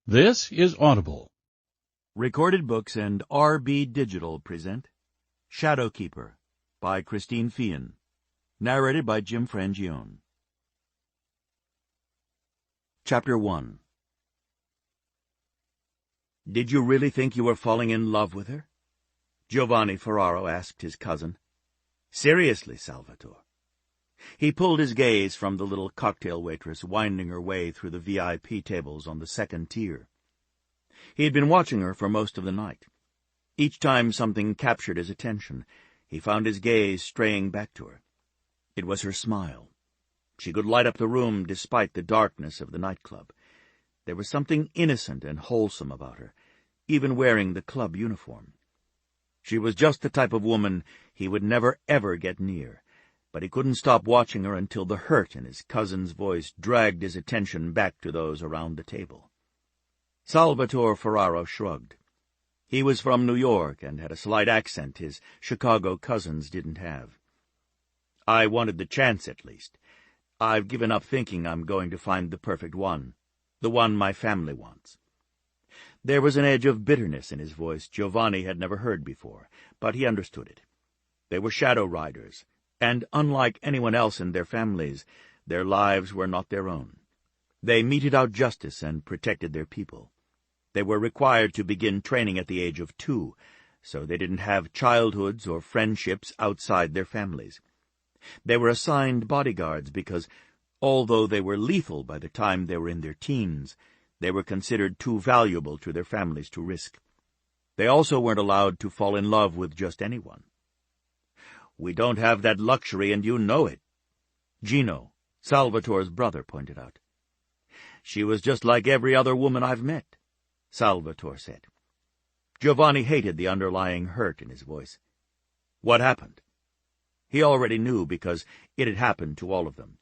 This is Audible. Recorded Books and RB Digital present Shadowkeeper by Christine Feehan, narrated by Jim Frangione. Chapter 1. "Did you really think you were falling in love with her?" Giovanni Ferraro asked his cousin. "Seriously, Salvatore." He pulled his gaze from the little cocktail waitress winding her way through the VIP tables on the second tier. He had been watching her for most of the night. Each time something captured his attention, he found his gaze straying back to her. It was her smile. She could light up the room despite the darkness of the nightclub. There was something innocent and wholesome about her, even wearing the club uniform. She was just the type of woman he would never ever get near, but he couldn't stop watching her until the hurt in his cousin's voice dragged his attention back to those around the table. Salvatore Ferraro shrugged. He was from New York and had a slight accent his Chicago cousins didn't have. "I wanted the chance, at least. I've given up thinking I'm going to find the perfect one, the one my family wants." There was an edge of bitterness in his voice Giovanni had never heard before, but he understood it. They were shadow riders, and unlike anyone else in their families, their lives were not their own. They meted out justice and protected their people. They were required to begin training at the age of 2, so they didn't have childhoods or friendships outside their families. They were assigned bodyguards because, although they were lethal by the time they were in their teens, they were considered too valuable to their families to risk. They also weren't allowed to fall in love with just anyone. "We don't have that luxury, and you know it," Gino, Salvatore's brother, pointed out. "She was just like every other woman I've met," Salvatore said. Giovanni hated the underlying hurt in his voice. "What happened?" He already knew because it had happened to all of them.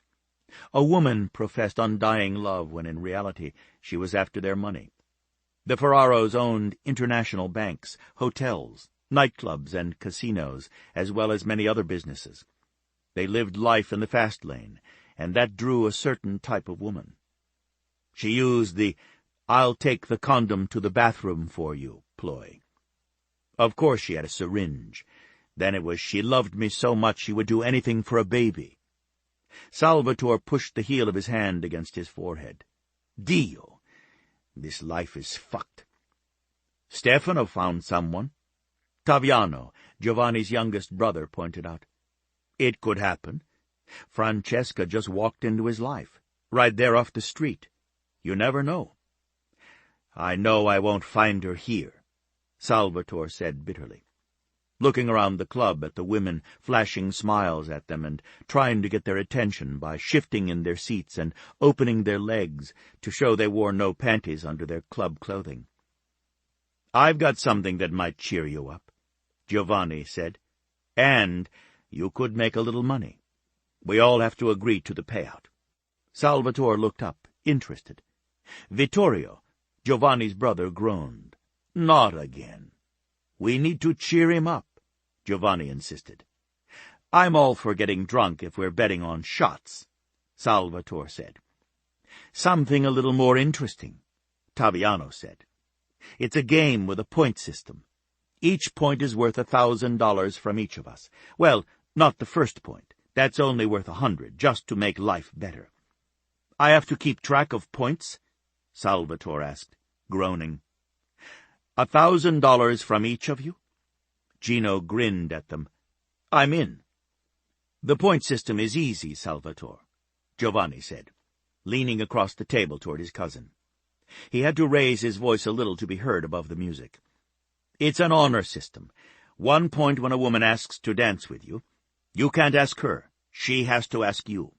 A woman professed undying love when in reality she was after their money. The Ferraros owned international banks, hotels, nightclubs, and casinos, as well as many other businesses. They lived life in the fast lane, and that drew a certain type of woman. She used the "I'll take the condom to the bathroom for you" ploy. Of course she had a syringe. Then it was "she loved me so much she would do anything for a baby." Salvatore pushed the heel of his hand against his forehead. "Dio! This life is fucked." "Stefano found someone," Taviano, Giovanni's youngest brother, pointed out. "It could happen. Francesca just walked into his life, right there off the street. You never know." "I know I won't find her here," Salvatore said bitterly, looking around the club at the women flashing smiles at them and trying to get their attention by shifting in their seats and opening their legs to show they wore no panties under their club clothing. "I've got something that might cheer you up," Giovanni said, "and you could make a little money. We all have to agree to the payout." Salvatore looked up, interested. Vittorio, Giovanni's brother, groaned. "Not again." "We need to cheer him up," Giovanni insisted. "I'm all for getting drunk if we're betting on shots," Salvatore said. "Something a little more interesting," Taviano said. "It's a game with a point system. Each point is worth $1,000 from each of us. Well, not the first point. That's only worth 100, just to make life better." "I have to keep track of points?" Salvatore asked, groaning. $1,000 from each of you?" Gino grinned at them. "I'm in." "The point system is easy, Salvatore," Giovanni said, leaning across the table toward his cousin. He had to raise his voice a little to be heard above the music. "It's an honor system. 1 point when a woman asks to dance with you. You can't ask her. She has to ask you.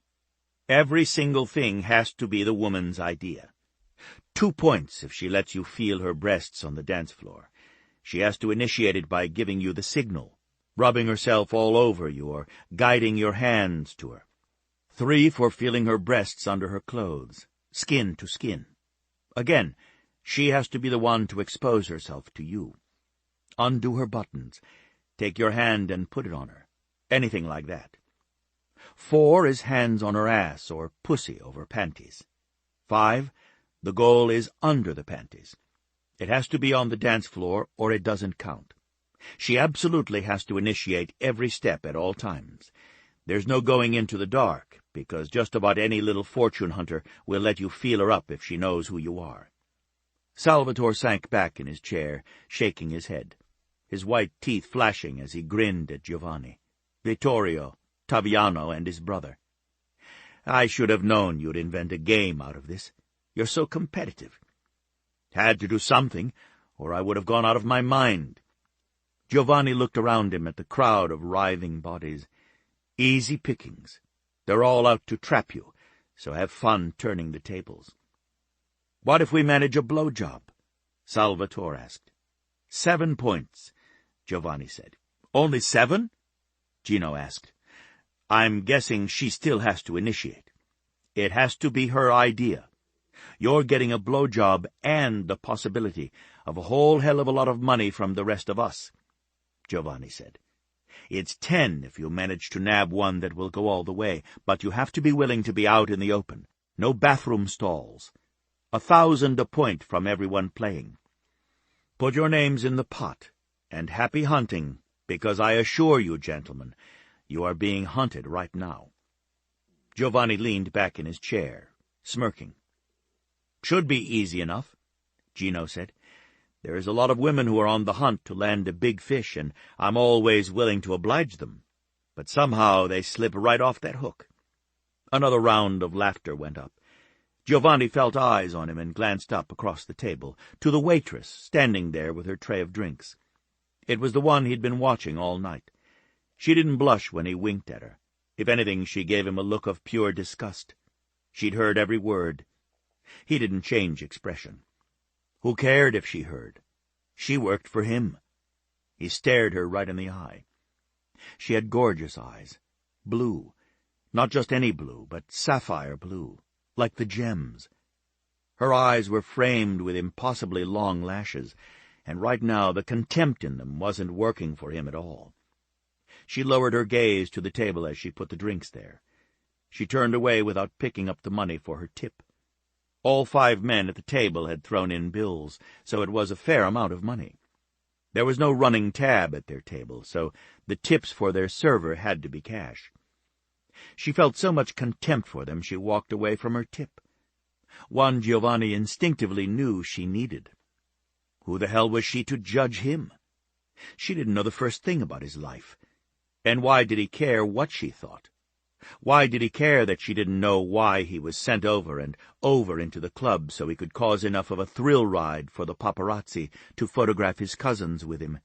Every single thing has to be the woman's idea. 2 points if she lets you feel her breasts on the dance floor. She has to initiate it by giving you the signal, rubbing herself all over you or guiding your hands to her. 3 for feeling her breasts under her clothes, skin to skin. Again, she has to be the one to expose herself to you. Undo her buttons. Take your hand and put it on her. Anything like that. 4 is hands on her ass or pussy over panties. 5, The goal is under the panties. It has to be on the dance floor, or it doesn't count. She absolutely has to initiate every step at all times. There's no going into the dark, because just about any little fortune hunter will let you feel her up if she knows who you are. Salvatore sank back in his chair, shaking his head, his white teeth flashing as he grinned at Giovanni, Vittorio, Taviano, and his brother. "I should have known you'd invent a game out of this. You're so competitive." "Had to do something, or I would have gone out of my mind." Giovanni looked around him at the crowd of writhing bodies. "Easy pickings. They're all out to trap you, so have fun turning the tables." "What if we manage a blowjob?" Salvatore asked. 7 points, Giovanni said. "Only 7? Gino asked. "I'm guessing she still has to initiate. It has to be her idea. You're getting a blowjob and the possibility of a whole hell of a lot of money from the rest of us," Giovanni said. "It's 10 if you manage to nab one that will go all the way, but you have to be willing to be out in the open. No bathroom stalls. 1,000 a point from everyone playing. Put your names in the pot, and happy hunting, because I assure you, gentlemen, you are being hunted right now." Giovanni leaned back in his chair, smirking. "Should be easy enough," Gino said. "There's a lot of women who are on the hunt to land a big fish, and I'm always willing to oblige them. But somehow they slip right off that hook." Another round of laughter went up. Giovanni felt eyes on him and glanced up across the table, to the waitress standing there with her tray of drinks. It was the one he'd been watching all night. She didn't blush when he winked at her. If anything, she gave him a look of pure disgust. She'd heard every word. He didn't change expression. Who cared if she heard? She worked for him. He stared her right in the eye. She had gorgeous eyes. Blue. Not just any blue, but sapphire blue, like the gems. Her eyes were framed with impossibly long lashes, and right now the contempt in them wasn't working for him at all. She lowered her gaze to the table as she put the drinks there. She turned away without picking up the money for her tip. All 5 men at the table had thrown in bills, so it was a fair amount of money. There was no running tab at their table, so the tips for their server had to be cash. She felt so much contempt for them she walked away from her tip. One Giovanni instinctively knew she needed. Who the hell was she to judge him? She didn't know the first thing about his life. And why did he care what she thought? Why did he care that she didn't know why he was sent over and over into the club so he could cause enough of a thrill ride for the paparazzi to photograph his cousins with him?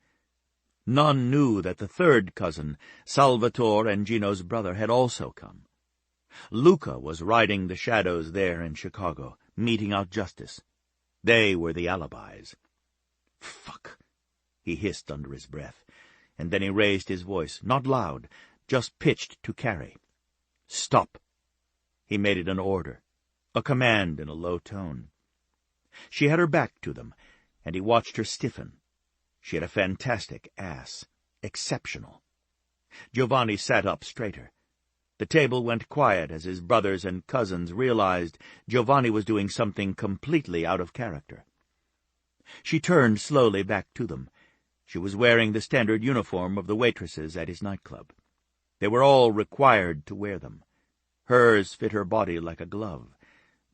None knew that the 3rd cousin, Salvatore and Gino's brother, had also come. Luca was riding the shadows there in Chicago, meting out justice. They were the alibis. "Fuck," he hissed under his breath, and then he raised his voice, not loud, just pitched to Carrie. "Stop." He made it an order, a command in a low tone. She had her back to them, and he watched her stiffen. She had a fantastic ass, exceptional. Giovanni sat up straighter. The table went quiet as his brothers and cousins realized Giovanni was doing something completely out of character. She turned slowly back to them. She was wearing the standard uniform of the waitresses at his nightclub. They were all required to wear them. Hers fit her body like a glove.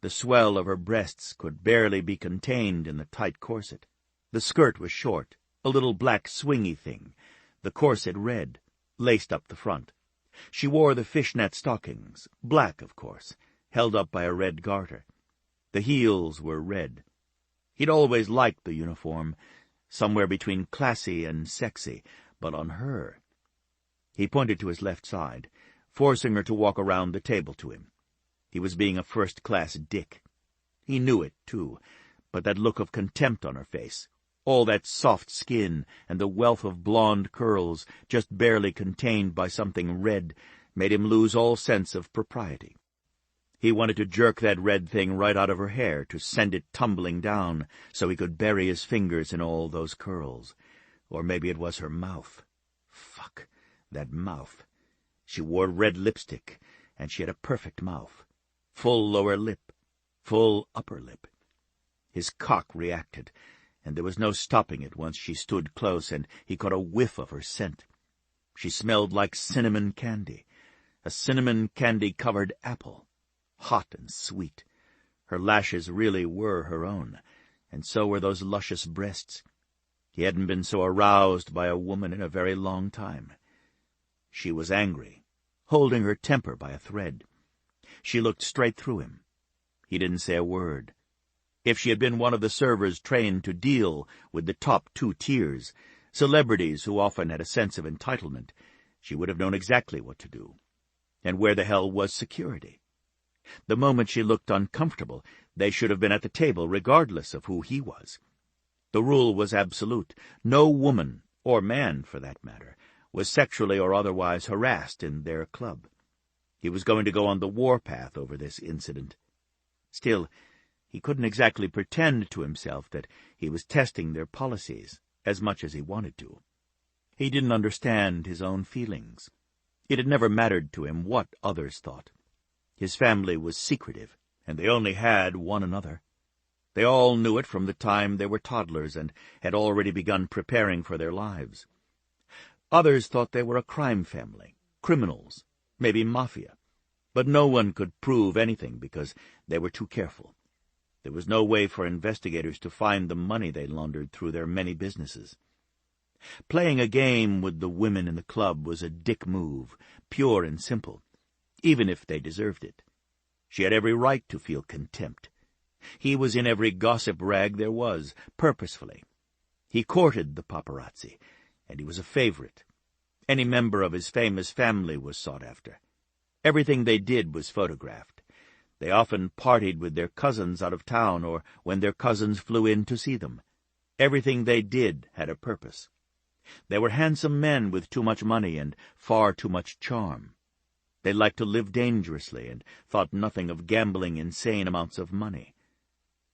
The swell of her breasts could barely be contained in the tight corset. The skirt was short, a little black swingy thing, the corset red, laced up the front. She wore the fishnet stockings, black, of course, held up by a red garter. The heels were red. He'd always liked the uniform, somewhere between classy and sexy, but on her. He pointed to his left side, forcing her to walk around the table to him. He was being a first-class dick. He knew it, too, but that look of contempt on her face, all that soft skin and the wealth of blonde curls just barely contained by something red, made him lose all sense of propriety. He wanted to jerk that red thing right out of her hair, to send it tumbling down so he could bury his fingers in all those curls. Or maybe it was her mouth. Fuck. That mouth. She wore red lipstick, and she had a perfect mouth. Full lower lip, full upper lip. His cock reacted, and there was no stopping it once she stood close and he caught a whiff of her scent. She smelled like cinnamon candy, a cinnamon candy-covered apple, hot and sweet. Her lashes really were her own, and so were those luscious breasts. He hadn't been so aroused by a woman in a very long time. She was angry, holding her temper by a thread. She looked straight through him. He didn't say a word. If she had been one of the servers trained to deal with the top 2 tiers, celebrities who often had a sense of entitlement, she would have known exactly what to do. And where the hell was security? The moment she looked uncomfortable, they should have been at the table, regardless of who he was. The rule was absolute. No woman, or man for that matter, was sexually or otherwise harassed in their club. He was going to go on the warpath over this incident. Still, he couldn't exactly pretend to himself that he was testing their policies as much as he wanted to. He didn't understand his own feelings. It had never mattered to him what others thought. His family was secretive, and they only had one another. They all knew it from the time they were toddlers and had already begun preparing for their lives. Others thought they were a crime family, criminals, maybe mafia, but no one could prove anything because they were too careful. There was no way for investigators to find the money they laundered through their many businesses. Playing a game with the women in the club was a dick move, pure and simple, even if they deserved it. She had every right to feel contempt. He was in every gossip rag there was, purposefully. He courted the paparazzi, and he was a favorite. Any member of his famous family was sought after. Everything they did was photographed. They often partied with their cousins out of town or when their cousins flew in to see them. Everything they did had a purpose. They were handsome men with too much money and far too much charm. They liked to live dangerously and thought nothing of gambling insane amounts of money.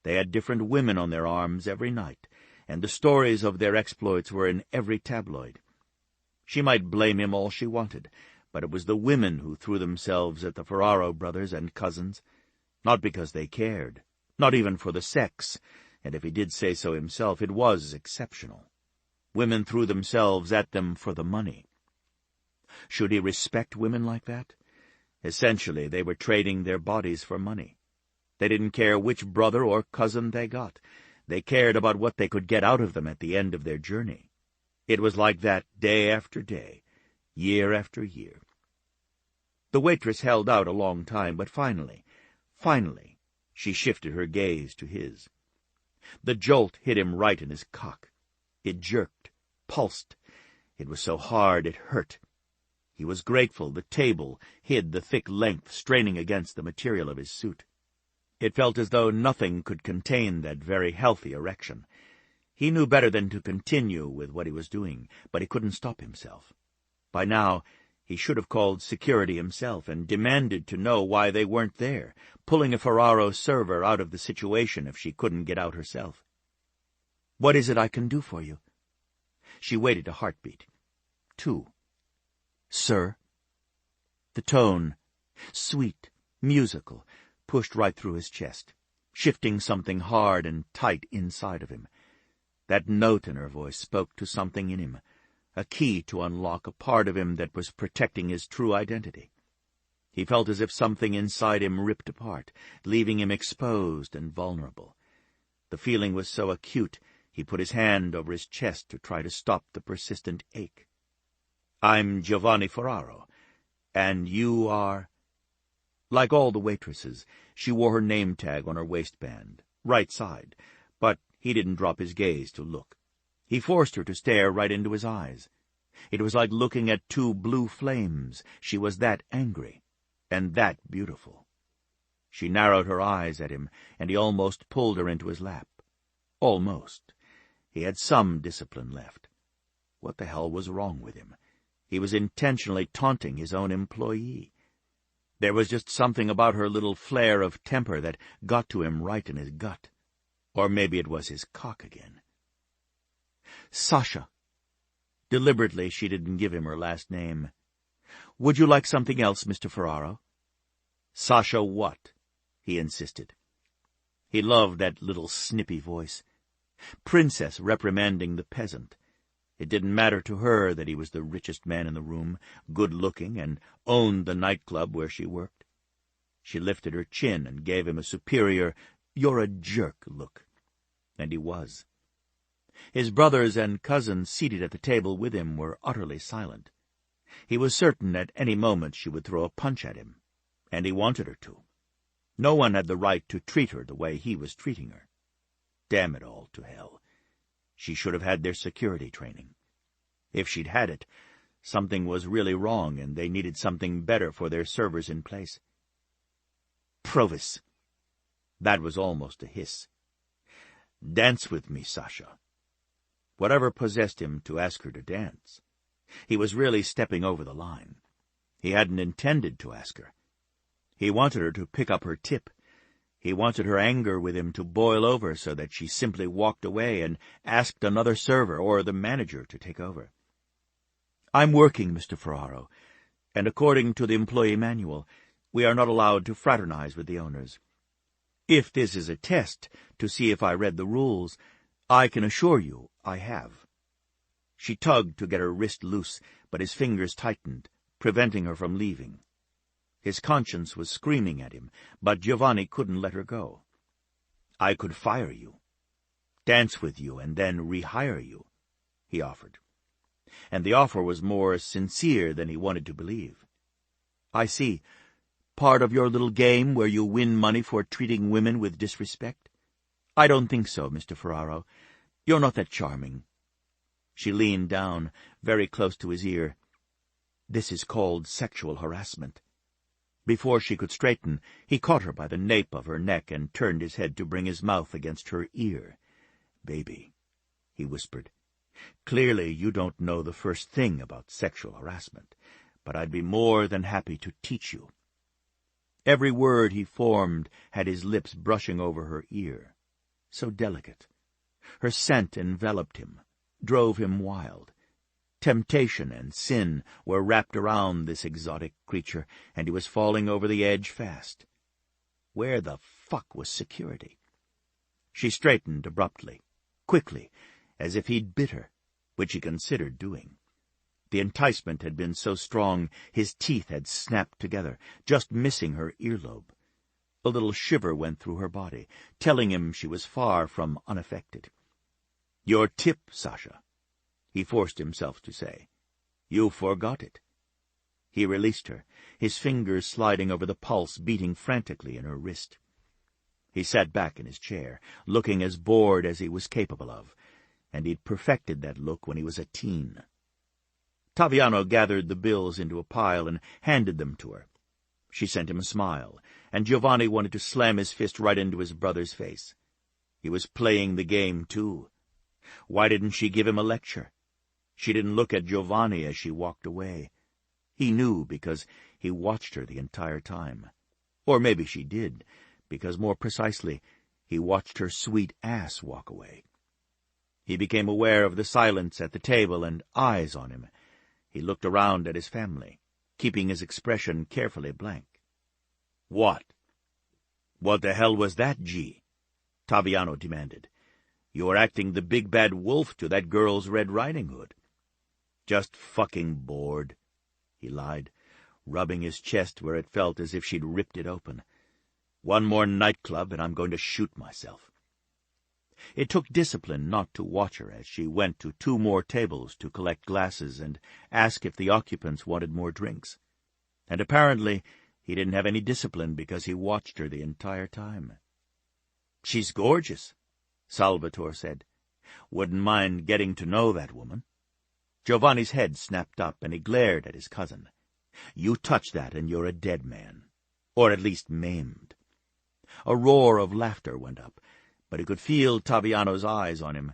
They had different women on their arms every night, and the stories of their exploits were in every tabloid. She might blame him all she wanted, but it was the women who threw themselves at the Ferraro brothers and cousins, not because they cared, not even for the sex, and if he did say so himself, it was exceptional. Women threw themselves at them for the money. Should he respect women like that? Essentially, they were trading their bodies for money. They didn't care which brother or cousin they got. They cared about what they could get out of them at the end of their journey. It was like that day after day, year after year. The waitress held out a long time, but finally, she shifted her gaze to his. The jolt hit him right in his cock. It jerked, pulsed. It was so hard it hurt. He was grateful the table hid the thick length straining against the material of his suit. It felt as though nothing could contain that very healthy erection. He knew better than to continue with what he was doing, but he couldn't stop himself. By now, he should have called security himself and demanded to know why they weren't there, pulling a Ferraro server out of the situation if she couldn't get out herself. "What is it I can do for you?" She waited a heartbeat. 2. "Sir?" The tone, sweet, musical, pushed right through his chest, shifting something hard and tight inside of him. That note in her voice spoke to something in him, a key to unlock a part of him that was protecting his true identity. He felt as if something inside him ripped apart, leaving him exposed and vulnerable. The feeling was so acute, he put his hand over his chest to try to stop the persistent ache. "I'm Giovanni Ferraro, and you are—" Like all the waitresses, she wore her name tag on her waistband, right side, but he didn't drop his gaze to look. He forced her to stare right into his eyes. It was like looking at 2 blue flames. She was that angry, and that beautiful. She narrowed her eyes at him, and he almost pulled her into his lap. Almost. He had some discipline left. What the hell was wrong with him? He was intentionally taunting his own employee. There was just something about her little flare of temper that got to him right in his gut. Or maybe it was his cock again. "Sasha." Deliberately, she didn't give him her last name. "Would you like something else, Mr. Ferraro?" "Sasha what?" he insisted. He loved that little snippy voice. Princess reprimanding the peasant. It didn't matter to her that he was the richest man in the room, good-looking, and owned the nightclub where she worked. She lifted her chin and gave him a superior, "You're a jerk" look. And he was. His brothers and cousins seated at the table with him were utterly silent. He was certain at any moment she would throw a punch at him, and he wanted her to. No one had the right to treat her the way he was treating her. Damn it all to hell. She should have had their security training. If she'd had it, something was really wrong, and they needed something better for their servers in place. "Provis." That was almost a hiss. "Dance with me, Sasha." Whatever possessed him to ask her to dance? He was really stepping over the line. He hadn't intended to ask her. He wanted her to pick up her tip. He wanted her anger with him to boil over so that she simply walked away and asked another server or the manager to take over. "I'm working, Mr. Ferraro, and according to the employee manual, we are not allowed to fraternize with the owners. If this is a test to see if I read the rules, I can assure you I have." She tugged to get her wrist loose, but his fingers tightened, preventing her from leaving. His conscience was screaming at him, but Giovanni couldn't let her go. "I could fire you, dance with you, and then rehire you," he offered. And the offer was more sincere than he wanted to believe. "I see. Part of your little game where you win money for treating women with disrespect? I don't think so, Mr. Ferraro. You're not that charming." She leaned down, very close to his ear. "This is called sexual harassment." Before she could straighten, he caught her by the nape of her neck and turned his head to bring his mouth against her ear. "Baby," he whispered, "clearly you don't know the first thing about sexual harassment, but I'd be more than happy to teach you." Every word he formed had his lips brushing over her ear. So delicate. Her scent enveloped him, drove him wild. Temptation and sin were wrapped around this exotic creature, and he was falling over the edge fast. Where the fuck was security? She straightened abruptly, quickly, as if he'd bit her, which he considered doing. The enticement had been so strong his teeth had snapped together, just missing her earlobe. A little shiver went through her body, telling him she was far from unaffected. "Your tip, Sasha," he forced himself to say. "You forgot it." He released her, his fingers sliding over the pulse beating frantically in her wrist. He sat back in his chair, looking as bored as he was capable of, and he'd perfected that look when he was a teen. Taviano gathered the bills into a pile and handed them to her. She sent him a smile, and Giovanni wanted to slam his fist right into his brother's face. He was playing the game, too. Why didn't she give him a lecture? She didn't look at Giovanni as she walked away. He knew because he watched her the entire time. Or maybe she did, because more precisely, he watched her sweet ass walk away. He became aware of the silence at the table and eyes on him. He looked around at his family, keeping his expression carefully blank. "What? What the hell was that, G?" Taviano demanded. "You were acting the big bad wolf to that girl's Red Riding Hood." "Just fucking bored," he lied, rubbing his chest where it felt as if she'd ripped it open. "One more nightclub and I'm going to shoot myself." It took discipline not to watch her as she went to 2 more tables to collect glasses and ask if the occupants wanted more drinks. And apparently he didn't have any discipline because he watched her the entire time. "She's gorgeous," Salvatore said. "Wouldn't mind getting to know that woman." Giovanni's head snapped up, and he glared at his cousin. "You touch that, and you're a dead man. Or at least maimed." A roar of laughter went up, but he could feel Taviano's eyes on him.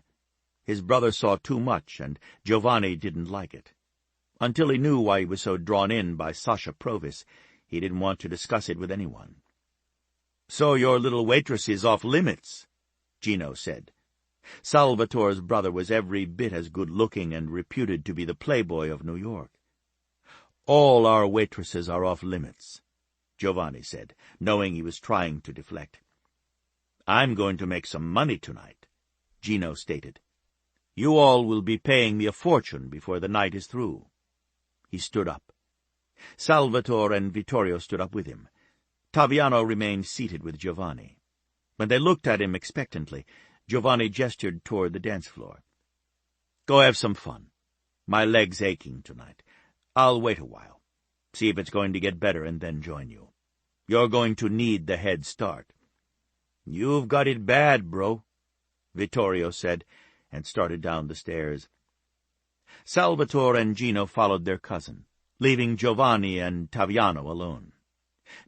His brother saw too much, and Giovanni didn't like it. Until he knew why he was so drawn in by Sasha Provis, he didn't want to discuss it with anyone. "So your little waitress is off limits," Gino said. Salvatore's brother was every bit as good-looking and reputed to be the playboy of New York. "All our waitresses are off limits," Giovanni said, knowing he was trying to deflect. "I'm going to make some money tonight," Gino stated. "You all will be paying me a fortune before the night is through." He stood up. Salvatore and Vittorio stood up with him. Taviano remained seated with Giovanni. When they looked at him expectantly, Giovanni gestured toward the dance floor. "Go have some fun. My leg's aching tonight. I'll wait a while, see if it's going to get better, and then join you. You're going to need the head start." "You've got it bad, bro," Vittorio said, and started down the stairs. Salvatore and Gino followed their cousin, leaving Giovanni and Taviano alone.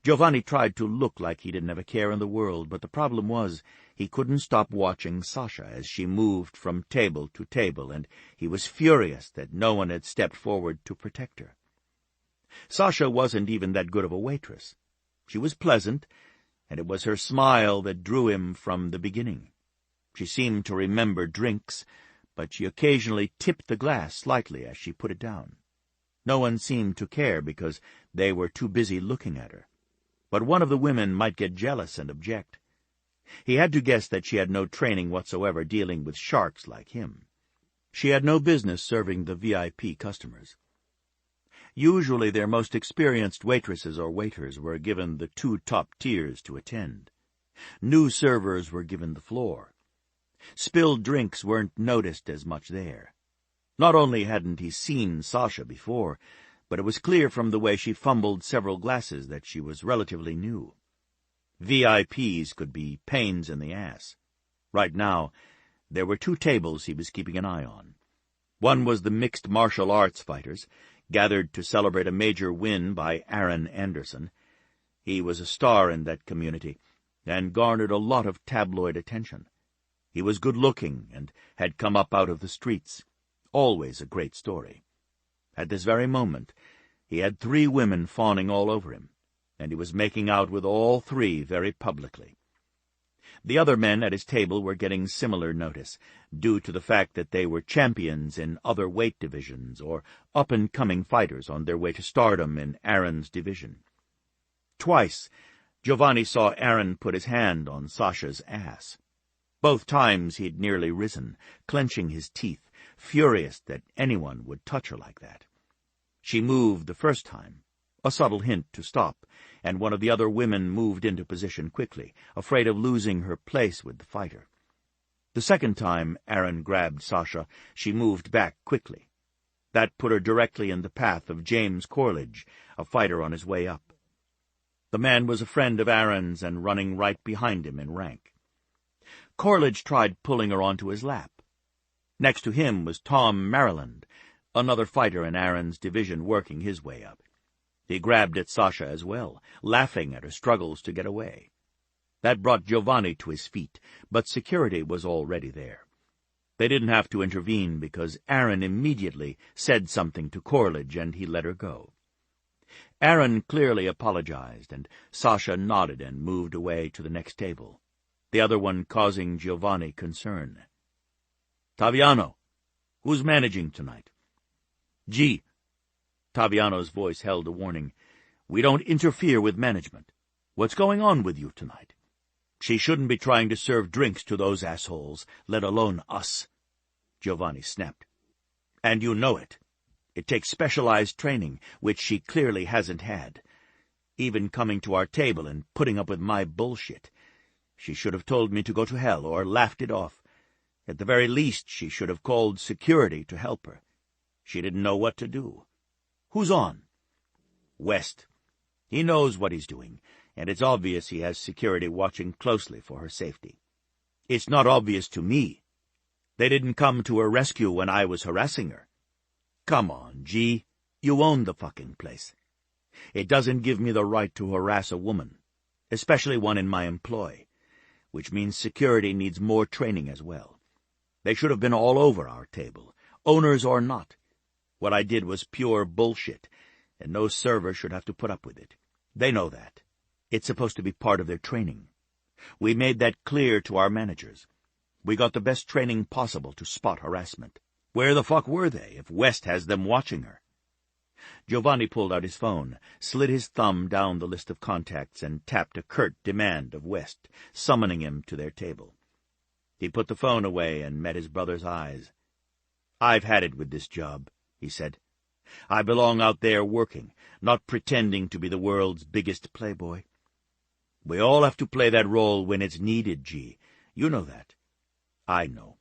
Giovanni tried to look like he didn't have a care in the world, but the problem was he couldn't stop watching Sasha as she moved from table to table, and he was furious that no one had stepped forward to protect her. Sasha wasn't even that good of a waitress. She was pleasant, and it was her smile that drew him from the beginning. She seemed to remember drinks, but she occasionally tipped the glass slightly as she put it down. No one seemed to care because they were too busy looking at her. But one of the women might get jealous and object. He had to guess that she had no training whatsoever dealing with sharks like him. She had no business serving the VIP customers. Usually their most experienced waitresses or waiters were given the 2 top tiers to attend. New servers were given the floor. Spilled drinks weren't noticed as much there. Not only hadn't he seen Sasha before, but it was clear from the way she fumbled several glasses that she was relatively new. VIPs could be pains in the ass. Right now, there were 2 tables he was keeping an eye on. One was the mixed martial arts fighters, gathered to celebrate a major win by Aaron Anderson. He was a star in that community, and garnered a lot of tabloid attention. He was good-looking and had come up out of the streets. Always a great story. At this very moment, he had 3 women fawning all over him, and he was making out with all 3 very publicly. The other men at his table were getting similar notice, due to the fact that they were champions in other weight divisions or up-and-coming fighters on their way to stardom in Aaron's division. Twice, Giovanni saw Aaron put his hand on Sasha's ass. Both times he'd nearly risen, clenching his teeth, furious that anyone would touch her like that. She moved the first time, a subtle hint to stop, and one of the other women moved into position quickly, afraid of losing her place with the fighter. The second time Aaron grabbed Sasha, she moved back quickly. That put her directly in the path of James Corlidge, a fighter on his way up. The man was a friend of Aaron's and running right behind him in rank. Corlidge tried pulling her onto his lap. Next to him was Tom Maryland, another fighter in Aaron's division working his way up. He grabbed at Sasha as well, laughing at her struggles to get away. That brought Giovanni to his feet, but security was already there. They didn't have to intervene because Aaron immediately said something to Corlidge and he let her go. Aaron clearly apologized, and Sasha nodded and moved away to the next table, the other one causing Giovanni concern. "Taviano, who's managing tonight?" "G." Taviano's voice held a warning. "We don't interfere with management. What's going on with you tonight? She shouldn't be trying to serve drinks to those assholes, let alone us," Giovanni snapped. "And you know it. It takes specialized training, which she clearly hasn't had. Even coming to our table and putting up with my bullshit. She should have told me to go to hell or laughed it off. At the very least, she should have called security to help her. She didn't know what to do. Who's on?" "West. He knows what he's doing, and it's obvious he has security watching closely for her safety. It's not obvious to me. They didn't come to her rescue when I was harassing her. Come on, G. You own the fucking place. It doesn't give me the right to harass a woman, especially one in my employ, which means security needs more training as well. They should have been all over our table, owners or not. What I did was pure bullshit, and no server should have to put up with it. They know that. It's supposed to be part of their training. We made that clear to our managers. We got the best training possible to spot harassment. Where the fuck were they if West has them watching her?" Giovanni pulled out his phone, slid his thumb down the list of contacts, and tapped a curt demand of West, summoning him to their table. He put the phone away and met his brother's eyes. "I've had it with this job," he said. "I belong out there working, not pretending to be the world's biggest playboy. We all have to play that role when it's needed, G. You know that. I know.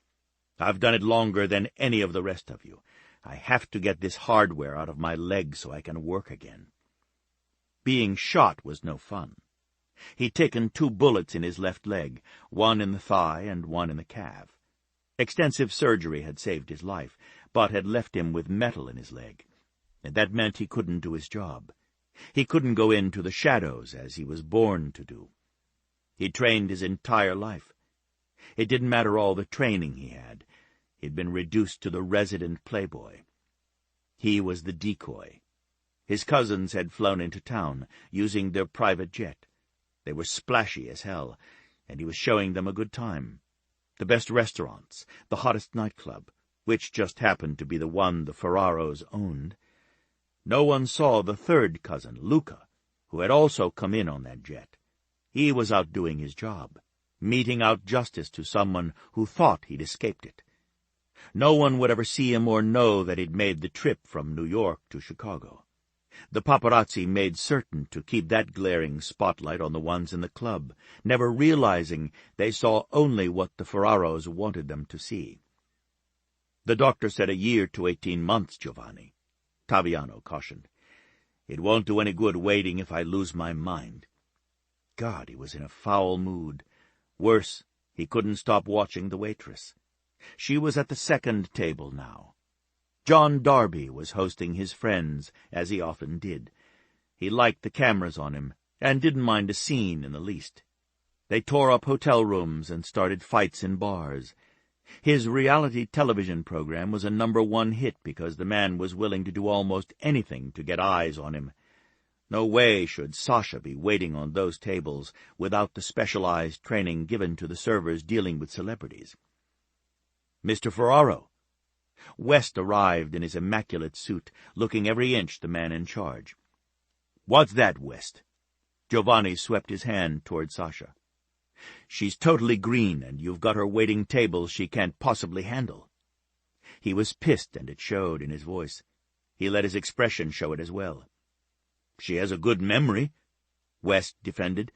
I've done it longer than any of the rest of you. I have to get this hardware out of my leg so I can work again." Being shot was no fun. He'd taken 2 bullets in his left leg, one in the thigh and one in the calf. Extensive surgery had saved his life, but had left him with metal in his leg, and that meant he couldn't do his job. He couldn't go into the shadows as he was born to do. He'd trained his entire life. It didn't matter all the training he had. He'd been reduced to the resident playboy. He was the decoy. His cousins had flown into town, using their private jet. They were splashy as hell, and he was showing them a good time. The best restaurants, the hottest nightclub, which just happened to be the one the Ferraros owned. No one saw the third cousin, Luca, who had also come in on that jet. He was out doing his job, meting out justice to someone who thought he'd escaped it. No one would ever see him or know that he'd made the trip from New York to Chicago. The paparazzi made certain to keep that glaring spotlight on the ones in the club, never realizing they saw only what the Ferraros wanted them to see. "The doctor said a year to 18 months, Giovanni," Taviano cautioned. "It won't do any good waiting if I lose my mind." God, he was in a foul mood. Worse, he couldn't stop watching the waitress. She was at the second table now. John Darby was hosting his friends, as he often did. He liked the cameras on him, and didn't mind a scene in the least. They tore up hotel rooms and started fights in bars. His reality television program was a #1 hit because the man was willing to do almost anything to get eyes on him. No way should Sasha be waiting on those tables without the specialized training given to the servers dealing with celebrities. "Mr. Ferraro." West arrived in his immaculate suit, looking every inch the man in charge. "What's that, West?" Giovanni swept his hand toward Sasha. "She's totally green, and you've got her waiting tables she can't possibly handle." He was pissed, and it showed in his voice. He let his expression show it as well. "She has a good memory," West defended.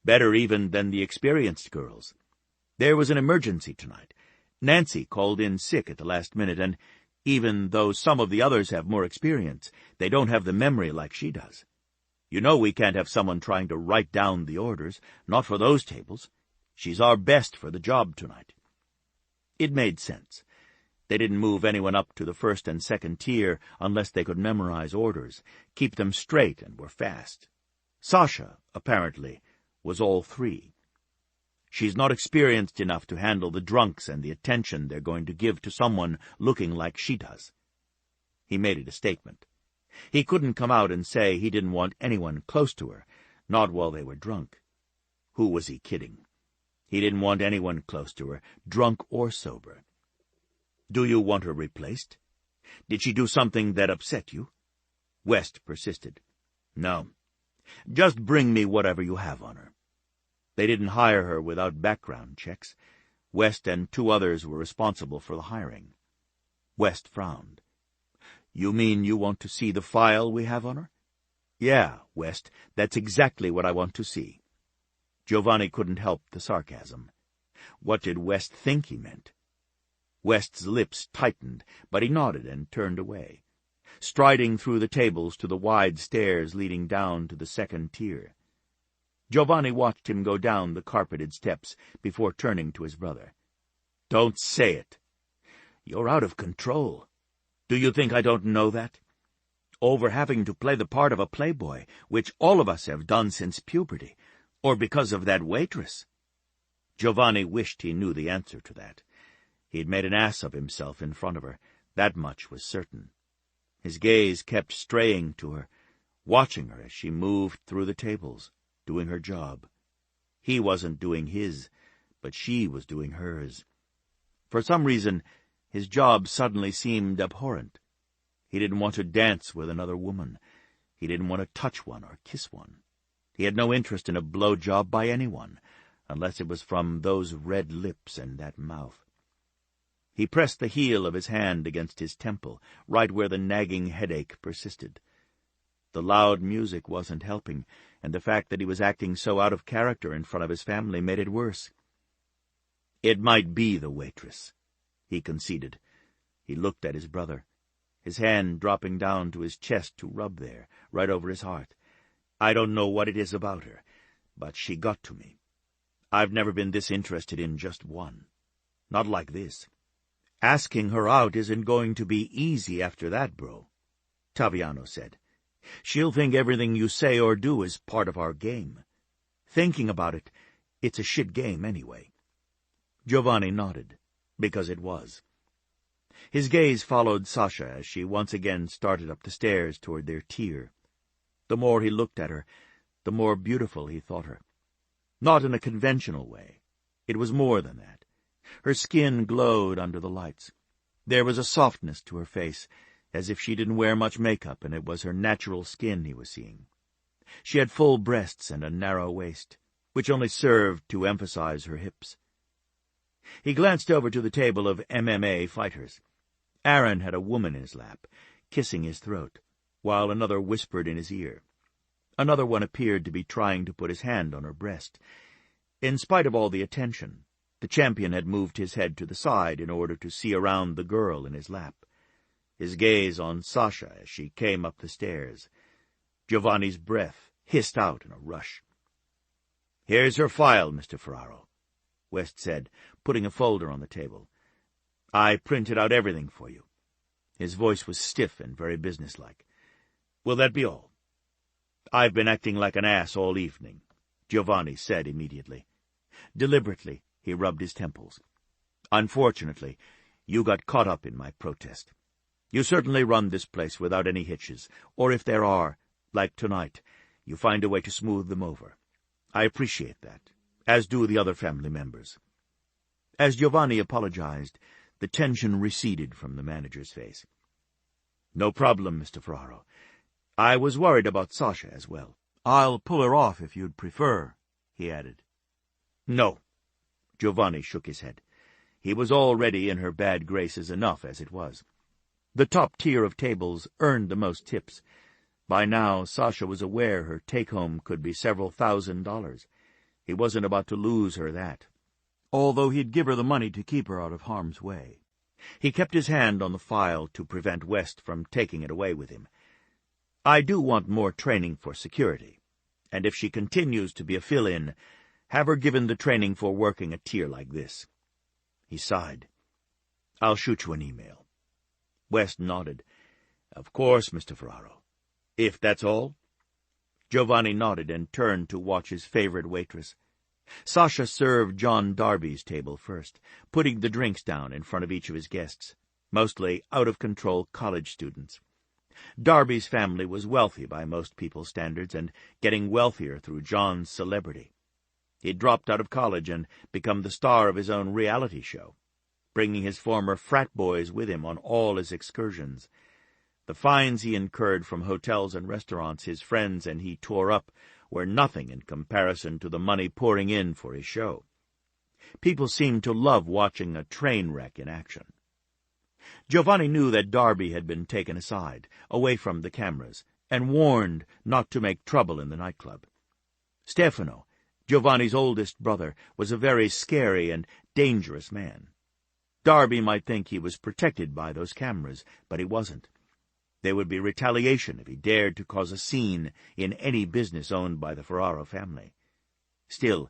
"Better even than the experienced girls. There was an emergency tonight. Nancy called in sick at the last minute, and even though some of the others have more experience, they don't have the memory like she does. You know we can't have someone trying to write down the orders, not for those tables. She's our best for the job tonight." It made sense. They didn't move anyone up to the first and second tier unless they could memorize orders, keep them straight, and were fast. Sasha, apparently, was all 3. She's not experienced enough to handle the drunks and the attention they're going to give to someone looking like she does. He made it a statement. He couldn't come out and say he didn't want anyone close to her, not while they were drunk. Who was he kidding? He didn't want anyone close to her, drunk or sober. "Do you want her replaced? Did she do something that upset you?" West persisted. "No. Just bring me whatever you have on her." They didn't hire her without background checks. West and 2 others were responsible for the hiring. West frowned. "You mean you want to see the file we have on her?" "Yeah, West, that's exactly what I want to see." Giovanni couldn't help the sarcasm. What did West think he meant? West's lips tightened, but he nodded and turned away, striding through the tables to the wide stairs leading down to the second tier. Giovanni watched him go down the carpeted steps before turning to his brother. "Don't say it. You're out of control. Do you think I don't know that? Over having to play the part of a playboy, which all of us have done since puberty, or because of that waitress?" Giovanni wished he knew the answer to that. He'd made an ass of himself in front of her. That much was certain. His gaze kept straying to her, watching her as she moved through the tables, doing her job. He wasn't doing his, but she was doing hers. For some reason, his job suddenly seemed abhorrent. He didn't want to dance with another woman. He didn't want to touch one or kiss one. He had no interest in a blowjob by anyone, unless it was from those red lips and that mouth. He pressed the heel of his hand against his temple, right where the nagging headache persisted. The loud music wasn't helping, and the fact that he was acting so out of character in front of his family made it worse. "It might be the waitress," he conceded. He looked at his brother, his hand dropping down to his chest to rub there, right over his heart. "I don't know what it is about her, but she got to me. I've never been this interested in just one. Not like this. Asking her out isn't going to be easy after that, bro," Taviano said. "She'll think everything you say or do is part of our game. Thinking about it, it's a shit game anyway." Giovanni nodded, because it was. His gaze followed Sasha as she once again started up the stairs toward their tier. The more he looked at her, the more beautiful he thought her. Not in a conventional way. It was more than that. Her skin glowed under the lights. There was a softness to her face, as if she didn't wear much makeup and it was her natural skin he was seeing. She had full breasts and a narrow waist, which only served to emphasize her hips. He glanced over to the table of MMA fighters. Aaron had a woman in his lap, kissing his throat, while another whispered in his ear. Another one appeared to be trying to put his hand on her breast. In spite of all the attention, the champion had moved his head to the side in order to see around the girl in his lap, his gaze on Sasha as she came up the stairs. Giovanni's breath hissed out in a rush. "Here's her file, Mr. Ferraro," West said, putting a folder on the table. "I printed out everything for you." His voice was stiff and very businesslike. "Will that be all?" "I've been acting like an ass all evening," Giovanni said immediately. Deliberately, he rubbed his temples. "Unfortunately, you got caught up in my protest. You certainly run this place without any hitches, or if there are, like tonight, you find a way to smooth them over. I appreciate that, as do the other family members." As Giovanni apologized, the tension receded from the manager's face. "No problem, Mr. Ferraro. I was worried about Sasha as well. I'll pull her off if you'd prefer," he added. "No." Giovanni shook his head. He was already in her bad graces enough as it was. The top tier of tables earned the most tips. By now, Sasha was aware her take-home could be several $1,000s. He wasn't about to lose her that, although he'd give her the money to keep her out of harm's way. He kept his hand on the file to prevent West from taking it away with him. "I do want more training for security, and if she continues to be a fill-in, have her given the training for working a tier like this." He sighed. "I'll shoot you an email." West nodded. "Of course, Mr. Ferraro. If that's all?" Giovanni nodded and turned to watch his favorite waitress. Sasha served John Darby's table first, putting the drinks down in front of each of his guests, mostly out-of-control college students. Darby's family was wealthy by most people's standards, and getting wealthier through John's celebrity. He'd dropped out of college and become the star of his own reality show, bringing his former frat boys with him on all his excursions. The fines he incurred from hotels and restaurants his friends and he tore up were nothing in comparison to the money pouring in for his show. People seemed to love watching a train wreck in action. Giovanni knew that Darby had been taken aside, away from the cameras, and warned not to make trouble in the nightclub. Stefano, Giovanni's oldest brother, was a very scary and dangerous man. Darby might think he was protected by those cameras, but he wasn't. There would be retaliation if he dared to cause a scene in any business owned by the Ferraro family. Still,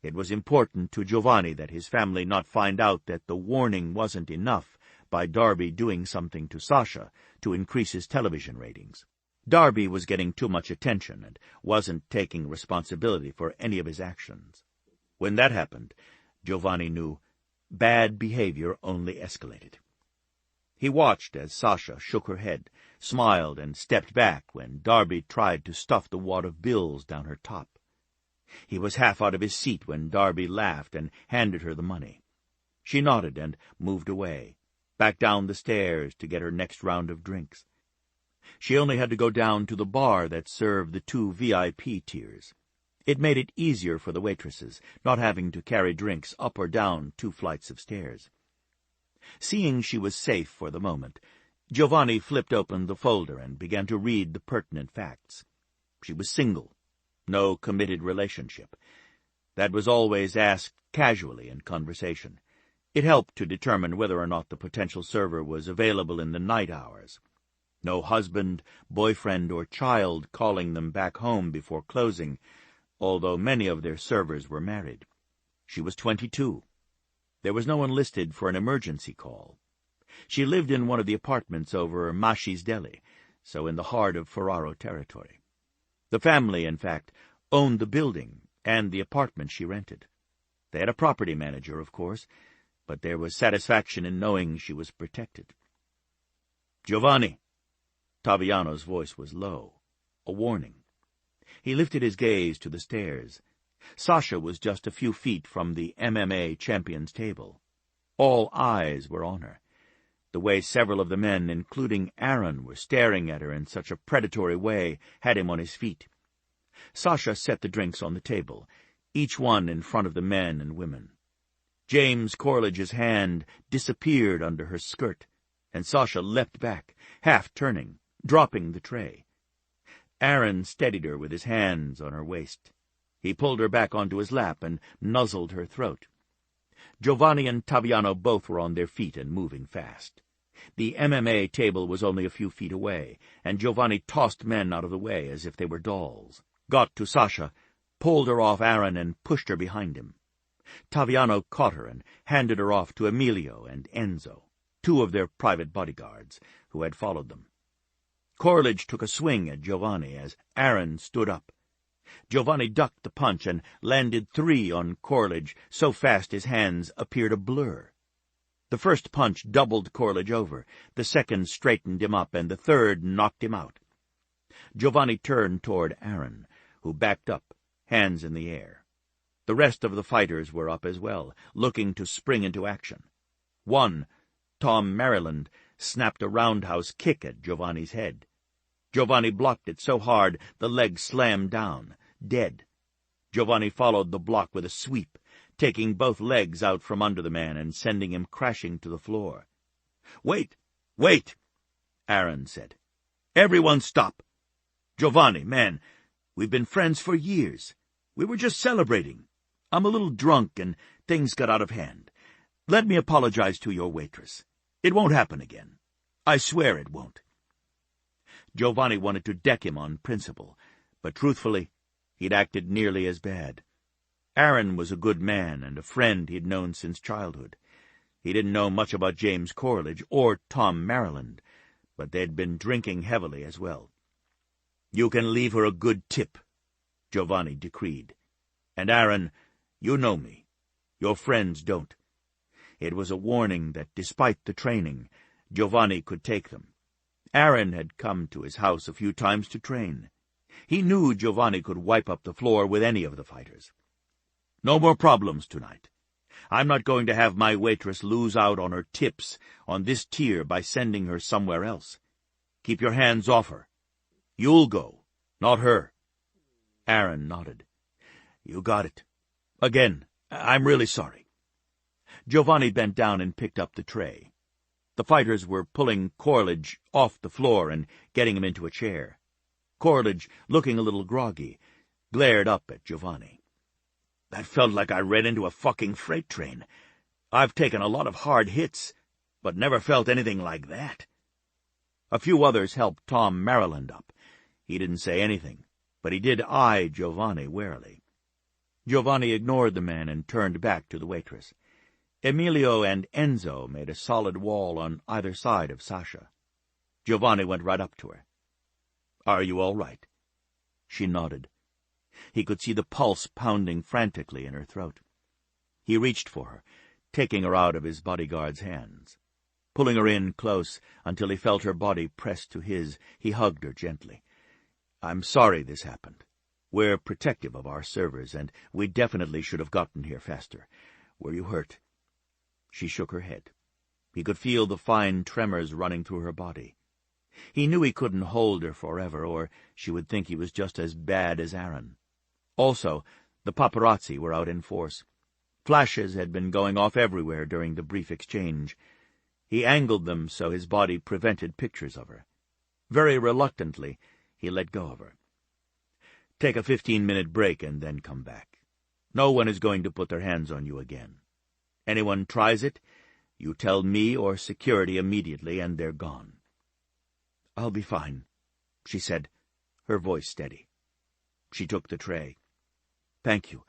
it was important to Giovanni that his family not find out that the warning wasn't enough by Darby doing something to Sasha to increase his television ratings. Darby was getting too much attention and wasn't taking responsibility for any of his actions. When that happened, Giovanni knew bad behavior only escalated. He watched as Sasha shook her head, smiled, and stepped back when Darby tried to stuff the wad of bills down her top. He was half out of his seat when Darby laughed and handed her the money. She nodded and moved away, back down the stairs to get her next round of drinks. She only had to go down to the bar that served the 2 VIP tiers. It made it easier for the waitresses, not having to carry drinks up or down 2 flights of stairs. Seeing she was safe for the moment, Giovanni flipped open the folder and began to read the pertinent facts. She was single, no committed relationship. That was always asked casually in conversation. It helped to determine whether or not the potential server was available in the night hours. No husband, boyfriend, or child calling them back home before closing, although many of their servers were married. She was 22. There was no one listed for an emergency call. She lived in one of the apartments over Mashi's Deli, so in the heart of Ferraro territory. The family, in fact, owned the building and the apartment she rented. They had a property manager, of course, but there was satisfaction in knowing she was protected. "Giovanni!" Taviano's voice was low, a warning. He lifted his gaze to the stairs. Sasha was just a few feet from the MMA champion's table. All eyes were on her. The way several of the men, including Aaron, were staring at her in such a predatory way had him on his feet. Sasha set the drinks on the table, each one in front of the men and women. James Corlidge's hand disappeared under her skirt, and Sasha leapt back, half turning, dropping the tray. Aaron steadied her with his hands on her waist. He pulled her back onto his lap and nuzzled her throat. Giovanni and Taviano both were on their feet and moving fast. The MMA table was only a few feet away, and Giovanni tossed men out of the way as if they were dolls, got to Sasha, pulled her off Aaron, and pushed her behind him. Taviano caught her and handed her off to Emilio and Enzo, 2 of their private bodyguards, who had followed them. Corlidge took a swing at Giovanni as Aaron stood up. Giovanni ducked the punch and landed 3 on Corlidge so fast his hands appeared a blur. The first punch doubled Corlidge over, the second straightened him up, and the third knocked him out. Giovanni turned toward Aaron, who backed up, hands in the air. The rest of the fighters were up as well, looking to spring into action. One, Tom Maryland, snapped a roundhouse kick at Giovanni's head. Giovanni blocked it so hard the leg slammed down, dead. Giovanni followed the block with a sweep, taking both legs out from under the man and sending him crashing to the floor. "Wait! Wait!" Aaron said. "Everyone stop! Giovanni, man, we've been friends for years. We were just celebrating. I'm a little drunk and things got out of hand. Let me apologize to your waitress. It won't happen again. I swear it won't." Giovanni wanted to deck him on principle, but truthfully, he'd acted nearly as bad. Aaron was a good man and a friend he'd known since childhood. He didn't know much about James Corlidge or Tom Maryland, but they'd been drinking heavily as well. "You can leave her a good tip," Giovanni decreed. "And Aaron, you know me. Your friends don't." It was a warning that, despite the training, Giovanni could take them. Aaron had come to his house a few times to train. He knew Giovanni could wipe up the floor with any of the fighters. "No more problems tonight. I'm not going to have my waitress lose out on her tips on this tier by sending her somewhere else. Keep your hands off her. You'll go, not her." Aaron nodded. "You got it. Again, I'm really sorry." Giovanni bent down and picked up the tray. The fighters were pulling Corlidge off the floor and getting him into a chair. Corlidge, looking a little groggy, glared up at Giovanni. "That felt like I ran into a fucking freight train. I've taken a lot of hard hits, but never felt anything like that." A few others helped Tom Maryland up. He didn't say anything, but he did eye Giovanni warily. Giovanni ignored the man and turned back to the waitress. Emilio and Enzo made a solid wall on either side of Sasha. Giovanni went right up to her. "Are you all right?" She nodded. He could see the pulse pounding frantically in her throat. He reached for her, taking her out of his bodyguard's hands. Pulling her in close until he felt her body pressed to his, he hugged her gently. "I'm sorry this happened. We're protective of our servers, and we definitely should have gotten here faster. Were you hurt?" She shook her head. He could feel the fine tremors running through her body. He knew he couldn't hold her forever, or she would think he was just as bad as Aaron. Also, the paparazzi were out in force. Flashes had been going off everywhere during the brief exchange. He angled them so his body prevented pictures of her. Very reluctantly, he let go of her. "Take a 15-minute break and then come back. No one is going to put their hands on you again. Anyone tries it, you tell me or security immediately, and they're gone." "I'll be fine," she said, her voice steady. She took the tray. "Thank you.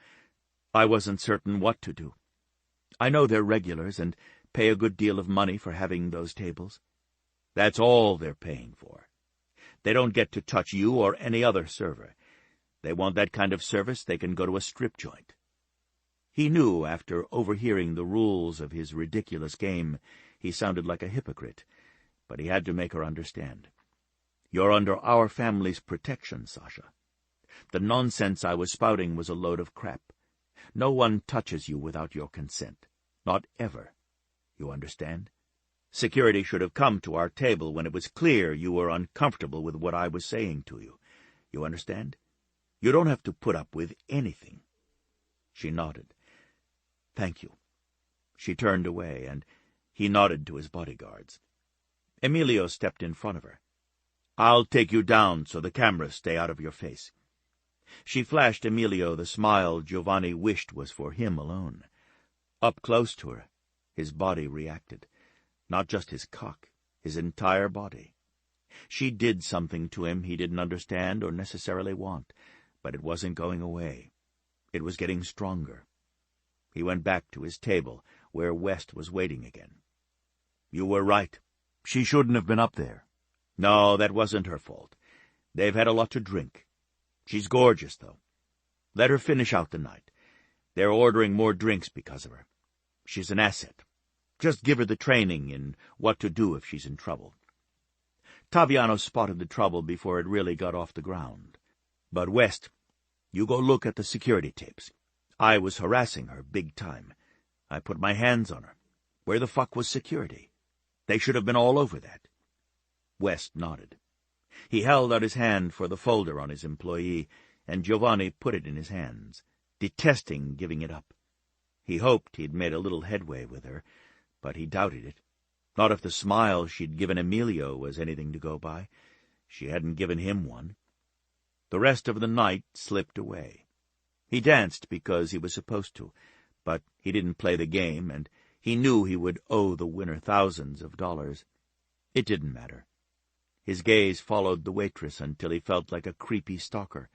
I wasn't certain what to do. I know they're regulars and pay a good deal of money for having those tables. That's all they're paying for. They don't get to touch you or any other server. They want that kind of service, they can go to a strip joint." He knew, after overhearing the rules of his ridiculous game, he sounded like a hypocrite, but he had to make her understand. "You're under our family's protection, Sasha. The nonsense I was spouting was a load of crap. No one touches you without your consent. Not ever. You understand? Security should have come to our table when it was clear you were uncomfortable with what I was saying to you. You understand? You don't have to put up with anything." She nodded. "Thank you." She turned away, and he nodded to his bodyguards. Emilio stepped in front of her. "I'll take you down so the cameras stay out of your face." She flashed Emilio the smile Giovanni wished was for him alone. Up close to her, his body reacted. Not just his cock, his entire body. She did something to him he didn't understand or necessarily want, but it wasn't going away. It was getting stronger. He went back to his table, where West was waiting again. "You were right. She shouldn't have been up there. No, that wasn't her fault. They've had a lot to drink. She's gorgeous, though. Let her finish out the night. They're ordering more drinks because of her. She's an asset. Just give her the training in what to do if she's in trouble." Taviano spotted the trouble before it really got off the ground. "But West, you go look at the security tapes. I was harassing her big time. I put my hands on her. Where the fuck was security? They should have been all over that." West nodded. He held out his hand for the folder on his employee, and Giovanni put it in his hands, detesting giving it up. He hoped he'd made a little headway with her, but he doubted it. Not if the smile she'd given Emilio was anything to go by. She hadn't given him one. The rest of the night slipped away. He danced because he was supposed to, but he didn't play the game, and he knew he would owe the winner thousands of dollars. It didn't matter. His gaze followed the waitress until he felt like a creepy stalker.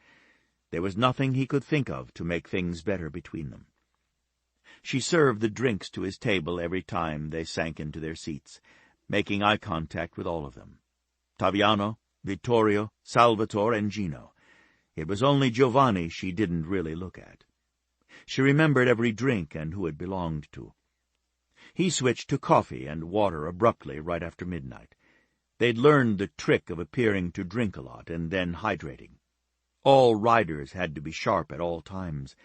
There was nothing he could think of to make things better between them. She served the drinks to his table every time they sank into their seats, making eye contact with all of them. Taviano, Vittorio, Salvatore, and Gino. It was only Giovanni she didn't really look at. She remembered every drink and who it belonged to. He switched to coffee and water abruptly right after midnight. They'd learned the trick of appearing to drink a lot and then hydrating. All riders had to be sharp at all times,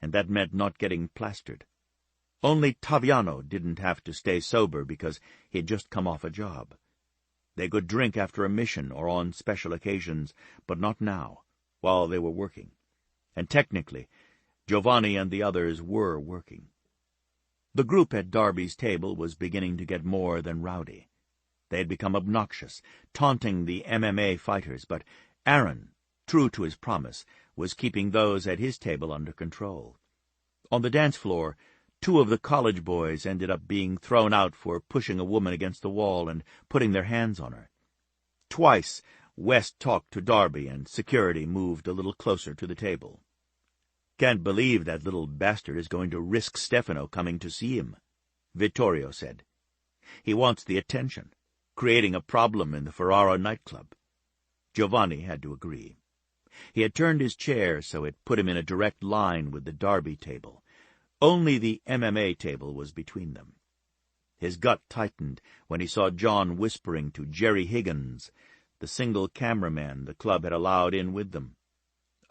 and that meant not getting plastered. Only Taviano didn't have to stay sober because he'd just come off a job. They could drink after a mission or on special occasions, but not now, while they were working. And technically, Giovanni and the others were working. The group at Darby's table was beginning to get more than rowdy. They had become obnoxious, taunting the MMA fighters, but Aaron, true to his promise, was keeping those at his table under control. On the dance floor, 2 of the college boys ended up being thrown out for pushing a woman against the wall and putting their hands on her. Twice, West talked to Darby, and security moved a little closer to the table. "Can't believe that little bastard is going to risk Stefano coming to see him," Vittorio said. "He wants the attention, creating a problem in the Ferraro nightclub." Giovanni had to agree. He had turned his chair so it put him in a direct line with the Darby table. Only the MMA table was between them. His gut tightened when he saw John whispering to Jerry Higgins, the single cameraman the club had allowed in with them.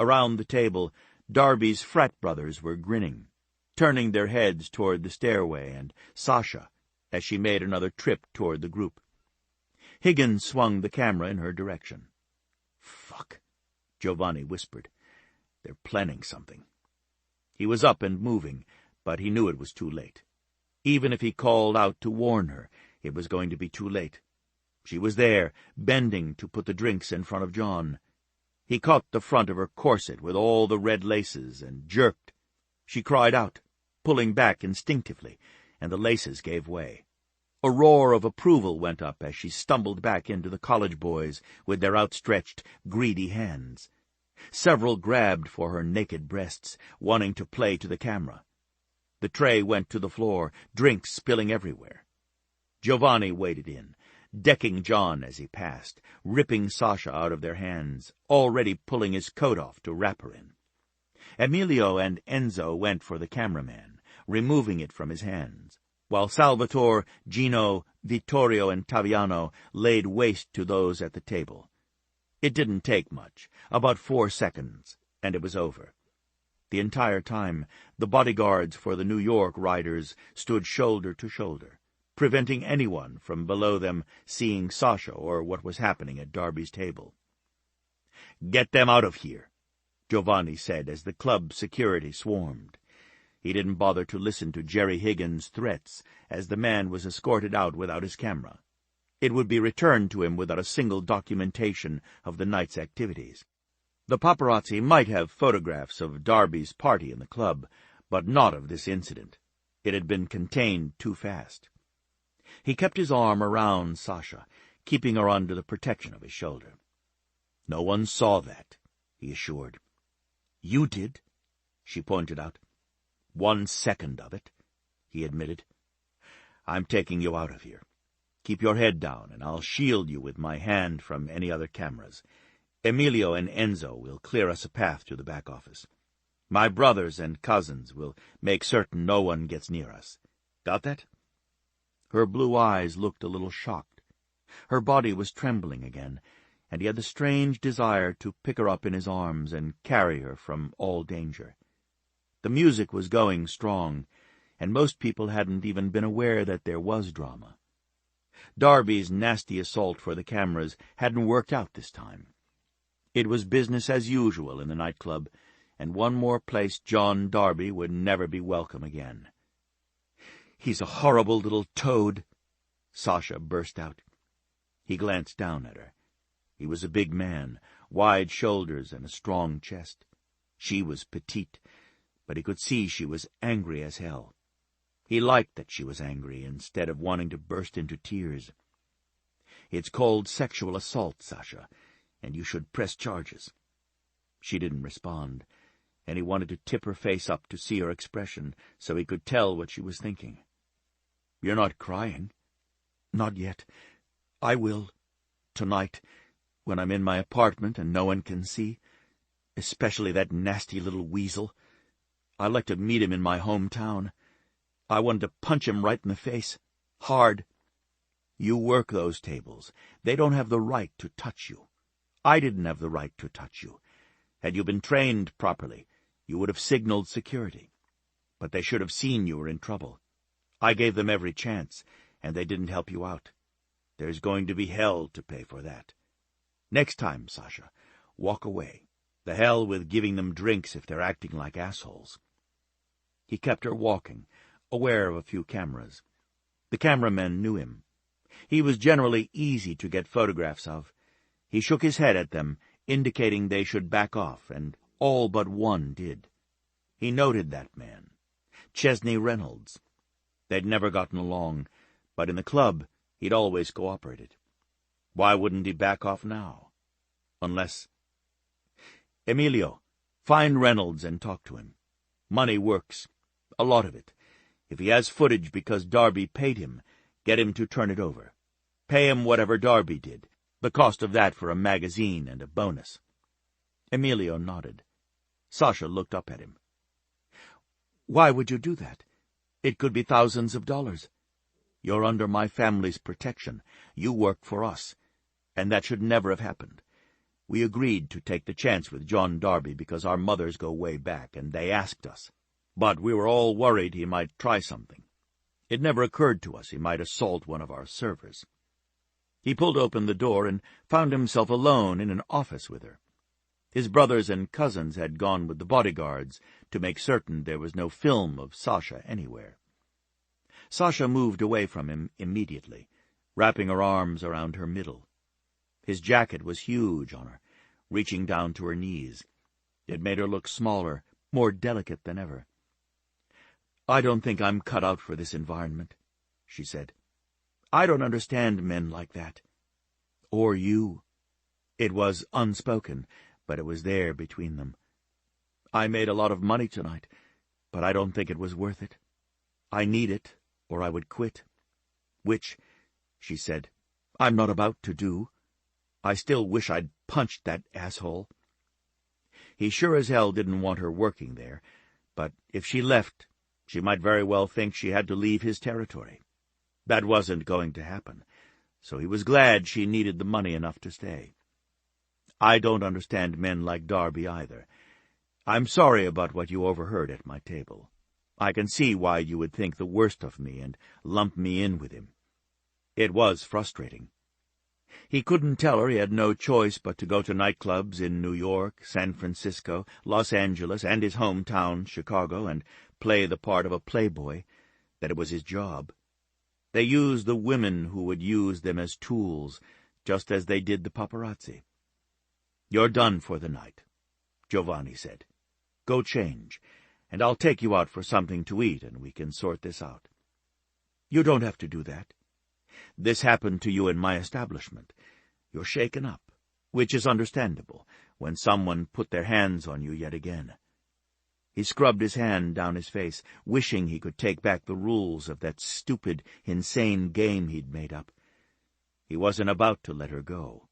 Around the table, Darby's frat brothers were grinning, turning their heads toward the stairway, and Sasha, as she made another trip toward the group. Higgins swung the camera in her direction. "Fuck," Giovanni whispered. "They're planning something." He was up and moving, but he knew it was too late. Even if he called out to warn her, it was going to be too late. She was there, bending to put the drinks in front of John. He caught the front of her corset with all the red laces and jerked. She cried out, pulling back instinctively, and the laces gave way. A roar of approval went up as she stumbled back into the college boys with their outstretched, greedy hands. Several grabbed for her naked breasts, wanting to play to the camera. The tray went to the floor, drinks spilling everywhere. Giovanni waded in, decking John as he passed, ripping Sasha out of their hands, already pulling his coat off to wrap her in. Emilio and Enzo went for the cameraman, removing it from his hands, while Salvatore, Gino, Vittorio, and Taviano laid waste to those at the table. It didn't take much, about 4 seconds, and it was over. The entire time, the bodyguards for the New York riders stood shoulder to shoulder, preventing anyone from below them seeing Sasha or what was happening at Darby's table. "Get them out of here," Giovanni said as the club security swarmed. He didn't bother to listen to Jerry Higgins' threats as the man was escorted out without his camera. It would be returned to him without a single documentation of the night's activities. The paparazzi might have photographs of Darby's party in the club, but not of this incident. It had been contained too fast. He kept his arm around Sasha, keeping her under the protection of his shoulder. "No one saw that," he assured. "You did," she pointed out. "1 second of it," he admitted. "I'm taking you out of here. Keep your head down, and I'll shield you with my hand from any other cameras. Emilio and Enzo will clear us a path to the back office. My brothers and cousins will make certain no one gets near us. Got that?" Her blue eyes looked a little shocked. Her body was trembling again, and he had the strange desire to pick her up in his arms and carry her from all danger. The music was going strong, and most people hadn't even been aware that there was drama. Darby's nasty assault for the cameras hadn't worked out this time. It was business as usual in the nightclub, and one more place John Darby would never be welcome again. "He's a horrible little toad," Sasha burst out. He glanced down at her. He was a big man, wide shoulders and a strong chest. She was petite, but he could see she was angry as hell. He liked that she was angry instead of wanting to burst into tears. "It's called sexual assault, Sasha, and you should press charges." She didn't respond, and he wanted to tip her face up to see her expression so he could tell what she was thinking. "You're not crying?" "Not yet. I will. Tonight, when I'm in my apartment and no one can see. Especially that nasty little weasel. I'd like to meet him in my hometown. I wanted to punch him right in the face. Hard. You work those tables. They don't have the right to touch you. I didn't have the right to touch you. Had you been trained properly, you would have signaled security. But they should have seen you were in trouble. I gave them every chance, and they didn't help you out. There's going to be hell to pay for that. Next time, Sasha, walk away. The hell with giving them drinks if they're acting like assholes." He kept her walking, aware of a few cameras. The cameramen knew him. He was generally easy to get photographs of. He shook his head at them, indicating they should back off, and all but one did. He noted that man, Chesney Reynolds. They'd never gotten along, but in the club he'd always cooperated. Why wouldn't he back off now? Unless— "Emilio, find Reynolds and talk to him. Money works. A lot of it. If he has footage because Darby paid him, get him to turn it over. Pay him whatever Darby did, the cost of that for a magazine and a bonus." Emilio nodded. Sasha looked up at him. "Why would you do that? It could be thousands of dollars. You're under my family's protection. You work for us. And that should never have happened. We agreed to take the chance with John Darby because our mothers go way back, and they asked us. But we were all worried he might try something. It never occurred to us he might assault one of our servers." He pulled open the door and found himself alone in an office with her. His brothers and cousins had gone with the bodyguards to make certain there was no film of Sasha anywhere. Sasha moved away from him immediately, wrapping her arms around her middle. His jacket was huge on her, reaching down to her knees. It made her look smaller, more delicate than ever. "I don't think I'm cut out for this environment," she said. "I don't understand men like that. Or you." It was unspoken, but it was there between them. "I made a lot of money tonight, but I don't think it was worth it. I need it, or I would quit. Which," she said, "I'm not about to do. I still wish I'd punched that asshole." He sure as hell didn't want her working there, but if she left, she might very well think she had to leave his territory. That wasn't going to happen, so he was glad she needed the money enough to stay. "I don't understand men like Darby either. I'm sorry about what you overheard at my table. I can see why you would think the worst of me and lump me in with him. It was frustrating." He couldn't tell her he had no choice but to go to nightclubs in New York, San Francisco, Los Angeles, and his hometown, Chicago, and play the part of a playboy, that it was his job. They used the women who would use them as tools, just as they did the paparazzi. "You're done for the night," Giovanni said. "Go change, and I'll take you out for something to eat, and we can sort this out." "You don't have to do that. This happened to you in my establishment. You're shaken up, which is understandable, when someone put their hands on you yet again." He scrubbed his hand down his face, wishing he could take back the rules of that stupid, insane game he'd made up. He wasn't about to let her go.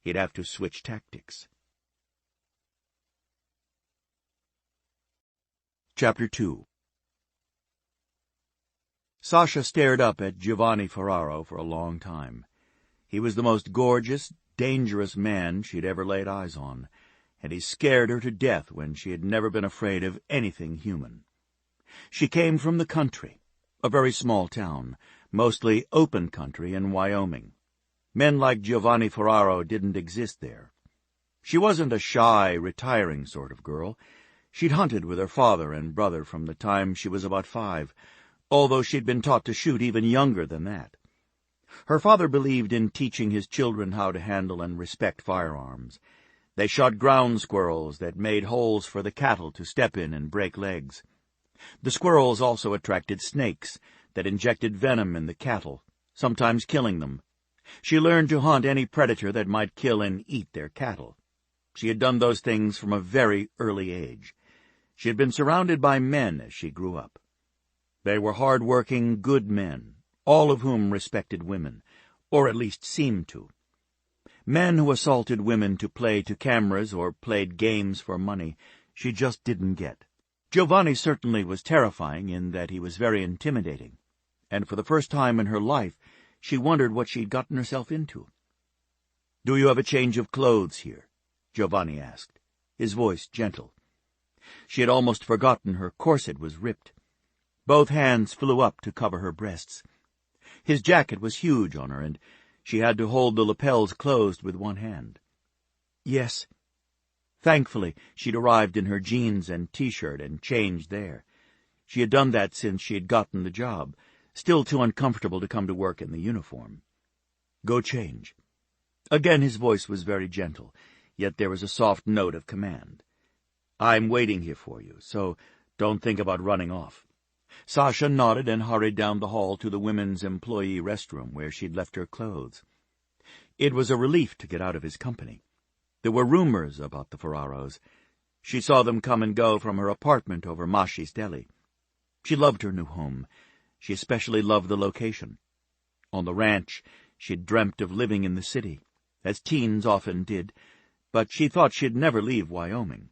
He'd have to switch tactics. Chapter 2. Sasha stared up at Giovanni Ferraro for a long time. He was the most gorgeous, dangerous man she'd ever laid eyes on, and he scared her to death when she had never been afraid of anything human. She came from the country, a very small town, mostly open country in Wyoming. Men like Giovanni Ferraro didn't exist there. She wasn't a shy, retiring sort of girl. She'd hunted with her father and brother from the time she was about 5, although she'd been taught to shoot even younger than that. Her father believed in teaching his children how to handle and respect firearms. They shot ground squirrels that made holes for the cattle to step in and break legs. The squirrels also attracted snakes that injected venom in the cattle, sometimes killing them. She learned to hunt any predator that might kill and eat their cattle. She had done those things from a very early age. She had been surrounded by men as she grew up. They were hard-working, good men, all of whom respected women, or at least seemed to. Men who assaulted women to play to cameras or played games for money, she just didn't get. Giovanni certainly was terrifying in that he was very intimidating, and for the first time in her life she wondered what she'd gotten herself into. "Do you have a change of clothes here?" Giovanni asked, his voice gentle. She had almost forgotten her corset was ripped. Both hands flew up to cover her breasts. His jacket was huge on her, and she had to hold the lapels closed with one hand. "Yes." Thankfully, she'd arrived in her jeans and T-shirt and changed there. She had done that since she had gotten the job, still too uncomfortable to come to work in the uniform. "Go change." Again his voice was very gentle, yet there was a soft note of command. "I'm waiting here for you, so don't think about running off." Sasha nodded and hurried down the hall to the women's employee restroom where she'd left her clothes. It was a relief to get out of his company. There were rumors about the Ferraros. She saw them come and go from her apartment over Mashi's Deli. She loved her new home. She especially loved the location. On the ranch, she'd dreamt of living in the city, as teens often did, but she thought she'd never leave Wyoming.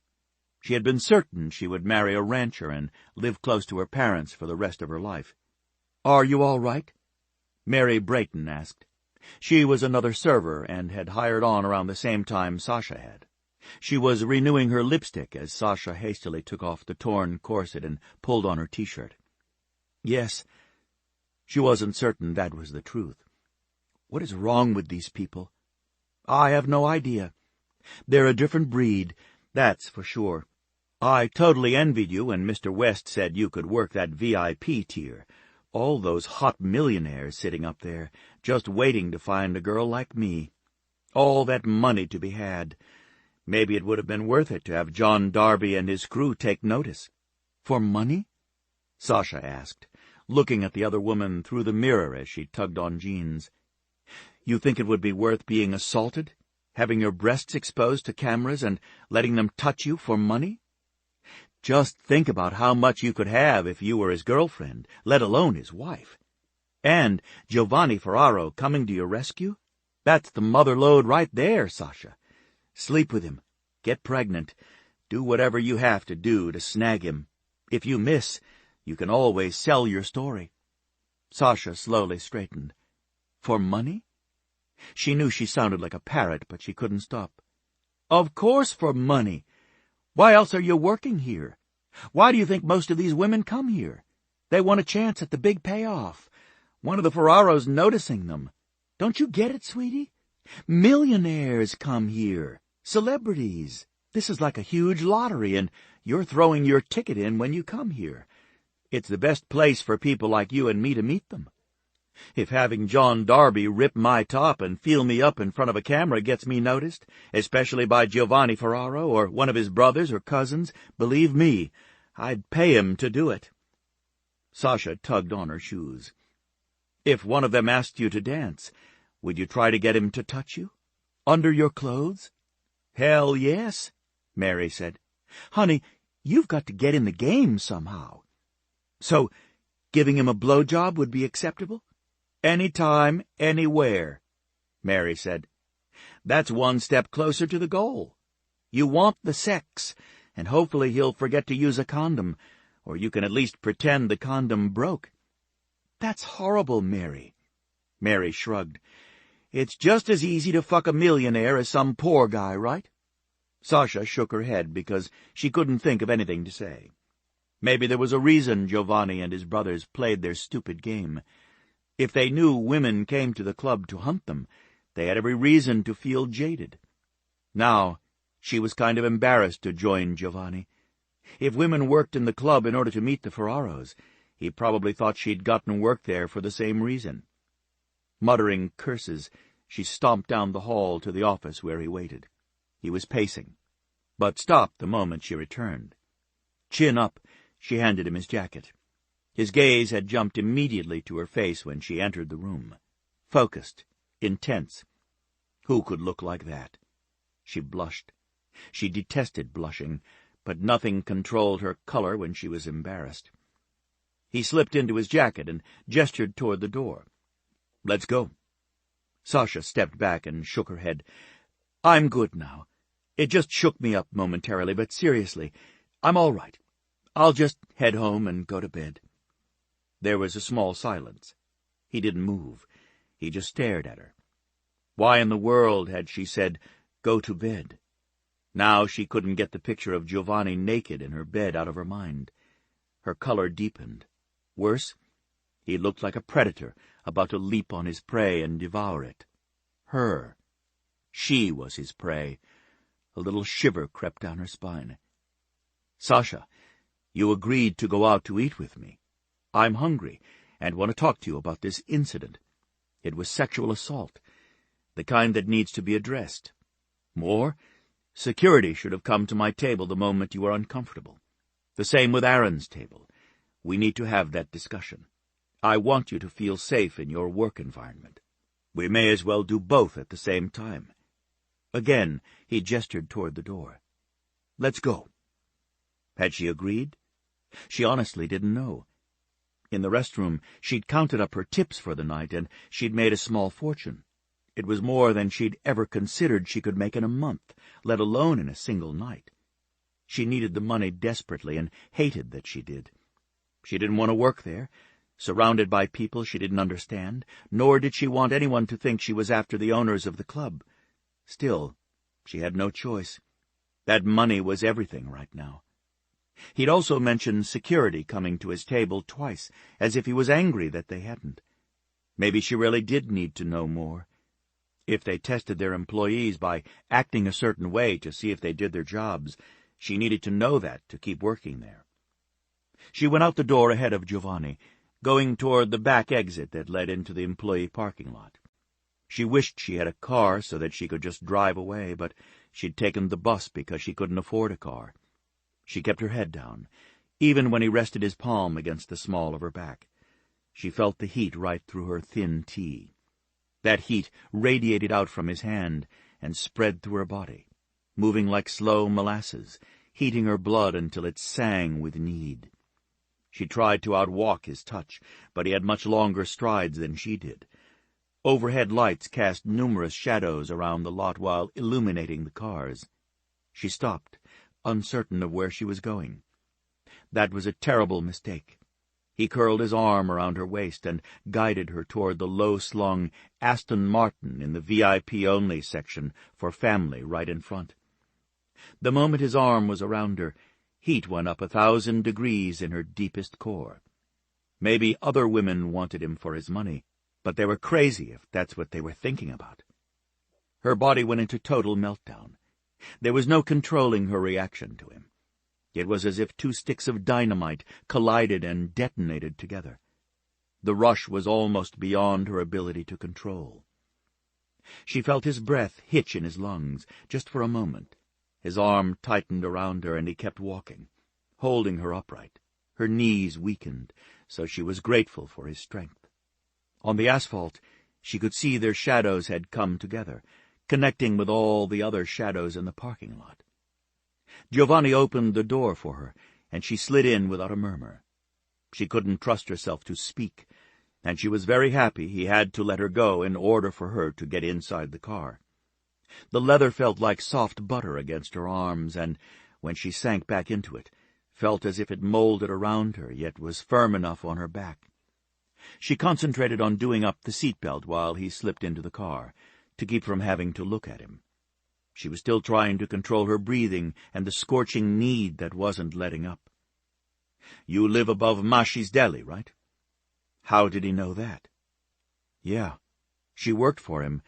She had been certain she would marry a rancher and live close to her parents for the rest of her life. "Are you all right?" Mary Brayton asked. She was another server and had hired on around the same time Sasha had. She was renewing her lipstick as Sasha hastily took off the torn corset and pulled on her T-shirt. "Yes." She wasn't certain that was the truth. What is wrong with these people? I have no idea. They're a different breed, that's for sure. I totally envied you when Mr. West said you could work that VIP tier. All those hot millionaires sitting up there, just waiting to find a girl like me. All that money to be had. Maybe it would have been worth it to have John Darby and his crew take notice. For money? Sasha asked, looking at the other woman through the mirror as she tugged on jeans. You think it would be worth being assaulted, having your breasts exposed to cameras and letting them touch you for money? Just think about how much you could have if you were his girlfriend, let alone his wife. And Giovanni Ferraro coming to your rescue? That's the mother lode right there, Sasha. Sleep with him, get pregnant, do whatever you have to do to snag him. If you miss, you can always sell your story. Sasha slowly straightened. For money? She knew she sounded like a parrot, but she couldn't stop. Of course for money. Why else are you working here? Why do you think most of these women come here? They want a chance at the big payoff. One of the Ferraros noticing them. Don't you get it, sweetie? Millionaires come here. Celebrities. This is like a huge lottery, and you're throwing your ticket in when you come here. It's the best place for people like you and me to meet them. If having John Darby rip my top and feel me up in front of a camera gets me noticed, especially by Giovanni Ferraro or one of his brothers or cousins, believe me, I'd pay him to do it. Sasha tugged on her shoes. If one of them asked you to dance, would you try to get him to touch you? Under your clothes? Hell yes, Mary said. Honey, you've got to get in the game somehow. So, giving him a blowjob would be acceptable? Anytime, anywhere, Mary said. That's one step closer to the goal. You want the sex, and hopefully he'll forget to use a condom, or you can at least pretend the condom broke. That's horrible, Mary. Mary shrugged. It's just as easy to fuck a millionaire as some poor guy, right? Sasha shook her head because she couldn't think of anything to say. Maybe there was a reason Giovanni and his brothers played their stupid game. If they knew women came to the club to hunt them, they had every reason to feel jaded. Now, she was kind of embarrassed to join Giovanni. If women worked in the club in order to meet the Ferraros, he probably thought she'd gotten work there for the same reason. Muttering curses, she stomped down the hall to the office where he waited. He was pacing, but stopped the moment she returned. Chin up, she handed him his jacket. His gaze had jumped immediately to her face when she entered the room. Focused, intense. Who could look like that? She blushed. She detested blushing, but nothing controlled her color when she was embarrassed. He slipped into his jacket and gestured toward the door. Let's go. Sasha stepped back and shook her head. I'm good now. It just shook me up momentarily, but seriously, I'm all right. I'll just head home and go to bed. There was a small silence. He didn't move. He just stared at her. Why in the world had she said, go to bed? Now she couldn't get the picture of Giovanni naked in her bed out of her mind. Her color deepened. Worse, he looked like a predator about to leap on his prey and devour it. Her. She was his prey. A little shiver crept down her spine. Sasha, you agreed to go out to eat with me. I'm hungry and want to talk to you about this incident. It was sexual assault, the kind that needs to be addressed. More, security should have come to my table the moment you were uncomfortable. The same with Aaron's table. We need to have that discussion. I want you to feel safe in your work environment. We may as well do both at the same time. Again, he gestured toward the door. Let's go. Had she agreed? She honestly didn't know. In the restroom, she'd counted up her tips for the night, and she'd made a small fortune. It was more than she'd ever considered she could make in a month, let alone in a single night. She needed the money desperately and hated that she did. She didn't want to work there, surrounded by people she didn't understand, nor did she want anyone to think she was after the owners of the club. Still, she had no choice. That money was everything right now. He'd also mentioned security coming to his table twice, as if he was angry that they hadn't. Maybe she really did need to know more. If they tested their employees by acting a certain way to see if they did their jobs, she needed to know that to keep working there. She went out the door ahead of Giovanni, going toward the back exit that led into the employee parking lot. She wished she had a car so that she could just drive away, but she'd taken the bus because she couldn't afford a car. She kept her head down, even when he rested his palm against the small of her back. She felt the heat right through her thin tee. That heat radiated out from his hand and spread through her body, moving like slow molasses, heating her blood until it sang with need. She tried to outwalk his touch, but he had much longer strides than she did. Overhead lights cast numerous shadows around the lot while illuminating the cars. She stopped, uncertain of where she was going. That was a terrible mistake. He curled his arm around her waist and guided her toward the low-slung Aston Martin in the VIP-only section for family right in front. The moment his arm was around her, heat went up 1,000 degrees in her deepest core. Maybe other women wanted him for his money, but they were crazy if that's what they were thinking about. Her body went into total meltdown. There was no controlling her reaction to him. It was as if two sticks of dynamite collided and detonated together. The rush was almost beyond her ability to control. She felt his breath hitch in his lungs, just for a moment. His arm tightened around her, and he kept walking, holding her upright. Her knees weakened, so she was grateful for his strength. On the asphalt, she could see their shadows had come together, connecting with all the other shadows in the parking lot. Giovanni opened the door for her, and she slid in without a murmur. She couldn't trust herself to speak, and she was very happy he had to let her go in order for her to get inside the car. The leather felt like soft butter against her arms, and, when she sank back into it, felt as if it molded around her, yet was firm enough on her back. She concentrated on doing up the seatbelt while he slipped into the car, to keep from having to look at him. She was still trying to control her breathing and the scorching need that wasn't letting up. "You live above Mashi's deli, right?" How did he know that? Yeah, she worked for him,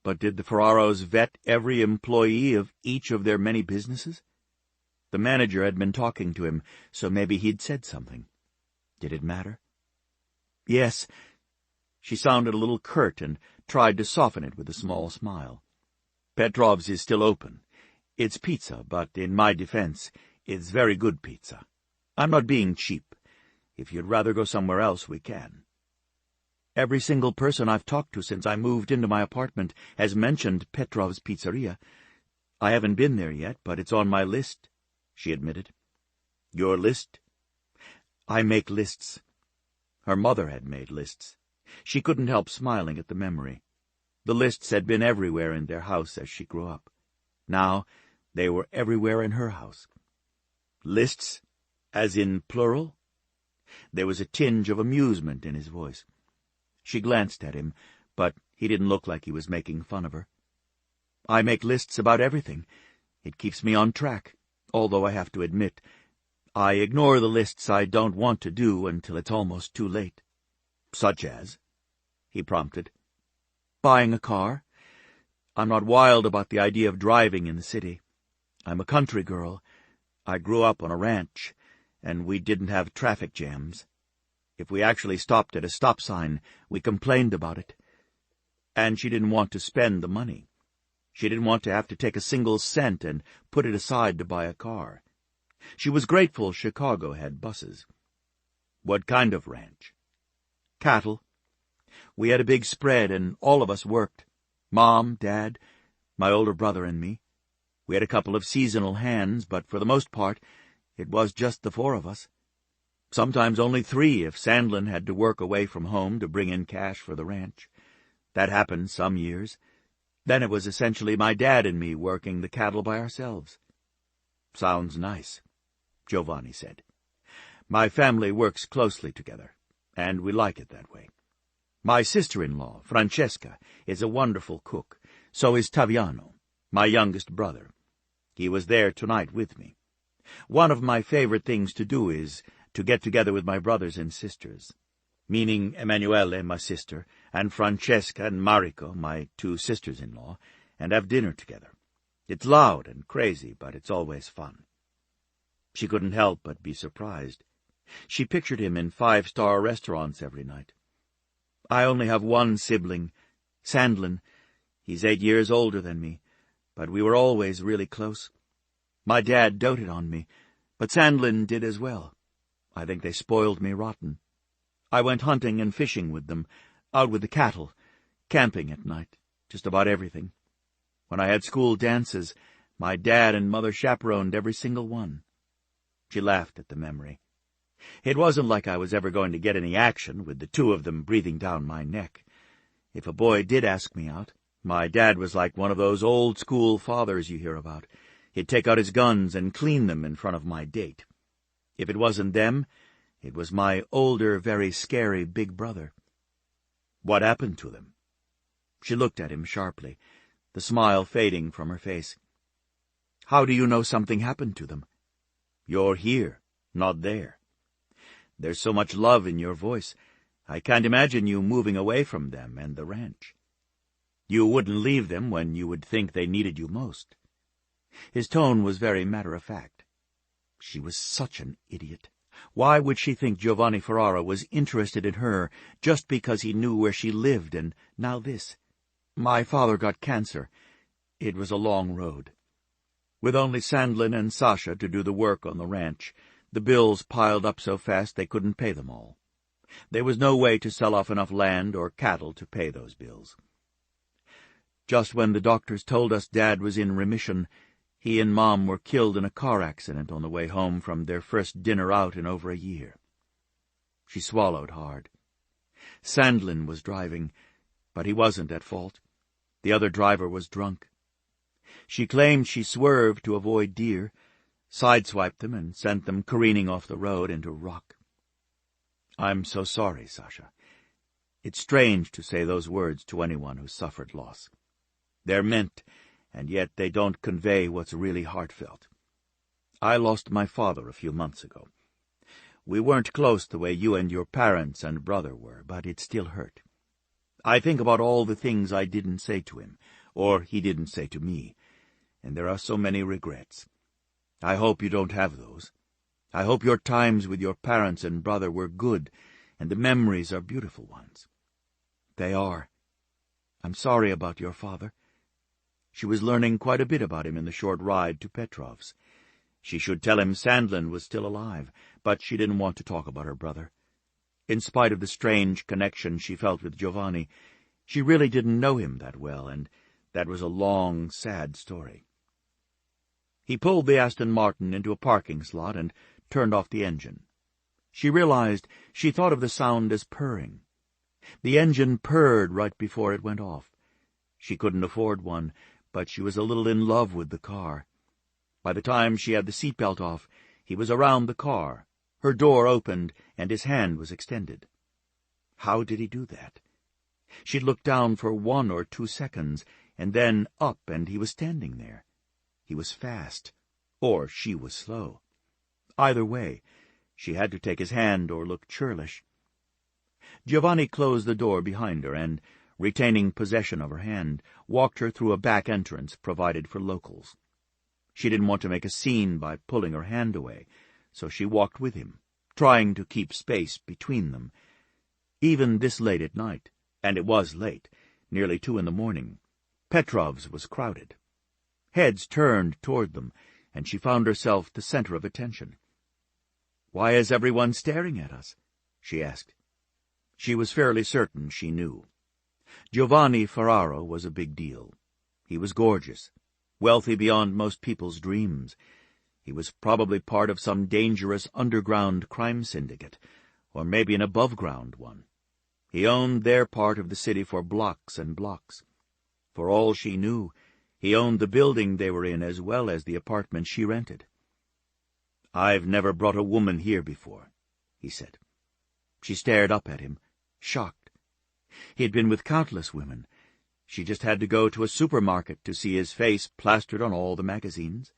but did the Ferraros vet every employee of each of their many businesses? The manager had been talking to him, so maybe he'd said something. Did it matter? Yes. She sounded a little curt and tried to soften it with a small smile. Petrov's is still open. It's pizza, but in my defense, it's very good pizza. I'm not being cheap. If you'd rather go somewhere else, we can. Every single person I've talked to since I moved into my apartment has mentioned Petrov's Pizzeria. I haven't been there yet, but it's on my list, she admitted. Your list? I make lists. Her mother had made lists. She couldn't help smiling at the memory. The lists had been everywhere in their house as she grew up. Now they were everywhere in her house. Lists? As in plural? There was a tinge of amusement in his voice. She glanced at him, but he didn't look like he was making fun of her. I make lists about everything. It keeps me on track, although I have to admit, I ignore the lists I don't want to do until it's almost too late. Such as? He prompted. Buying a car. I'm not wild about the idea of driving in the city. I'm a country girl. I grew up on a ranch, and we didn't have traffic jams. If we actually stopped at a stop sign, we complained about it. And she didn't want to spend the money. She didn't want to have to take a single cent and put it aside to buy a car. She was grateful Chicago had buses. What kind of ranch? Cattle. We had a big spread, and all of us worked. Mom, Dad, my older brother, and me. We had a couple of seasonal hands, but for the most part, it was just the four of us. Sometimes only 3 if Sandlin had to work away from home to bring in cash for the ranch. That happened some years. Then it was essentially my dad and me working the cattle by ourselves. Sounds nice, Giovanni said. My family works closely together, and we like it that way. My sister-in-law, Francesca, is a wonderful cook. So is Taviano, my youngest brother. He was there tonight with me. One of my favorite things to do is to get together with my brothers and sisters, meaning Emanuele, my sister, and Francesca and Mariko, my 2 sisters-in-law, and have dinner together. It's loud and crazy, but it's always fun." She couldn't help but be surprised. She pictured him in 5-star restaurants every night. "I only have one sibling, Sandlin. He's 8 years older than me, but we were always really close. My dad doted on me, but Sandlin did as well. I think they spoiled me rotten. I went hunting and fishing with them, out with the cattle, camping at night, just about everything. When I had school dances, my dad and mother chaperoned every single one." She laughed at the memory. "It wasn't like I was ever going to get any action, with the 2 of them breathing down my neck. If a boy did ask me out, my dad was like one of those old-school fathers you hear about. He'd take out his guns and clean them in front of my date. If it wasn't them, it was my older, very scary big brother." "What happened to them?" She looked at him sharply, the smile fading from her face. "How do you know something happened to them? You're here, not there. There's so much love in your voice, I can't imagine you moving away from them and the ranch. You wouldn't leave them when you would think they needed you most." His tone was very matter-of-fact. She was such an idiot. Why would she think Giovanni Ferraro was interested in her just because he knew where she lived, and now this? "My father got cancer. It was a long road. With only Sandlin and Sasha to do the work on the ranch, the bills piled up so fast they couldn't pay them all. There was no way to sell off enough land or cattle to pay those bills. Just when the doctors told us Dad was in remission, he and Mom were killed in a car accident on the way home from their first dinner out in over a year." She swallowed hard. Sandlin was driving, but he wasn't at fault. The other driver was drunk. She claimed she swerved to avoid deer, sideswiped them, and sent them careening off the road into rock. "I'm so sorry, Sasha. It's strange to say those words to anyone who suffered loss. They're meant, and yet they don't convey what's really heartfelt. I lost my father a few months ago. We weren't close the way you and your parents and brother were, but it still hurt. I think about all the things I didn't say to him, or he didn't say to me, and there are so many regrets. I hope you don't have those. I hope your times with your parents and brother were good, and the memories are beautiful ones. They are. I'm sorry about your father." She was learning quite a bit about him in the short ride to Petrov's. She should tell him Sandlin was still alive, but she didn't want to talk about her brother. In spite of the strange connection she felt with Giovanni, she really didn't know him that well, and that was a long, sad story. He pulled the Aston Martin into a parking slot and turned off the engine. She realized she thought of the sound as purring. The engine purred right before it went off. She couldn't afford one, but she was a little in love with the car. By the time she had the seatbelt off, he was around the car. Her door opened, and his hand was extended. How did he do that? She'd looked down for 1 or 2 seconds, and then up, and he was standing there. He was fast, or she was slow. Either way, she had to take his hand or look churlish. Giovanni closed the door behind her and, retaining possession of her hand, walked her through a back entrance provided for locals. She didn't want to make a scene by pulling her hand away, so she walked with him, trying to keep space between them. Even this late at night, and it was late, nearly 2 a.m, Petrov's was crowded. Heads turned toward them, and she found herself the center of attention. "Why is everyone staring at us?" she asked. She was fairly certain she knew. Giovanni Ferraro was a big deal. He was gorgeous, wealthy beyond most people's dreams. He was probably part of some dangerous underground crime syndicate, or maybe an above-ground one. He owned their part of the city for blocks and blocks. For all she knew, he owned the building they were in as well as the apartment she rented. "I've never brought a woman here before," he said. She stared up at him, shocked. He had been with countless women. She just had to go to a supermarket to see his face plastered on all the magazines.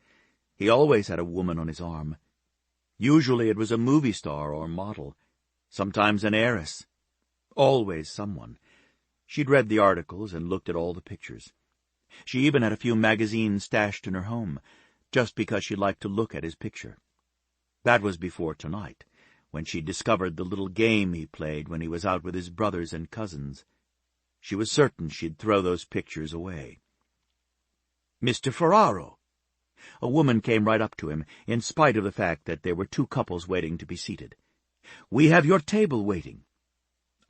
He always had a woman on his arm. Usually it was a movie star or model, sometimes an heiress. Always someone. She'd read the articles and looked at all the pictures. She even had a few magazines stashed in her home, just because she liked to look at his picture. That was before tonight, when she discovered the little game he played when he was out with his brothers and cousins. She was certain she'd throw those pictures away. "Mr. Ferraro!" A woman came right up to him, in spite of the fact that there were two couples waiting to be seated. "We have your table waiting."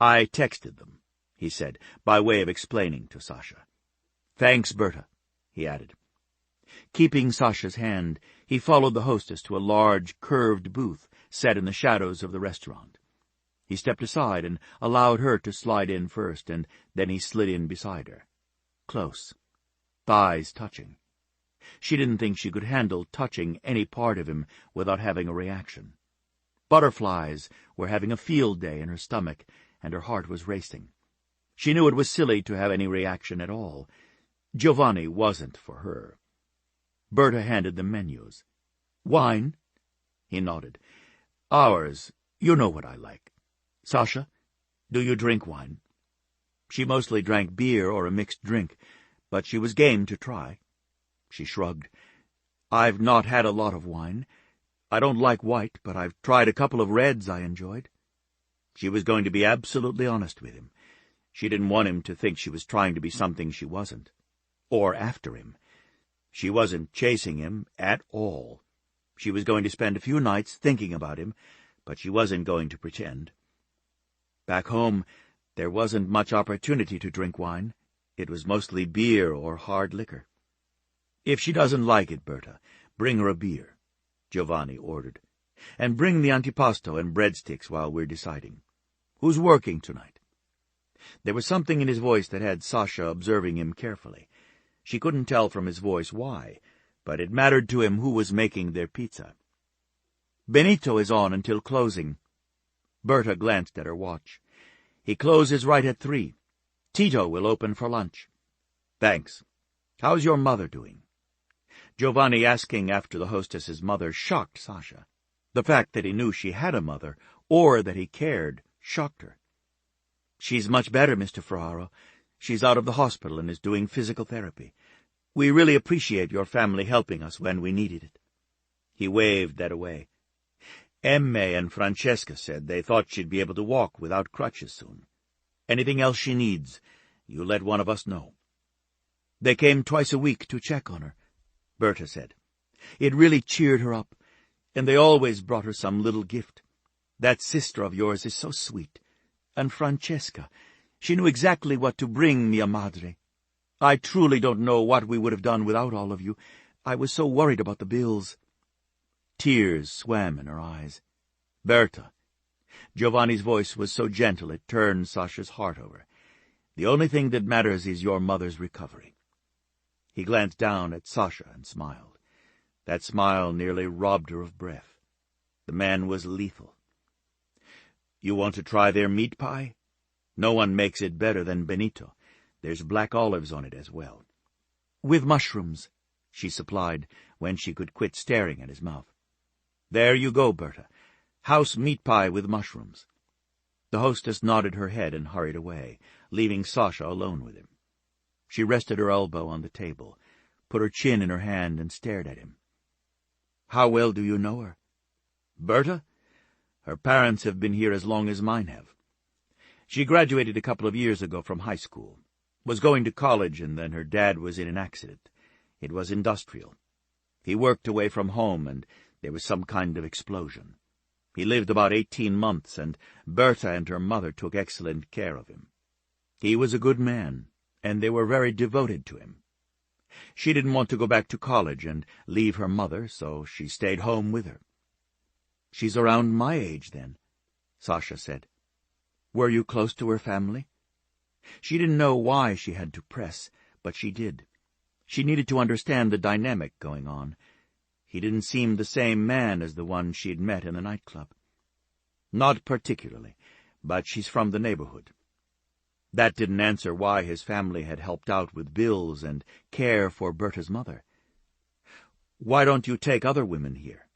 "I texted them," he said, by way of explaining to Sasha. "Thanks, Berta," he added. Keeping Sasha's hand, he followed the hostess to a large, curved booth set in the shadows of the restaurant. He stepped aside and allowed her to slide in first, and then he slid in beside her. Close. Thighs touching. She didn't think she could handle touching any part of him without having a reaction. Butterflies were having a field day in her stomach, and her heart was racing. She knew it was silly to have any reaction at all. Giovanni wasn't for her. Berta handed them menus. "Wine?" He nodded. "Ours. You know what I like. Sasha, do you drink wine?" She mostly drank beer or a mixed drink, but she was game to try. She shrugged. "I've not had a lot of wine. I don't like white, but I've tried a couple of reds I enjoyed." She was going to be absolutely honest with him. She didn't want him to think she was trying to be something she wasn't. Or after him. She wasn't chasing him at all. She was going to spend a few nights thinking about him, but she wasn't going to pretend. Back home, there wasn't much opportunity to drink wine. It was mostly beer or hard liquor. "If she doesn't like it, Berta, bring her a beer," Giovanni ordered. "And bring the antipasto and breadsticks while we're deciding. Who's working tonight?" There was something in his voice that had Sasha observing him carefully. She couldn't tell from his voice why, but it mattered to him who was making their pizza. "Benito is on until closing." Berta glanced at her watch. "He closes right at 3. Tito will open for lunch." "Thanks. How's your mother doing?" Giovanni asking after the hostess's mother shocked Sasha. The fact that he knew she had a mother, or that he cared, shocked her. "She's much better, Mr. Ferraro. She's out of the hospital and is doing physical therapy. We really appreciate your family helping us when we needed it." He waved that away. "Emme and Francesca said they thought she'd be able to walk without crutches soon. Anything else she needs, you let one of us know." "They came twice a week to check on her," Berta said. "It really cheered her up, and they always brought her some little gift. That sister of yours is so sweet. And Francesca, she knew exactly what to bring, mia madre. I truly don't know what we would have done without all of you. I was so worried about the bills." Tears swam in her eyes. "Berta." Giovanni's voice was so gentle it turned Sasha's heart over. "The only thing that matters is your mother's recovery." He glanced down at Sasha and smiled. That smile nearly robbed her of breath. The man was lethal. "You want to try their meat pie? No one makes it better than Benito. There's black olives on it as well." "With mushrooms," she supplied, when she could quit staring at his mouth. "There you go, Berta. House meat pie with mushrooms." The hostess nodded her head and hurried away, leaving Sasha alone with him. She rested her elbow on the table, put her chin in her hand, and stared at him. "How well do you know her?" "Berta? Her parents have been here as long as mine have. She graduated a couple of years ago from high school, was going to college, and then her dad was in an accident. It was industrial. He worked away from home, and there was some kind of explosion. He lived about 18 months, and Berta and her mother took excellent care of him. He was a good man, and they were very devoted to him. She didn't want to go back to college and leave her mother, so she stayed home with her." "She's around my age, then," Sasha said. "Were you close to her family?" She didn't know why she had to press, but she did. She needed to understand the dynamic going on. He didn't seem the same man as the one she'd met in the nightclub. "Not particularly, but she's from the neighborhood." That didn't answer why his family had helped out with bills and care for Berta's mother. "Why don't you take other women here?"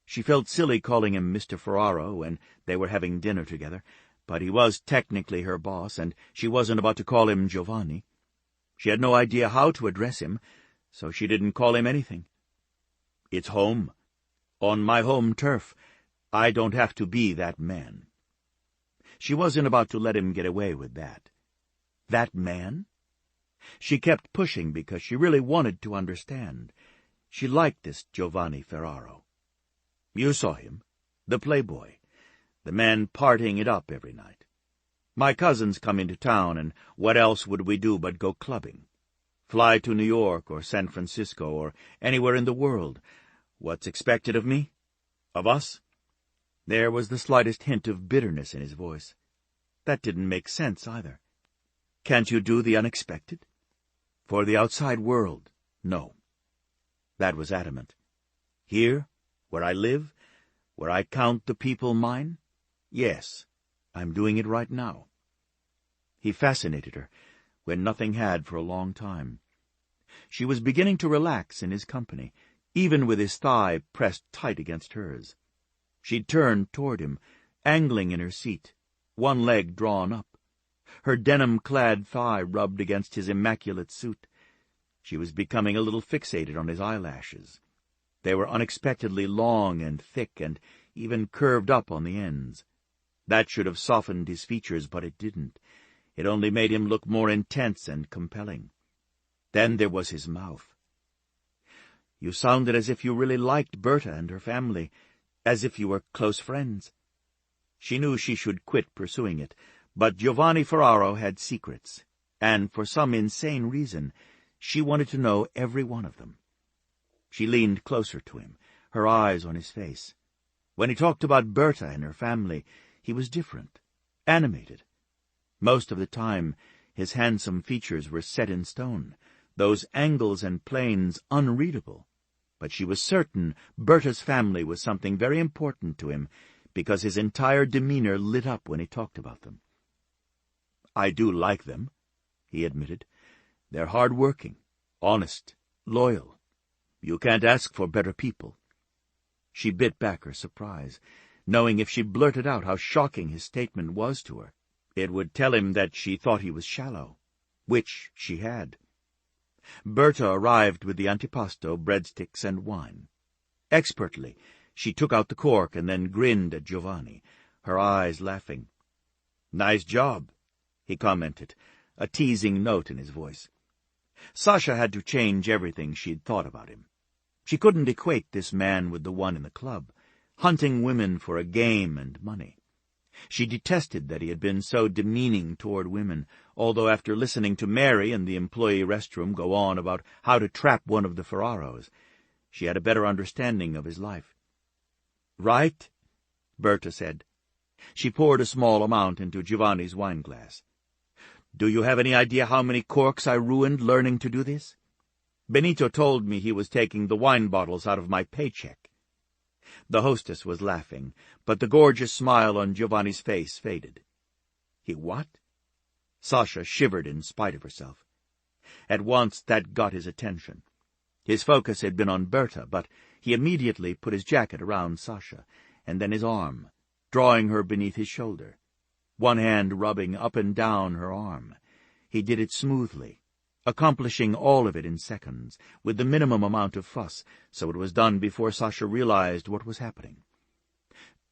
She felt silly calling him Mr. Ferraro when they were having dinner together, but he was technically her boss, and she wasn't about to call him Giovanni. She had no idea how to address him, so she didn't call him anything. It's home. On my home turf. I don't have to be that man. She wasn't about to let him get away with that. That man? She kept pushing because she really wanted to understand. She liked this Giovanni Ferraro. You saw him, the playboy, the man partying it up every night. My cousins come into town, and what else would we do but go clubbing? Fly to New York or San Francisco or anywhere in the world. What's expected of me? Of us? There was the slightest hint of bitterness in his voice. That didn't make sense either. Can't you do the unexpected? For the outside world, no. That was adamant. Here, where I live, where I count the people mine, yes, I'm doing it right now. He fascinated her, when nothing had for a long time. She was beginning to relax in his company, even with his thigh pressed tight against hers. She turned toward him, angling in her seat, one leg drawn up. Her denim-clad thigh rubbed against his immaculate suit. She was becoming a little fixated on his eyelashes. They were unexpectedly long and thick and even curved up on the ends. That should have softened his features, but it didn't. It only made him look more intense and compelling. Then there was his mouth. You sounded as if you really liked Berta and her family, as if you were close friends. She knew she should quit pursuing it, but Giovanni Ferraro had secrets, and for some insane reason, she wanted to know every one of them. She leaned closer to him, her eyes on his face. When he talked about Berta and her family, he was different, animated. Most of the time, his handsome features were set in stone, those angles and planes unreadable. But she was certain Berta's family was something very important to him, because his entire demeanor lit up when he talked about them. I do like them, he admitted. They're hard-working, honest, loyal. You can't ask for better people. She bit back her surprise, knowing if she blurted out how shocking his statement was to her, it would tell him that she thought he was shallow, which she had. Berta arrived with the antipasto, breadsticks, and wine. Expertly, she took out the cork and then grinned at Giovanni, her eyes laughing. "Nice job," he commented, a teasing note in his voice. Sasha had to change everything she'd thought about him. She couldn't equate this man with the one in the club, hunting women for a game and money. She detested that he had been so demeaning toward women, although after listening to Mary in the employee restroom go on about how to trap one of the Ferraros, she had a better understanding of his life. "Right?" Berta said. She poured a small amount into Giovanni's wineglass. "Do you have any idea how many corks I ruined learning to do this? Benito told me he was taking the wine bottles out of my paycheck." The hostess was laughing, but the gorgeous smile on Giovanni's face faded. "He what?" Sasha shivered in spite of herself. At once that got his attention. His focus had been on Berta, but he immediately put his jacket around Sasha, and then his arm, drawing her beneath his shoulder, one hand rubbing up and down her arm. He did it smoothly, accomplishing all of it in seconds, with the minimum amount of fuss, so it was done before Sasha realized what was happening.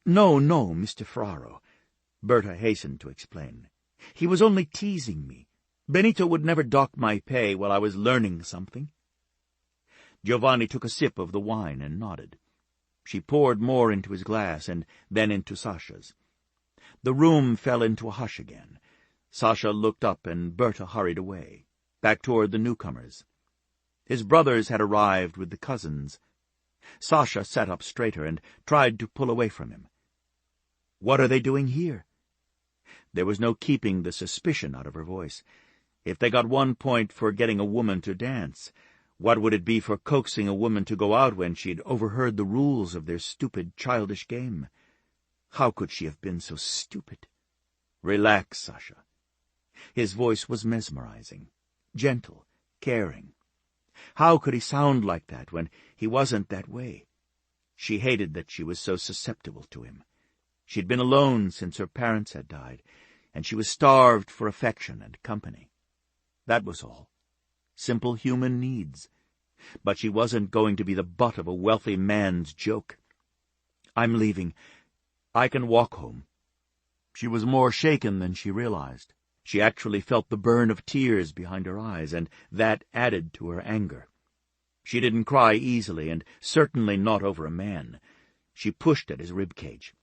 "No, Mr. Ferraro," Berta hastened to explain. "He was only teasing me. Benito would never dock my pay while I was learning something." Giovanni took a sip of the wine and nodded. She poured more into his glass and then into Sasha's. The room fell into a hush again. Sasha looked up and Berta hurried away, back toward the newcomers. His brothers had arrived with the cousins. Sasha sat up straighter and tried to pull away from him. "What are they doing here?" There was no keeping the suspicion out of her voice. If they got 1 point for getting a woman to dance, what would it be for coaxing a woman to go out when she'd overheard the rules of their stupid, childish game? How could she have been so stupid? "Relax, Sasha." His voice was mesmerizing, gentle, caring. How could he sound like that when he wasn't that way? She hated that she was so susceptible to him. She'd been alone since her parents had died, and she was starved for affection and company. That was all. Simple human needs. But she wasn't going to be the butt of a wealthy man's joke. "I'm leaving. I can walk home." She was more shaken than she realized. She actually felt the burn of tears behind her eyes, and that added to her anger. She didn't cry easily, and certainly not over a man. She pushed at his ribcage.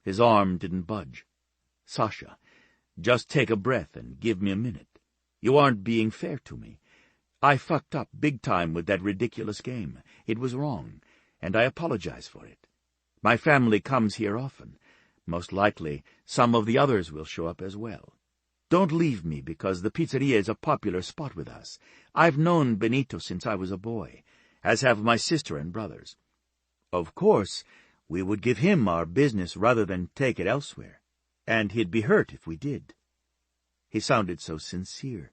His arm didn't budge. "Sasha, just take a breath and give me a minute. You aren't being fair to me. I fucked up big time with that ridiculous game. It was wrong, and I apologize for it. My family comes here often. Most likely, some of the others will show up as well. Don't leave me because the pizzeria is a popular spot with us. I've known Benito since I was a boy, as have my sister and brothers. Of course, we would give him our business rather than take it elsewhere, and he'd be hurt if we did." He sounded so sincere.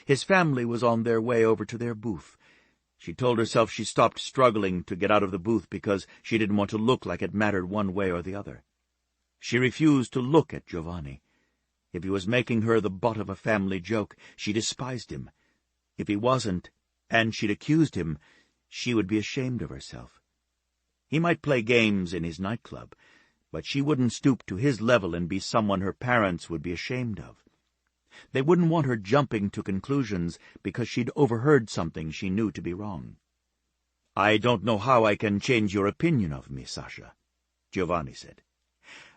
His family was on their way over to their booth. She told herself she stopped struggling to get out of the booth because she didn't want to look like it mattered one way or the other. She refused to look at Giovanni. If he was making her the butt of a family joke, she despised him. If he wasn't, and she'd accused him, she would be ashamed of herself. He might play games in his nightclub, but she wouldn't stoop to his level and be someone her parents would be ashamed of. They wouldn't want her jumping to conclusions because she'd overheard something she knew to be wrong. "I don't know how I can change your opinion of me, Sasha," Giovanni said.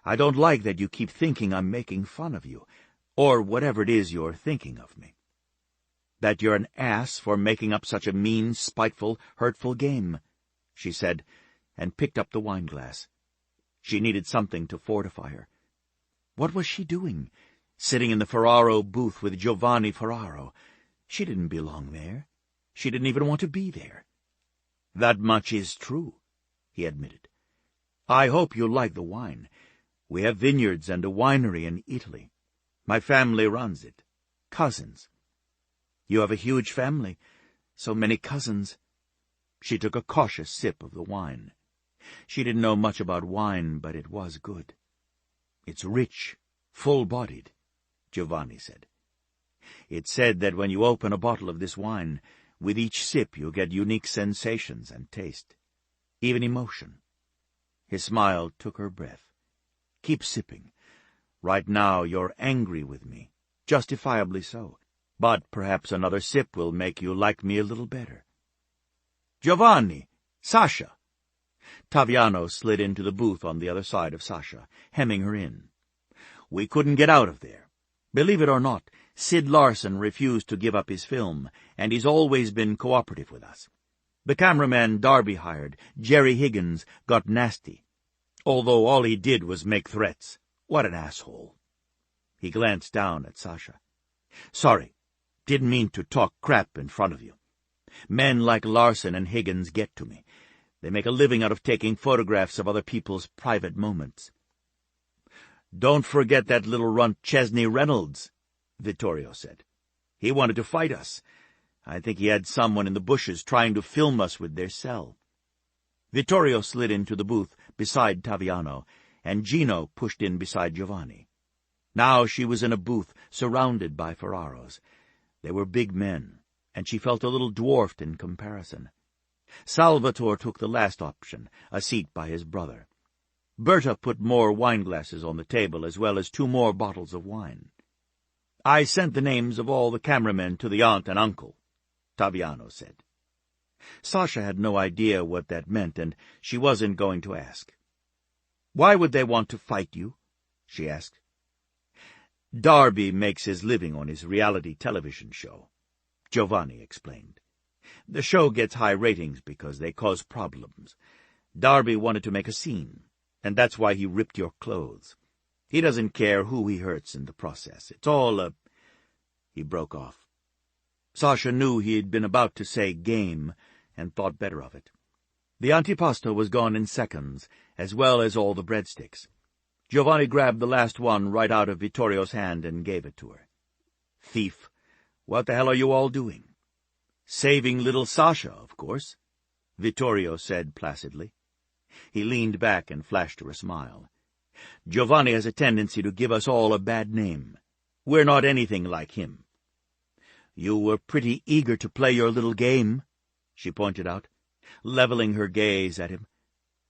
"I don't like that you keep thinking I'm making fun of you, or whatever it is you're thinking of me. That you're an ass for making up such a mean, spiteful, hurtful game," she said, and picked up the wineglass. She needed something to fortify her. What was she doing, sitting in the Ferraro booth with Giovanni Ferraro? She didn't belong there. She didn't even want to be there. "That much is true," he admitted. "I hope you like the wine. We have vineyards and a winery in Italy. My family runs it. Cousins." "You have a huge family. So many cousins." She took a cautious sip of the wine. She didn't know much about wine, but it was good. "It's rich, full-bodied," Giovanni said. "It's said that when you open a bottle of this wine, with each sip you get unique sensations and taste, even emotion." His smile took her breath. "Keep sipping. Right now you're angry with me, justifiably so, but perhaps another sip will make you like me a little better." "Giovanni! Sasha!" Taviano slid into the booth on the other side of Sasha, hemming her in. "We couldn't get out of there. Believe it or not, Sid Larson refused to give up his film, and he's always been cooperative with us. The cameraman Darby hired, Jerry Higgins, got nasty, although all he did was make threats. What an asshole." He glanced down at Sasha. "Sorry, didn't mean to talk crap in front of you. Men like Larson and Higgins get to me. They make a living out of taking photographs of other people's private moments." "Don't forget that little runt Chesney Reynolds," Vittorio said. "He wanted to fight us. I think he had someone in the bushes trying to film us with their cell." Vittorio slid into the booth beside Taviano, and Gino pushed in beside Giovanni. Now she was in a booth surrounded by Ferraros. They were big men, and she felt a little dwarfed in comparison. Salvatore took the last option, a seat by his brother. Berta put more wineglasses on the table, as well as 2 more bottles of wine. "I sent the names of all the cameramen to the aunt and uncle," Taviano said. Sasha had no idea what that meant, and she wasn't going to ask. "Why would they want to fight you?" she asked. "Darby makes his living on his reality television show," Giovanni explained. "The show gets high ratings because they cause problems. Darby wanted to make a scene, and that's why he ripped your clothes. He doesn't care who he hurts in the process. It's all a—" He broke off. Sasha knew he had been about to say game, and thought better of it. The antipasto was gone in seconds, as well as all the breadsticks. Giovanni grabbed the last one right out of Vittorio's hand and gave it to her. "Thief, what the hell are you all doing?" "Saving little Sasha, of course," Vittorio said placidly. He leaned back and flashed her a smile. Giovanni has a tendency to give us all a bad name. We're not anything like him." "You were pretty eager to play your little game," she pointed out, leveling her gaze at him.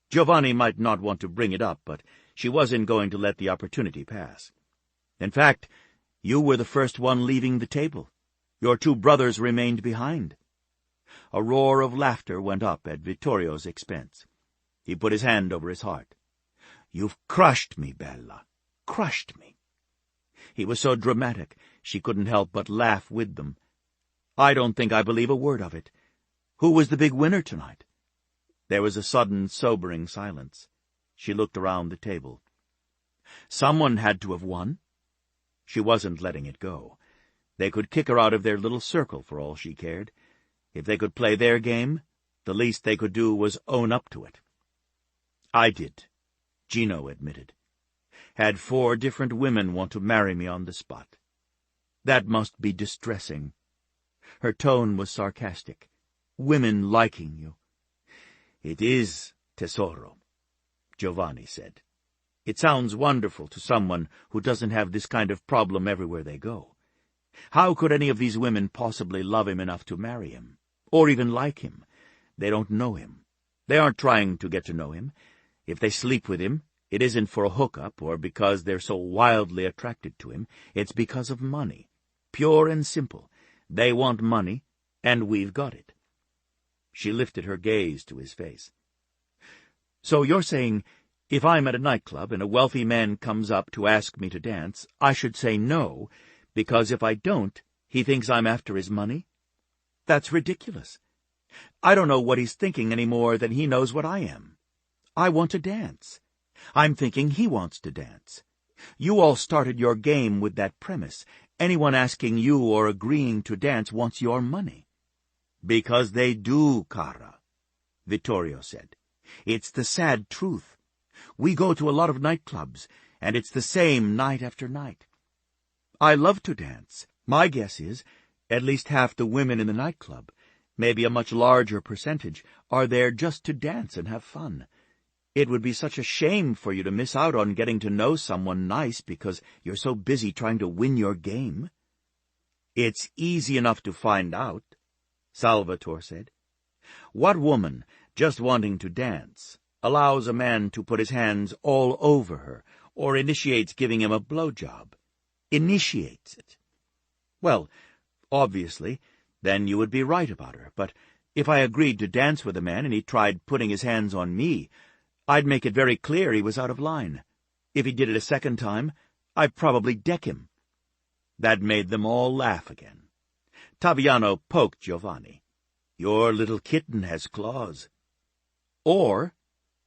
Giovanni might not want to bring it up, but she wasn't going to let the opportunity pass. "In fact, you were the first one leaving the table. Your two brothers remained behind." A roar of laughter went up at Vittorio's expense. He put his hand over his heart. "You've crushed me, Bella, crushed me." He was so dramatic, she couldn't help but laugh with them. "I don't think I believe a word of it. Who was the big winner tonight?" There was a sudden, sobering silence. She looked around the table. Someone had to have won. She wasn't letting it go. They could kick her out of their little circle for all she cared. If they could play their game, the least they could do was own up to it. "I did," Gino admitted. "Had 4 different women want to marry me on the spot. That must be distressing." Her tone was sarcastic. "Women liking you." "It is, tesoro," Giovanni said. "It sounds wonderful to someone who doesn't have this kind of problem everywhere they go. How could any of these women possibly love him enough to marry him, or even like him? They don't know him. They aren't trying to get to know him. If they sleep with him, it isn't for a hookup or because they're so wildly attracted to him. It's because of money. Pure and simple. They want money, and we've got it." She lifted her gaze to his face. "So you're saying, if I'm at a nightclub and a wealthy man comes up to ask me to dance, I should say no, because if I don't, he thinks I'm after his money? That's ridiculous. I don't know what he's thinking any more than he knows what I am. I want to dance. I'm thinking he wants to dance. You all started your game with that premise. Anyone asking you or agreeing to dance wants your money." "Because they do, cara," Vittorio said. "It's the sad truth. We go to a lot of nightclubs, and it's the same night after night. I love to dance. My guess is, at least half the women in the nightclub, maybe a much larger percentage, are there just to dance and have fun. It would be such a shame for you to miss out on getting to know someone nice because you're so busy trying to win your game." "It's easy enough to find out," Salvatore said. "What woman, just wanting to dance, allows a man to put his hands all over her, or initiates giving him a blowjob? Initiates it. Well, obviously, then you would be right about her, but if I agreed to dance with a man and he tried putting his hands on me, I'd make it very clear he was out of line. If he did it a second time, I'd probably deck him." That made them all laugh again. Taviano poked Giovanni. "Your little kitten has claws." "Or,"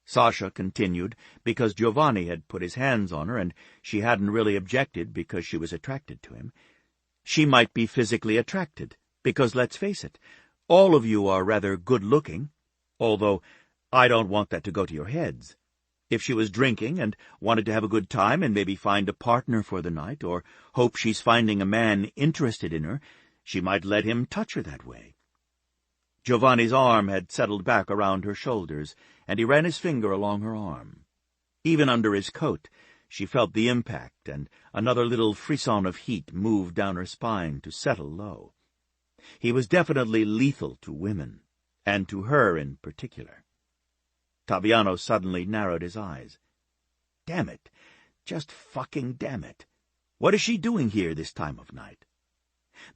Sasha continued, because Giovanni had put his hands on her and she hadn't really objected because she was attracted to him, "she might be physically attracted, because, let's face it, all of you are rather good-looking, although I don't want that to go to your heads. If she was drinking and wanted to have a good time and maybe find a partner for the night, or hope she's finding a man interested in her, she might let him touch her that way." Giovanni's arm had settled back around her shoulders, and he ran his finger along her arm. Even under his coat, she felt the impact, and another little frisson of heat moved down her spine to settle low. He was definitely lethal to women, and to her in particular. Taviano suddenly narrowed his eyes. "Damn it! Just fucking damn it! What is she doing here this time of night?"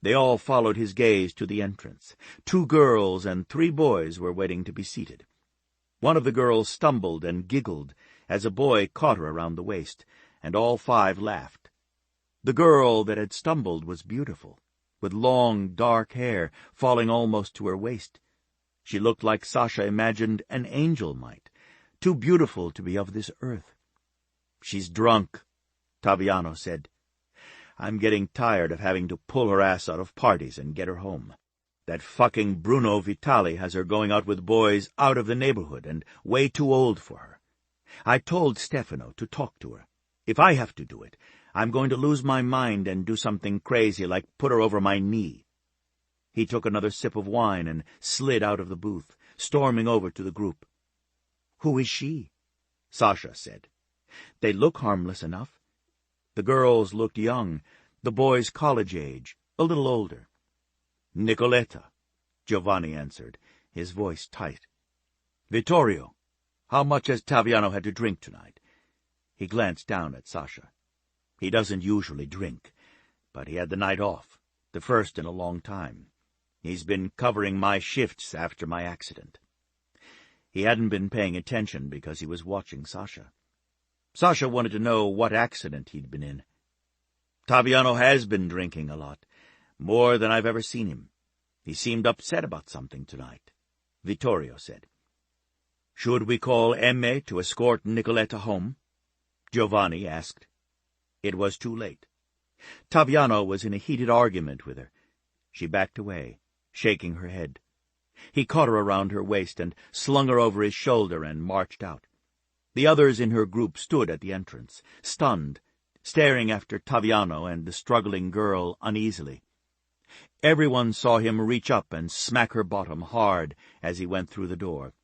They all followed his gaze to the entrance. 2 girls and 3 boys were waiting to be seated. One of the girls stumbled and giggled as a boy caught her around the waist, and all 5 laughed. The girl that had stumbled was beautiful, with long, dark hair falling almost to her waist. She looked like Sasha imagined an angel might, too beautiful to be of this earth. "She's drunk," Taviano said. "I'm getting tired of having to pull her ass out of parties and get her home. That fucking Bruno Vitali has her going out with boys out of the neighborhood and way too old for her. I told Stefano to talk to her. If I have to do it, I'm going to lose my mind and do something crazy like put her over my knee." He took another sip of wine and slid out of the booth, storming over to the group. "Who is she?" Sasha said. They look harmless enough. The girls looked young, the boys college age, a little older. Nicoletta, Giovanni answered, his voice tight. Vittorio, how much has Taviano had to drink tonight? He glanced down at Sasha. He doesn't usually drink, but he had the night off, the first in a long time. He's been covering my shifts after my accident. He hadn't been paying attention because he was watching Sasha. Sasha wanted to know what accident he'd been in. Taviano has been drinking a lot, more than I've ever seen him. He seemed upset about something tonight, Vittorio said. Should we call Emme to escort Nicoletta home? Giovanni asked. It was too late. Taviano was in a heated argument with her. She backed away, shaking her head. He caught her around her waist and slung her over his shoulder and marched out. The others in her group stood at the entrance, stunned, staring after Taviano and the struggling girl uneasily. Everyone saw him reach up and smack her bottom hard as he went through the door.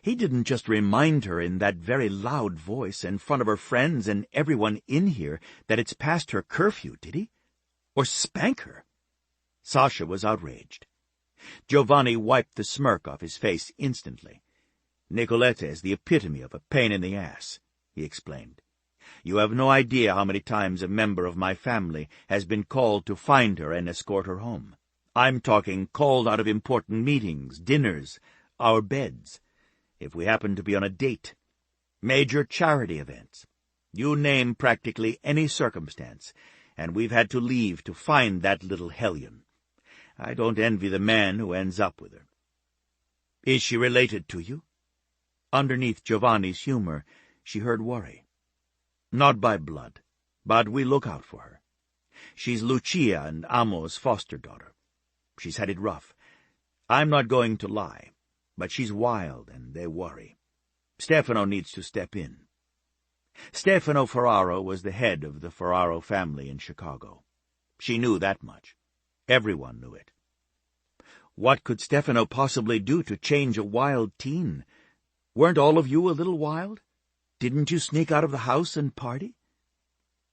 He didn't just remind her in that very loud voice in front of her friends and everyone in here that it's past her curfew, did he? Or spank her? Sasha was outraged. Giovanni wiped the smirk off his face instantly. Nicoletta is the epitome of a pain in the ass, he explained. You have no idea how many times a member of my family has been called to find her and escort her home. I'm talking called out of important meetings, dinners, our beds. If we happen to be on a date, major charity events. You name practically any circumstance, and we've had to leave to find that little hellion. I don't envy the man who ends up with her. Is she related to you? Underneath Giovanni's humor, she heard worry. Not by blood, but we look out for her. She's Lucia and Amo's foster daughter. She's had it rough. I'm not going to lie. But she's wild, and they worry. Stefano needs to step in. Stefano Ferraro was the head of the Ferraro family in Chicago. She knew that much. Everyone knew it. What could Stefano possibly do to change a wild teen? Weren't all of you a little wild? Didn't you sneak out of the house and party?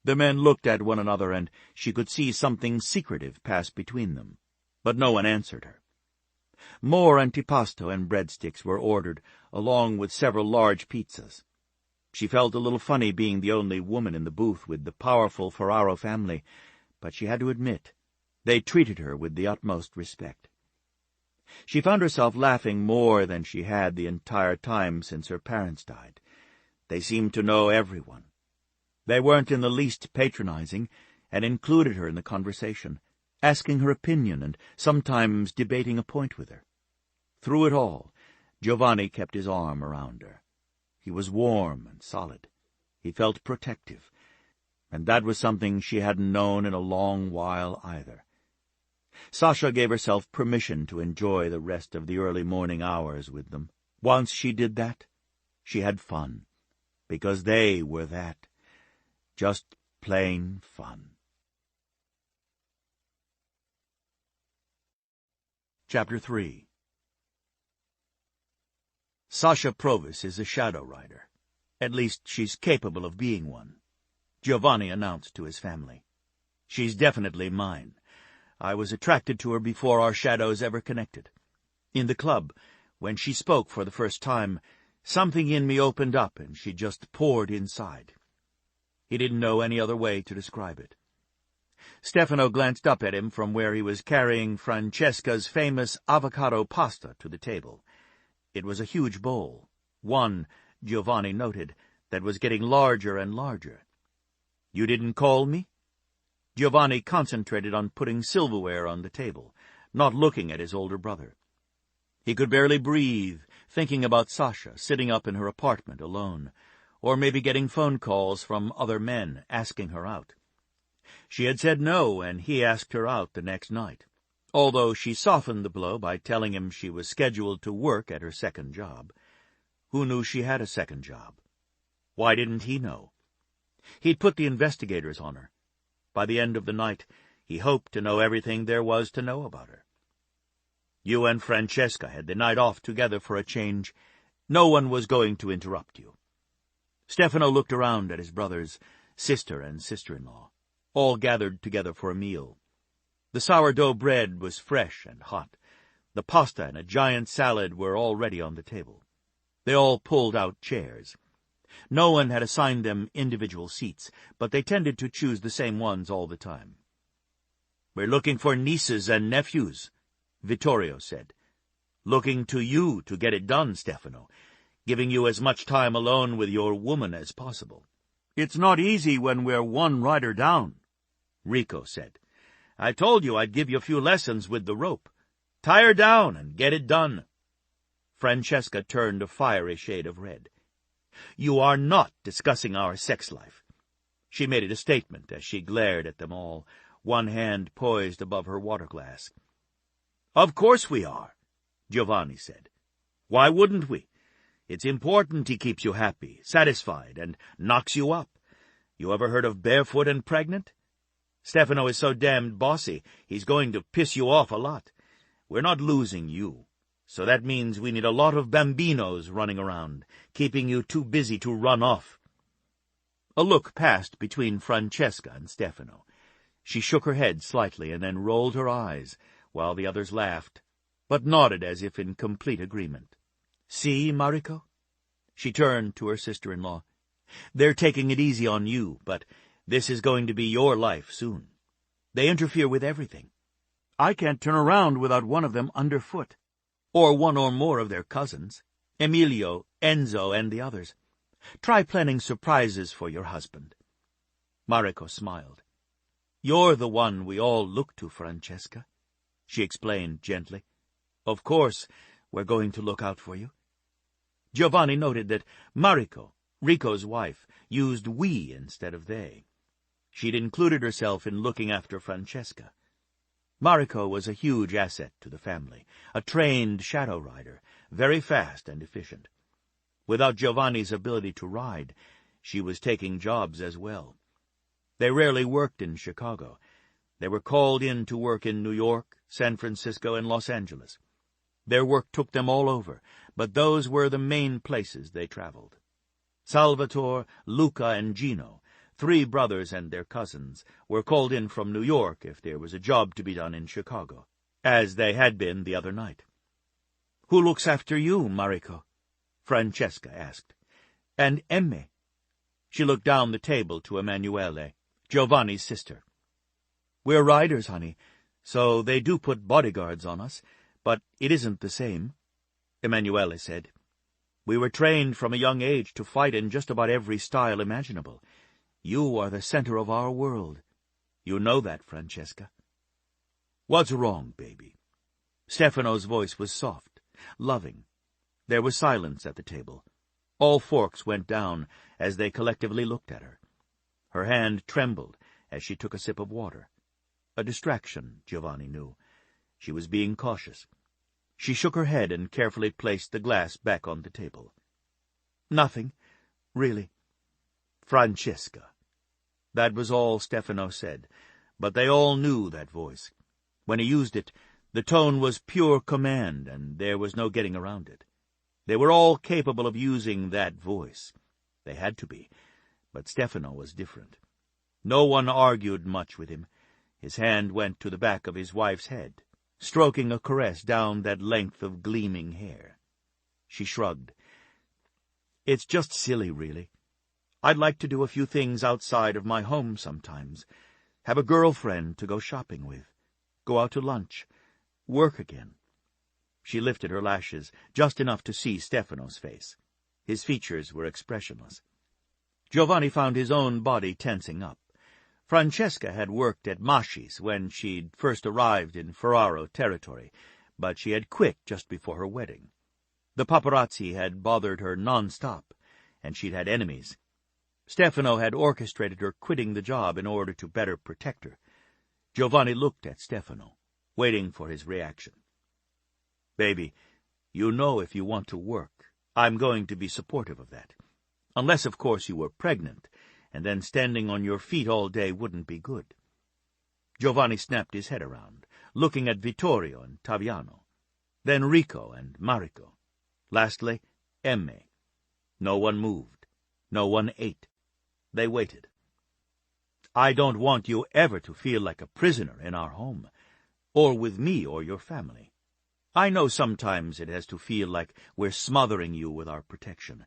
The men looked at one another, and she could see something secretive pass between them. But no one answered her. More antipasto and breadsticks were ordered, along with several large pizzas. She felt a little funny being the only woman in the booth with the powerful Ferraro family, but she had to admit, they treated her with the utmost respect. She found herself laughing more than she had the entire time since her parents died. They seemed to know everyone. They weren't in the least patronizing, and included her in the conversation, asking her opinion and sometimes debating a point with her. Through it all, Giovanni kept his arm around her. He was warm and solid. He felt protective, and that was something she hadn't known in a long while either. Sasha gave herself permission to enjoy the rest of the early morning hours with them. Once she did that, she had fun, because they were that. Just plain fun. Chapter 3. Sasha Provis is a shadow rider. At least she's capable of being one, Giovanni announced to his family. She's definitely mine. I was attracted to her before our shadows ever connected. In the club, when she spoke for the first time, something in me opened up and she just poured inside. He didn't know any other way to describe it. Stefano glanced up at him from where he was carrying Francesca's famous avocado pasta to the table. It was a huge bowl, one, Giovanni noted, that was getting larger and larger. "You didn't call me?" Giovanni concentrated on putting silverware on the table, not looking at his older brother. He could barely breathe, thinking about Sasha sitting up in her apartment alone, or maybe getting phone calls from other men asking her out. She had said no, and he asked her out the next night, although she softened the blow by telling him she was scheduled to work at her second job. Who knew she had a second job? Why didn't he know? He'd put the investigators on her. By the end of the night, he hoped to know everything there was to know about her. You and Francesca had the night off together for a change. No one was going to interrupt you. Stefano looked around at his brothers, sister and sister-in-law, all gathered together for a meal. The sourdough bread was fresh and hot. The pasta and a giant salad were already on the table. They all pulled out chairs. No one had assigned them individual seats, but they tended to choose the same ones all the time. "We're looking for nieces and nephews," Vittorio said. "Looking to you to get it done, Stefano, giving you as much time alone with your woman as possible." "It's not easy when we're one rider down," Rico said. "I told you I'd give you a few lessons with the rope. Tie her down and get it done." Francesca turned a fiery shade of red. "You are not discussing our sex life." She made it a statement as she glared at them all, one hand poised above her water glass. "Of course we are," Giovanni said. "Why wouldn't we? It's important he keeps you happy, satisfied, and knocks you up. You ever heard of barefoot and pregnant? Stefano is so damned bossy, he's going to piss you off a lot. We're not losing you, so that means we need a lot of bambinos running around, keeping you too busy to run off." A look passed between Francesca and Stefano. She shook her head slightly and then rolled her eyes, while the others laughed, but nodded as if in complete agreement. "See, Mariko?" She turned to her sister-in-law. "They're taking it easy on you, but this is going to be your life soon. They interfere with everything. I can't turn around without one of them underfoot, or one or more of their cousins, Emilio, Enzo, and the others. Try planning surprises for your husband." Mariko smiled. "You're the one we all look to, Francesca," she explained gently. "Of course, we're going to look out for you." Giovanni noted that Mariko, Rico's wife, used we instead of they. She'd included herself in looking after Francesca. Mariko was a huge asset to the family, a trained shadow rider, very fast and efficient. Without Giovanni's ability to ride, she was taking jobs as well. They rarely worked in Chicago. They were called in to work in New York, San Francisco, and Los Angeles. Their work took them all over, but those were the main places they traveled. Salvatore, Luca, and Gino, 3 brothers and their cousins, were called in from New York if there was a job to be done in Chicago, as they had been the other night. "Who looks after you, Mariko?" Francesca asked. "And Emme?" She looked down the table to Emanuele, Giovanni's sister. "We're riders, honey, so they do put bodyguards on us, but it isn't the same," Emanuele said. "We were trained from a young age to fight in just about every style imaginable. You are the center of our world. You know that, Francesca." "What's wrong, baby?" Stefano's voice was soft, loving. There was silence at the table. All forks went down as they collectively looked at her. Her hand trembled as she took a sip of water. A distraction, Giovanni knew. She was being cautious. She shook her head and carefully placed the glass back on the table. "Nothing, really." "Francesca." That was all Stefano said, but they all knew that voice. When he used it, the tone was pure command, and there was no getting around it. They were all capable of using that voice. They had to be, but Stefano was different. No one argued much with him. His hand went to the back of his wife's head, stroking a caress down that length of gleaming hair. She shrugged. "It's just silly, really. I'd like to do a few things outside of my home sometimes. Have a girlfriend to go shopping with. Go out to lunch. Work again." She lifted her lashes, just enough to see Stefano's face. His features were expressionless. Giovanni found his own body tensing up. Francesca had worked at Masci's when she'd first arrived in Ferraro territory, but she had quit just before her wedding. The paparazzi had bothered her non-stop, and she'd had enemies. Stefano had orchestrated her quitting the job in order to better protect her. Giovanni looked at Stefano, waiting for his reaction. "Baby, you know if you want to work, I'm going to be supportive of that. Unless, of course, you were pregnant, and then standing on your feet all day wouldn't be good." Giovanni snapped his head around, looking at Vittorio and Taviano, then Rico and Mariko. Lastly, Emme. No one moved. No one ate. They waited. "I don't want you ever to feel like a prisoner in our home, or with me or your family. I know sometimes it has to feel like we're smothering you with our protection.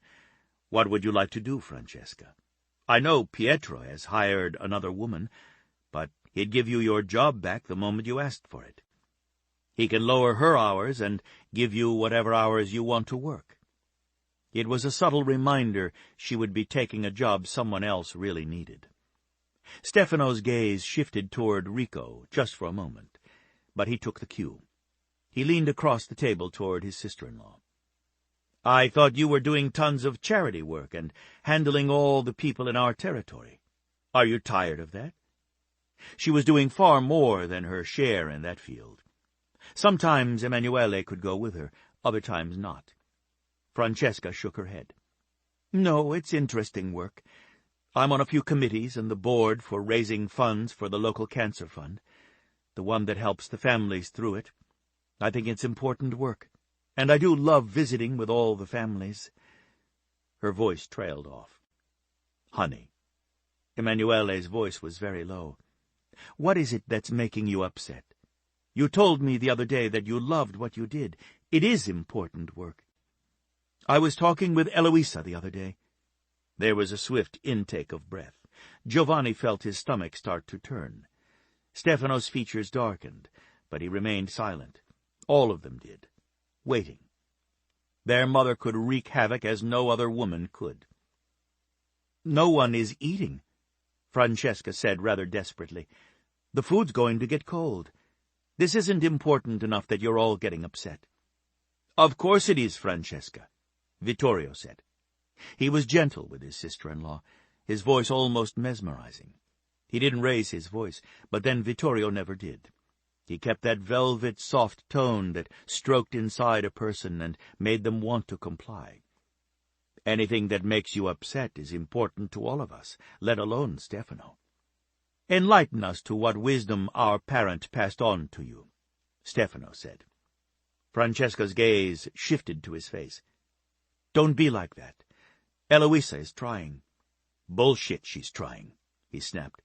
What would you like to do, Francesca? I know Pietro has hired another woman, but he'd give you your job back the moment you asked for it. He can lower her hours and give you whatever hours you want to work." It was a subtle reminder she would be taking a job someone else really needed. Stefano's gaze shifted toward Rico just for a moment, but he took the cue. He leaned across the table toward his sister-in-law. "I thought you were doing tons of charity work and handling all the people in our territory. Are you tired of that?" She was doing far more than her share in that field. Sometimes Emanuele could go with her, other times not. Francesca shook her head. "No, it's interesting work. I'm on a few committees and the board for raising funds for the local cancer fund, the one that helps the families through it. I think it's important work, and I do love visiting with all the families." Her voice trailed off. "Honey," Emanuele's voice was very low, "what is it that's making you upset? You told me the other day that you loved what you did. It is important work." "I was talking with Eloisa the other day." There was a swift intake of breath. Giovanni felt his stomach start to turn. Stefano's features darkened, but he remained silent. All of them did, waiting. Their mother could wreak havoc as no other woman could. "No one is eating," Francesca said rather desperately. "The food's going to get cold. This isn't important enough that you're all getting upset." "Of course it is, Francesca," Vittorio said. He was gentle with his sister-in-law, his voice almost mesmerizing. He didn't raise his voice, but then Vittorio never did. He kept that velvet, soft tone that stroked inside a person and made them want to comply. "Anything that makes you upset is important to all of us, let alone Stefano. Enlighten us to what wisdom our parent passed on to you," Stefano said. Francesca's gaze shifted to his face. "Don't be like that. Eloisa is trying." "Bullshit she's trying," he snapped.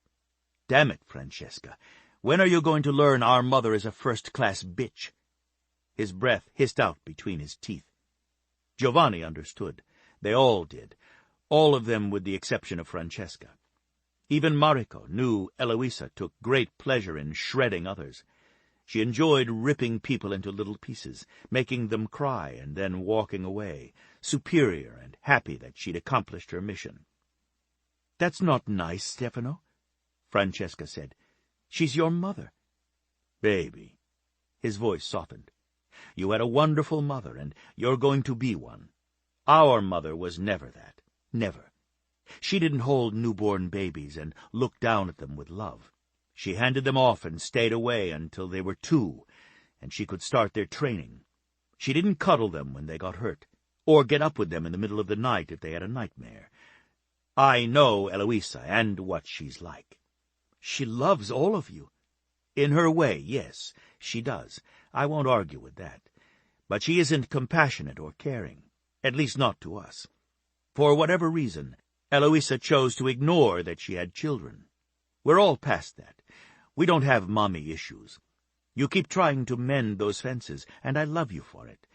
"Damn it, Francesca. When are you going to learn our mother is a first-class bitch?" His breath hissed out between his teeth. Giovanni understood. They all did, all of them with the exception of Francesca. Even Mariko knew Eloisa took great pleasure in shredding others. She enjoyed ripping people into little pieces, making them cry, and then walking away, superior and happy that she'd accomplished her mission. "That's not nice, Stefano," Francesca said. "She's your mother." "Baby," his voice softened. "You had a wonderful mother, and you're going to be one. Our mother was never that. Never. She didn't hold newborn babies and look down at them with love. She handed them off and stayed away until they were 2, and she could start their training. She didn't cuddle them when they got hurt, or get up with them in the middle of the night if they had a nightmare. I know Eloisa and what she's like. She loves all of you. In her way, yes, she does. I won't argue with that. But she isn't compassionate or caring, at least not to us. For whatever reason, Eloisa chose to ignore that she had children. We're all past that. We don't have mommy issues. You keep trying to mend those fences, and I love you for it.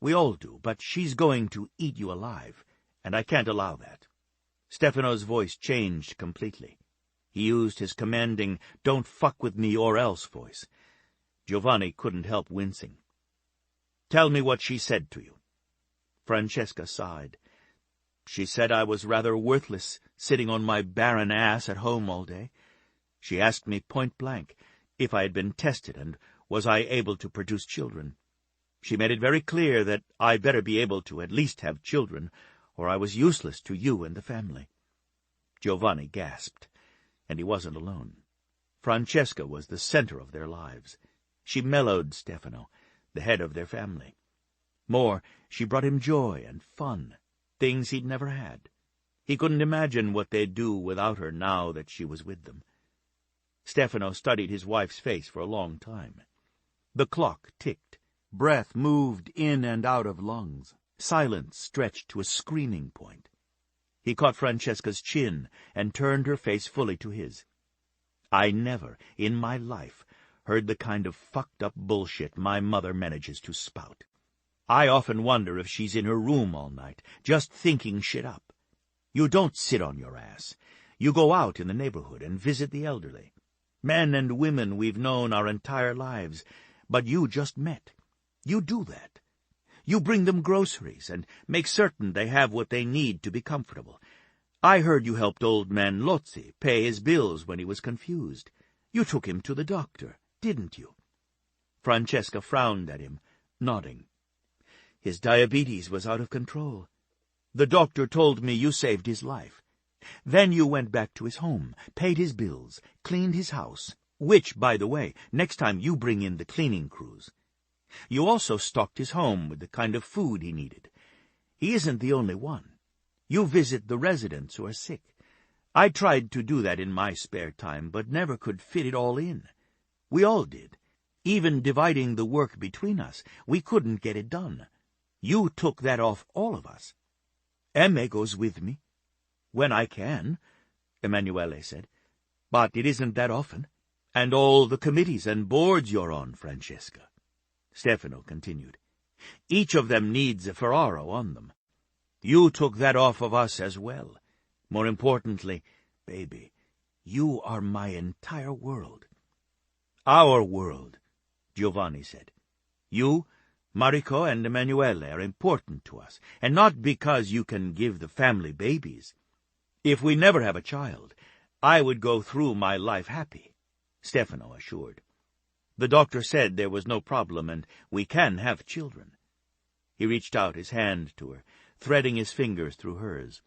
We all do, but she's going to eat you alive, and I can't allow that." Stefano's voice changed completely. He used his commanding, "don't fuck with me or else" voice. Giovanni couldn't help wincing. "Tell me what she said to you." Francesca sighed. "She said I was rather worthless, sitting on my barren ass at home all day. She asked me point-blank if I had been tested and was I able to produce children. She made it very clear that I better be able to at least have children, or I was useless to you and the family." Giovanni gasped, and he wasn't alone. Francesca was the center of their lives. She mellowed Stefano, the head of their family. More, she brought him joy and fun, things he'd never had. He couldn't imagine what they'd do without her now that she was with them. Stefano studied his wife's face for a long time. The clock ticked. Breath moved in and out of lungs. Silence stretched to a screaming point. He caught Francesca's chin and turned her face fully to his. "I never, in my life, heard the kind of fucked-up bullshit my mother manages to spout. I often wonder if she's in her room all night, just thinking shit up. You don't sit on your ass. You go out in the neighborhood and visit the elderly. Men and women we've known our entire lives, but you just met. You do that. You bring them groceries and make certain they have what they need to be comfortable. I heard you helped old man Lozzi pay his bills when he was confused. You took him to the doctor, didn't you?" Francesca frowned at him, nodding. "His diabetes was out of control. The doctor told me you saved his life. Then you went back to his home, paid his bills, cleaned his house, which, by the way, next time you bring in the cleaning crews. You also stocked his home with the kind of food he needed. He isn't the only one. You visit the residents who are sick. I tried to do that in my spare time, but never could fit it all in. We all did. Even dividing the work between us, we couldn't get it done. You took that off all of us. Emme goes with me. When I can, Emanuele said. But it isn't that often. And all the committees and boards you're on, Francesca. Stefano continued. Each of them needs a Ferraro on them. You took that off of us as well. More importantly, baby, you are my entire world. Our world, Giovanni said. You, Mariko, and Emanuele are important to us, and not because you can give the family babies. If we never have a child, I would go through my life happy, Stefano assured. The doctor said there was no problem, and we can have children. He reached out his hand to her, threading his fingers through hers,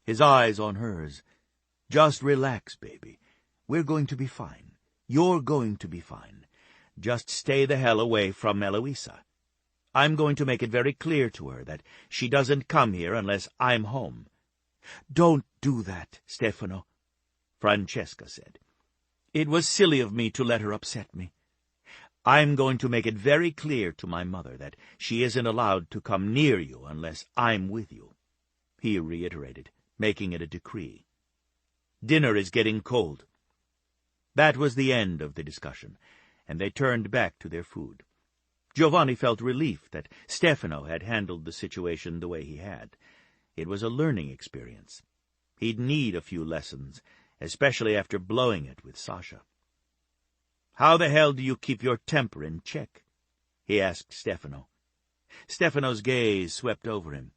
his eyes on hers. Just relax, baby. We're going to be fine. You're going to be fine. Just stay the hell away from Eloisa. I'm going to make it very clear to her that she doesn't come here unless I'm home. Don't do that, Stefano, Francesca said. It was silly of me to let her upset me. I'm going to make it very clear to my mother that she isn't allowed to come near you unless I'm with you, he reiterated, making it a decree. Dinner is getting cold. That was the end of the discussion, and they turned back to their food. Giovanni felt relief that Stefano had handled the situation the way he had. It was a learning experience. He'd need a few lessons, especially after blowing it with Sasha. How the hell do you keep your temper in check? He asked Stefano. Stefano's gaze swept over him.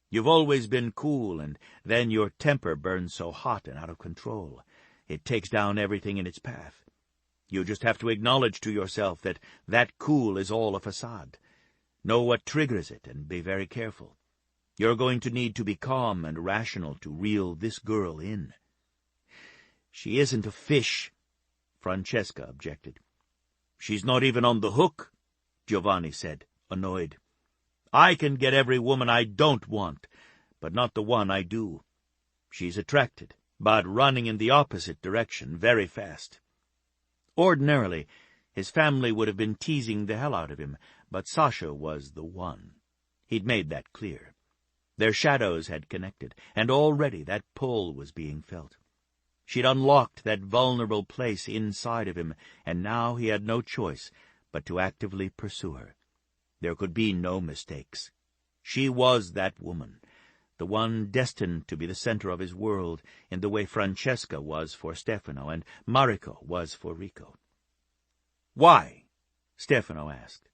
You've always been cool, and then your temper burns so hot and out of control. It takes down everything in its path. You just have to acknowledge to yourself that that cool is all a facade. Know what triggers it and be very careful. You're going to need to be calm and rational to reel this girl in. She isn't a fish, Francesca objected. She's not even on the hook, Giovanni said, annoyed. I can get every woman I don't want, but not the one I do. She's attracted, but running in the opposite direction very fast. Ordinarily, his family would have been teasing the hell out of him, but Sasha was the one. He'd made that clear. Their shadows had connected, and already that pull was being felt. She'd unlocked that vulnerable place inside of him, and now he had no choice but to actively pursue her. There could be no mistakes. She was that woman, the one destined to be the center of his world in the way Francesca was for Stefano and Mariko was for Rico. Why? Stefano asked.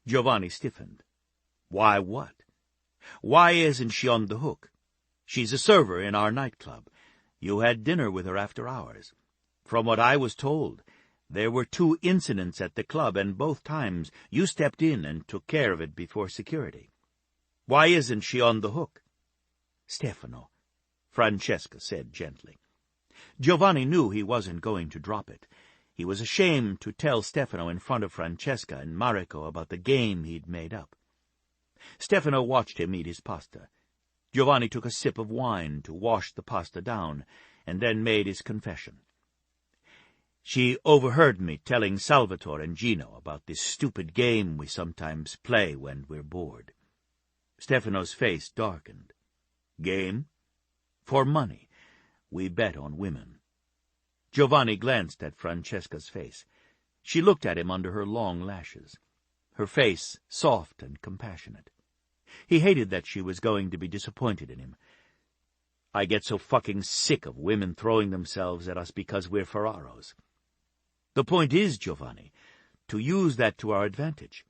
Giovanni stiffened. Why what? Why isn't she on the hook? She's a server in our nightclub. You had dinner with her after hours. From what I was told, there were 2 incidents at the club, and both times you stepped in and took care of it before security. Why isn't she on the hook? Stefano, Francesca said gently. Giovanni knew he wasn't going to drop it. He was ashamed to tell Stefano in front of Francesca and Mariko about the game he'd made up. Stefano watched him eat his pasta. Giovanni took a sip of wine to wash the pasta down, and then made his confession. She overheard me telling Salvatore and Gino about this stupid game we sometimes play when we're bored. Stefano's face darkened. Game? For money, we bet on women." Giovanni glanced at Francesca's face. She looked at him under her long lashes, her face soft and compassionate. He hated that she was going to be disappointed in him. "I get so fucking sick of women throwing themselves at us because we're Ferraros. The point is, Giovanni, to use that to our advantage.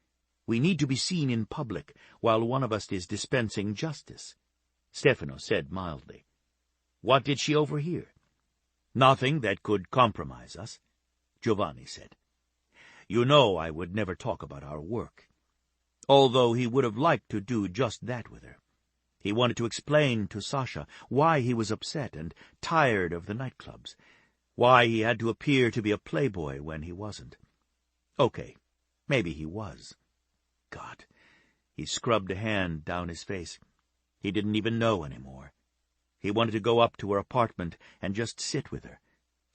We need to be seen in public while one of us is dispensing justice," Stefano said mildly. "What did she overhear?" "Nothing that could compromise us," Giovanni said. "You know I would never talk about our work." Although he would have liked to do just that with her. He wanted to explain to Sasha why he was upset and tired of the nightclubs, why he had to appear to be a playboy when he wasn't. Okay, maybe he was. God, he scrubbed a hand down his face. He didn't even know anymore. He wanted to go up to her apartment and just sit with her,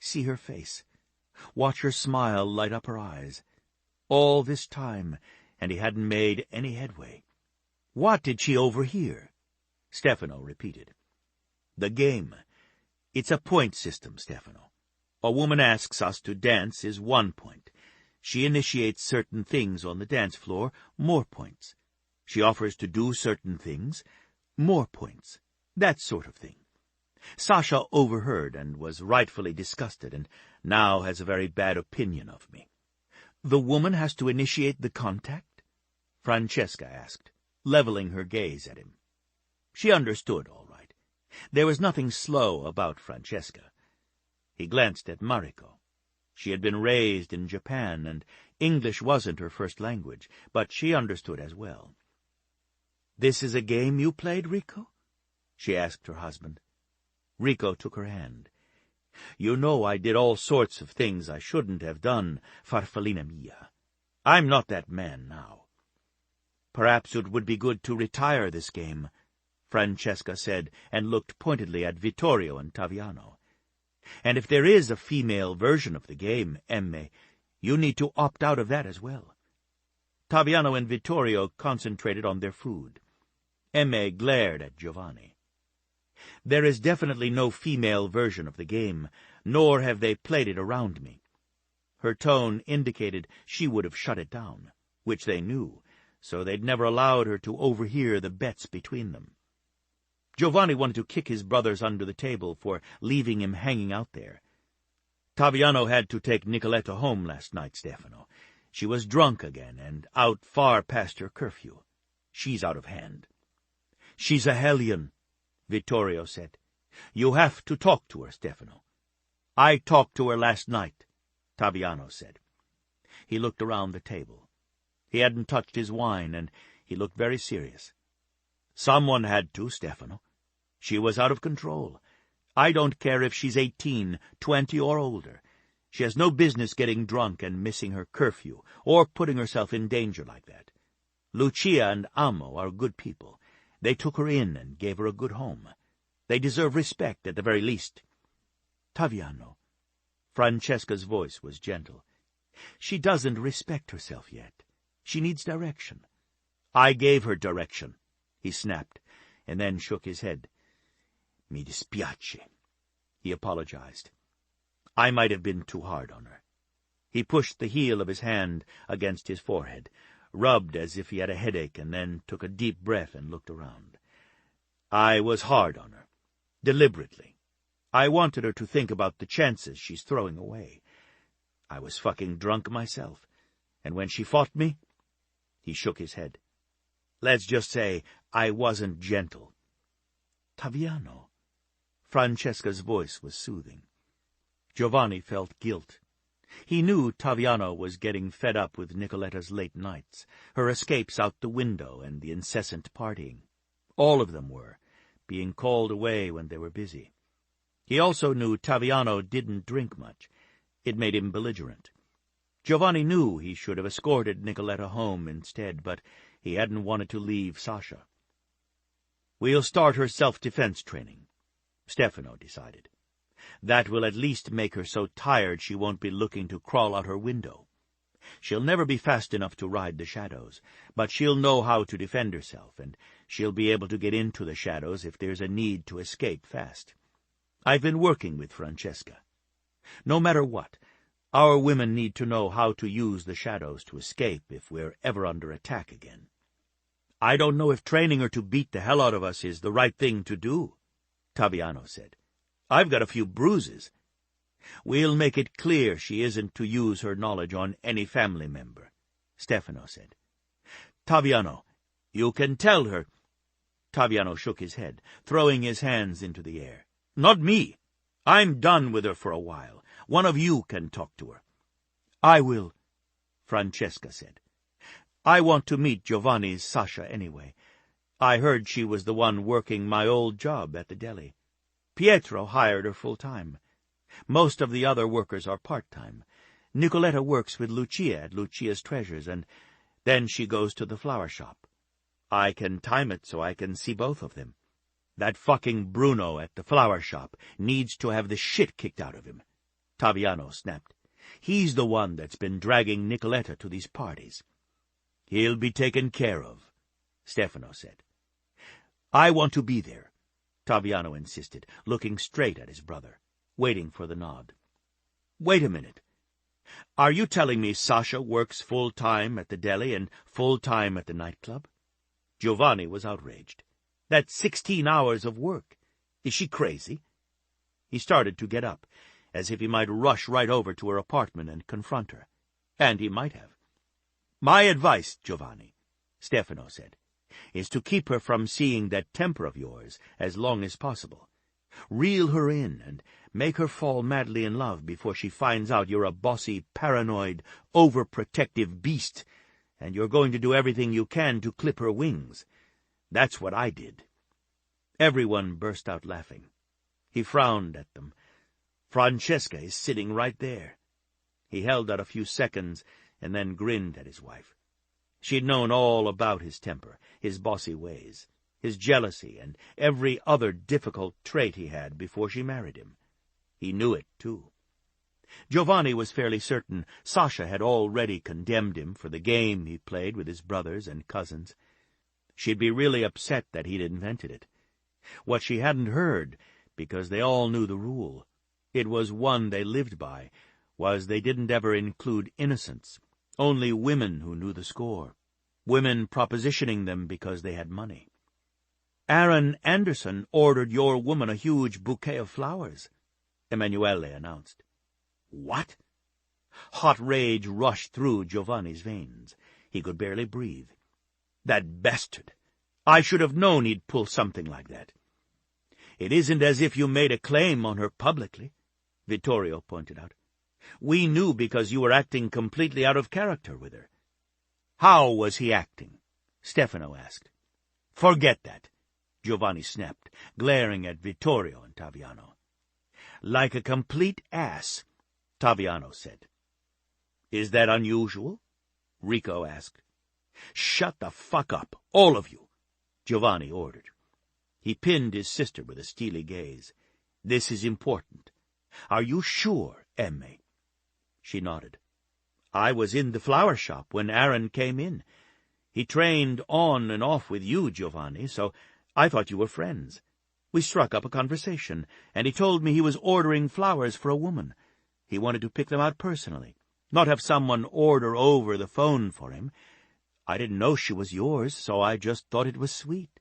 see her face, watch her smile light up her eyes. All this time, and he hadn't made any headway. "What did she overhear?" Stefano repeated. "The game. It's a point system, Stefano. A woman asks us to dance is 1 point. She initiates certain things on the dance floor, more points. She offers to do certain things, more points. That sort of thing. Sasha overheard and was rightfully disgusted, and now has a very bad opinion of me." "The woman has to initiate the contact?" Francesca asked, leveling her gaze at him. She understood, all right. There was nothing slow about Francesca. He glanced at Mariko. She had been raised in Japan, and English wasn't her first language, but she understood as well. "This is a game you played, Rico?" she asked her husband. Rico took her hand. "You know I did all sorts of things I shouldn't have done, farfallina mia. I'm not that man now." "Perhaps it would be good to retire this game," Francesca said, and looked pointedly at Vittorio and Taviano. "And if there is a female version of the game, Emme, you need to opt out of that as well." Taviano and Vittorio concentrated on their food. Emme glared at Giovanni. "There is definitely no female version of the game, nor have they played it around me." Her tone indicated she would have shut it down, which they knew, so they'd never allowed her to overhear the bets between them. Giovanni wanted to kick his brothers under the table for leaving him hanging out there. "Taviano had to take Nicoletta home last night, Stefano. She was drunk again and out far past her curfew. She's out of hand." "She's a hellion," Vittorio said. "You have to talk to her, Stefano." "I talked to her last night," Taviano said. He looked around the table. He hadn't touched his wine, and he looked very serious. "Someone had to, Stefano. She was out of control. I don't care if she's 18, 20, or older. She has no business getting drunk and missing her curfew, or putting herself in danger like that. Lucia and Amo are good people. They took her in and gave her a good home. They deserve respect at the very least." "Taviano," Francesca's voice was gentle. "She doesn't respect herself yet. She needs direction." "I gave her direction," he snapped, and then shook his head. "Mi dispiace," he apologized. "I might have been too hard on her." He pushed the heel of his hand against his forehead, rubbed as if he had a headache, and then took a deep breath and looked around. "I was hard on her, deliberately. I wanted her to think about the chances she's throwing away. I was fucking drunk myself, and when she fought me—" He shook his head. "Let's just say I wasn't gentle." "Taviano." Francesca's voice was soothing. Giovanni felt guilt. He knew Taviano was getting fed up with Nicoletta's late nights, her escapes out the window, and the incessant partying. All of them were, being called away when they were busy. He also knew Taviano didn't drink much. It made him belligerent. Giovanni knew he should have escorted Nicoletta home instead, but he hadn't wanted to leave Sasha. "We'll start her self-defense training," Stefano decided. "That will at least make her so tired she won't be looking to crawl out her window. She'll never be fast enough to ride the shadows, but she'll know how to defend herself, and she'll be able to get into the shadows if there's a need to escape fast. I've been working with Francesca. No matter what, our women need to know how to use the shadows to escape if we're ever under attack again. I don't know if training her to beat the hell out of us is the right thing to do, Taviano said. I've got a few bruises. We'll make it clear she isn't to use her knowledge on any family member, Stefano said. Taviano, you can tell her. Taviano shook his head, throwing his hands into the air. Not me. I'm done with her for a while. One of you can talk to her. I will, Francesca said. I want to meet Giovanni's Sasha anyway. I heard she was the one working my old job at the deli. Pietro hired her full-time. Most of the other workers are part-time. Nicoletta works with Lucia at Lucia's Treasures, and then she goes to the flower shop. I can time it so I can see both of them. That fucking Bruno at the flower shop needs to have the shit kicked out of him. Taviano snapped. He's the one that's been dragging Nicoletta to these parties. He'll be taken care of, Stefano said. I want to be there, Taviano insisted, looking straight at his brother, waiting for the nod. Wait a minute. Are you telling me Sasha works full-time at the deli and full-time at the nightclub? Giovanni was outraged. That's 16 hours of work. Is she crazy? He started to get up, as if he might rush right over to her apartment and confront her. And he might have. My advice, Giovanni, Stefano said, is to keep her from seeing that temper of yours as long as possible. Reel her in and make her fall madly in love before she finds out you're a bossy, paranoid, overprotective beast, and you're going to do everything you can to clip her wings. That's what I did. Everyone burst out laughing. He frowned at them. Francesca is sitting right there. He held out a few seconds and then grinned at his wife. She'd known all about his temper, his bossy ways, his jealousy, and every other difficult trait he had before she married him. He knew it, too. Giovanni was fairly certain Sasha had already condemned him for the game he played with his brothers and cousins. She'd be really upset that he'd invented it. What she hadn't heard, because they all knew the rule, it was one they lived by, was they didn't ever include innocence, only women who knew the score, women propositioning them because they had money. Aaron Anderson ordered your woman a huge bouquet of flowers, Emanuele announced. What? Hot rage rushed through Giovanni's veins. He could barely breathe. That bastard! I should have known he'd pull something like that. It isn't as if you made a claim on her publicly, Vittorio pointed out. We knew because you were acting completely out of character with her. How was he acting? Stefano asked. Forget that, Giovanni snapped, glaring at Vittorio and Taviano. Like a complete ass, Taviano said. Is that unusual? Rico asked. Shut the fuck up, all of you, Giovanni ordered. He pinned his sister with a steely gaze. This is important. Are you sure, Emme? She nodded. I was in the flower shop when Aaron came in. He trained on and off with you, Giovanni, so I thought you were friends. We struck up a conversation, and he told me he was ordering flowers for a woman. He wanted to pick them out personally, not have someone order over the phone for him. I didn't know she was yours, so I just thought it was sweet.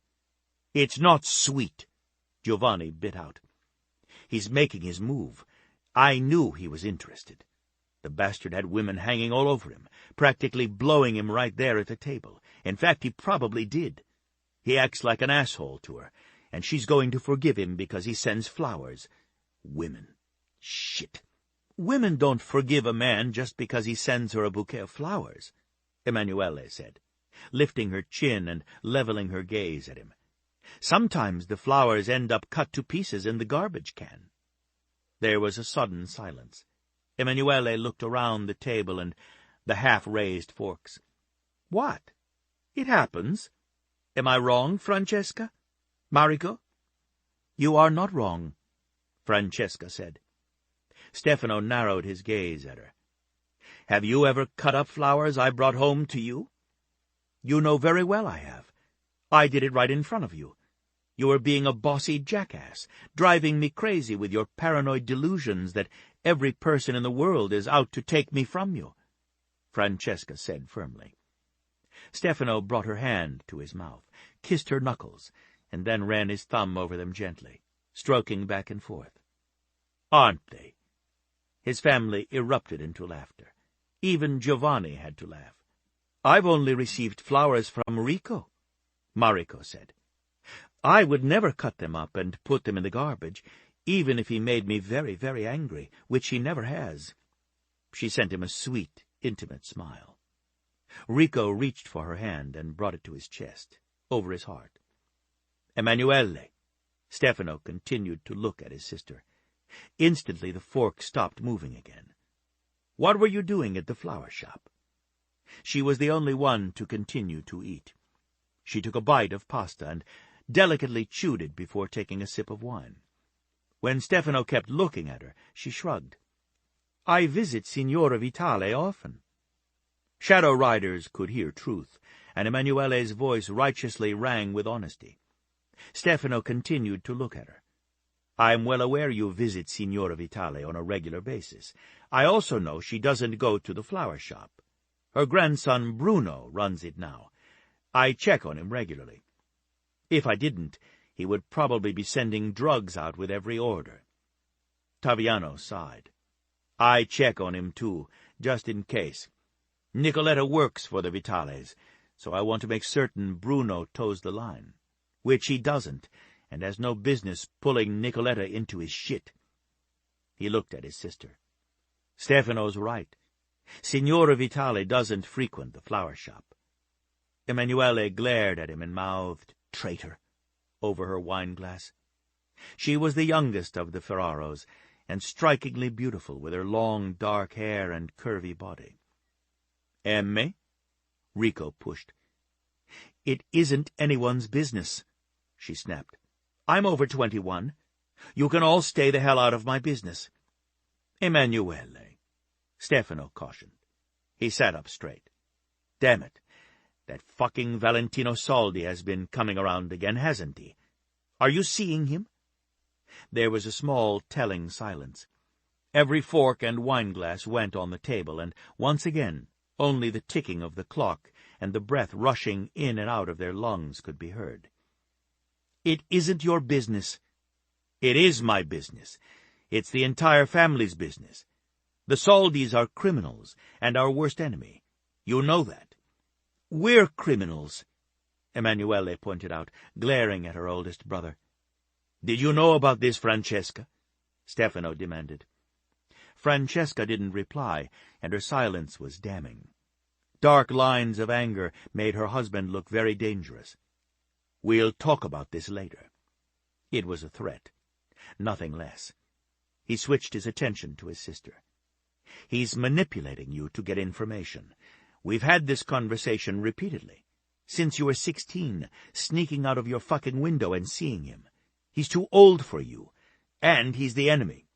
It's not sweet, Giovanni bit out. He's making his move. I knew he was interested. The bastard had women hanging all over him, practically blowing him right there at the table. In fact, he probably did. He acts like an asshole to her, and she's going to forgive him because he sends flowers. Women. Shit. Women don't forgive a man just because he sends her a bouquet of flowers, Emanuele said, lifting her chin and leveling her gaze at him. Sometimes the flowers end up cut to pieces in the garbage can. There was a sudden silence. Emanuele looked around the table and the half-raised forks. What? It happens. Am I wrong, Francesca? Marico? You are not wrong, Francesca said. Stefano narrowed his gaze at her. Have you ever cut up flowers I brought home to you? You know very well I have. I did it right in front of you. You were being a bossy jackass, driving me crazy with your paranoid delusions that every person in the world is out to take me from you, Francesca said firmly. Stefano brought her hand to his mouth, kissed her knuckles, and then ran his thumb over them gently, stroking back and forth. Aren't they? His family erupted into laughter. Even Giovanni had to laugh. I've only received flowers from Rico, Mariko said. I would never cut them up and put them in the garbage, even if he made me very, very angry, which he never has. She sent him a sweet, intimate smile. Rico reached for her hand and brought it to his chest, over his heart. Emanuele. Stefano continued to look at his sister. Instantly the fork stopped moving again. What were you doing at the flower shop? She was the only one to continue to eat. She took a bite of pasta and delicately chewed it before taking a sip of wine. When Stefano kept looking at her, she shrugged. I visit Signora Vitale often. Shadow riders could hear truth, and Emanuele's voice righteously rang with honesty. Stefano continued to look at her. I am well aware you visit Signora Vitale on a regular basis. I also know she doesn't go to the flower shop. Her grandson Bruno runs it now. I check on him regularly. If I didn't, he would probably be sending drugs out with every order. Taviano sighed. I check on him, too, just in case. Nicoletta works for the Vitales, so I want to make certain Bruno toes the line, which he doesn't, and has no business pulling Nicoletta into his shit. He looked at his sister. Stefano's right. Signora Vitale doesn't frequent the flower shop. Emanuele glared at him and mouthed, traitor, over her wine-glass. She was the youngest of the Ferraros, and strikingly beautiful with her long dark hair and curvy body. Emme? Rico pushed. It isn't anyone's business, she snapped. I'm over 21. You can all stay the hell out of my business. Emanuele, Stefano cautioned. He sat up straight. Damn it, that fucking Valentino Soldi has been coming around again, hasn't he? Are you seeing him? There was a small, telling silence. Every fork and wineglass went on the table, and once again only the ticking of the clock and the breath rushing in and out of their lungs could be heard. It isn't your business. It is my business. It's the entire family's business. The Soldis are criminals and our worst enemy. You know that. We're criminals, Emanuele pointed out, glaring at her oldest brother. Did you know about this, Francesca? Stefano demanded. Francesca didn't reply, and her silence was damning. Dark lines of anger made her husband look very dangerous. We'll talk about this later. It was a threat, nothing less. He switched his attention to his sister. He's manipulating you to get information. We've had this conversation repeatedly. Since you were 16, sneaking out of your fucking window and seeing him. He's too old for you, and he's the enemy.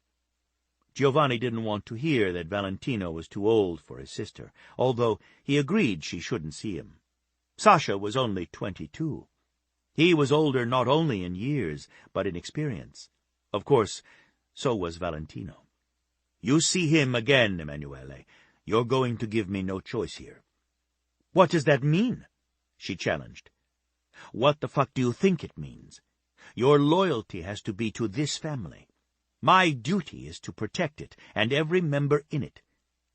Giovanni didn't want to hear that Valentino was too old for his sister, although he agreed she shouldn't see him. Sasha was only 22. He was older not only in years, but in experience. Of course, so was Valentino. You see him again, Emanuele. You're going to give me no choice here. What does that mean? She challenged. What the fuck do you think it means? Your loyalty has to be to this family. My duty is to protect it, and every member in it.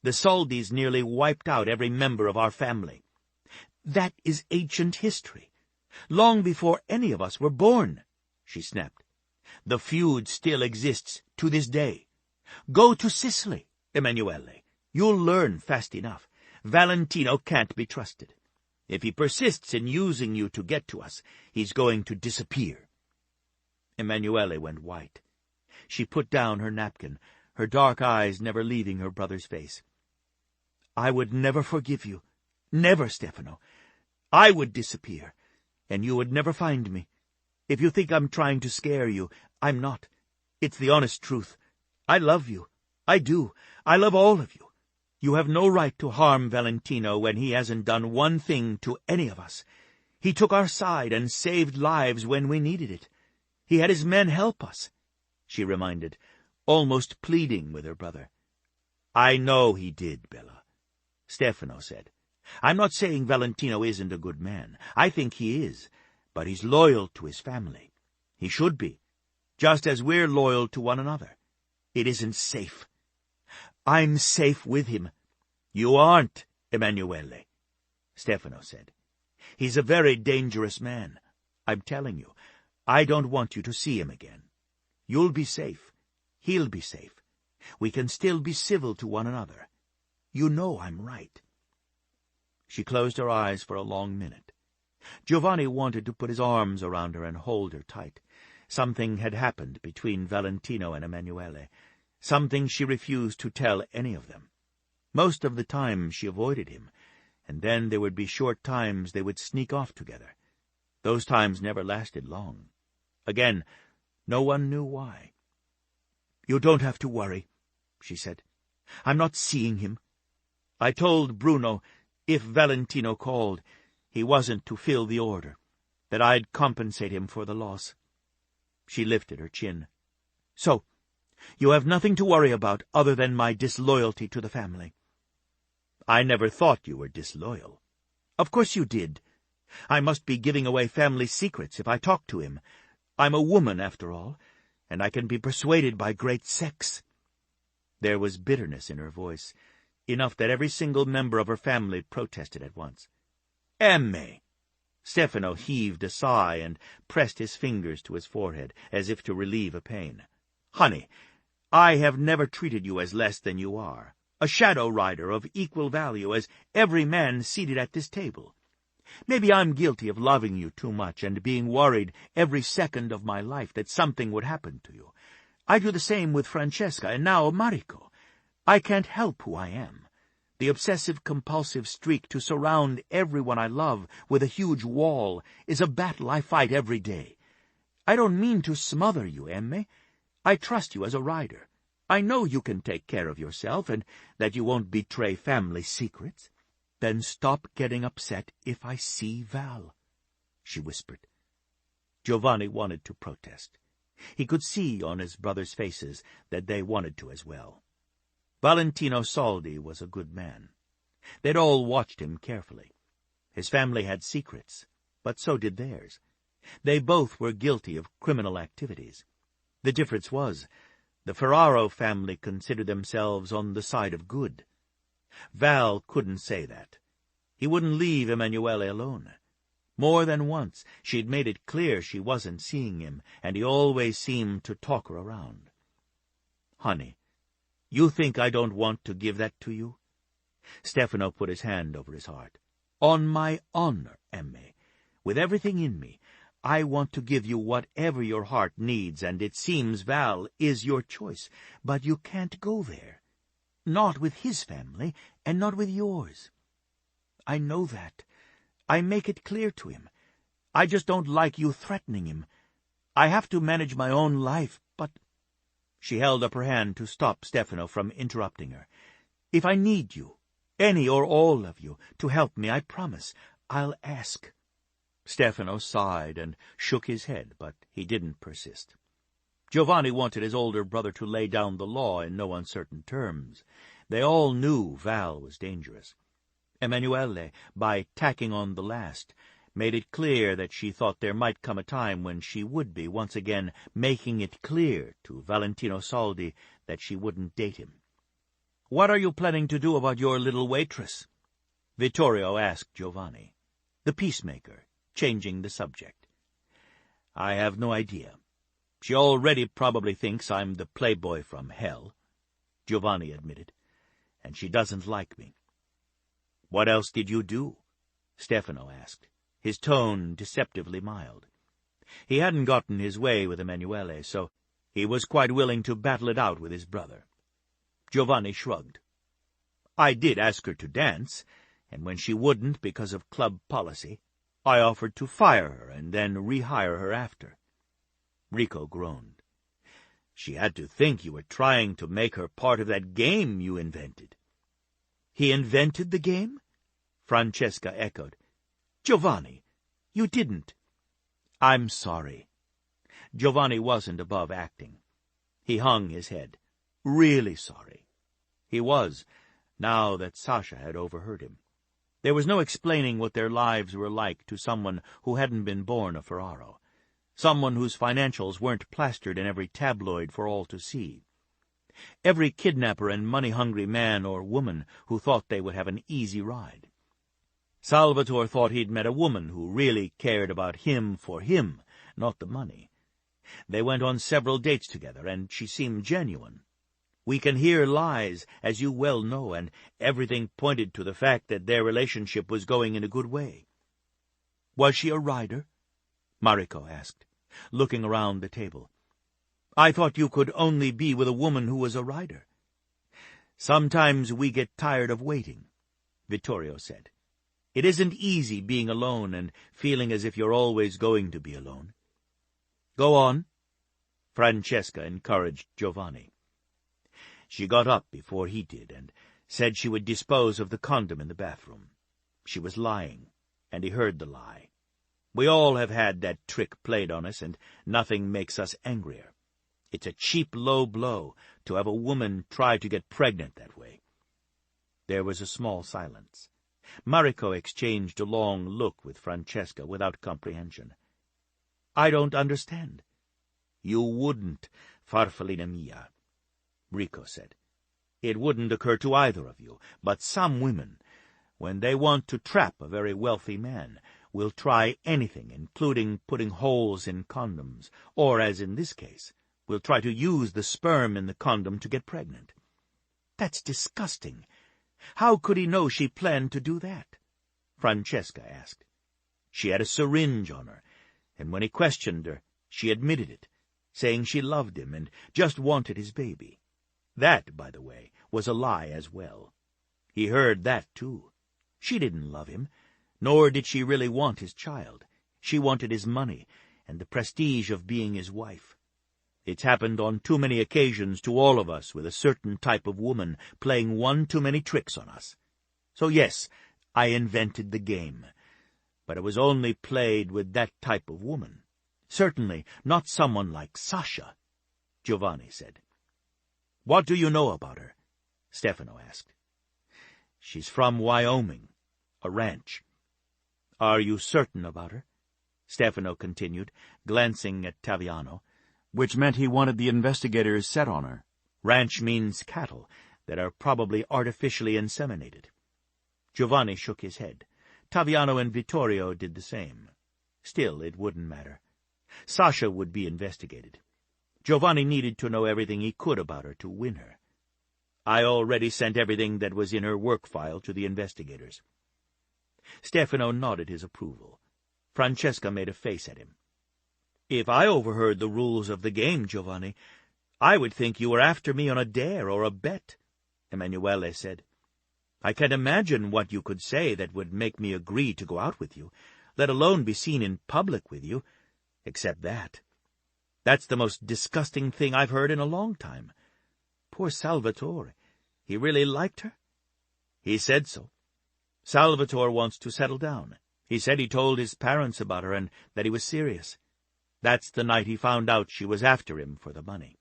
The Soldis nearly wiped out every member of our family. That is ancient history. Long before any of us were born, she snapped. The feud still exists to this day. Go to Sicily, Emanuele. You'll learn fast enough. Valentino can't be trusted. If he persists in using you to get to us, he's going to disappear. Emanuele went white. She put down her napkin, her dark eyes never leaving her brother's face. I would never forgive you. Never, Stefano. I would disappear, and you would never find me. If you think I'm trying to scare you, I'm not. It's the honest truth. I love you. I do. I love all of you. You have no right to harm Valentino when he hasn't done one thing to any of us. He took our side and saved lives when we needed it. He had his men help us," she reminded, almost pleading with her brother. "I know he did, Bella," Stefano said. "I'm not saying Valentino isn't a good man. I think he is, but he's loyal to his family. He should be, just as we're loyal to one another. It isn't safe." "I'm safe with him." "You aren't, Emanuele," Stefano said. "He's a very dangerous man. I'm telling you, I don't want you to see him again. You'll be safe. He'll be safe. We can still be civil to one another. You know I'm right." She closed her eyes for a long minute. Giovanni wanted to put his arms around her and hold her tight. Something had happened between Valentino and Emanuele, something she refused to tell any of them. Most of the time she avoided him, and then there would be short times they would sneak off together. Those times never lasted long. Again, no one knew why. "You don't have to worry," she said. "I'm not seeing him. I told Bruno if Valentino called, he wasn't to fill the order, that I'd compensate him for the loss." She lifted her chin. "So, you have nothing to worry about other than my disloyalty to the family." "I never thought you were disloyal." "Of course you did. I must be giving away family secrets if I talk to him. I'm a woman, after all, and I can be persuaded by great sex." There was bitterness in her voice, enough that every single member of her family protested at once. "Emme!" Stefano heaved a sigh and pressed his fingers to his forehead, as if to relieve a pain. "Honey, I have never treated you as less than you are, a shadow rider of equal value as every man seated at this table. Maybe I'm guilty of loving you too much and being worried every second of my life that something would happen to you. I do the same with Francesca and now Mariko. I can't help who I am. The obsessive-compulsive streak to surround everyone I love with a huge wall is a battle I fight every day. I don't mean to smother you, Emme. I trust you as a rider. I know you can take care of yourself and that you won't betray family secrets. Then stop getting upset if I see Val," she whispered. Giovanni wanted to protest. He could see on his brothers' faces that they wanted to as well. Valentino Soldi was a good man. They'd all watched him carefully. His family had secrets, but so did theirs. They both were guilty of criminal activities. The difference was, the Ferraro family considered themselves on the side of good. Val couldn't say that. He wouldn't leave Emanuele alone. More than once she'd made it clear she wasn't seeing him, and he always seemed to talk her around. "Honey, you think I don't want to give that to you?" Stefano put his hand over his heart. "On my honor, Emme, with everything in me, I want to give you whatever your heart needs, and it seems Val is your choice, but you can't go there. Not with his family, and not with yours. I know that. I make it clear to him. I just don't like you threatening him. I have to manage my own life, but—" She held up her hand to stop Stefano from interrupting her. "If I need you, any or all of you, to help me, I promise I'll ask." Stefano sighed and shook his head, but he didn't persist. Giovanni wanted his older brother to lay down the law in no uncertain terms. They all knew Val was dangerous. Emanuele, by tacking on the last, made it clear that she thought there might come a time when she would be once again making it clear to Valentino Soldi that she wouldn't date him. "What are you planning to do about your little waitress?" Vittorio asked Giovanni, the peacemaker, changing the subject. "I have no idea. She already probably thinks I'm the playboy from hell," Giovanni admitted, "and she doesn't like me." "What else did you do?" Stefano asked, his tone deceptively mild. He hadn't gotten his way with Emanuele, so he was quite willing to battle it out with his brother. Giovanni shrugged. "I did ask her to dance, and when she wouldn't because of club policy, I offered to fire her and then rehire her after." Rico groaned. "She had to think you were trying to make her part of that game you invented." He invented the game? Francesca echoed. Giovanni, you didn't. I'm sorry. Giovanni wasn't above acting. He hung his head. Really sorry. He was, now that Sasha had overheard him. There was no explaining what their lives were like to someone who hadn't been born a Ferraro, someone whose financials weren't plastered in every tabloid for all to see. Every kidnapper and money-hungry man or woman who thought they would have an easy ride. Salvatore thought he'd met a woman who really cared about him for him, not the money. They went on several dates together, and she seemed genuine. We can hear lies, as you well know, and everything pointed to the fact that their relationship was going in a good way. Was she a rider? Mariko asked, looking around the table. I thought you could only be with a woman who was a rider. Sometimes we get tired of waiting, Vittorio said. It isn't easy being alone and feeling as if you're always going to be alone. Go on, Francesca encouraged Giovanni. She got up before he did and said she would dispose of the condom in the bathroom. She was lying, and he heard the lie. We all have had that trick played on us, and nothing makes us angrier. It's a cheap, low blow to have a woman try to get pregnant that way. There was a small silence. Mariko exchanged a long look with Francesca without comprehension. I don't understand. You wouldn't, farfallina mia, Rico said. It wouldn't occur to either of you, but some women, when they want to trap a very wealthy man, will try anything, including putting holes in condoms, or, as in this case, will try to use the sperm in the condom to get pregnant. That's disgusting. How could he know she planned to do that? Francesca asked. She had a syringe on her, and when he questioned her, she admitted it, saying she loved him and just wanted his baby. That, by the way, was a lie as well. He heard that, too. She didn't love him, nor did she really want his child. She wanted his money and the prestige of being his wife. It's happened on too many occasions to all of us with a certain type of woman playing one too many tricks on us. So yes, I invented the game, but it was only played with that type of woman. Certainly not someone like Sasha, Giovanni said. What do you know about her? Stefano asked. She's from Wyoming, a ranch. Are you certain about her? Stefano continued, glancing at Taviano, which meant he wanted the investigators set on her. Ranch means cattle that are probably artificially inseminated. Giovanni shook his head. Taviano and Vittorio did the same. Still, it wouldn't matter. Sasha would be investigated. Giovanni needed to know everything he could about her to win her. I already sent everything that was in her work file to the investigators. Stefano nodded his approval. Francesca made a face at him. If I overheard the rules of the game, Giovanni, I would think you were after me on a dare or a bet, Emanuele said. I can't imagine what you could say that would make me agree to go out with you, let alone be seen in public with you, except that. That's the most disgusting thing I've heard in a long time. Poor Salvatore. He really liked her? He said so. Salvatore wants to settle down. He said he told his parents about her and that he was serious. That's the night he found out she was after him for the money.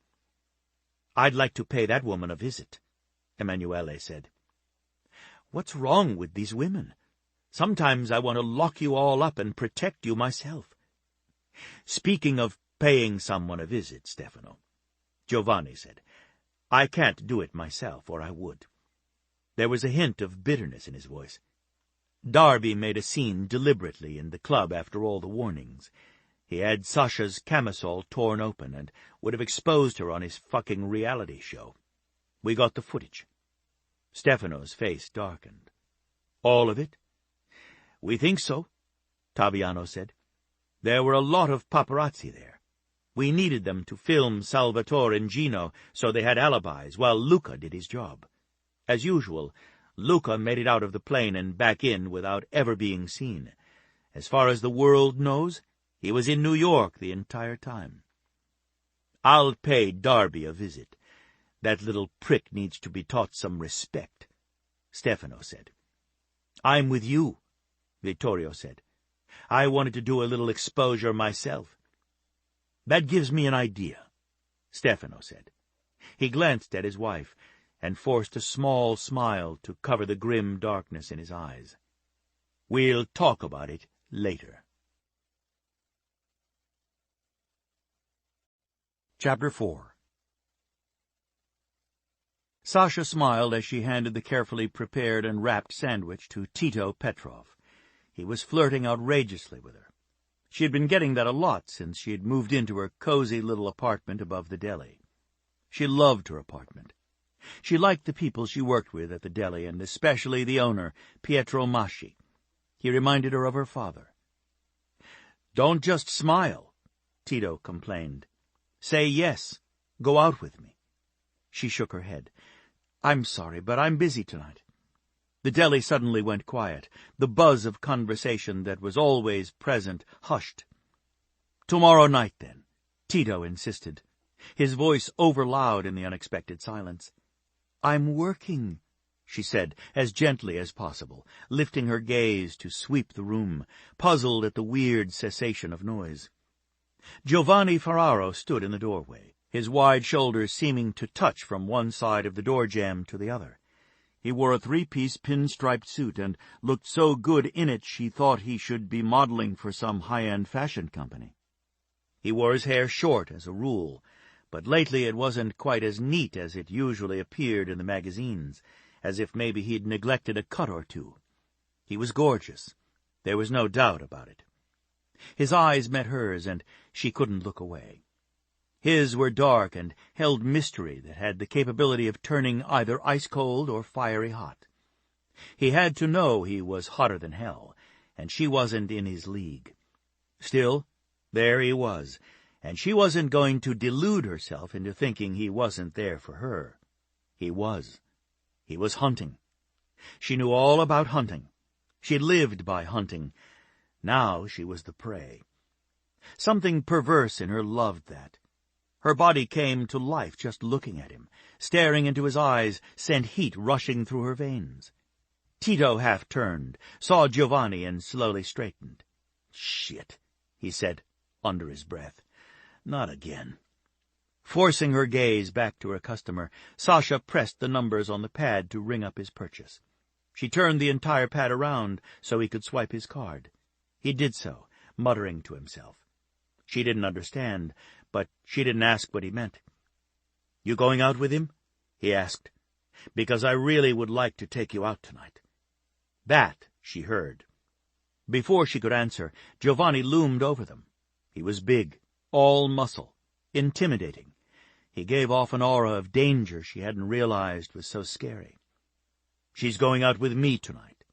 I'd like to pay that woman a visit, Emanuele said. What's wrong with these women? Sometimes I want to lock you all up and protect you myself. Speaking of paying someone a visit, Stefano, Giovanni said, I can't do it myself, or I would. There was a hint of bitterness in his voice. Darby made a scene deliberately in the club after all the warnings. He had Sasha's camisole torn open and would have exposed her on his fucking reality show. We got the footage. Stefano's face darkened. All of it? We think so, Taviano said. There were a lot of paparazzi there. We needed them to film Salvatore and Gino so they had alibis while Luca did his job. As usual, Luca made it out of the plane and back in without ever being seen. As far as the world knows, he was in New York the entire time. I'll pay Darby a visit. That little prick needs to be taught some respect. Stefano said. "I'm with you," Vittorio said. "I wanted to do a little exposure myself." "That gives me an idea," Stefano said. He glanced at his wife and forced a small smile to cover the grim darkness in his eyes. "We'll talk about it later." Chapter 4. Sasha smiled as she handed the carefully prepared and wrapped sandwich to Tito Petrov. He was flirting outrageously with her. She had been getting that a lot since she had moved into her cozy little apartment above the deli. She loved her apartment. She liked the people she worked with at the deli, and especially the owner, Pietro Masci. He reminded her of her father. "Don't just smile," Tito complained. "Say yes. Go out with me." She shook her head. "I'm sorry, but I'm busy tonight." The deli suddenly went quiet. The buzz of conversation that was always present hushed. "Tomorrow night, then," Tito insisted, his voice overloud in the unexpected silence. "I'm working," she said, as gently as possible, lifting her gaze to sweep the room, puzzled at the weird cessation of noise. Giovanni Ferraro stood in the doorway, his wide shoulders seeming to touch from one side of the door jamb to the other. He wore a three-piece pinstriped suit and looked so good in it she thought he should be modeling for some high-end fashion company. He wore his hair short as a rule, but lately it wasn't quite as neat as it usually appeared in the magazines, as if maybe he'd neglected a cut or two. He was gorgeous. There was no doubt about it. His eyes met hers, and she couldn't look away. His were dark and held mystery that had the capability of turning either ice-cold or fiery hot. He had to know he was hotter than hell, and she wasn't in his league. Still, there he was, and she wasn't going to delude herself into thinking he wasn't there for her. He was. He was hunting. She knew all about hunting. She lived by hunting. Now she was the prey. Something perverse in her loved that. Her body came to life just looking at him. Staring into his eyes sent heat rushing through her veins. Tito half turned, saw Giovanni, and slowly straightened. "Shit," he said, under his breath. "Not again." Forcing her gaze back to her customer, Sasha pressed the numbers on the pad to ring up his purchase. She turned the entire pad around so he could swipe his card. He did so, muttering to himself. She didn't understand, but she didn't ask what he meant. "You going out with him?" he asked. "Because I really would like to take you out tonight." That she heard. Before she could answer, Giovanni loomed over them. He was big, all muscle, intimidating. He gave off an aura of danger she hadn't realized was so scary. "She's going out with me tonight,"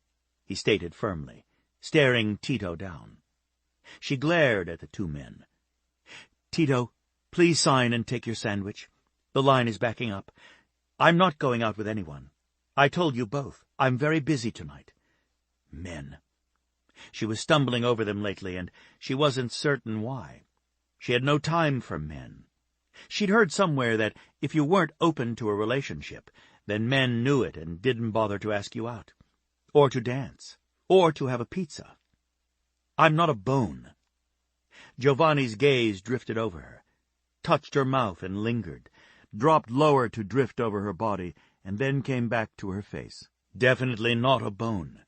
he stated firmly, staring Tito down. She glared at the two men. "Tito, please sign and take your sandwich. The line is backing up. I'm not going out with anyone. I told you both. I'm very busy tonight." Men. She was stumbling over them lately, and she wasn't certain why. She had no time for men. She'd heard somewhere that if you weren't open to a relationship, then men knew it and didn't bother to ask you out, or to dance, or to have a pizza. "I'm not a bone." Giovanni's gaze drifted over her, touched her mouth and lingered, dropped lower to drift over her body, and then came back to her face. "Definitely not a bone.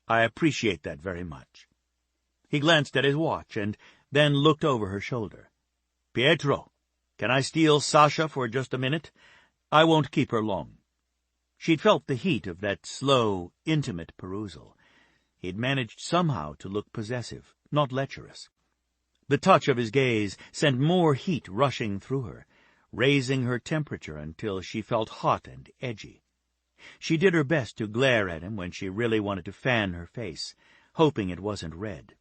I appreciate that very much." He glanced at his watch and then looked over her shoulder. "Pietro, can I steal Sasha for just a minute? I won't keep her long." She'd felt the heat of that slow, intimate perusal. He'd managed somehow to look possessive, not lecherous. The touch of his gaze sent more heat rushing through her, raising her temperature until she felt hot and edgy. She did her best to glare at him when she really wanted to fan her face, hoping it wasn't red.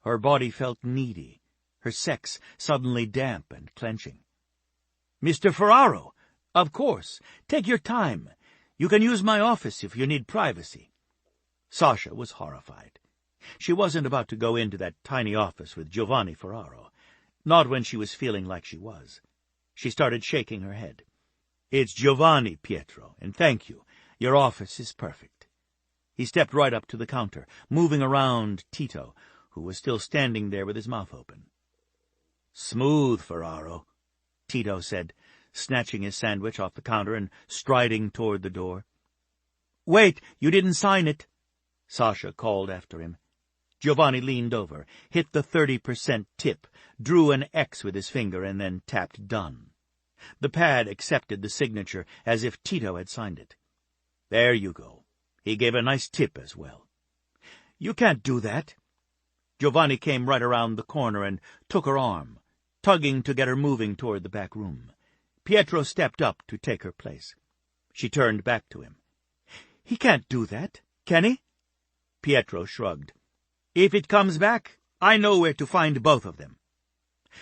Her body felt needy, her sex suddenly damp and clenching. "Mr. Ferraro, of course, take your time. You can use my office if you need privacy." Sasha was horrified. She wasn't about to go into that tiny office with Giovanni Ferraro, not when she was feeling like she was. She started shaking her head. "It's Giovanni, Pietro, and thank you. Your office is perfect." He stepped right up to the counter, moving around Tito, who was still standing there with his mouth open. "Smooth, Ferraro," Tito said, snatching his sandwich off the counter and striding toward the door. "Wait, you didn't sign it," Sasha called after him. Giovanni leaned over, hit the 30% tip, drew an X with his finger, and then tapped done. The pad accepted the signature as if Tito had signed it. "There you go." He gave a nice tip as well. "You can't do that." Giovanni came right around the corner and took her arm, tugging to get her moving toward the back room. Pietro stepped up to take her place. She turned back to him. "He can't do that, can he?" Pietro shrugged. "If it comes back, I know where to find both of them."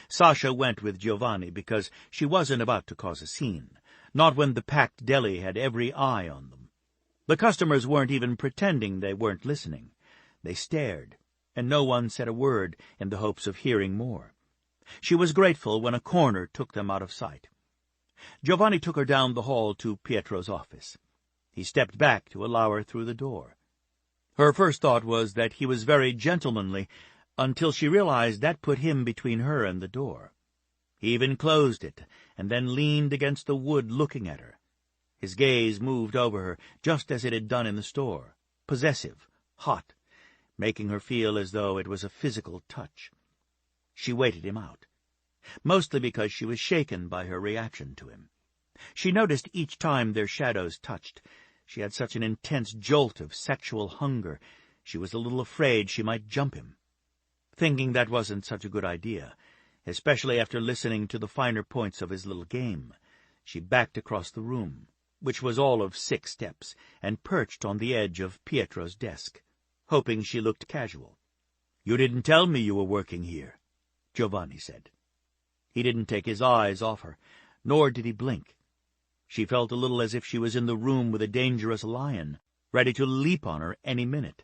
Sasha went with Giovanni because she wasn't about to cause a scene, not when the packed deli had every eye on them. The customers weren't even pretending they weren't listening. They stared, and no one said a word in the hopes of hearing more. She was grateful when a corner took them out of sight. Giovanni took her down the hall to Pietro's office. He stepped back to allow her through the door. Her first thought was that he was very gentlemanly, until she realized that put him between her and the door. He even closed it, and then leaned against the wood looking at her. His gaze moved over her, just as it had done in the store, possessive, hot, making her feel as though it was a physical touch. She waited him out, mostly because she was shaken by her reaction to him. She noticed each time their shadows touched, she had such an intense jolt of sexual hunger, she was a little afraid she might jump him. Thinking that wasn't such a good idea, especially after listening to the finer points of his little game, she backed across the room, which was all of 6 steps, and perched on the edge of Pietro's desk, hoping she looked casual. "You didn't tell me you were working here," Giovanni said. He didn't take his eyes off her, nor did he blink. She felt a little as if she was in the room with a dangerous lion, ready to leap on her any minute.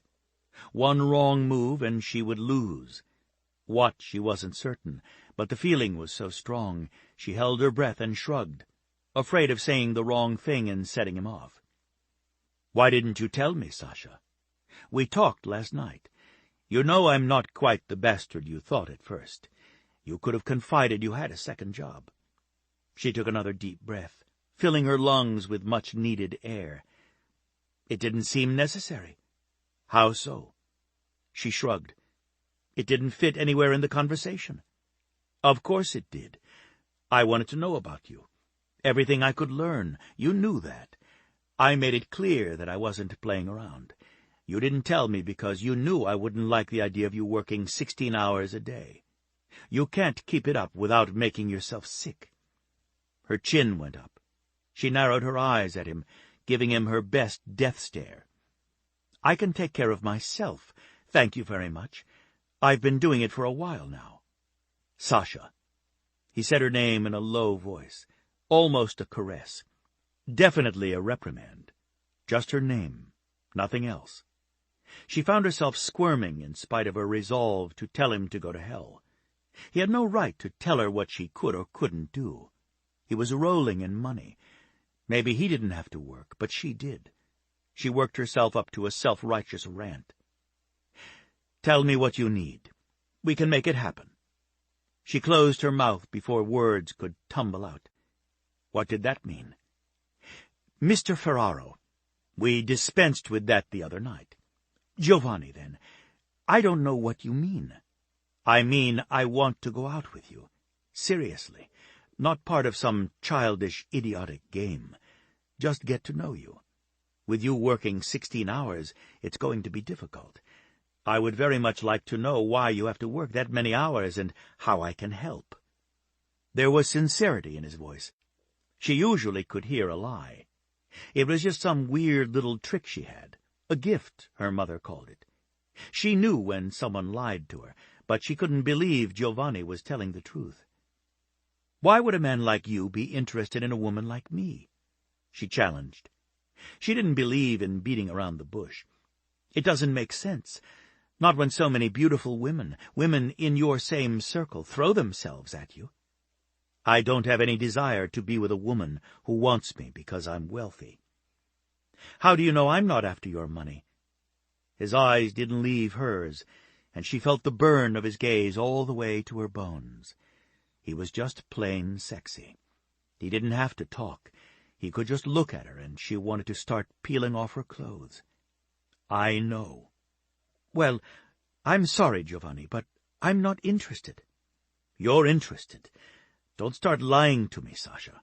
One wrong move and she would lose. What, she wasn't certain, but the feeling was so strong, she held her breath and shrugged, afraid of saying the wrong thing and setting him off. "Why didn't you tell me, Sasha? We talked last night. You know I'm not quite the bastard you thought at first. You could have confided you had a second job." She took another deep breath, filling her lungs with much-needed air. "It didn't seem necessary." "How so?" She shrugged. "It didn't fit anywhere in the conversation." "Of course it did. I wanted to know about you. Everything I could learn. You knew that. I made it clear that I wasn't playing around. You didn't tell me because you knew I wouldn't like the idea of you working 16 hours a day. You can't keep it up without making yourself sick." Her chin went up. She narrowed her eyes at him, giving him her best death stare. "I can take care of myself, thank you very much. I've been doing it for a while now." "Sasha." He said her name in a low voice, almost a caress. Definitely a reprimand. Just her name, nothing else. She found herself squirming in spite of her resolve to tell him to go to hell. He had no right to tell her what she could or couldn't do. He was rolling in money. Maybe he didn't have to work, but she did. She worked herself up to a self-righteous rant. "Tell me what you need. We can make it happen." She closed her mouth before words could tumble out. What did that mean? "Mr. Ferraro, we dispensed with that the other night." "Giovanni, then, I don't know what you mean." "I mean I want to go out with you. Seriously. Not part of some childish, idiotic game. Just get to know you. With you working 16 hours, it's going to be difficult. I would very much like to know why you have to work that many hours and how I can help." There was sincerity in his voice. She usually could hear a lie. It was just some weird little trick she had. A gift, her mother called it. She knew when someone lied to her, but she couldn't believe Giovanni was telling the truth. "Why would a man like you be interested in a woman like me?" she challenged. She didn't believe in beating around the bush. "It doesn't make sense. Not when so many beautiful women in your same circle, throw themselves at you." "I don't have any desire to be with a woman who wants me because I'm wealthy." How do you know I'm not after your money?" His eyes didn't leave hers, and she felt the burn of his gaze all the way to her bones. He was just plain sexy. He didn't have to talk. He could just look at her, and she wanted to start peeling off her clothes. "I know." "Well, I'm sorry, Giovanni, but I'm not interested." "You're interested. Don't start lying to me, Sasha."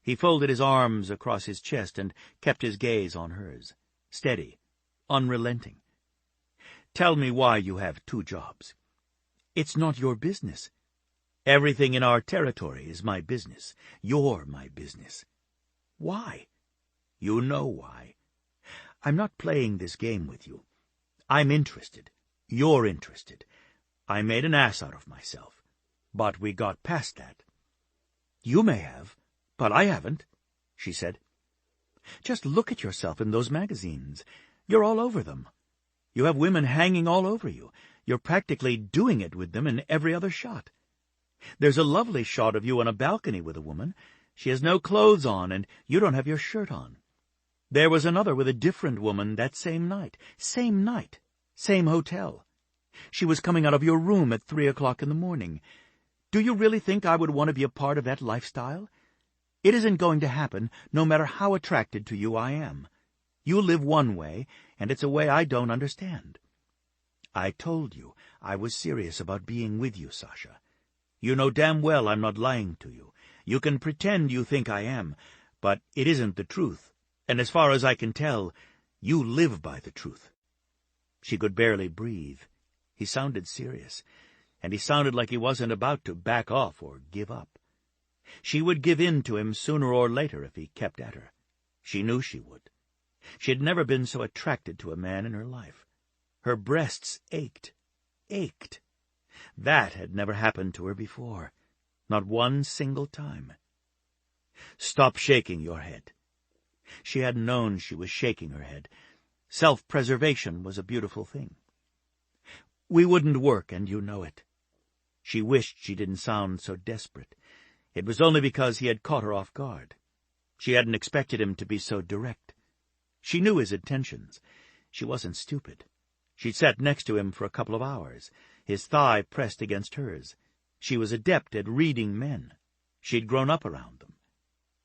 He folded his arms across his chest and kept his gaze on hers, steady, unrelenting. "Tell me why you have 2 jobs." "It's not your business." "Everything in our territory is my business. You're my business." "Why?" "You know why. I'm not playing this game with you. I'm interested. You're interested. I made an ass out of myself. But we got past that." "You may have, but I haven't," she said. "Just look at yourself in those magazines. You're all over them. You have women hanging all over you. You're practically doing it with them in every other shot. There's a lovely shot of you on a balcony with a woman. She has no clothes on, and you don't have your shirt on. There was another with a different woman that same night, same hotel. She was coming out of your room at 3 o'clock in the morning. Do you really think I would want to be a part of that lifestyle? It isn't going to happen, no matter how attracted to you I am. You live one way, and it's a way I don't understand. I told you I was serious about being with you, Sasha. You know damn well I'm not lying to you. You can pretend you think I am, but it isn't the truth, and as far as I can tell, you live by the truth." She could barely breathe. He sounded serious, and he sounded like he wasn't about to back off or give up. She would give in to him sooner or later if he kept at her. She knew she would. She had never been so attracted to a man in her life. Her breasts ached. That had never happened to her before, not one single time. "Stop shaking your head." She hadn't known she was shaking her head. Self-preservation was a beautiful thing. "We wouldn't work, and you know it." She wished she didn't sound so desperate. It was only because he had caught her off guard. She hadn't expected him to be so direct. She knew his intentions. She wasn't stupid. She'd sat next to him for a couple of hours, his thigh pressed against hers. She was adept at reading men. She'd grown up around them.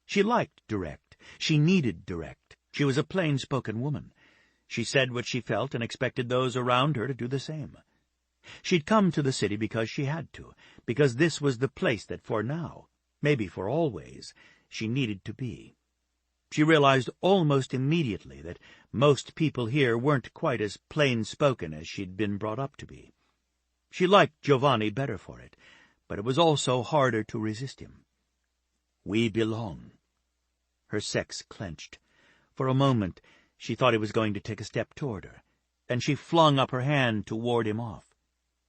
She liked direct. She needed direct. She was a plain-spoken woman. She said what she felt and expected those around her to do the same. She'd come to the city because she had to, because this was the place that for now, maybe for always, she needed to be. She realized almost immediately that most people here weren't quite as plain-spoken as she'd been brought up to be. She liked Giovanni better for it, but it was also harder to resist him. "We belong." Her sex clenched. For a moment, she thought he was going to take a step toward her, and she flung up her hand to ward him off.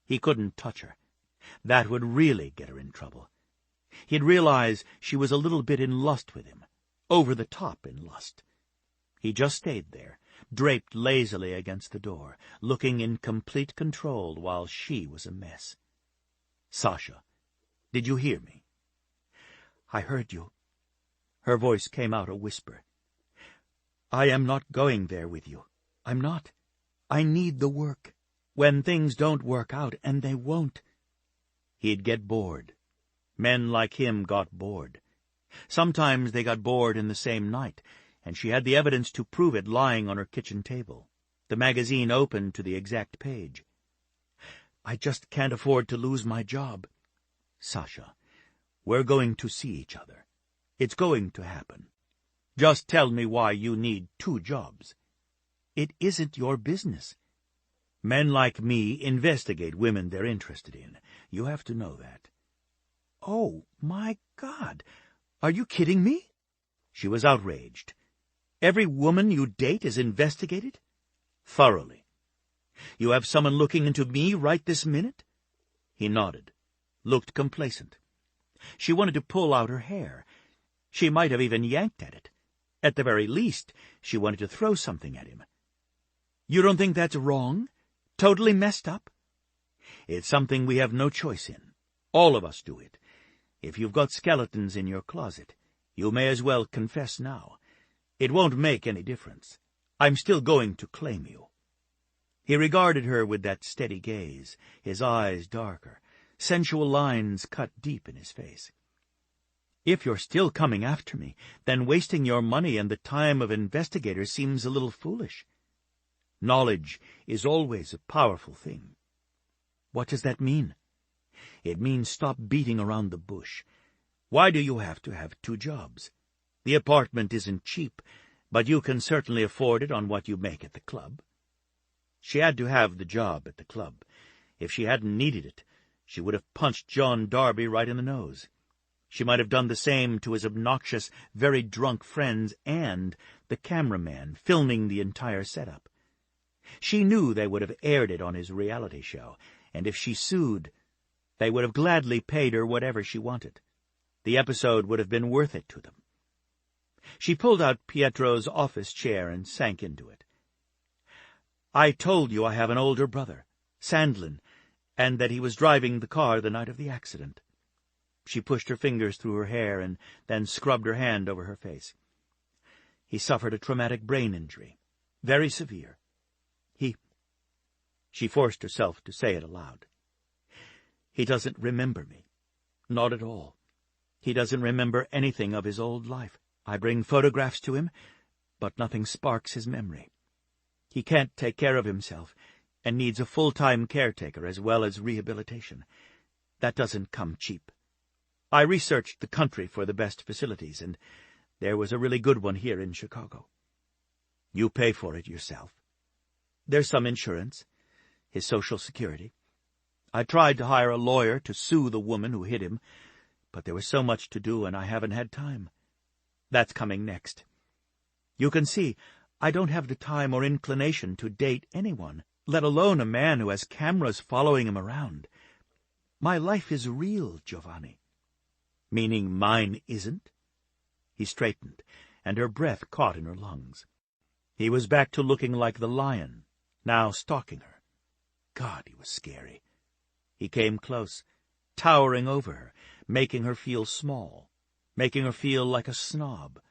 He couldn't touch her. That would really get her in trouble. He'd realize she was a little bit in lust with him, over the top in lust. He just stayed there, draped lazily against the door, looking in complete control while she was a mess. "Sasha, did you hear me?" "I heard you." Her voice came out a whisper. "I am not going there with you. I'm not. I need the work. When things don't work out, and they won't." He'd get bored. Men like him got bored. Sometimes they got bored in the same night, and she had the evidence to prove it lying on her kitchen table, the magazine open to the exact page. "I just can't afford to lose my job." "Sasha, we're going to see each other. It's going to happen. Just tell me why you need 2 jobs. "It isn't your business." "Men like me investigate women they're interested in. You have to know that." "Oh, my God! Are you kidding me?" She was outraged. "Every woman you date is investigated?" "Thoroughly." "You have someone looking into me right this minute?" He nodded, looked complacent. She wanted to pull out her hair. She might have even yanked at it. At the very least, she wanted to throw something at him. "You don't think that's wrong? Totally messed up?" "It's something we have no choice in. All of us do it. If you've got skeletons in your closet, you may as well confess now. It won't make any difference. I'm still going to claim you." He regarded her with that steady gaze, his eyes darker, sensual lines cut deep in his face. "If you're still coming after me, then wasting your money and the time of investigators seems a little foolish. Knowledge is always a powerful thing." "What does that mean?" "It means stop beating around the bush. Why do you have to have 2 jobs? The apartment isn't cheap, but you can certainly afford it on what you make at the club." She had to have the job at the club. If she hadn't needed it, she would have punched John Darby right in the nose. She might have done the same to his obnoxious, very drunk friends and the cameraman filming the entire setup. She knew they would have aired it on his reality show, and if she sued, they would have gladly paid her whatever she wanted. The episode would have been worth it to them. She pulled out Pietro's office chair and sank into it. "I told you I have an older brother, Sandlin, and that he was driving the car the night of the accident." She pushed her fingers through her hair and then scrubbed her hand over her face. "He suffered a traumatic brain injury, very severe. She forced herself to say it aloud. "He doesn't remember me. Not at all. He doesn't remember anything of his old life. I bring photographs to him, but nothing sparks his memory. He can't take care of himself and needs a full-time caretaker as well as rehabilitation. That doesn't come cheap. I researched the country for the best facilities, and there was a really good one here in Chicago. You pay for it yourself. There's some insurance, his Social Security. I tried to hire a lawyer to sue the woman who hit him, but there was so much to do and I haven't had time. That's coming next. You can see, I don't have the time or inclination to date anyone, let alone a man who has cameras following him around. My life is real, Giovanni." "Meaning mine isn't?" He straightened, and her breath caught in her lungs. He was back to looking like the lion, now stalking her. God, he was scary. He came close, towering over her, making her feel small, making her feel like a snob.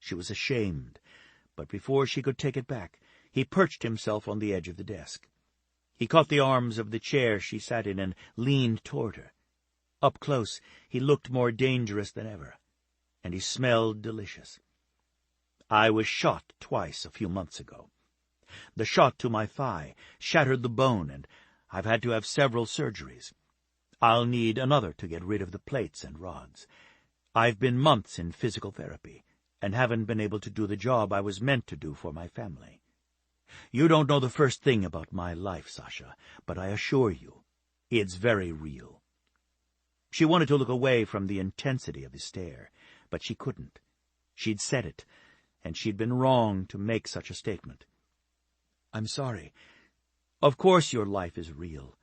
She was ashamed, but before she could take it back, he perched himself on the edge of the desk. He caught the arms of the chair she sat in and leaned toward her. Up close, he looked more dangerous than ever, and he smelled delicious. "I was shot twice a few months ago. The shot to my thigh shattered the bone, and I've had to have several surgeries. I'll need another to get rid of the plates and rods. I've been months in physical therapy, and haven't been able to do the job I was meant to do for my family. You don't know the first thing about my life, Sasha, but I assure you, it's very real." She wanted to look away from the intensity of his stare, but she couldn't. She'd said it, and she'd been wrong to make such a statement. "I'm sorry. Of course your life is real.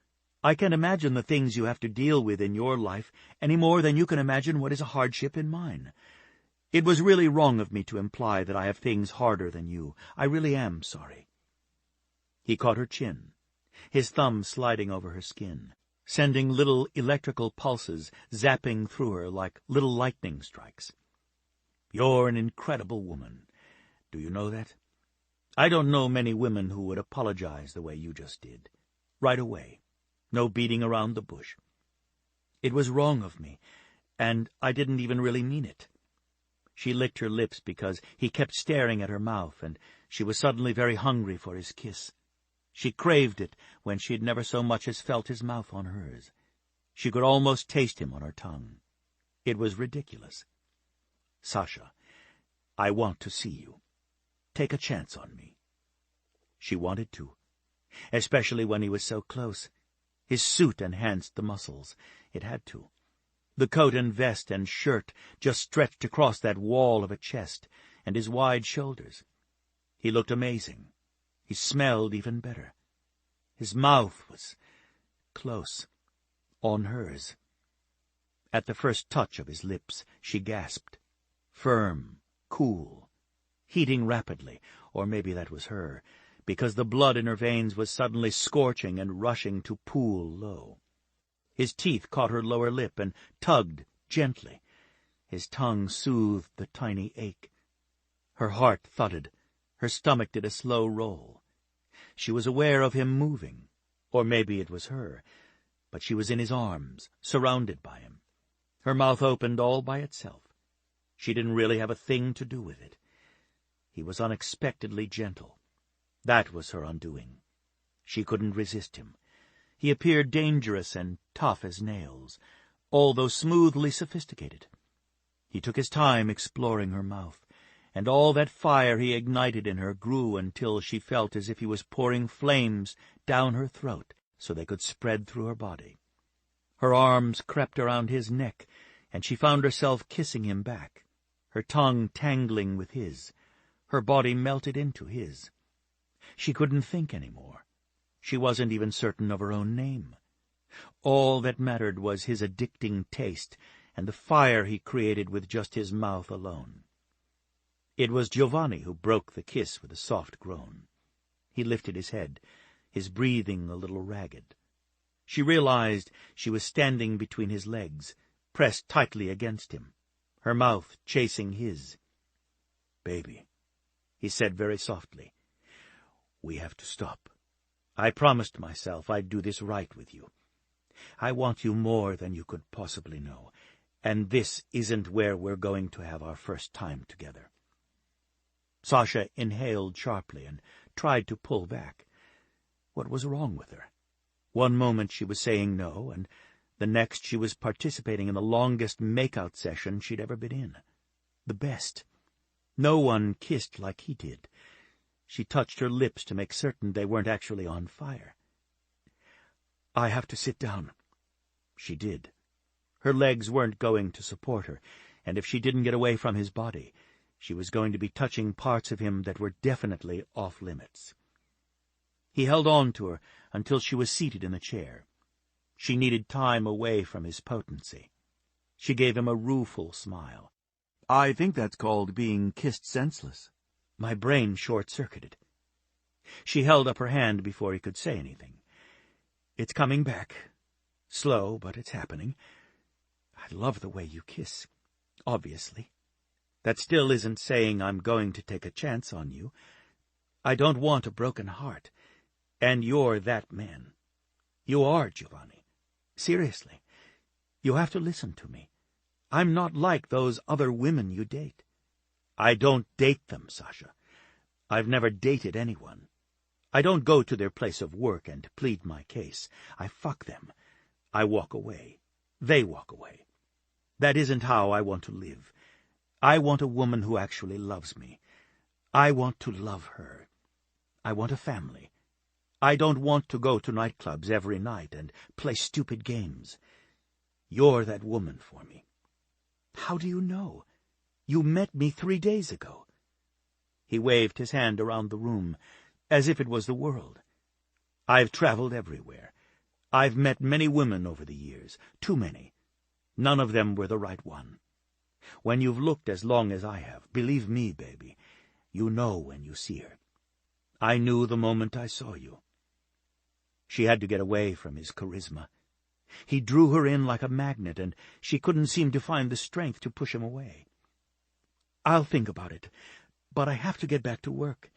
I can't imagine the things you have to deal with in your life any more than you can imagine what is a hardship in mine. It was really wrong of me to imply that I have things harder than you. I really am sorry." He caught her chin, his thumb sliding over her skin, sending little electrical pulses zapping through her like little lightning strikes. "You're an incredible woman. Do you know that? I don't know many women who would apologize the way you just did. Right away. No beating around the bush. It was wrong of me, and I didn't even really mean it." She licked her lips because he kept staring at her mouth, and she was suddenly very hungry for his kiss. She craved it when she had never so much as felt his mouth on hers. She could almost taste him on her tongue. It was ridiculous. "Sasha, I want to see you. Take a chance on me." She wanted to, especially when he was so close. His suit enhanced the muscles. It had to. The coat and vest and shirt just stretched across that wall of a chest, and his wide shoulders. He looked amazing. He smelled even better. His mouth was close, on hers. At the first touch of his lips, she gasped. Firm, cool, heating rapidly, or maybe that was her, because the blood in her veins was suddenly scorching and rushing to pool low. His teeth caught her lower lip and tugged gently. His tongue soothed the tiny ache. Her heart thudded. Her stomach did a slow roll. She was aware of him moving, or maybe it was her, but she was in his arms, surrounded by him. Her mouth opened all by itself. She didn't really have a thing to do with it. He was unexpectedly gentle. That was her undoing. She couldn't resist him. He appeared dangerous and tough as nails, although smoothly sophisticated. He took his time exploring her mouth, and all that fire he ignited in her grew until she felt as if he was pouring flames down her throat so they could spread through her body. Her arms crept around his neck, and she found herself kissing him back, her tongue tangling with his. Her body melted into his. She couldn't think any more. She wasn't even certain of her own name. All that mattered was his addicting taste and the fire he created with just his mouth alone. It was Giovanni who broke the kiss with a soft groan. He lifted his head, his breathing a little ragged. She realized she was standing between his legs, pressed tightly against him, her mouth chasing his. "Baby," he said very softly, "we have to stop. I promised myself I'd do this right with you. I want you more than you could possibly know, and this isn't where we're going to have our first time together." Sasha inhaled sharply and tried to pull back. What was wrong with her? One moment she was saying no, and the next she was participating in the longest make-out session she'd ever been in. The best. No one kissed like he did. She touched her lips to make certain they weren't actually on fire. "I have to sit down." She did. Her legs weren't going to support her, and if she didn't get away from his body, she was going to be touching parts of him that were definitely off-limits. He held on to her until she was seated in the chair. She needed time away from his potency. She gave him a rueful smile. "I think that's called being kissed senseless." My brain short-circuited. She held up her hand before he could say anything. "It's coming back. Slow, but it's happening. I love the way you kiss, obviously. That still isn't saying I'm going to take a chance on you. I don't want a broken heart, and you're that man. You are, Giovanni. Seriously. You have to listen to me. I'm not like those other women you date. I don't date them, Sasha. I've never dated anyone. I don't go to their place of work and plead my case. I fuck them. I walk away. They walk away. That isn't how I want to live. I want a woman who actually loves me. I want to love her. I want a family. I don't want to go to nightclubs every night and play stupid games. You're that woman for me." "How do you know? You met me 3 days ago." He waved his hand around the room, as if it was the world. "I've traveled everywhere. I've met many women over the years, too many. None of them were the right one. When you've looked as long as I have, believe me, baby, you know when you see her. I knew the moment I saw you." She had to get away from his charisma. He drew her in like a magnet, and she couldn't seem to find the strength to push him away. "I'll think about it, but I have to get back to work.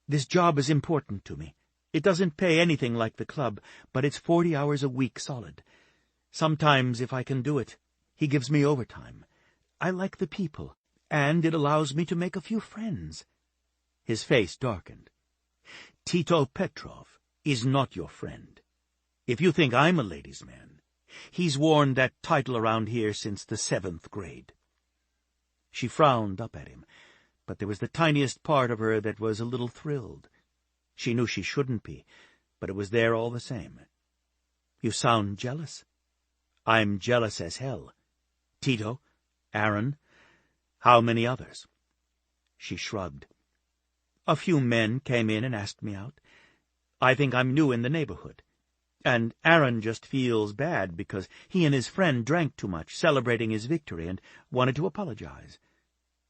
This job is important to me. It doesn't pay anything like the club, but it's 40 hours a week solid. Sometimes, if I can do it, he gives me overtime. I like the people, and it allows me to make a few friends." His face darkened. "Tito Petrov is not your friend. If you think I'm a ladies' man, he's worn that title around here since the 7th grade. She frowned up at him, but there was the tiniest part of her that was a little thrilled. She knew she shouldn't be, but it was there all the same. "You sound jealous." "I'm jealous as hell. Tito, Aaron, how many others?" She shrugged. "A few men came in and asked me out. I think I'm new in the neighborhood. And Aaron just feels bad because he and his friend drank too much, celebrating his victory, and wanted to apologize.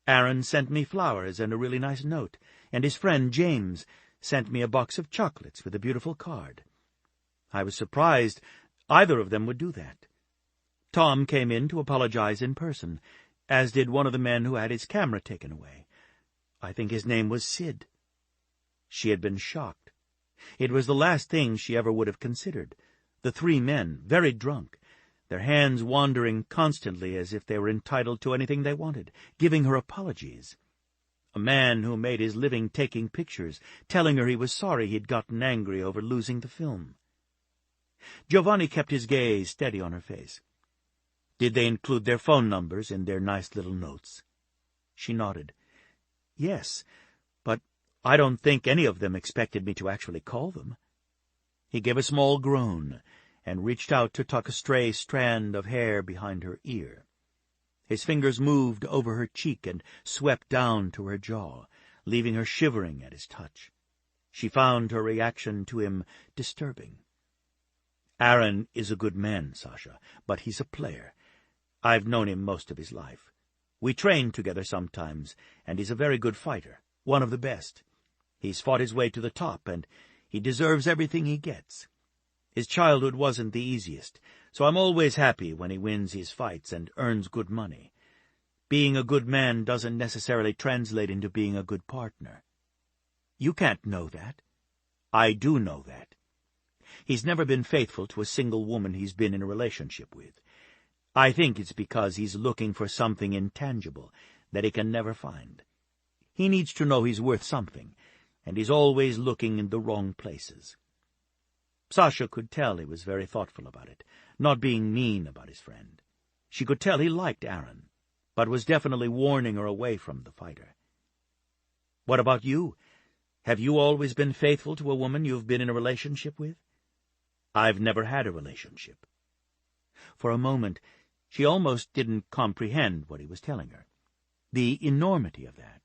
Aaron sent me flowers and a really nice note, and his friend James sent me a box of chocolates with a beautiful card. I was surprised either of them would do that. Tom came in to apologize in person, as did one of the men who had his camera taken away. I think his name was Sid." She had been shocked. It was the last thing she ever would have considered. The three men, very drunk, their hands wandering constantly as if they were entitled to anything they wanted, giving her apologies. A man who made his living taking pictures, telling her he was sorry he'd gotten angry over losing the film. Giovanni kept his gaze steady on her face. "Did they include their phone numbers in their nice little notes?" She nodded. "Yes, but I don't think any of them expected me to actually call them." He gave a small groan and reached out to tuck a stray strand of hair behind her ear. His fingers moved over her cheek and swept down to her jaw, leaving her shivering at his touch. She found her reaction to him disturbing. "Aaron is a good man, Sasha, but he's a player. I've known him most of his life. We train together sometimes, and he's a very good fighter, one of the best. He's fought his way to the top, and he deserves everything he gets. His childhood wasn't the easiest, so I'm always happy when he wins his fights and earns good money. Being a good man doesn't necessarily translate into being a good partner. You can't know that. I do know that. He's never been faithful to a single woman he's been in a relationship with. I think it's because he's looking for something intangible that he can never find. He needs to know he's worth something, and he's always looking in the wrong places." Sasha could tell he was very thoughtful about it, not being mean about his friend. She could tell he liked Aaron, but was definitely warning her away from the fighter. "What about you? Have you always been faithful to a woman you've been in a relationship with?" "I've never had a relationship." For a moment, she almost didn't comprehend what he was telling her, the enormity of that.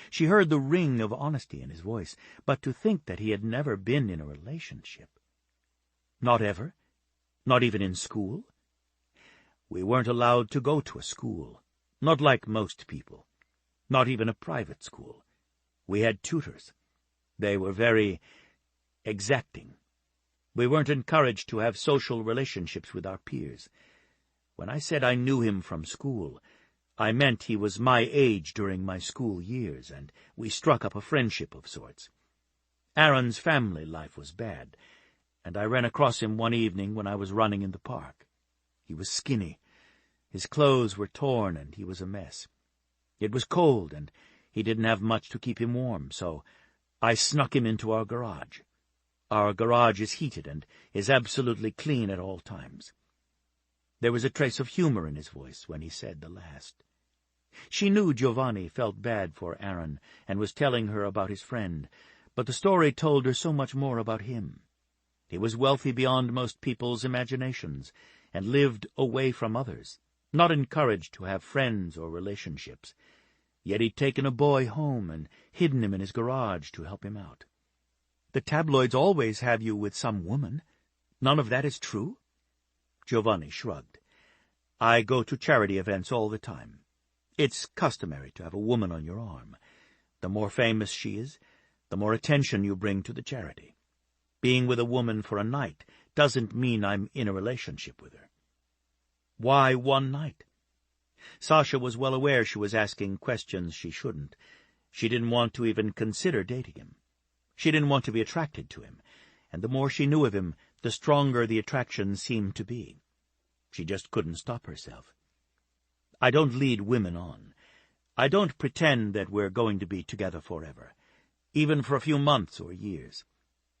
She heard the ring of honesty in his voice, but to think that he had never been in a relationship. "Not ever? Not even in school?" "We weren't allowed to go to a school, not like most people, not even a private school. We had tutors. They were very exacting. We weren't encouraged to have social relationships with our peers. When I said I knew him from school, I meant he was my age during my school years, and we struck up a friendship of sorts. Aaron's family life was bad, and I ran across him one evening when I was running in the park. He was skinny. His clothes were torn, and he was a mess. It was cold, and he didn't have much to keep him warm, so I snuck him into our garage. Our garage is heated and is absolutely clean at all times." There was a trace of humor in his voice when he said the last. She knew Giovanni felt bad for Aaron and was telling her about his friend, but the story told her so much more about him. He was wealthy beyond most people's imaginations and lived away from others, not encouraged to have friends or relationships. Yet he'd taken a boy home and hidden him in his garage to help him out. "The tabloids always have you with some woman. None of that is true?" Giovanni shrugged. "I go to charity events all the time. It's customary to have a woman on your arm. The more famous she is, the more attention you bring to the charity. Being with a woman for a night doesn't mean I'm in a relationship with her." "Why one night?" Sasha was well aware she was asking questions she shouldn't. She didn't want to even consider dating him. She didn't want to be attracted to him, and the more she knew of him, the stronger the attraction seemed to be. She just couldn't stop herself. "I don't lead women on. I don't pretend that we're going to be together forever, even for a few months or years.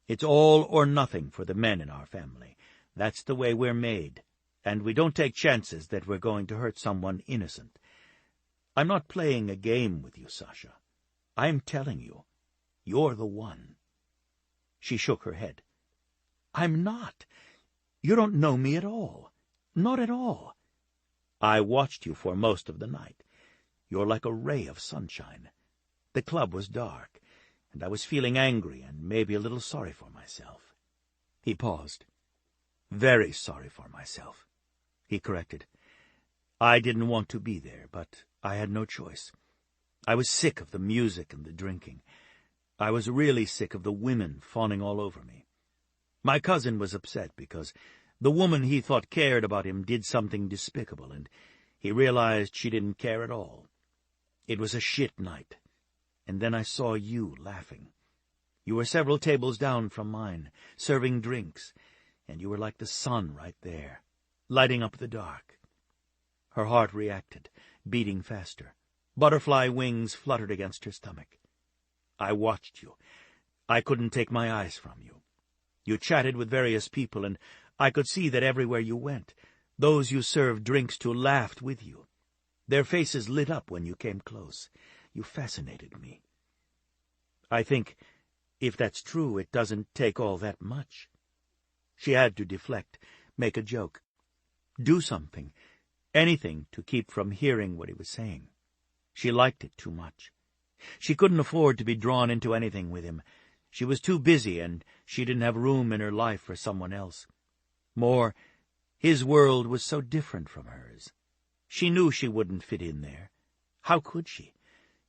It's all or nothing for the men in our family. That's the way we're made, and we don't take chances that we're going to hurt someone innocent. I'm not playing a game with you, Sasha. I'm telling you, you're the one." She shook her head. "I'm not. You don't know me at all. Not at all. I watched you for most of the night. You're like a ray of sunshine. The club was dark, and I was feeling angry and maybe a little sorry for myself." He paused. "Very sorry for myself," he corrected. "I didn't want to be there, but I had no choice. I was sick of the music and the drinking. I was really sick of the women fawning all over me. My cousin was upset because the woman he thought cared about him did something despicable, and he realized she didn't care at all. It was a shit night. and then I saw you laughing. You were several tables down from mine, serving drinks, and you were like the sun right there, lighting up the dark. Her heart reacted, beating faster. Butterfly wings fluttered against her stomach. I watched you. I couldn't take my eyes from you. You chatted with various people, and I could see that everywhere you went, those you served drinks to laughed with you. Their faces lit up when you came close. You fascinated me. I think, if that's true, it doesn't take all that much. She had to deflect, make a joke, do something, anything to keep from hearing what he was saying. She liked it too much. She couldn't afford to be drawn into anything with him. She was too busy, and she didn't have room in her life for someone else. More, his world was so different from hers. She knew she wouldn't fit in there. How could she?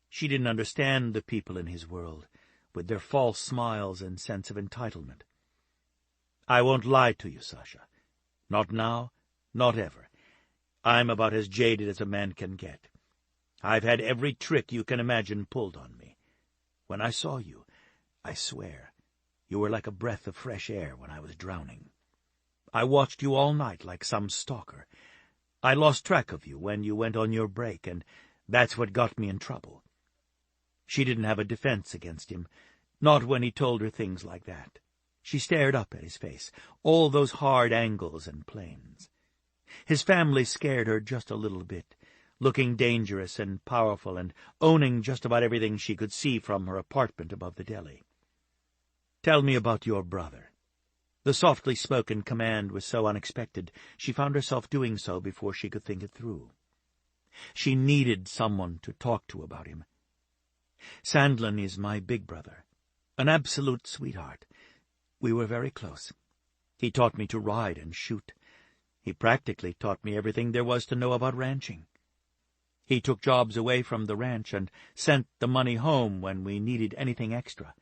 She didn't understand the people in his world, with their false smiles and sense of entitlement. I won't lie to you, Sasha. Not now, not ever. I'm about as jaded as a man can get. I've had every trick you can imagine pulled on me. When I saw you, I swear, you were like a breath of fresh air when I was drowning. I watched you all night like some stalker. I lost track of you when you went on your break, and that's what got me in trouble. She didn't have a defense against him, not when he told her things like that. She stared up at his face, all those hard angles and planes. His family scared her just a little bit, looking dangerous and powerful and owning just about everything she could see from her apartment above the deli. Tell me about your brother. The softly spoken command was so unexpected, she found herself doing so before she could think it through. She needed someone to talk to about him. Sandlin is my big brother, an absolute sweetheart. We were very close. He taught me to ride and shoot. He practically taught me everything there was to know about ranching. He took jobs away from the ranch and sent the money home when we needed anything extra.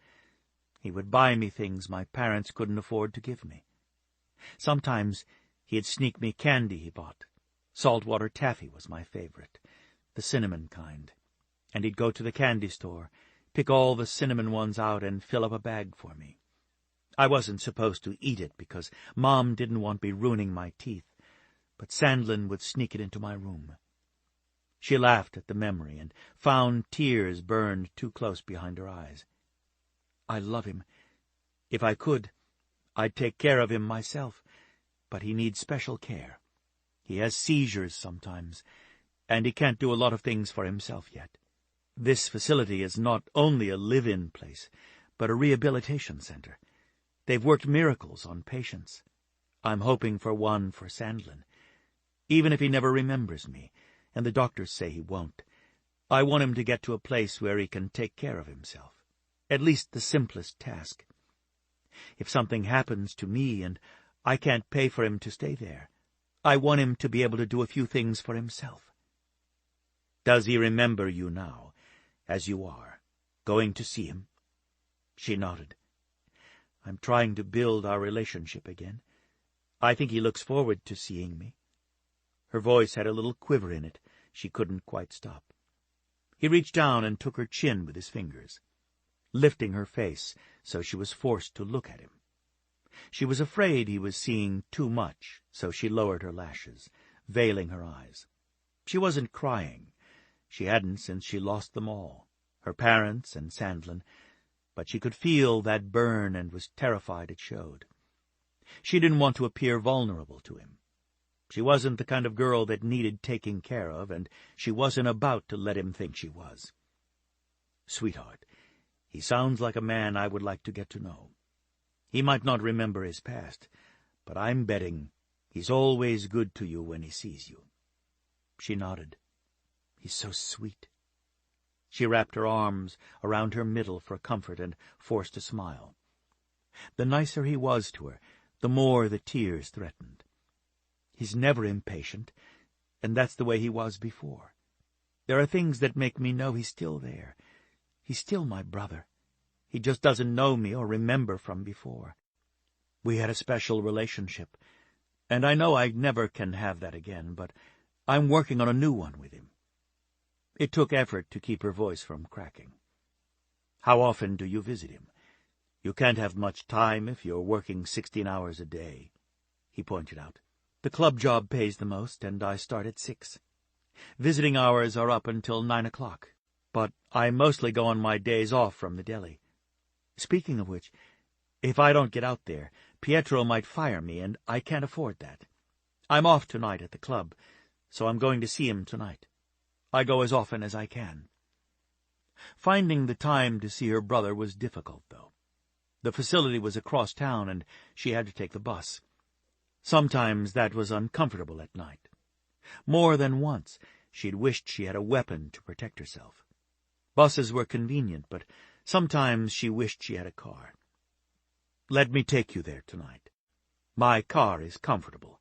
He would buy me things my parents couldn't afford to give me. Sometimes he'd sneak me candy he bought. Saltwater taffy was my favorite, the cinnamon kind. And he'd go to the candy store, pick all the cinnamon ones out, and fill up a bag for me. I wasn't supposed to eat it because Mom didn't want me ruining my teeth, but Sandlin would sneak it into my room. She laughed at the memory and found tears burned too close behind her eyes. I love him. If I could, I'd take care of him myself, but he needs special care. He has seizures sometimes, and he can't do a lot of things for himself yet. This facility is not only a live-in place, but a rehabilitation center. They've worked miracles on patients. I'm hoping for one for Sandlin. Even if he never remembers me, and the doctors say he won't, I want him to get to a place where he can take care of himself. At least the simplest task. If something happens to me and I can't pay for him to stay there, I want him to be able to do a few things for himself. Does he remember you now, as you are, going to see him? She nodded. I'm trying to build our relationship again. I think he looks forward to seeing me. Her voice had a little quiver in it. She couldn't quite stop. He reached down and took her chin with his fingers, lifting her face so she was forced to look at him. She was afraid he was seeing too much, so she lowered her lashes, veiling her eyes. She wasn't crying. She hadn't since she lost them all, her parents and Sandlin, but she could feel that burn and was terrified it showed. She didn't want to appear vulnerable to him. She wasn't the kind of girl that needed taking care of, and she wasn't about to let him think she was. Sweetheart, he sounds like a man I would like to get to know. He might not remember his past, but I'm betting he's always good to you when he sees you. She nodded. He's so sweet. She wrapped her arms around her middle for comfort and forced a smile. The nicer he was to her, the more the tears threatened. He's never impatient, and that's the way he was before. There are things that make me know he's still there. He's still my brother. He just doesn't know me or remember from before. We had a special relationship, and I know I never can have that again, but I'm working on a new one with him. It took effort to keep her voice from cracking. How often do you visit him? You can't have much time if you're working 16 hours a day, he pointed out. The club job pays the most, and I start at 6. Visiting hours are up until 9 o'clock, but I mostly go on my days off from the deli. Speaking of which, if I don't get out there, Pietro might fire me, and I can't afford that. I'm off tonight at the club, so I'm going to see him tonight. I go as often as I can. Finding the time to see her brother was difficult, though. The facility was across town, and she had to take the bus. Sometimes that was uncomfortable at night. More than once she'd wished she had a weapon to protect herself. Buses were convenient, but sometimes she wished she had a car. Let me take you there tonight. My car is comfortable.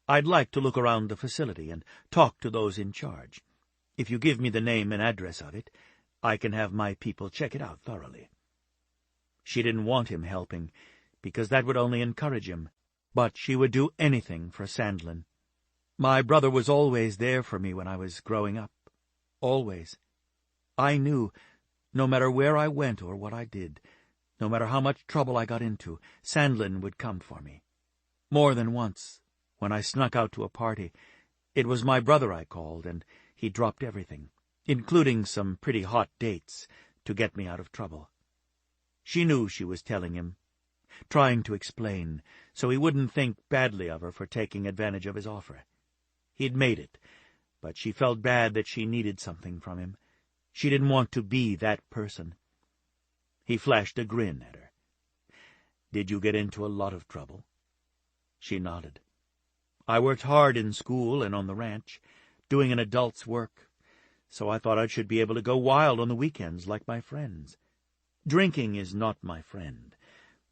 I'd like to look around the facility and talk to those in charge. If you give me the name and address of it, I can have my people check it out thoroughly. She didn't want him helping, because that would only encourage him, but she would do anything for Sandlin. My brother was always there for me when I was growing up. Always. I knew, no matter where I went or what I did, no matter how much trouble I got into, Sandlin would come for me. More than once, when I snuck out to a party, it was my brother I called, and he dropped everything, including some pretty hot dates, to get me out of trouble. She knew she was telling him, trying to explain, so he wouldn't think badly of her for taking advantage of his offer. He'd made it, but she felt bad that she needed something from him. She didn't want to be that person. He flashed a grin at her. Did you get into a lot of trouble? She nodded. I worked hard in school and on the ranch, doing an adult's work, so I thought I should be able to go wild on the weekends like my friends. Drinking is not my friend.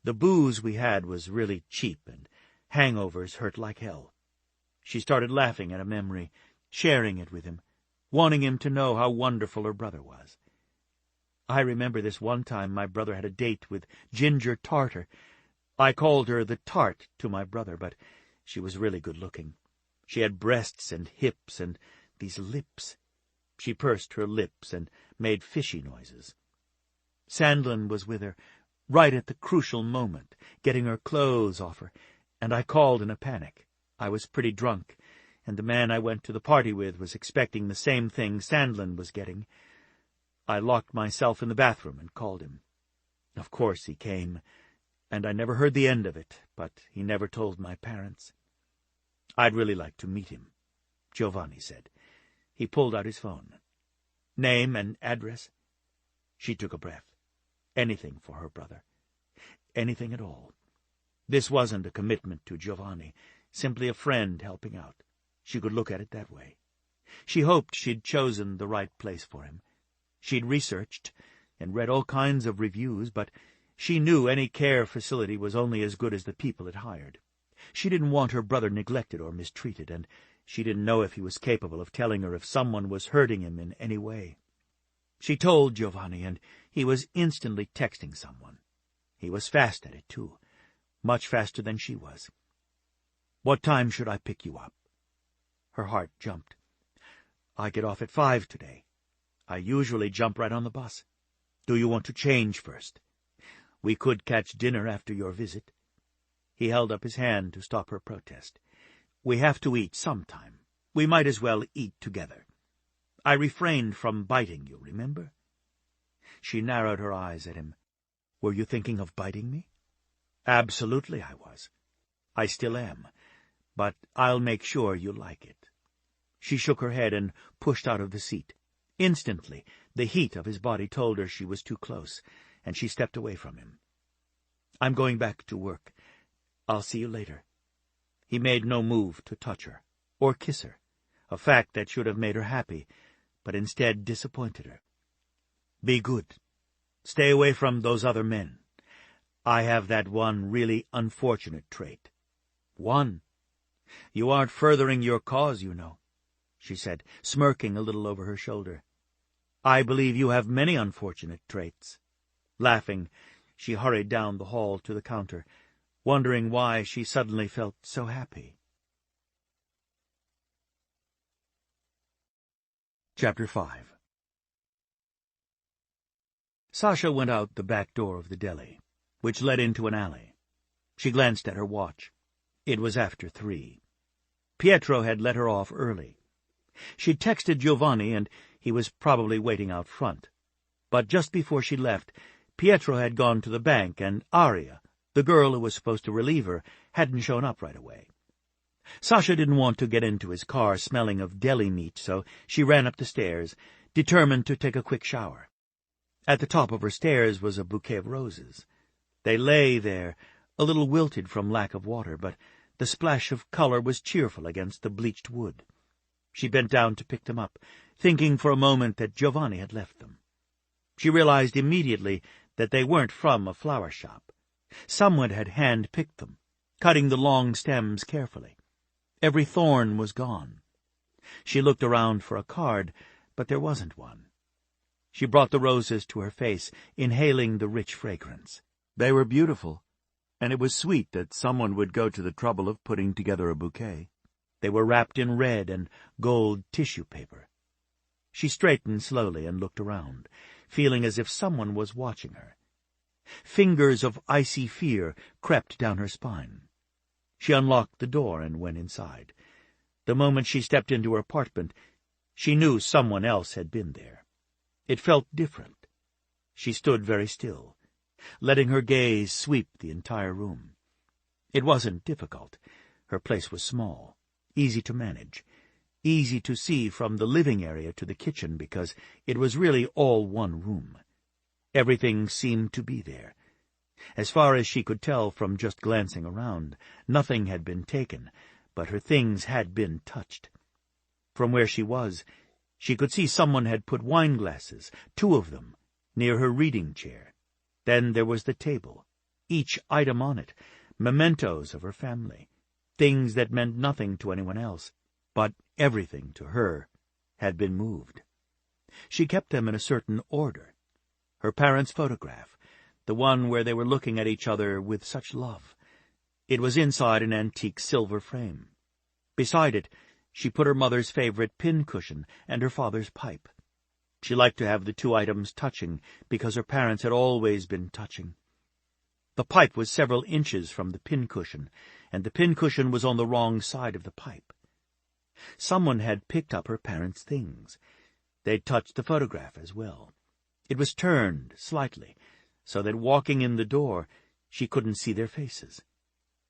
The booze we had was really cheap, and hangovers hurt like hell. She started laughing at a memory, sharing it with him, wanting him to know how wonderful her brother was. I remember this one time my brother had a date with Ginger Tartar. I called her the Tart to my brother, but she was really good-looking. She had breasts and hips and these lips. She pursed her lips and made fishy noises. Sandlin was with her, right at the crucial moment, getting her clothes off her, and I called in a panic. I was pretty drunk, and the man I went to the party with was expecting the same thing Sandlin was getting. I locked myself in the bathroom and called him. Of course he came, and I never heard the end of it, but he never told my parents. I'd really like to meet him, Giovanni said. He pulled out his phone. Name and address? She took a breath. Anything for her brother. Anything at all. This wasn't a commitment to Giovanni, simply a friend helping out. She could look at it that way. She hoped she'd chosen the right place for him. She'd researched and read all kinds of reviews, but she knew any care facility was only as good as the people it hired. She didn't want her brother neglected or mistreated, and she didn't know if he was capable of telling her if someone was hurting him in any way. She told Giovanni, and he was instantly texting someone. He was fast at it, too, much faster than she was. What time should I pick you up? Her heart jumped. I get off at 5 today. I usually jump right on the bus. Do you want to change first? We could catch dinner after your visit. He held up his hand to stop her protest. We have to eat sometime. We might as well eat together. I refrained from biting you, remember? She narrowed her eyes at him. Were you thinking of biting me? Absolutely I was. I still am, but I'll make sure you like it. She shook her head and pushed out of the seat. Instantly, the heat of his body told her she was too close, and she stepped away from him. I'm going back to work. I'll see you later. He made no move to touch her, or kiss her, a fact that should have made her happy, but instead disappointed her. Be good. Stay away from those other men. I have that one really unfortunate trait. One. You aren't furthering your cause, you know, she said, smirking a little over her shoulder. I believe you have many unfortunate traits. Laughing, she hurried down the hall to the counter, wondering why she suddenly felt so happy. Chapter 5. Sasha went out the back door of the deli, which led into an alley. She glanced at her watch. It was after 3. Pietro had let her off early. She'd texted Giovanni, and he was probably waiting out front. But just before she left, Pietro had gone to the bank, and Aria, the girl who was supposed to relieve her, hadn't shown up right away. Sasha didn't want to get into his car smelling of deli meat, so she ran up the stairs, determined to take a quick shower. At the top of her stairs was a bouquet of roses. They lay there, a little wilted from lack of water, but the splash of color was cheerful against the bleached wood. She bent down to pick them up, thinking for a moment that Giovanni had left them. She realized immediately that they weren't from a flower shop. Someone had hand-picked them, cutting the long stems carefully. Every thorn was gone. She looked around for a card, but there wasn't one. She brought the roses to her face, inhaling the rich fragrance. They were beautiful, and it was sweet that someone would go to the trouble of putting together a bouquet. They were wrapped in red and gold tissue paper. She straightened slowly and looked around, feeling as if someone was watching her. Fingers of icy fear crept down her spine. She unlocked the door and went inside. The moment she stepped into her apartment, she knew someone else had been there. It felt different. She stood very still, letting her gaze sweep the entire room. It wasn't difficult. Her place was small, easy to manage, easy to see from the living area to the kitchen because it was really all one room. Everything seemed to be there. As far as she could tell from just glancing around, nothing had been taken, but her things had been touched. From where she was, she could see someone had put wine glasses, 2 of them, near her reading chair. Then there was the table, each item on it, mementos of her family, things that meant nothing to anyone else, but everything to her had been moved. She kept them in a certain order. Her parents' photograph, the one where they were looking at each other with such love. It was inside an antique silver frame. Beside it, she put her mother's favorite pincushion and her father's pipe. She liked to have the 2 items touching because her parents had always been touching. The pipe was several inches from the pincushion, and the pincushion was on the wrong side of the pipe. Someone had picked up her parents' things. They'd touched the photograph as well. It was turned slightly, so that walking in the door, she couldn't see their faces.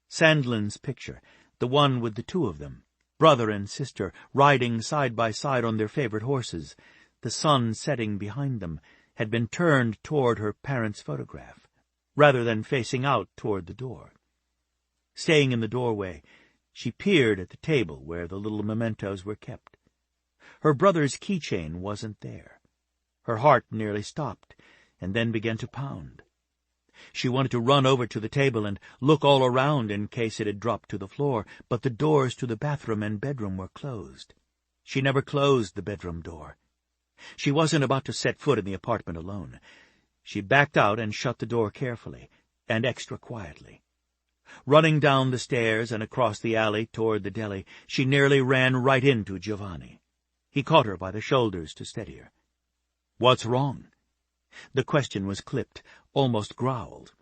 Sandlin's picture, the one with the 2 of them, brother and sister, riding side by side on their favorite horses, the sun setting behind them, had been turned toward her parents' photograph, rather than facing out toward the door. Staying in the doorway, she peered at the table where the little mementos were kept. Her brother's keychain wasn't there. Her heart nearly stopped, and then began to pound. She wanted to run over to the table and look all around in case it had dropped to the floor, but the doors to the bathroom and bedroom were closed. She never closed the bedroom door. She wasn't about to set foot in the apartment alone. She backed out and shut the door carefully, and extra quietly. Running down the stairs and across the alley toward the deli, she nearly ran right into Giovanni. He caught her by the shoulders to steady her. "What's wrong?" The question was clipped, almost growled.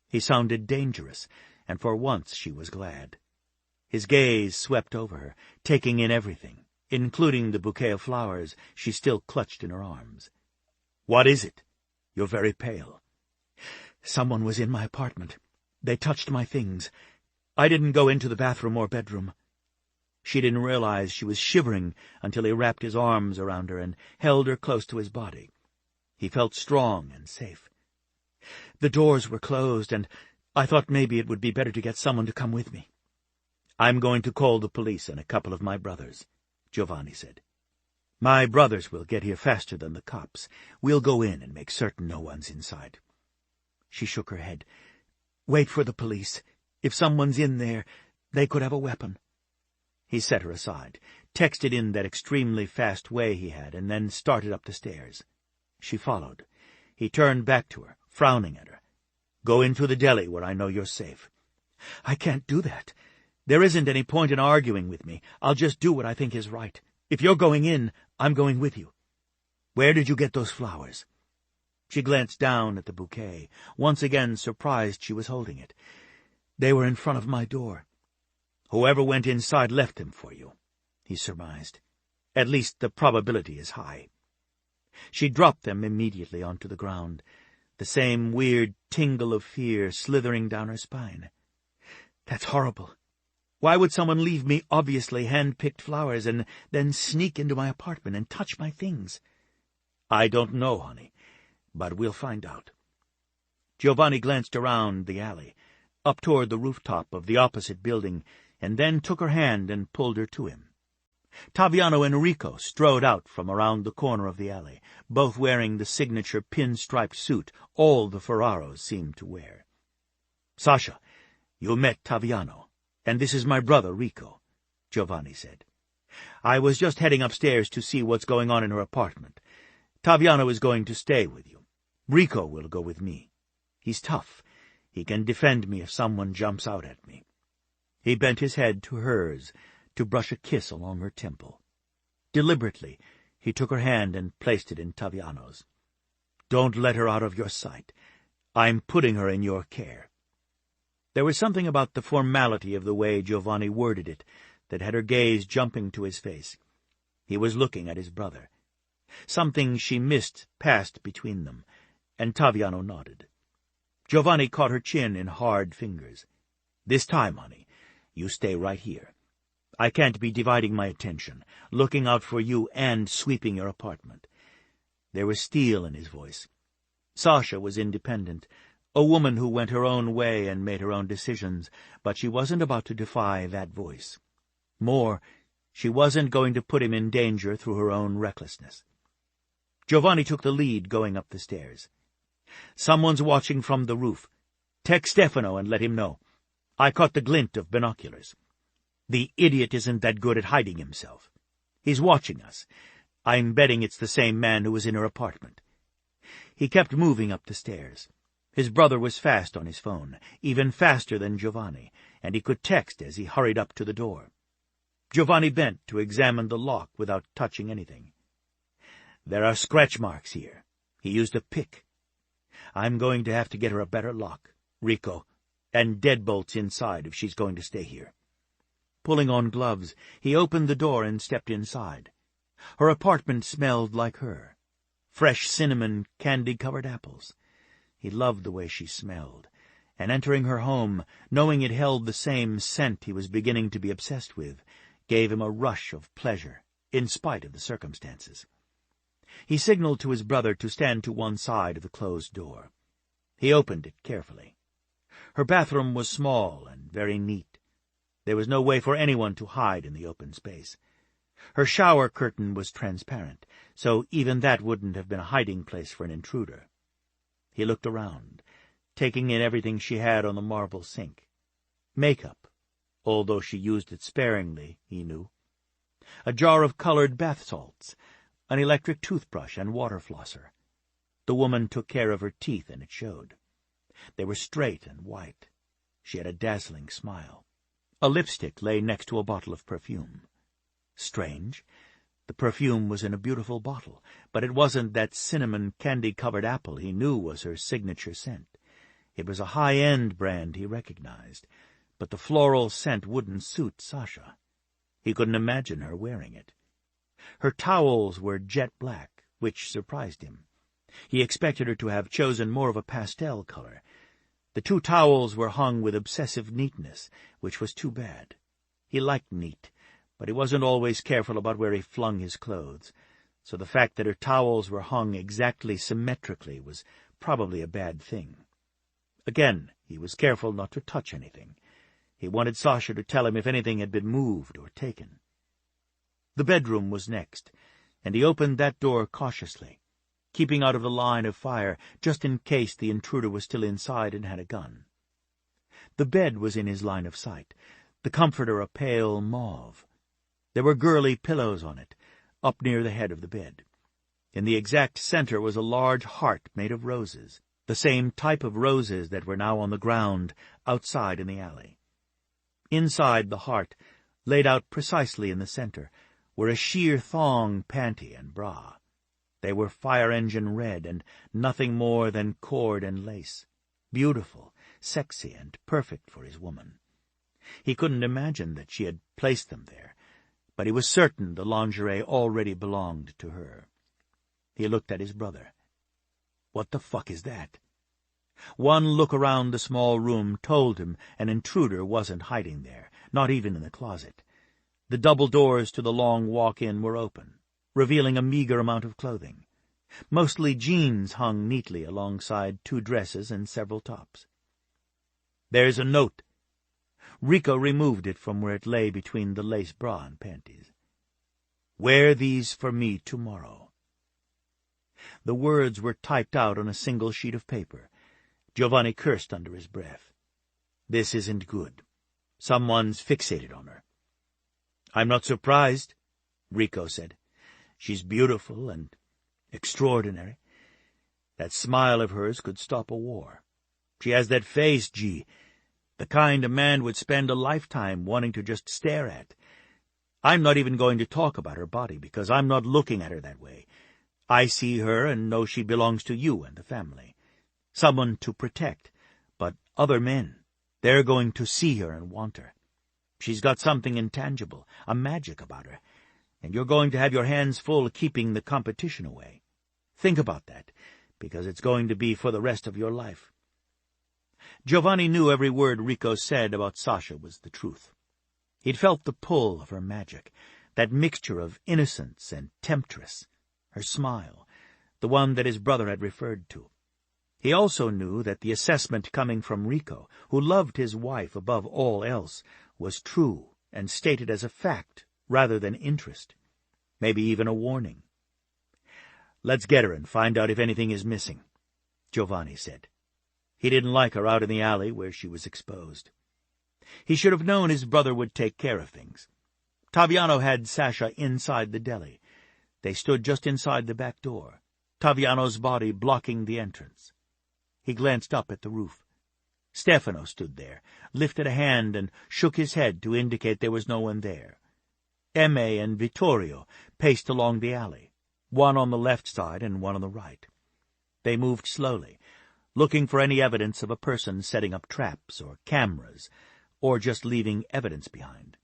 He sounded dangerous, and for once she was glad. His gaze swept over her, taking in everything, including the bouquet of flowers she still clutched in her arms. "What is it? You're very pale." "Someone was in my apartment. They touched my things. I didn't go into the bathroom or bedroom." She didn't realize she was shivering until he wrapped his arms around her and held her close to his body. He felt strong and safe. "The doors were closed, and I thought maybe it would be better to get someone to come with me." "I'm going to call the police and a couple of my brothers," Giovanni said. "My brothers will get here faster than the cops. We'll go in and make certain no one's inside." She shook her head. "Wait for the police. If someone's in there, they could have a weapon." He set her aside, texted in that extremely fast way he had, and then started up the stairs. She followed. He turned back to her, frowning at her. "Go into the deli where I know you're safe." "I can't do that. There isn't any point in arguing with me. I'll just do what I think is right. If you're going in, I'm going with you." "Where did you get those flowers?" She glanced down at the bouquet, once again surprised she was holding it. "They were in front of my door. Whoever went inside left them for you," he surmised. "At least the probability is high." She dropped them immediately onto the ground, the same weird tingle of fear slithering down her spine. "That's horrible. Why would someone leave me obviously hand-picked flowers and then sneak into my apartment and touch my things?" "I don't know, honey, but we'll find out." Giovanni glanced around the alley, up toward the rooftop of the opposite building, and then took her hand and pulled her to him. Taviano and Rico strode out from around the corner of the alley, both wearing the signature pin-striped suit all the Ferraros seemed to wear. "Sasha, you met Taviano, and this is my brother Rico," Giovanni said. "I was just heading upstairs to see what's going on in her apartment. Taviano is going to stay with you. Rico will go with me. He's tough. He can defend me if someone jumps out at me." He bent his head to hers to brush a kiss along her temple. Deliberately, he took her hand and placed it in Taviano's. "Don't let her out of your sight. I'm putting her in your care." There was something about the formality of the way Giovanni worded it that had her gaze jumping to his face. He was looking at his brother. Something she missed passed between them, and Taviano nodded. Giovanni caught her chin in hard fingers. "This time, honey, you stay right here. I can't be dividing my attention, looking out for you and sweeping your apartment." There was steel in his voice. Sasha was independent, a woman who went her own way and made her own decisions, but she wasn't about to defy that voice. More, she wasn't going to put him in danger through her own recklessness. Giovanni took the lead going up the stairs. "Someone's watching from the roof. Text Stefano and let him know. I caught the glint of binoculars. The idiot isn't that good at hiding himself. He's watching us. I'm betting it's the same man who was in her apartment." He kept moving up the stairs. His brother was fast on his phone, even faster than Giovanni, and he could text as he hurried up to the door. Giovanni bent to examine the lock without touching anything. "There are scratch marks here. He used a pick. I'm going to have to get her a better lock, Rico, and deadbolts inside if she's going to stay here." Pulling on gloves, he opened the door and stepped inside. Her apartment smelled like her. Fresh cinnamon, candy-covered apples. He loved the way she smelled, and entering her home, knowing it held the same scent he was beginning to be obsessed with, gave him a rush of pleasure, in spite of the circumstances. He signaled to his brother to stand to one side of the closed door. He opened it carefully. Her bathroom was small and very neat. There was no way for anyone to hide in the open space. Her shower curtain was transparent, so even that wouldn't have been a hiding place for an intruder. He looked around, taking in everything she had on the marble sink. Makeup, although she used it sparingly, he knew. A jar of colored bath salts, an electric toothbrush and water flosser. The woman took care of her teeth, and it showed. They were straight and white. She had a dazzling smile. A lipstick lay next to a bottle of perfume. Strange. The perfume was in a beautiful bottle, but it wasn't that cinnamon candy-covered apple he knew was her signature scent. It was a high-end brand he recognized, but the floral scent wouldn't suit Sasha. He couldn't imagine her wearing it. Her towels were jet black, which surprised him. He expected her to have chosen more of a pastel color. The two towels were hung with obsessive neatness, which was too bad. He liked neat, but he wasn't always careful about where he flung his clothes, so the fact that her towels were hung exactly symmetrically was probably a bad thing. Again, he was careful not to touch anything. He wanted Sasha to tell him if anything had been moved or taken. The bedroom was next, and he opened that door cautiously, keeping out of the line of fire just in case the intruder was still inside and had a gun. The bed was in his line of sight, the comforter a pale mauve. There were girly pillows on it, up near the head of the bed. In the exact center was a large heart made of roses, the same type of roses that were now on the ground outside in the alley. Inside the heart, laid out precisely in the center, were a sheer thong panty and bra. They were fire-engine red and nothing more than cord and lace. Beautiful, sexy, and perfect for his woman. He couldn't imagine that she had placed them there, but he was certain the lingerie already belonged to her. He looked at his brother. What the fuck is that? One look around the small room told him an intruder wasn't hiding there, not even in the closet. The double doors to the long walk-in were open, revealing a meager amount of clothing. Mostly jeans hung neatly alongside 2 dresses and several tops. "There's a note." Rico removed it from where it lay between the lace bra and panties. "Wear these for me tomorrow." The words were typed out on a single sheet of paper. Giovanni cursed under his breath. This isn't good. Someone's fixated on her. "I'm not surprised," Rico said. "She's beautiful and extraordinary. That smile of hers could stop a war. She has that face, G, the kind a man would spend a lifetime wanting to just stare at. I'm not even going to talk about her body, because I'm not looking at her that way. I see her and know she belongs to you and the family. Someone to protect. But other men, they're going to see her and want her. She's got something intangible, a magic about her, and you're going to have your hands full keeping the competition away. Think about that, because it's going to be for the rest of your life." Giovanni knew every word Rico said about Sasha was the truth. He'd felt the pull of her magic, that mixture of innocence and temptress, her smile, the one that his brother had referred to. He also knew that the assessment coming from Rico, who loved his wife above all else, was true and stated as a fact rather than interest, maybe even a warning. "Let's get her and find out if anything is missing," Giovanni said. He didn't like her out in the alley where she was exposed. He should have known his brother would take care of things. Taviano had Sasha inside the deli. They stood just inside the back door, Taviano's body blocking the entrance. He glanced up at the roof. Stefano stood there, lifted a hand and shook his head to indicate there was no one there. Emme and Vittorio paced along the alley, one on the left side and one on the right. They moved slowly, looking for any evidence of a person setting up traps or cameras, or just leaving evidence behind.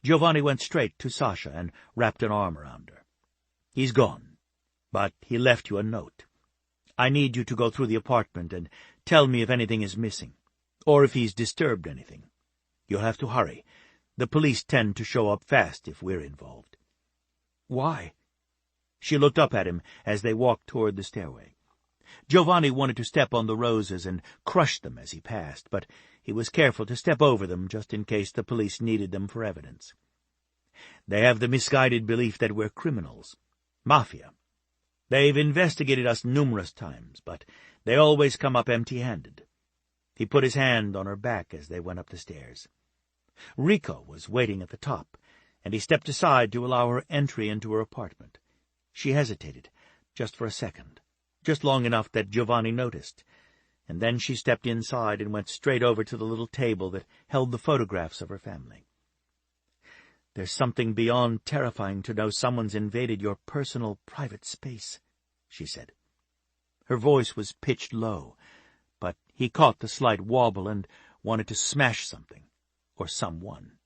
Giovanni went straight to Sasha and wrapped an arm around her. "He's gone, but he left you a note. I need you to go through the apartment and tell me if anything is missing, or if he's disturbed anything. You'll have to hurry. The police tend to show up fast if we're involved." "Why?" She looked up at him as they walked toward the stairway. Giovanni wanted to step on the roses and crush them as he passed, but he was careful to step over them just in case the police needed them for evidence. "They have the misguided belief that we're criminals. Mafia. They've investigated us numerous times, but they always come up empty-handed." He put his hand on her back as they went up the stairs. Rico was waiting at the top, and he stepped aside to allow her entry into her apartment. She hesitated, just for a second, just long enough that Giovanni noticed, and then she stepped inside and went straight over to the little table that held the photographs of her family. "There's something beyond terrifying to know someone's invaded your personal, private space," she said. Her voice was pitched low, but he caught the slight wobble and wanted to smash something, or someone.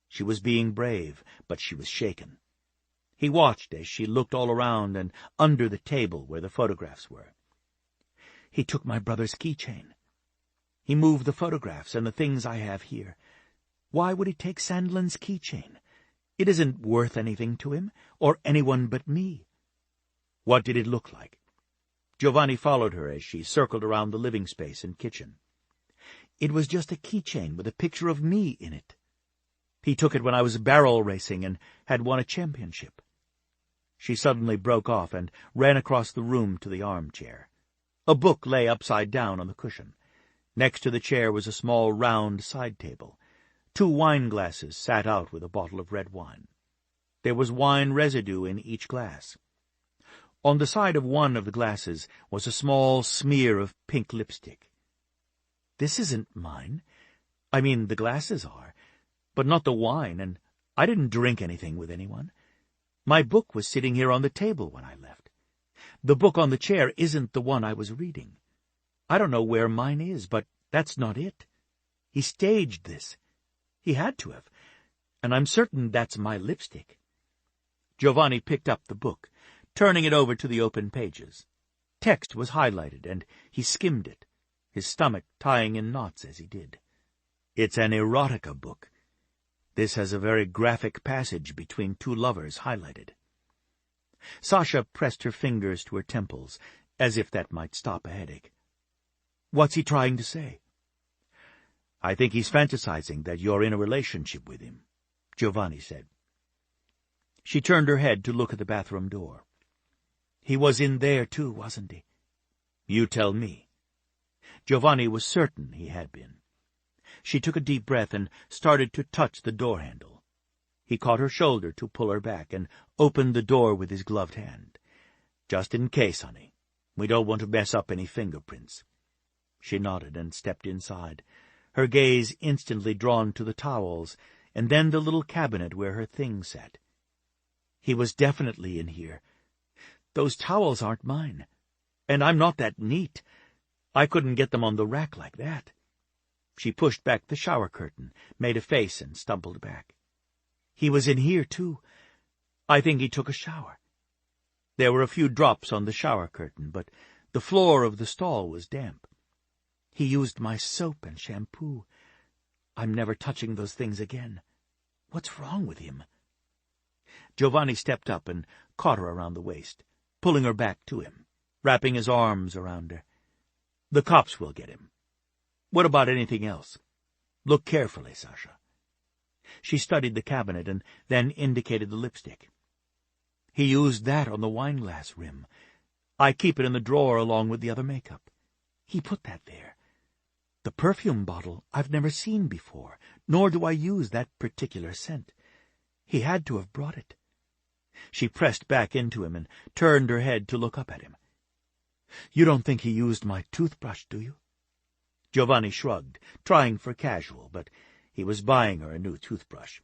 She was being brave, but she was shaken. He watched as she looked all around and under the table where the photographs were. "He took my brother's keychain. He moved the photographs and the things I have here. Why would he take Sandlin's keychain? It isn't worth anything to him, or anyone but me." "What did it look like?" Giovanni followed her as she circled around the living space and kitchen. "It was just a keychain with a picture of me in it. He took it when I was barrel racing and had won a championship." She suddenly broke off and ran across the room to the armchair. A book lay upside down on the cushion. Next to the chair was a small round side table. 2 wine glasses sat out with a bottle of red wine. There was wine residue in each glass. On the side of one of the glasses was a small smear of pink lipstick. "This isn't mine. I mean, the glasses are, but not the wine, and I didn't drink anything with anyone. My book was sitting here on the table when I left." The book on the chair isn't the one I was reading. I don't know where mine is, but that's not it. He staged this. He had to have. And I'm certain that's my lipstick." Giovanni picked up the book, turning it over to the open pages. Text was highlighted, and he skimmed it, his stomach tying in knots as he did. It's an erotica book. This has a very graphic passage between two lovers highlighted. Sasha pressed her fingers to her temples, as if that might stop a headache. "What's he trying to say?" "I think he's fantasizing that you're in a relationship with him," Giovanni said. She turned her head to look at the bathroom door. "He was in there, too, wasn't he?" "You tell me." Giovanni was certain he had been. She took a deep breath and started to touch the door handle. He caught her shoulder to pull her back and opened the door with his gloved hand. "Just in case, honey. We don't want to mess up any fingerprints." She nodded and stepped inside, her gaze instantly drawn to the towels and then the little cabinet where her things sat. He was definitely in here. Those towels aren't mine, and I'm not that neat. I couldn't get them on the rack like that. She pushed back the shower curtain, made a face, and stumbled back. He was in here, too. I think he took a shower. There were a few drops on the shower curtain, but the floor of the stall was damp. He used my soap and shampoo. I'm never touching those things again. What's wrong with him?" Giovanni stepped up and caught her around the waist, pulling her back to him, wrapping his arms around her. "The cops will get him. What about anything else? Look carefully, Sasha." She studied the cabinet and then indicated the lipstick. "He used that on the wineglass rim. I keep it in the drawer along with the other makeup. He put that there. The perfume bottle I've never seen before, nor do I use that particular scent. He had to have brought it." She pressed back into him and turned her head to look up at him. "You don't think he used my toothbrush, do you?" Giovanni shrugged, trying for casual, but he was buying her a new toothbrush.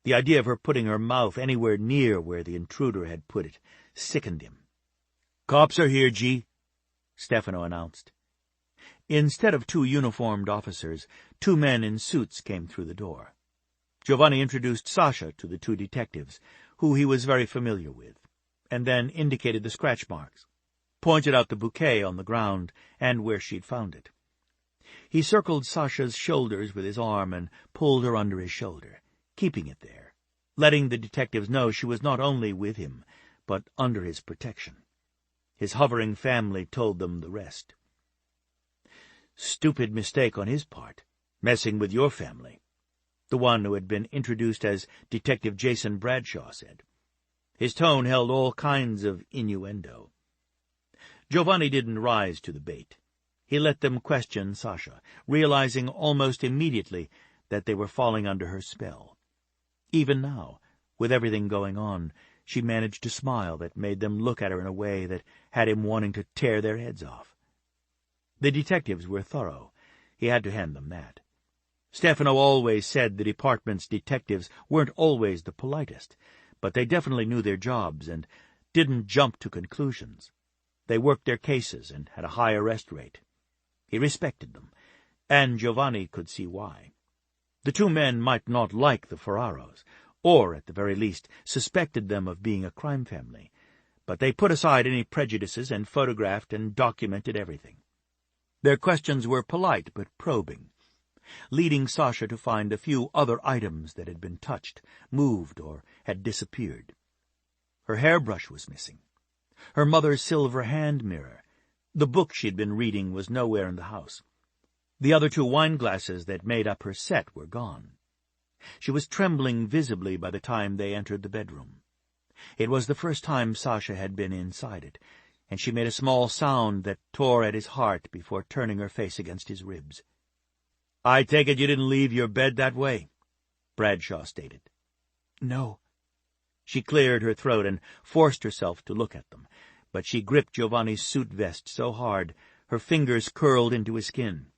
The idea of her putting her mouth anywhere near where the intruder had put it sickened him. "Cops are here, G," Stefano announced. Instead of two uniformed officers, two men in suits came through the door. Giovanni introduced Sasha to the two detectives, who he was very familiar with, and then indicated the scratch marks, pointed out the bouquet on the ground and where she'd found it. He circled Sasha's shoulders with his arm and pulled her under his shoulder, keeping it there, letting the detectives know she was not only with him, but under his protection. His hovering family told them the rest. "Stupid mistake on his part, messing with your family," the one who had been introduced as Detective Jason Bradshaw said. His tone held all kinds of innuendo. Giovanni didn't rise to the bait. He let them question Sasha, realizing almost immediately that they were falling under her spell. Even now, with everything going on, she managed to smile that made them look at her in a way that had him wanting to tear their heads off. The detectives were thorough. He had to hand them that. Stefano always said the department's detectives weren't always the politest, but they definitely knew their jobs and didn't jump to conclusions. They worked their cases and had a high arrest rate. He respected them, and Giovanni could see why. The two men might not like the Ferraros, or, at the very least, suspected them of being a crime family, but they put aside any prejudices and photographed and documented everything. Their questions were polite but probing, leading Sasha to find a few other items that had been touched, moved, or had disappeared. Her hairbrush was missing. Her mother's silver hand mirror. The book she'd been reading was nowhere in the house. The other two wineglasses that made up her set were gone. She was trembling visibly by the time they entered the bedroom. It was the first time Sasha had been inside it, and she made a small sound that tore at his heart before turning her face against his ribs. "I take it you didn't leave your bed that way," Bradshaw stated. "No." She cleared her throat and forced herself to look at them, but she gripped Giovanni's suit vest so hard her fingers curled into his skin.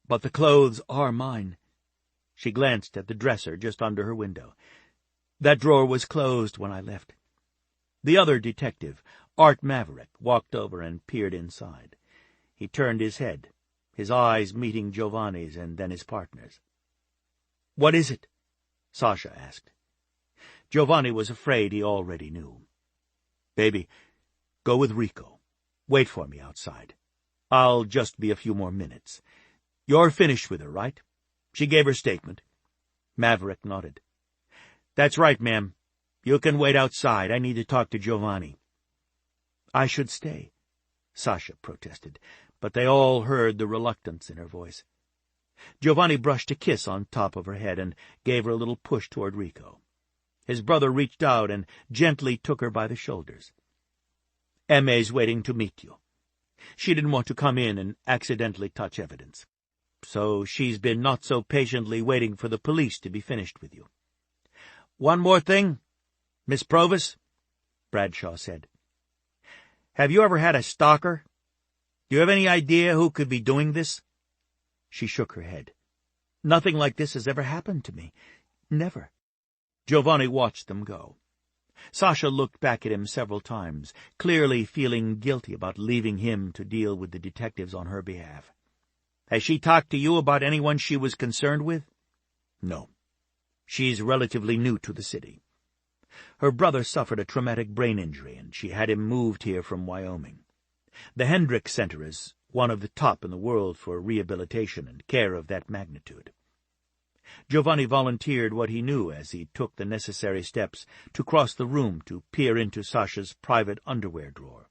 "But the clothes are mine." She glanced at the dresser just under her window. "That drawer was closed when I left." The other detective, Art Maverick walked over and peered inside. He turned his head, his eyes meeting Giovanni's and then his partner's. "What is it?" Sasha asked. Giovanni was afraid he already knew. "Baby, go with Rico. Wait for me outside. I'll just be a few more minutes. You're finished with her, right? She gave her statement." Maverick nodded. "That's right, ma'am. You can wait outside. I need to talk to Giovanni." "I should stay," Sasha protested, but they all heard the reluctance in her voice. Giovanni brushed a kiss on top of her head and gave her a little push toward Rico. His brother reached out and gently took her by the shoulders. "Emme's waiting to meet you. She didn't want to come in and accidentally touch evidence. So she's been not so patiently waiting for the police to be finished with you." "One more thing, Miss Provis," Bradshaw said. "Have you ever had a stalker? Do you have any idea who could be doing this?" She shook her head. "Nothing like this has ever happened to me. Never." Giovanni watched them go. Sasha looked back at him several times, clearly feeling guilty about leaving him to deal with the detectives on her behalf. "Has she talked to you about anyone she was concerned with?" "No. She's relatively new to the city. Her brother suffered a traumatic brain injury, and she had him moved here from Wyoming. The Hendrick Center is one of the top in the world for rehabilitation and care of that magnitude." Giovanni volunteered what he knew as he took the necessary steps to cross the room to peer into Sasha's private underwear drawer.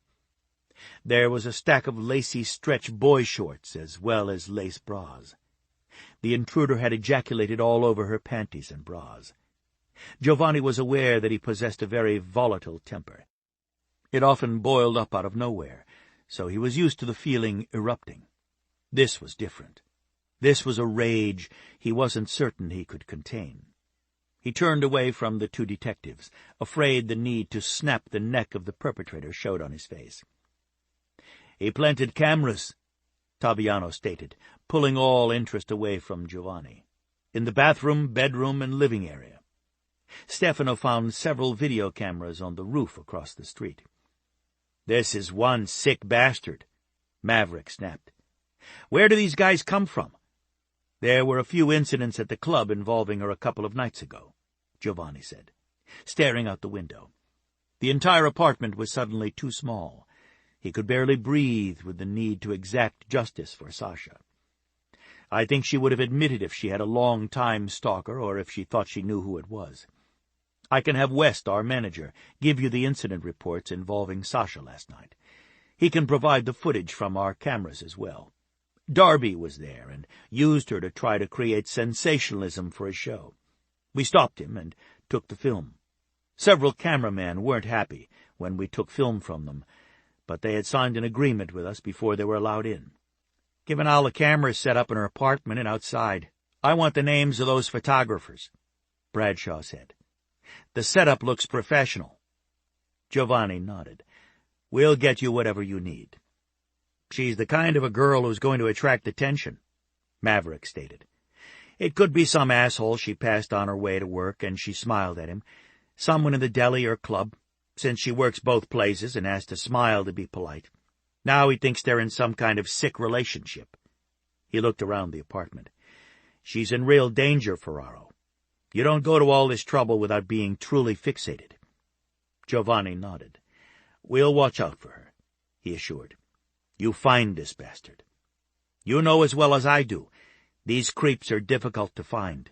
There was a stack of lacy stretch boy shorts as well as lace bras. The intruder had ejaculated all over her panties and bras. Giovanni was aware that he possessed a very volatile temper. It often boiled up out of nowhere, so he was used to the feeling erupting. This was different. This was a rage he wasn't certain he could contain. He turned away from the two detectives, afraid the need to snap the neck of the perpetrator showed on his face. "He planted cameras," Taviano stated, pulling all interest away from Giovanni, "in the bathroom, bedroom, and living area. Stefano found several video cameras on the roof across the street." "This is one sick bastard," Maverick snapped. "Where do these guys come from?" "There were a few incidents at the club involving her a couple of nights ago," Giovanni said, staring out the window. The entire apartment was suddenly too small. He could barely breathe with the need to exact justice for Sasha. "I think she would have admitted if she had a long-time stalker or if she thought she knew who it was. I can have West, our manager, give you the incident reports involving Sasha last night. He can provide the footage from our cameras as well. Darby was there and used her to try to create sensationalism for his show. We stopped him and took the film. Several cameramen weren't happy when we took film from them, but they had signed an agreement with us before they were allowed in. Given all the cameras set up in her apartment and outside, I want the names of those photographers," Bradshaw said. "The setup looks professional." Giovanni nodded. "We'll get you whatever you need." "She's the kind of a girl who's going to attract attention," Maverick stated. "It could be some asshole she passed on her way to work and she smiled at him, someone in the deli or club, since she works both places and has to smile to be polite. Now he thinks they're in some kind of sick relationship." He looked around the apartment. "She's in real danger, Ferraro. You don't go to all this trouble without being truly fixated." Giovanni nodded. "We'll watch out for her," he assured. "You find this bastard. You know as well as I do, these creeps are difficult to find.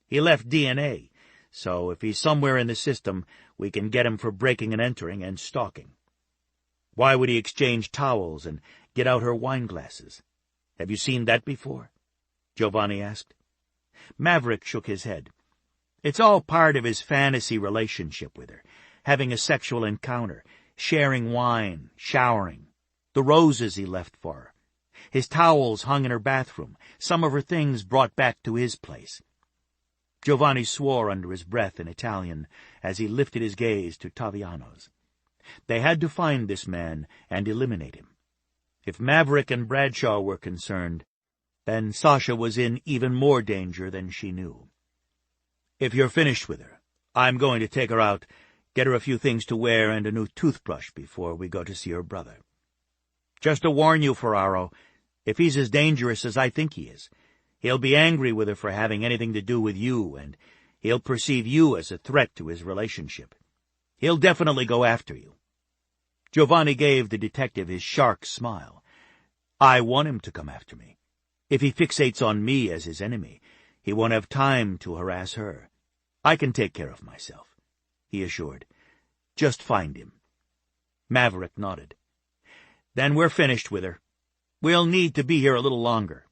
He left DNA, so if he's somewhere in the system, we can get him for breaking and entering and stalking. Why would he exchange towels and get out her wine glasses? Have you seen that before?" Giovanni asked. Maverick shook his head. "It's all part of his fantasy relationship with her, having a sexual encounter, sharing wine, showering. The roses he left for her. His towels hung in her bathroom, some of her things brought back to his place." Giovanni swore under his breath in Italian as he lifted his gaze to Taviano's. They had to find this man and eliminate him. If Maverick and Bradshaw were concerned, then Sasha was in even more danger than she knew. "If you're finished with her, I'm going to take her out, Get her a few things to wear and a new toothbrush before we go to see her brother. Just to warn you, Ferraro, if he's as dangerous as I think he is, he'll be angry with her for having anything to do with you, and he'll perceive you as a threat to his relationship. He'll definitely go after you." Giovanni gave the detective his shark smile. "I want him to come after me. If he fixates on me as his enemy, he won't have time to harass her. I can take care of myself," he assured. "Just find him." Maverick nodded. "Then we're finished with her. We'll need to be here a little longer.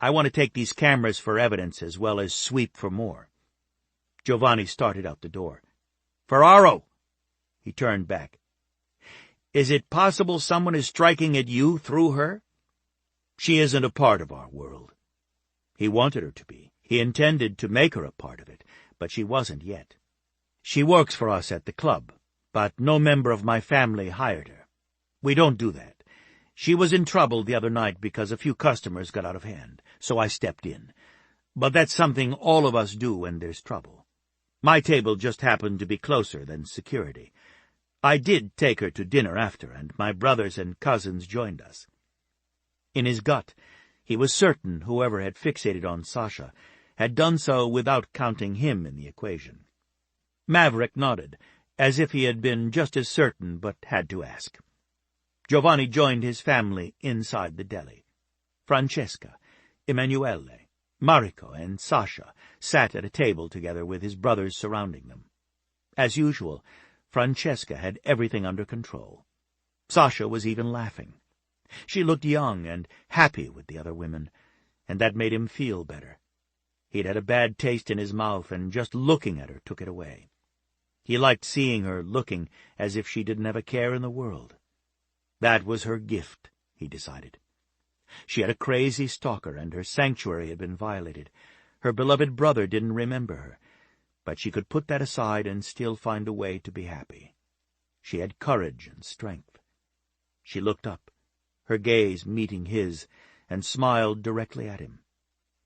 I want to take these cameras for evidence as well as sweep for more." Giovanni started out the door. "Ferraro!" He turned back. "Is it possible someone is striking at you through her? She isn't a part of our world. He wanted her to be. He intended to make her a part of it, but she wasn't yet. She works for us at the club, but no member of my family hired her. We don't do that. She was in trouble the other night because a few customers got out of hand, so I stepped in. But that's something all of us do when there's trouble. My table just happened to be closer than security. I did take her to dinner after, and my brothers and cousins joined us." In his gut, he was certain whoever had fixated on Sasha had done so without counting him in the equation. Maverick nodded, as if he had been just as certain but had to ask. Giovanni joined his family inside the deli. Francesca, Emanuele, Mariko, and Sasha sat at a table together with his brothers surrounding them. As usual, Francesca had everything under control. Sasha was even laughing. She looked young and happy with the other women, and that made him feel better. He'd had a bad taste in his mouth, and just looking at her took it away. He liked seeing her looking as if she didn't have a care in the world. That was her gift, he decided. She had a crazy stalker, and her sanctuary had been violated. Her beloved brother didn't remember her, but she could put that aside and still find a way to be happy. She had courage and strength. She looked up, her gaze meeting his, and smiled directly at him.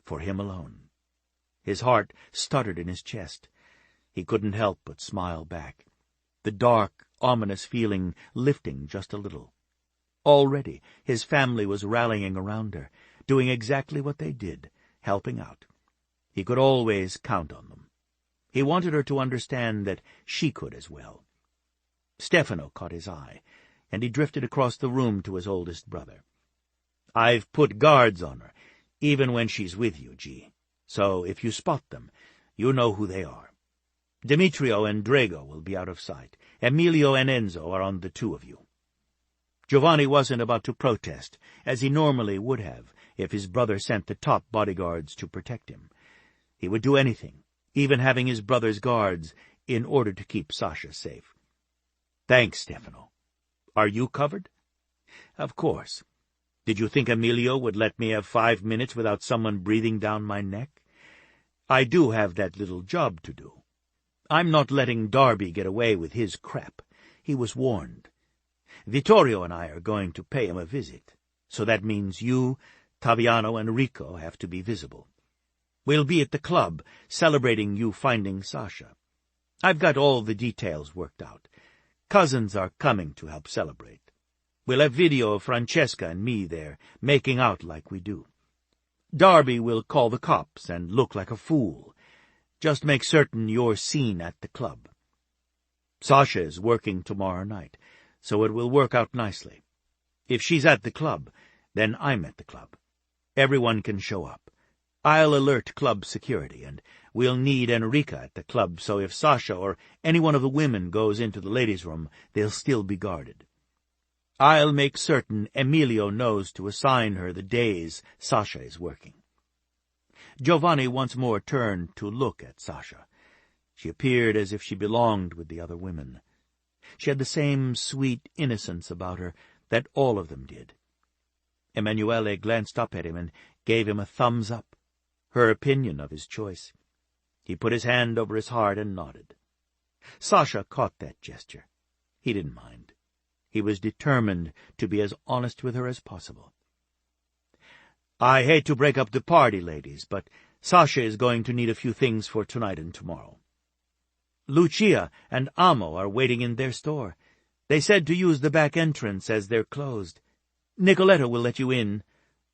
For him alone. His heart stuttered in his chest. He couldn't help but smile back, the dark, ominous feeling lifting just a little. Already his family was rallying around her, doing exactly what they did, helping out. He could always count on them. He wanted her to understand that she could as well. Stefano caught his eye, and he drifted across the room to his oldest brother. "I've put guards on her, even when she's with you, G. So if you spot them, you know who they are. Demetrio and Drago will be out of sight. Emilio and Enzo are on the two of you." Giovanni wasn't about to protest, as he normally would have if his brother sent the top bodyguards to protect him. He would do anything, even having his brother's guards, in order to keep Sasha safe. "Thanks, Stefano. Are you covered?" "Of course. Did you think Emilio would let me have 5 minutes without someone breathing down my neck? I do have that little job to do. I'm not letting Darby get away with his crap. He was warned. Vittorio and I are going to pay him a visit, so that means you, Taviano, and Rico have to be visible. We'll be at the club, celebrating you finding Sasha. I've got all the details worked out. Cousins are coming to help celebrate. We'll have video of Francesca and me there, making out like we do. Darby will call the cops and look like a fool. Just make certain you're seen at the club. Sasha is working tomorrow night, so it will work out nicely. If she's at the club, then I'm at the club. Everyone can show up. I'll alert club security, and we'll need Enrica at the club, so if Sasha or any one of the women goes into the ladies' room, they'll still be guarded. I'll make certain Emilio knows to assign her the days Sasha is working." Giovanni once more turned to look at Sasha. She appeared as if she belonged with the other women. She had the same sweet innocence about her that all of them did. Emanuele glanced up at him and gave him a thumbs up, her opinion of his choice. He put his hand over his heart and nodded. Sasha caught that gesture. He didn't mind. He was determined to be as honest with her as possible. "I hate to break up the party, ladies, but Sasha is going to need a few things for tonight and tomorrow." Lucia and Amo are waiting in their store. They said to use the back entrance as they're closed. Nicoletta will let you in,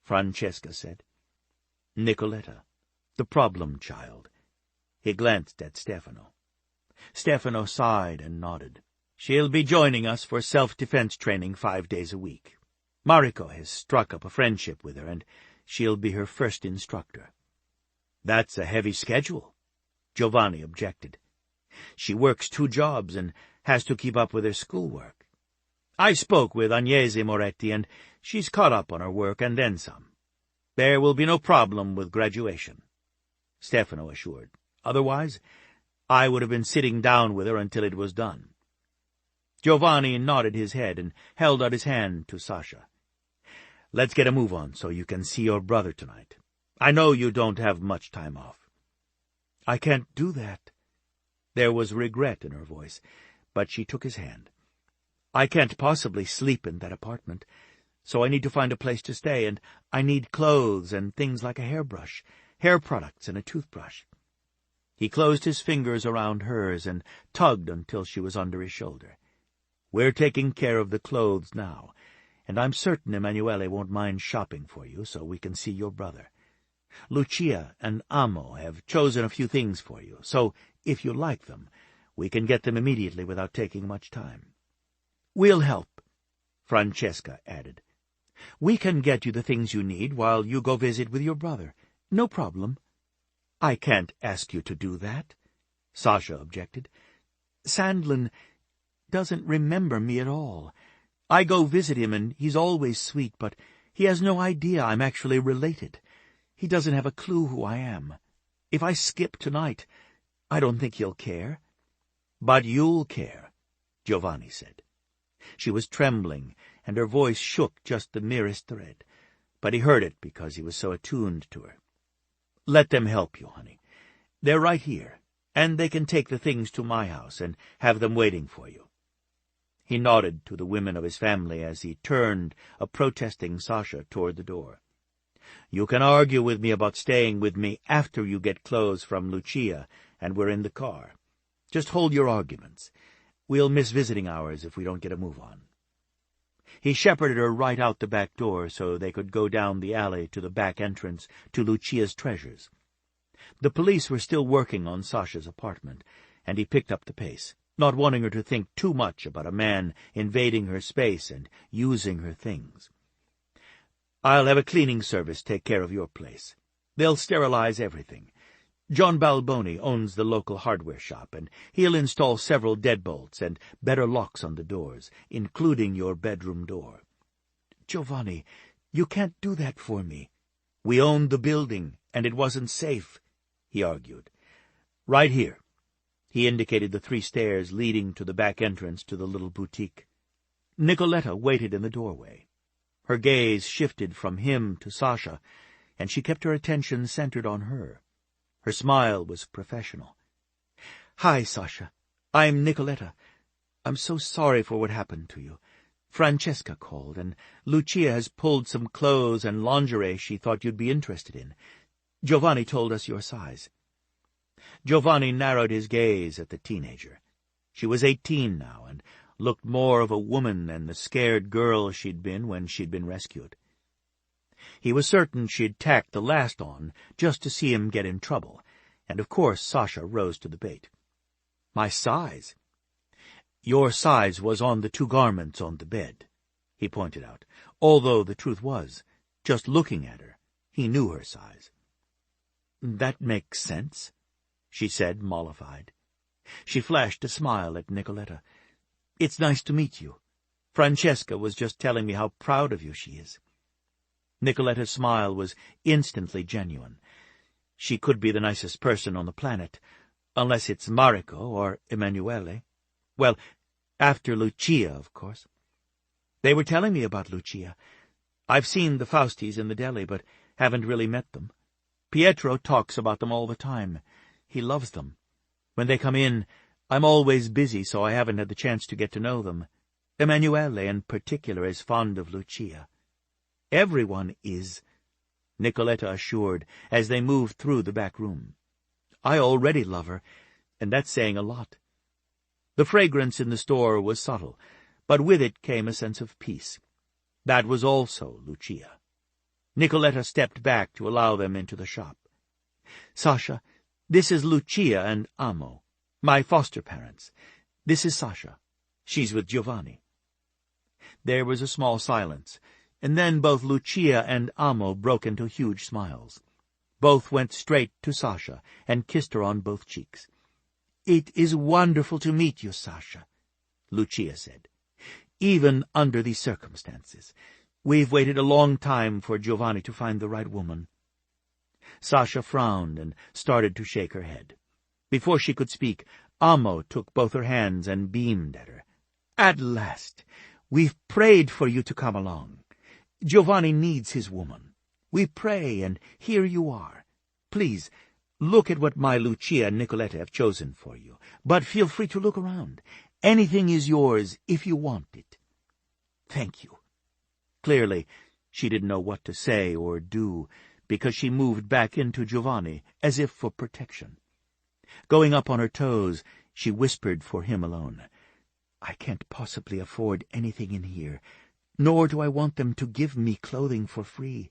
Francesca said. Nicoletta, the problem child. He glanced at Stefano. Stefano sighed and nodded. She'll be joining us for self-defense training 5 days a week. Mariko has struck up a friendship with her, and she'll be her first instructor. That's a heavy schedule, Giovanni objected. She works 2 jobs and has to keep up with her schoolwork. I spoke with Agnese Moretti, and she's caught up on her work and then some. There will be no problem with graduation, Stefano assured. Otherwise, I would have been sitting down with her until it was done. Giovanni nodded his head and held out his hand to Sasha. Let's get a move on so you can see your brother tonight. I know you don't have much time off. I can't do that. There was regret in her voice, but she took his hand. I can't possibly sleep in that apartment, so I need to find a place to stay, and I need clothes and things like a hairbrush, hair products, and a toothbrush. He closed his fingers around hers and tugged until she was under his shoulder. We're taking care of the clothes now, and I'm certain Emanuele won't mind shopping for you so we can see your brother. Lucia and Amo have chosen a few things for you, so if you like them, we can get them immediately without taking much time. We'll help, Francesca added. We can get you the things you need while you go visit with your brother. No problem. I can't ask you to do that, Sasha objected. Sandlin doesn't remember me at all. I go visit him, and he's always sweet, but he has no idea I'm actually related. He doesn't have a clue who I am. If I skip tonight, I don't think he'll care. But you'll care, Giovanni said. She was trembling, and her voice shook just the merest thread, but he heard it because he was so attuned to her. Let them help you, honey. They're right here, and they can take the things to my house and have them waiting for you. He nodded to the women of his family as he turned a protesting Sasha toward the door. You can argue with me about staying with me after you get clothes from Lucia and we're in the car. Just hold your arguments. We'll miss visiting hours if we don't get a move on. He shepherded her right out the back door so they could go down the alley to the back entrance to Lucia's treasures. The police were still working on Sasha's apartment, and he picked up the pace, not wanting her to think too much about a man invading her space and using her things. I'll have a cleaning service take care of your place. They'll sterilize everything. John Balboni owns the local hardware shop, and he'll install several deadbolts and better locks on the doors, including your bedroom door. Giovanni, you can't do that for me. We owned the building, and it wasn't safe, he argued. Right here. He indicated the 3 stairs leading to the back entrance to the little boutique. Nicoletta waited in the doorway. Her gaze shifted from him to Sasha, and she kept her attention centered on her. Her smile was professional. Hi, Sasha. I'm Nicoletta. I'm so sorry for what happened to you. Francesca called, and Lucia has pulled some clothes and lingerie she thought you'd be interested in. Giovanni told us your size. Giovanni narrowed his gaze at the teenager. She was 18 now, and looked more of a woman than the scared girl she'd been when she'd been rescued. He was certain she'd tacked the last on just to see him get in trouble, and of course Sasha rose to the bait. My size? Your size was on the 2 garments on the bed, he pointed out, although the truth was, just looking at her, he knew her size. That makes sense, she said, mollified. She flashed a smile at Nicoletta. It's nice to meet you. Francesca was just telling me how proud of you she is. Nicoletta's smile was instantly genuine. She could be the nicest person on the planet, unless it's Mariko or Emanuele. Well, after Lucia, of course. They were telling me about Lucia. I've seen the Faustis in the deli, but haven't really met them. Pietro talks about them all the time. He loves them. When they come in, I'm always busy, so I haven't had the chance to get to know them. Emanuele, in particular, is fond of Lucia. Everyone is, Nicoletta assured as they moved through the back room. I already love her, and that's saying a lot. The fragrance in the store was subtle, but with it came a sense of peace. That was also Lucia. Nicoletta stepped back to allow them into the shop. "Sasha, this is Lucia and Amo, my foster parents. This is Sasha. She's with Giovanni." There was a small silence, and then both Lucia and Amo broke into huge smiles. Both went straight to Sasha and kissed her on both cheeks. "It is wonderful to meet you, Sasha," Lucia said. "Even under these circumstances. We've waited a long time for Giovanni to find the right woman." Sasha frowned and started to shake her head. Before she could speak, Amo took both her hands and beamed at her. "At last! We've prayed for you to come along. Giovanni needs his woman. We pray, and here you are. Please, look at what my Lucia and Nicoletta have chosen for you, but feel free to look around. Anything is yours if you want it." "Thank you." Clearly, she didn't know what to say or do, because she moved back into Giovanni as if for protection. Going up on her toes, she whispered for him alone, "I can't possibly afford anything in here, nor do I want them to give me clothing for free."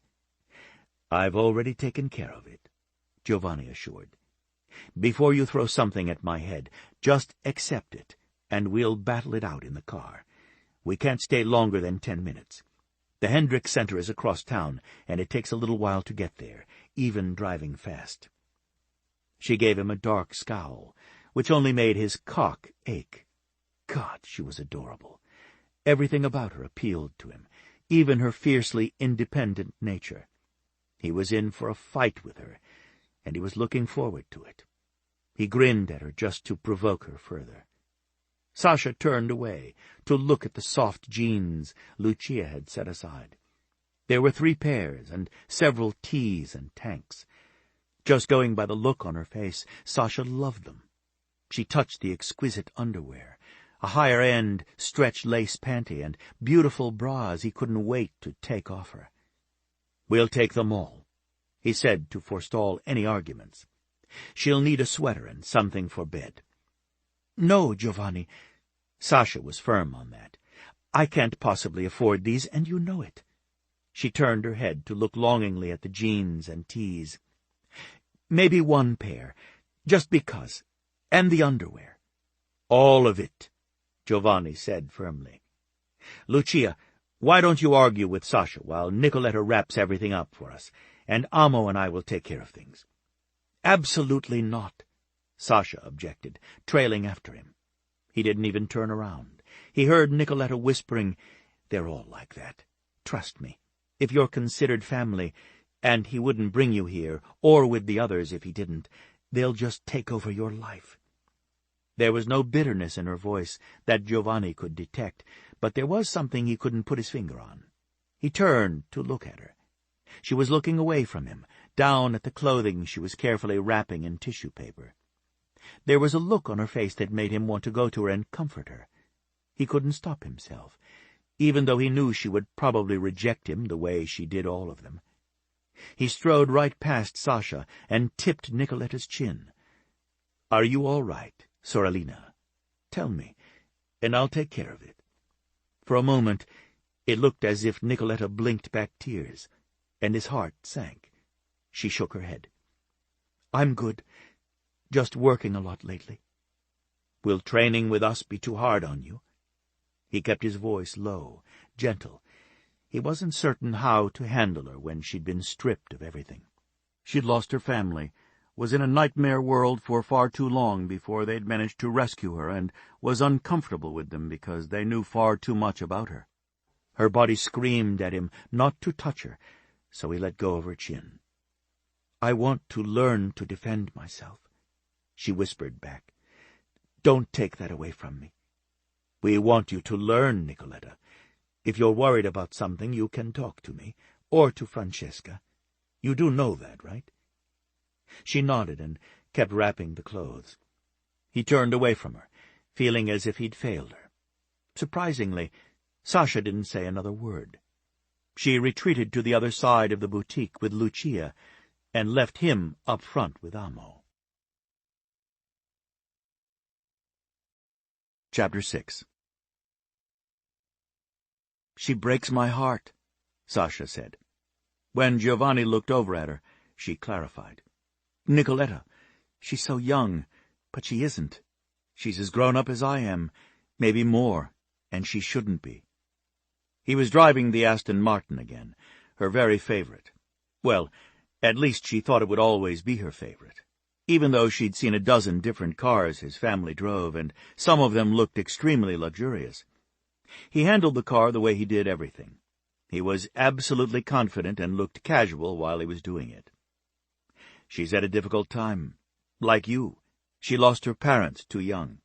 "I've already taken care of it," Giovanni assured. "Before you throw something at my head, just accept it, and we'll battle it out in the car. We can't stay longer than 10 minutes. The Hendricks Center is across town, and it takes a little while to get there, even driving fast." She gave him a dark scowl, which only made his cock ache. God, she was adorable. Everything about her appealed to him, even her fiercely independent nature. He was in for a fight with her, and he was looking forward to it. He grinned at her just to provoke her further. Sasha turned away to look at the soft jeans Lucia had set aside. There were 3 pairs and several tees and tanks. Just going by the look on her face, Sasha loved them. She touched the exquisite underwear, a higher-end stretch lace panty, and beautiful bras he couldn't wait to take off her. "We'll take them all," he said to forestall any arguments. "She'll need a sweater and something for bed." "No, Giovanni." Sasha was firm on that. "I can't possibly afford these, and you know it." She turned her head to look longingly at the jeans and tees. "Maybe 1 pair, just because, and the underwear." "All of it," Giovanni said firmly. "Lucia, why don't you argue with Sasha while Nicoletta wraps everything up for us, and Amo and I will take care of things." "Absolutely not," Sasha objected, trailing after him. He didn't even turn around. He heard Nicoletta whispering, "They're all like that. Trust me. If you're considered family, and he wouldn't bring you here, or with the others if he didn't, they'll just take over your life." There was no bitterness in her voice that Giovanni could detect, but there was something he couldn't put his finger on. He turned to look at her. She was looking away from him, down at the clothing she was carefully wrapping in tissue paper. There was a look on her face that made him want to go to her and comfort her. He couldn't stop himself, even though he knew she would probably reject him the way she did all of them. He strode right past Sasha and tipped Nicoletta's chin. "Are you all right, Sorellina? Tell me, and I'll take care of it." For a moment, it looked as if Nicoletta blinked back tears, and his heart sank. She shook her head. "I'm good. Just working a lot lately." "Will training with us be too hard on you?" He kept his voice low, gentle. He wasn't certain how to handle her when she'd been stripped of everything. She'd lost her family, was in a nightmare world for far too long before they'd managed to rescue her, and was uncomfortable with them because they knew far too much about her. Her body screamed at him not to touch her, so he let go of her chin. "I want to learn to defend myself," she whispered back. "Don't take that away from me." "We want you to learn, Nicoletta. If you're worried about something, you can talk to me, or to Francesca. You do know that, right?" She nodded and kept wrapping the clothes. He turned away from her, feeling as if he'd failed her. Surprisingly, Sasha didn't say another word. She retreated to the other side of the boutique with Lucia and left him up front with Amo. Chapter 6. "She breaks my heart," Sasha said. When Giovanni looked over at her, she clarified. "Nicoletta, she's so young, but she isn't. She's as grown up as I am, maybe more, and she shouldn't be." He was driving the Aston Martin again, her very favorite. Well, at least she thought it would always be her favorite, even though she'd seen a dozen different cars his family drove, and some of them looked extremely luxurious. He handled the car the way he did everything. He was absolutely confident and looked casual while he was doing it. "She's had a difficult time. Like you. She lost her parents too young.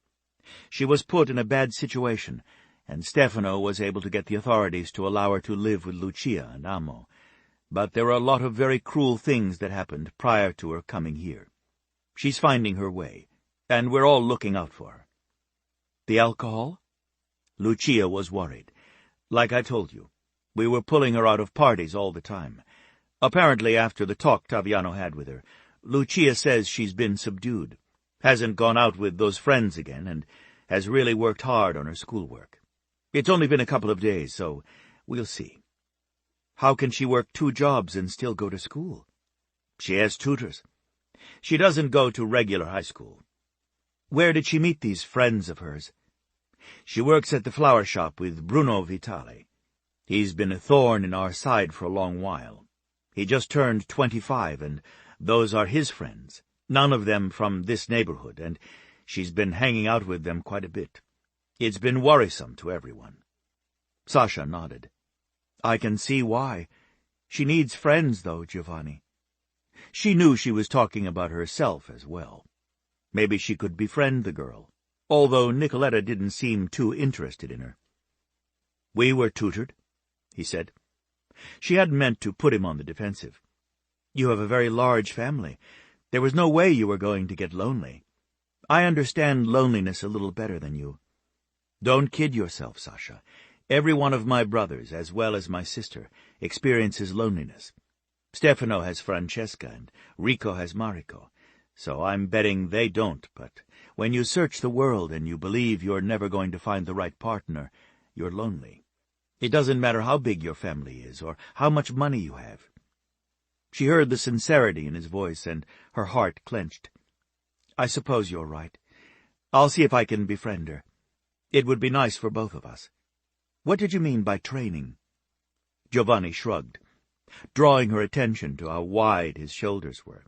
She was put in a bad situation, and Stefano was able to get the authorities to allow her to live with Lucia and Amo. But there were a lot of very cruel things that happened prior to her coming here. She's finding her way, and we're all looking out for her." "The alcohol?" Lucia was worried. "Like I told you, we were pulling her out of parties all the time. Apparently, after the talk Taviano had with her, Lucia says she's been subdued, hasn't gone out with those friends again, and has really worked hard on her schoolwork. It's only been a couple of days, so we'll see." "How can she work 2 jobs and still go to school?" "She has tutors. She doesn't go to regular high school." "Where did she meet these friends of hers?" "She works at the flower shop with Bruno Vitale. He's been a thorn in our side for a long while. He just turned 25, and those are his friends, none of them from this neighborhood, and she's been hanging out with them quite a bit. It's been worrisome to everyone." Sasha nodded. "I can see why. She needs friends, though, Giovanni." She knew she was talking about herself as well. Maybe she could befriend the girl, although Nicoletta didn't seem too interested in her. "We were tutored," he said. She hadn't meant to put him on the defensive. "You have a very large family. There was no way you were going to get lonely. I understand loneliness a little better than you. Don't kid yourself, Sasha. Every one of my brothers, as well as my sister, experiences loneliness. Stefano has Francesca, and Rico has Mariko, so I'm betting they don't, but when you search the world and you believe you're never going to find the right partner, you're lonely. It doesn't matter how big your family is or how much money you have." She heard the sincerity in his voice, and her heart clenched. "I suppose you're right. I'll see if I can befriend her. It would be nice for both of us. What did you mean by training?" Giovanni shrugged, drawing her attention to how wide his shoulders were.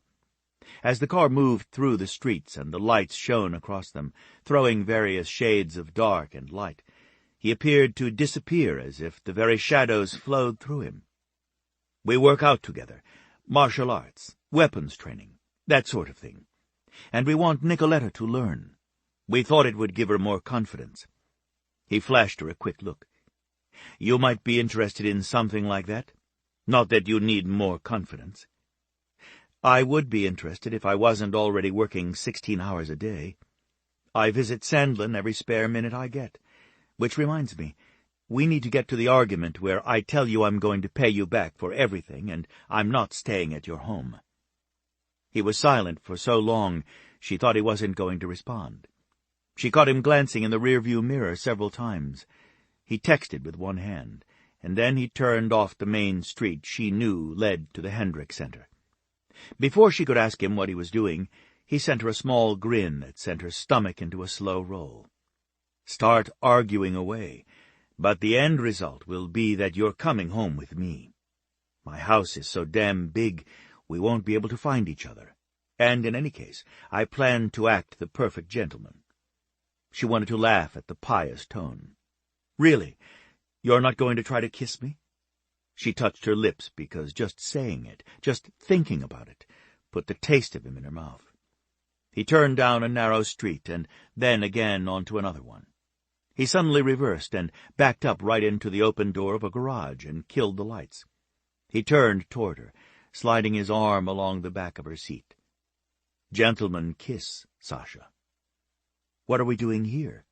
As the car moved through the streets and the lights shone across them, throwing various shades of dark and light, he appeared to disappear as if the very shadows flowed through him. "We work out together, martial arts, weapons training, that sort of thing. And we want Nicoletta to learn. We thought it would give her more confidence." He flashed her a quick look. "You might be interested in something like that? Not that you need more confidence." "I would be interested if I wasn't already working 16 hours a day. I visit Sandlin every spare minute I get. Which reminds me, we need to get to the argument where I tell you I'm going to pay you back for everything and I'm not staying at your home." He was silent for so long she thought he wasn't going to respond. She caught him glancing in the rearview mirror several times. He texted with one hand, and then he turned off the main street she knew led to the Hendrick Center. Before she could ask him what he was doing, he sent her a small grin that sent her stomach into a slow roll. "Start arguing away, but the end result will be that you're coming home with me. My house is so damn big we won't be able to find each other, and in any case I plan to act the perfect gentleman." She wanted to laugh at the pious tone. "Really? You're not going to try to kiss me?" She touched her lips because just saying it, just thinking about it, put the taste of him in her mouth. He turned down a narrow street and then again onto another one. He suddenly reversed and backed up right into the open door of a garage and killed the lights. He turned toward her, sliding his arm along the back of her seat. "Gentleman kiss, Sasha." "What are we doing here?"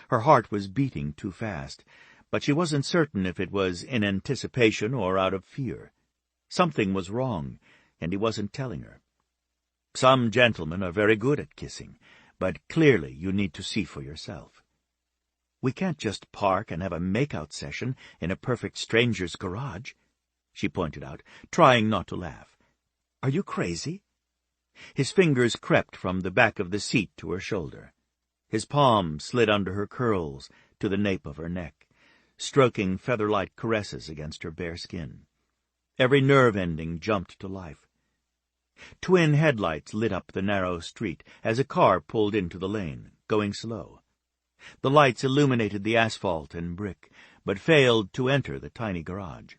Her heart was beating too fast, but she wasn't certain if it was in anticipation or out of fear. Something was wrong, and he wasn't telling her. "Some gentlemen are very good at kissing, but clearly you need to see for yourself. We can't just park and have a make-out session in a perfect stranger's garage," she pointed out, trying not to laugh. "Are you crazy?" His fingers crept from the back of the seat to her shoulder. His palm slid under her curls to the nape of her neck, stroking feather-light caresses against her bare skin. Every nerve ending jumped to life. Twin headlights lit up the narrow street as a car pulled into the lane, going slow. The lights illuminated the asphalt and brick, but failed to enter the tiny garage.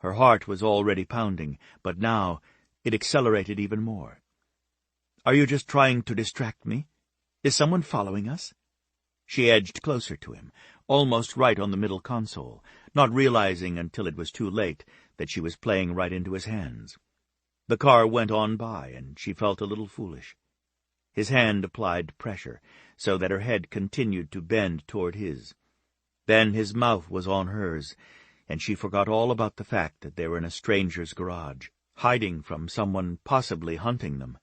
Her heart was already pounding, but now it accelerated even more. "Are you just trying to distract me? Is someone following us?" She edged closer to him, almost right on the middle console, not realizing until it was too late that she was playing right into his hands. The car went on by, and she felt a little foolish. His hand applied pressure, so that her head continued to bend toward his. Then his mouth was on hers, and she forgot all about the fact that they were in a stranger's garage, hiding from someone possibly hunting them.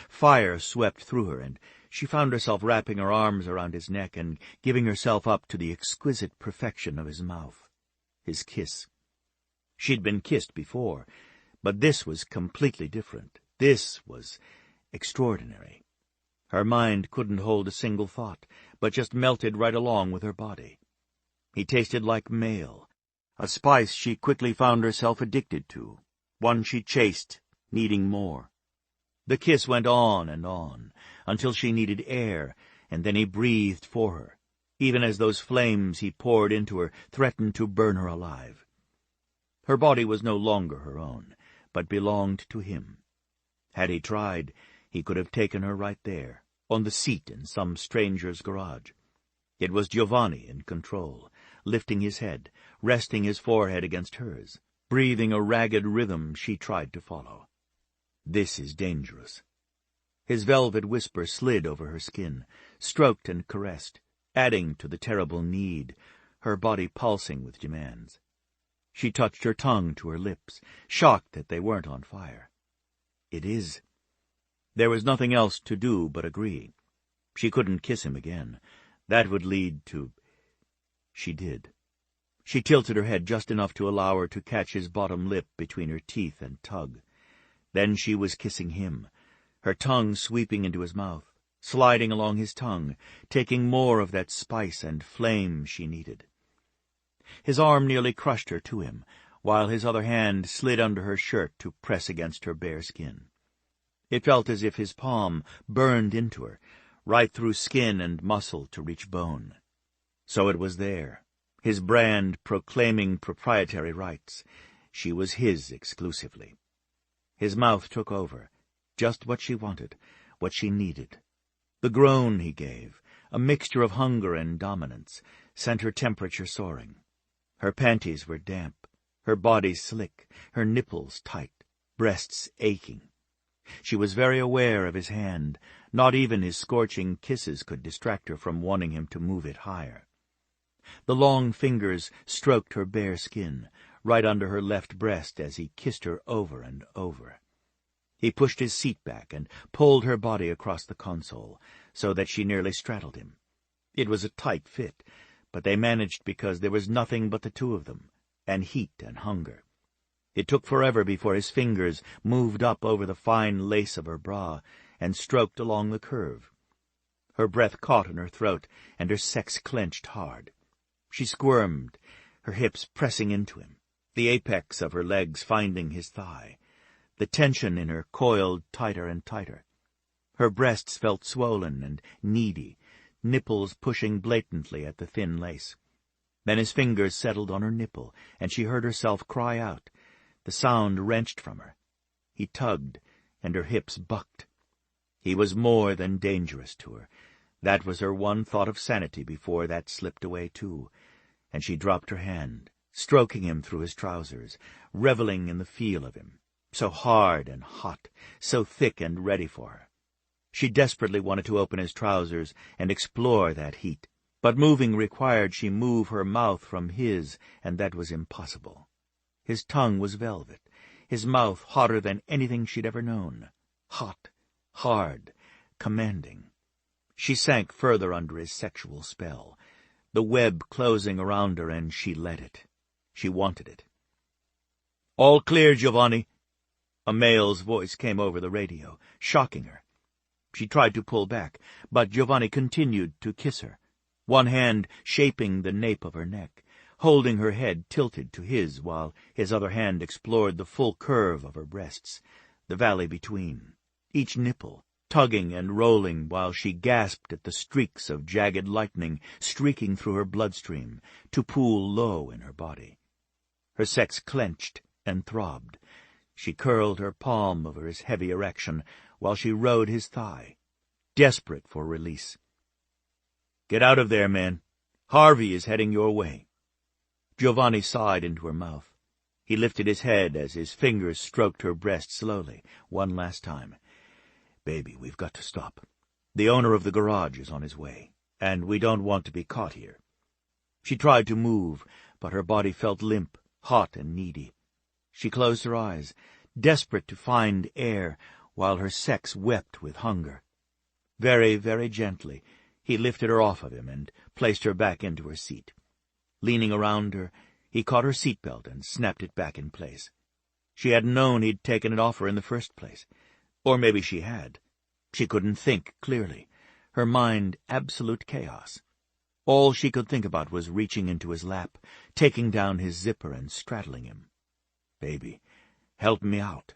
Fire swept through her, and she found herself wrapping her arms around his neck and giving herself up to the exquisite perfection of his mouth, his kiss. She'd been kissed before, but this was completely different. This was extraordinary. Her mind couldn't hold a single thought, but just melted right along with her body. He tasted like male, a spice she quickly found herself addicted to, one she chased, needing more. The kiss went on, until she needed air, and then he breathed for her, even as those flames he poured into her threatened to burn her alive. Her body was no longer her own, but belonged to him. Had he tried, he could have taken her right there, on the seat in some stranger's garage. It was Giovanni in control, lifting his head, resting his forehead against hers, breathing a ragged rhythm she tried to follow. "This is dangerous." His velvet whisper slid over her skin, stroked and caressed, adding to the terrible need, her body pulsing with demands. She touched her tongue to her lips, shocked that they weren't on fire. "It is." There was nothing else to do but agree. She couldn't kiss him again. That would lead to... She did. She tilted her head just enough to allow her to catch his bottom lip between her teeth and tug. Then she was kissing him, her tongue sweeping into his mouth, sliding along his tongue, taking more of that spice and flame she needed. His arm nearly crushed her to him, while his other hand slid under her shirt to press against her bare skin. It felt as if his palm burned into her, right through skin and muscle to reach bone. So it was there, his brand proclaiming proprietary rights. She was his exclusively. His mouth took over, just what she wanted, what she needed. The groan he gave, a mixture of hunger and dominance, sent her temperature soaring. Her panties were damp, her body slick, her nipples tight, breasts aching. She was very aware of his hand. Not even his scorching kisses could distract her from wanting him to move it higher. The long fingers stroked her bare skin, right under her left breast as he kissed her over and over. He pushed his seat back and pulled her body across the console, so that she nearly straddled him. It was a tight fit, but they managed because there was nothing but the two of them, and heat and hunger. It took forever before his fingers moved up over the fine lace of her bra and stroked along the curve. Her breath caught in her throat, and her sex clenched hard. She squirmed, her hips pressing into him, the apex of her legs finding his thigh. The tension in her coiled tighter and tighter. Her breasts felt swollen and needy, nipples pushing blatantly at the thin lace. Then his fingers settled on her nipple, and she heard herself cry out. The sound wrenched from her. He tugged, and her hips bucked. He was more than dangerous to her. That was her one thought of sanity before that slipped away too, and she dropped her hand, stroking him through his trousers, reveling in the feel of him, so hard and hot, so thick and ready for her. She desperately wanted to open his trousers and explore that heat, but moving required she move her mouth from his, and that was impossible. His tongue was velvet, his mouth hotter than anything she'd ever known, hot, hard, commanding. She sank further under his sexual spell, the web closing around her, and she let it. She wanted it. "All clear, Giovanni." A male's voice came over the radio, shocking her. She tried to pull back, but Giovanni continued to kiss her, one hand shaping the nape of her neck, holding her head tilted to his while his other hand explored the full curve of her breasts, the valley between, each nipple, tugging and rolling while she gasped at the streaks of jagged lightning streaking through her bloodstream to pool low in her body. Her sex clenched and throbbed. She curled her palm over his heavy erection while she rode his thigh, desperate for release. "Get out of there, man. Harvey is heading your way." Giovanni sighed into her mouth. He lifted his head as his fingers stroked her breast slowly, one last time. "Baby, we've got to stop. The owner of the garage is on his way, and we don't want to be caught here." She tried to move, but her body felt limp, hot and needy. She closed her eyes, desperate to find air, while her sex wept with hunger. Very, very gently, he lifted her off of him and placed her back into her seat. Leaning around her, he caught her seatbelt and snapped it back in place. She hadn't known he'd taken it off her in the first place. Or maybe she had. She couldn't think clearly. Her mind absolute chaos. All she could think about was reaching into his lap, taking down his zipper and straddling him. "Baby, help me out."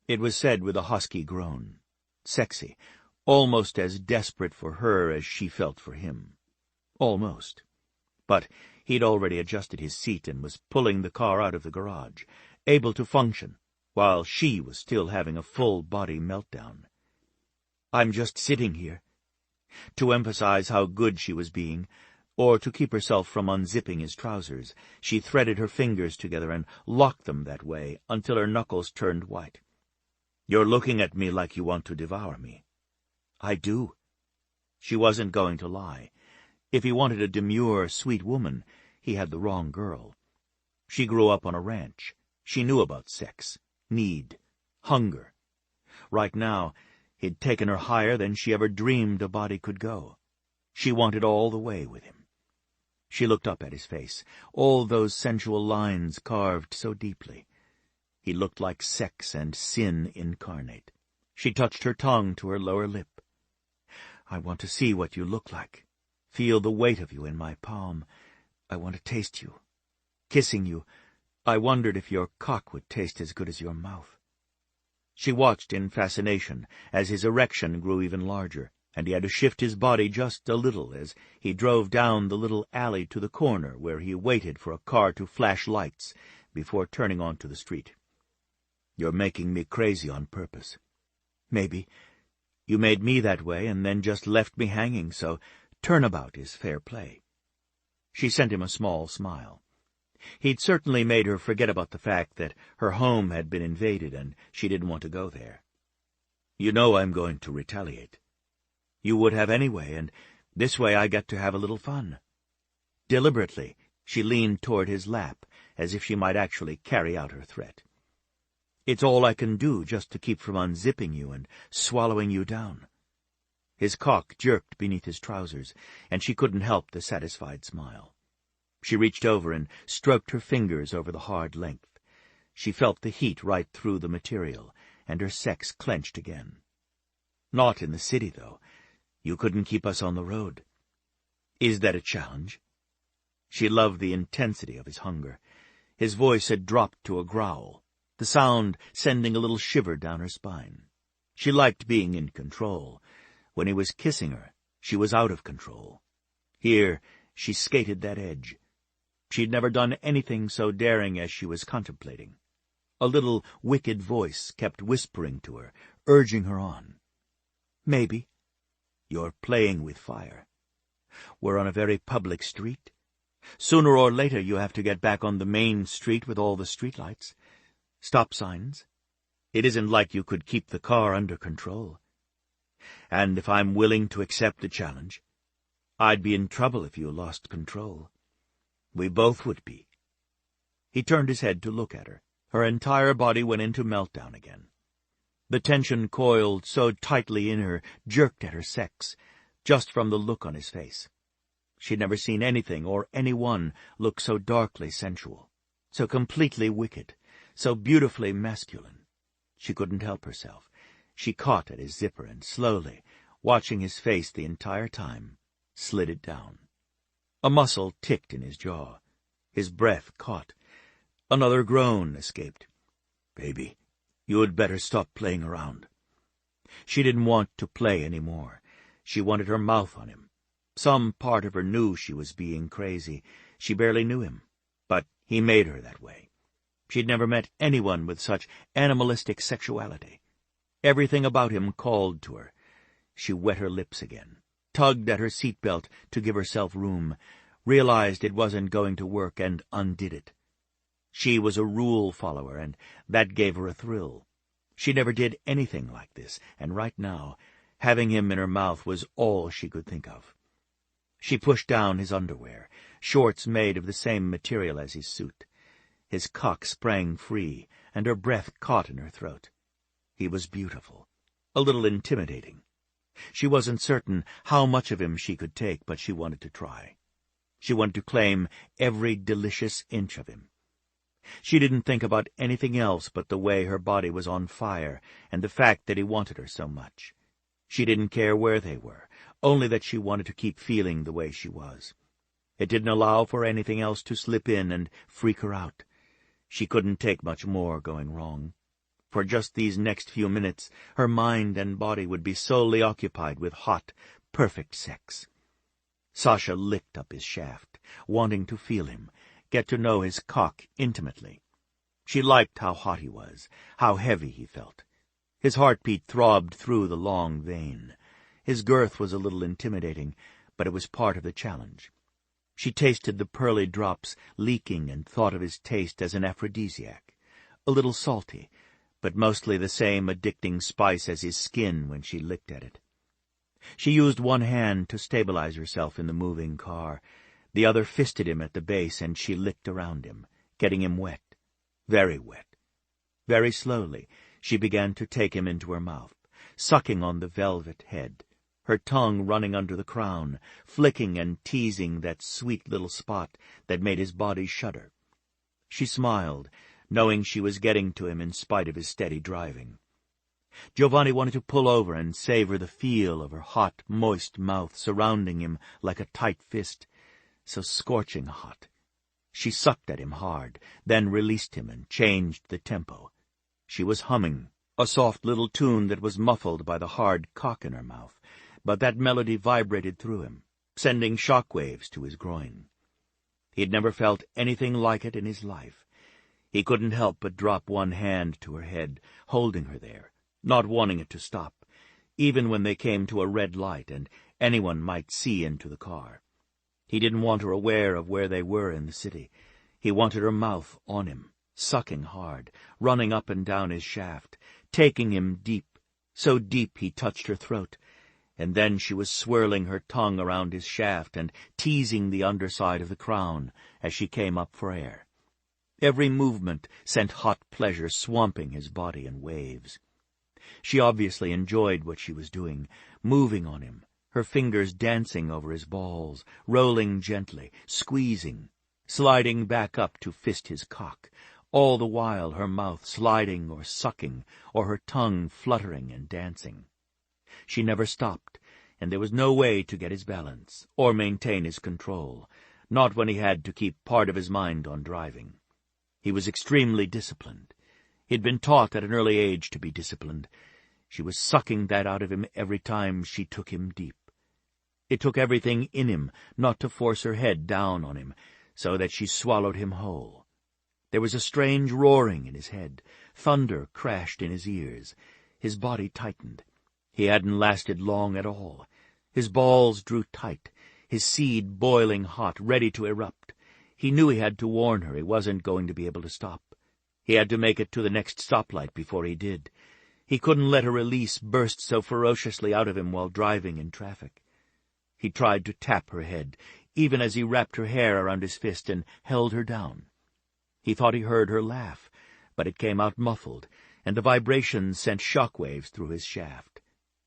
It was said with a husky groan. Sexy, almost as desperate for her as she felt for him. Almost. But he'd already adjusted his seat and was pulling the car out of the garage, able to function, while she was still having a full-body meltdown. "I'm just sitting here." To emphasize how good she was being, or to keep herself from unzipping his trousers, she threaded her fingers together and locked them that way until her knuckles turned white. "You're looking at me like you want to devour me." "I do." She wasn't going to lie. If he wanted a demure, sweet woman, he had the wrong girl. She grew up on a ranch. She knew about sex, need, hunger. Right now, he'd taken her higher than she ever dreamed a body could go. She wanted all the way with him. She looked up at his face, all those sensual lines carved so deeply. He looked like sex and sin incarnate. She touched her tongue to her lower lip. "I want to see what you look like. Feel the weight of you in my palm. I want to taste you. Kissing you, I wondered if your cock would taste as good as your mouth." She watched in fascination as his erection grew even larger, and he had to shift his body just a little as he drove down the little alley to the corner where he waited for a car to flash lights before turning onto the street. "You're making me crazy on purpose." "Maybe. You made me that way and then just left me hanging, so turnabout is fair play." She sent him a small smile. He'd certainly made her forget about the fact that her home had been invaded and she didn't want to go there. "You know I'm going to retaliate." "You would have anyway, and this way I get to have a little fun." Deliberately, she leaned toward his lap, as if she might actually carry out her threat. "It's all I can do just to keep from unzipping you and swallowing you down." His cock jerked beneath his trousers, and she couldn't help the satisfied smile. She reached over and stroked her fingers over the hard length. She felt the heat right through the material, and her sex clenched again. "Not in the city, though. You couldn't keep us on the road." "Is that a challenge?" She loved the intensity of his hunger. His voice had dropped to a growl, the sound sending a little shiver down her spine. She liked being in control. When he was kissing her, she was out of control. Here, she skated that edge. She'd never done anything so daring as she was contemplating. A little wicked voice kept whispering to her, urging her on. "Maybe." "You're playing with fire. We're on a very public street. Sooner or later you have to get back on the main street with all the streetlights. Stop signs. It isn't like you could keep the car under control. And if I'm willing to accept the challenge, I'd be in trouble if you lost control. We both would be." He turned his head to look at her. Her entire body went into meltdown again. The tension coiled so tightly in her jerked at her sex, just from the look on his face. She'd never seen anything or anyone look so darkly sensual, so completely wicked, so beautifully masculine. She couldn't help herself. She caught at his zipper and slowly, watching his face the entire time, slid it down. A muscle ticked in his jaw. His breath caught. Another groan escaped. "Baby, you had better stop playing around." She didn't want to play any more. She wanted her mouth on him. Some part of her knew she was being crazy. She barely knew him, but he made her that way. She'd never met anyone with such animalistic sexuality. Everything about him called to her. She wet her lips again, tugged at her seatbelt to give herself room, realized it wasn't going to work, and undid it. She was a rule follower, and that gave her a thrill. She never did anything like this, and right now, having him in her mouth was all she could think of. She pushed down his underwear, shorts made of the same material as his suit. His cock sprang free, and her breath caught in her throat. He was beautiful, a little intimidating. She wasn't certain how much of him she could take, but she wanted to try. She wanted to claim every delicious inch of him. She didn't think about anything else but the way her body was on fire and the fact that he wanted her so much. She didn't care where they were, only that she wanted to keep feeling the way she was. It didn't allow for anything else to slip in and freak her out. She couldn't take much more going wrong. For just these next few minutes, her mind and body would be solely occupied with hot, perfect sex. Sasha licked up his shaft, wanting to feel him, get to know his cock intimately. She liked how hot he was, how heavy he felt. His heartbeat throbbed through the long vein. His girth was a little intimidating, but it was part of the challenge. She tasted the pearly drops leaking and thought of his taste as an aphrodisiac, a little salty, but mostly the same addicting spice as his skin when she licked at it. She used one hand to stabilize herself in the moving car. The other fisted him at the base, and she licked around him, getting him wet, very wet. Very slowly, she began to take him into her mouth, sucking on the velvet head, her tongue running under the crown, flicking and teasing that sweet little spot that made his body shudder. She smiled, knowing she was getting to him in spite of his steady driving. Giovanni wanted to pull over and savor the feel of her hot, moist mouth surrounding him like a tight fist, so scorching hot. She sucked at him hard, then released him and changed the tempo. She was humming, a soft little tune that was muffled by the hard cock in her mouth, but that melody vibrated through him, sending shock waves to his groin. He'd never felt anything like it in his life. He couldn't help but drop one hand to her head, holding her there, not wanting it to stop, even when they came to a red light and anyone might see into the car. He didn't want her aware of where they were in the city. He wanted her mouth on him, sucking hard, running up and down his shaft, taking him deep, so deep he touched her throat, and then she was swirling her tongue around his shaft and teasing the underside of the crown as she came up for air. Every movement sent hot pleasure swamping his body in waves. She obviously enjoyed what she was doing, moving on him, her fingers dancing over his balls, rolling gently, squeezing, sliding back up to fist his cock, all the while her mouth sliding or sucking, or her tongue fluttering and dancing. She never stopped, and there was no way to get his balance, or maintain his control, not when he had to keep part of his mind on driving. He was extremely disciplined. He'd been taught at an early age to be disciplined. She was sucking that out of him every time she took him deep. It took everything in him not to force her head down on him, so that she swallowed him whole. There was a strange roaring in his head. Thunder crashed in his ears. His body tightened. He hadn't lasted long at all. His balls drew tight, his seed boiling hot, ready to erupt. He knew he had to warn her he wasn't going to be able to stop. He had to make it to the next stoplight before he did. He couldn't let her release burst so ferociously out of him while driving in traffic. He tried to tap her head, even as he wrapped her hair around his fist and held her down. He thought he heard her laugh, but it came out muffled, and the vibrations sent shock waves through his shaft.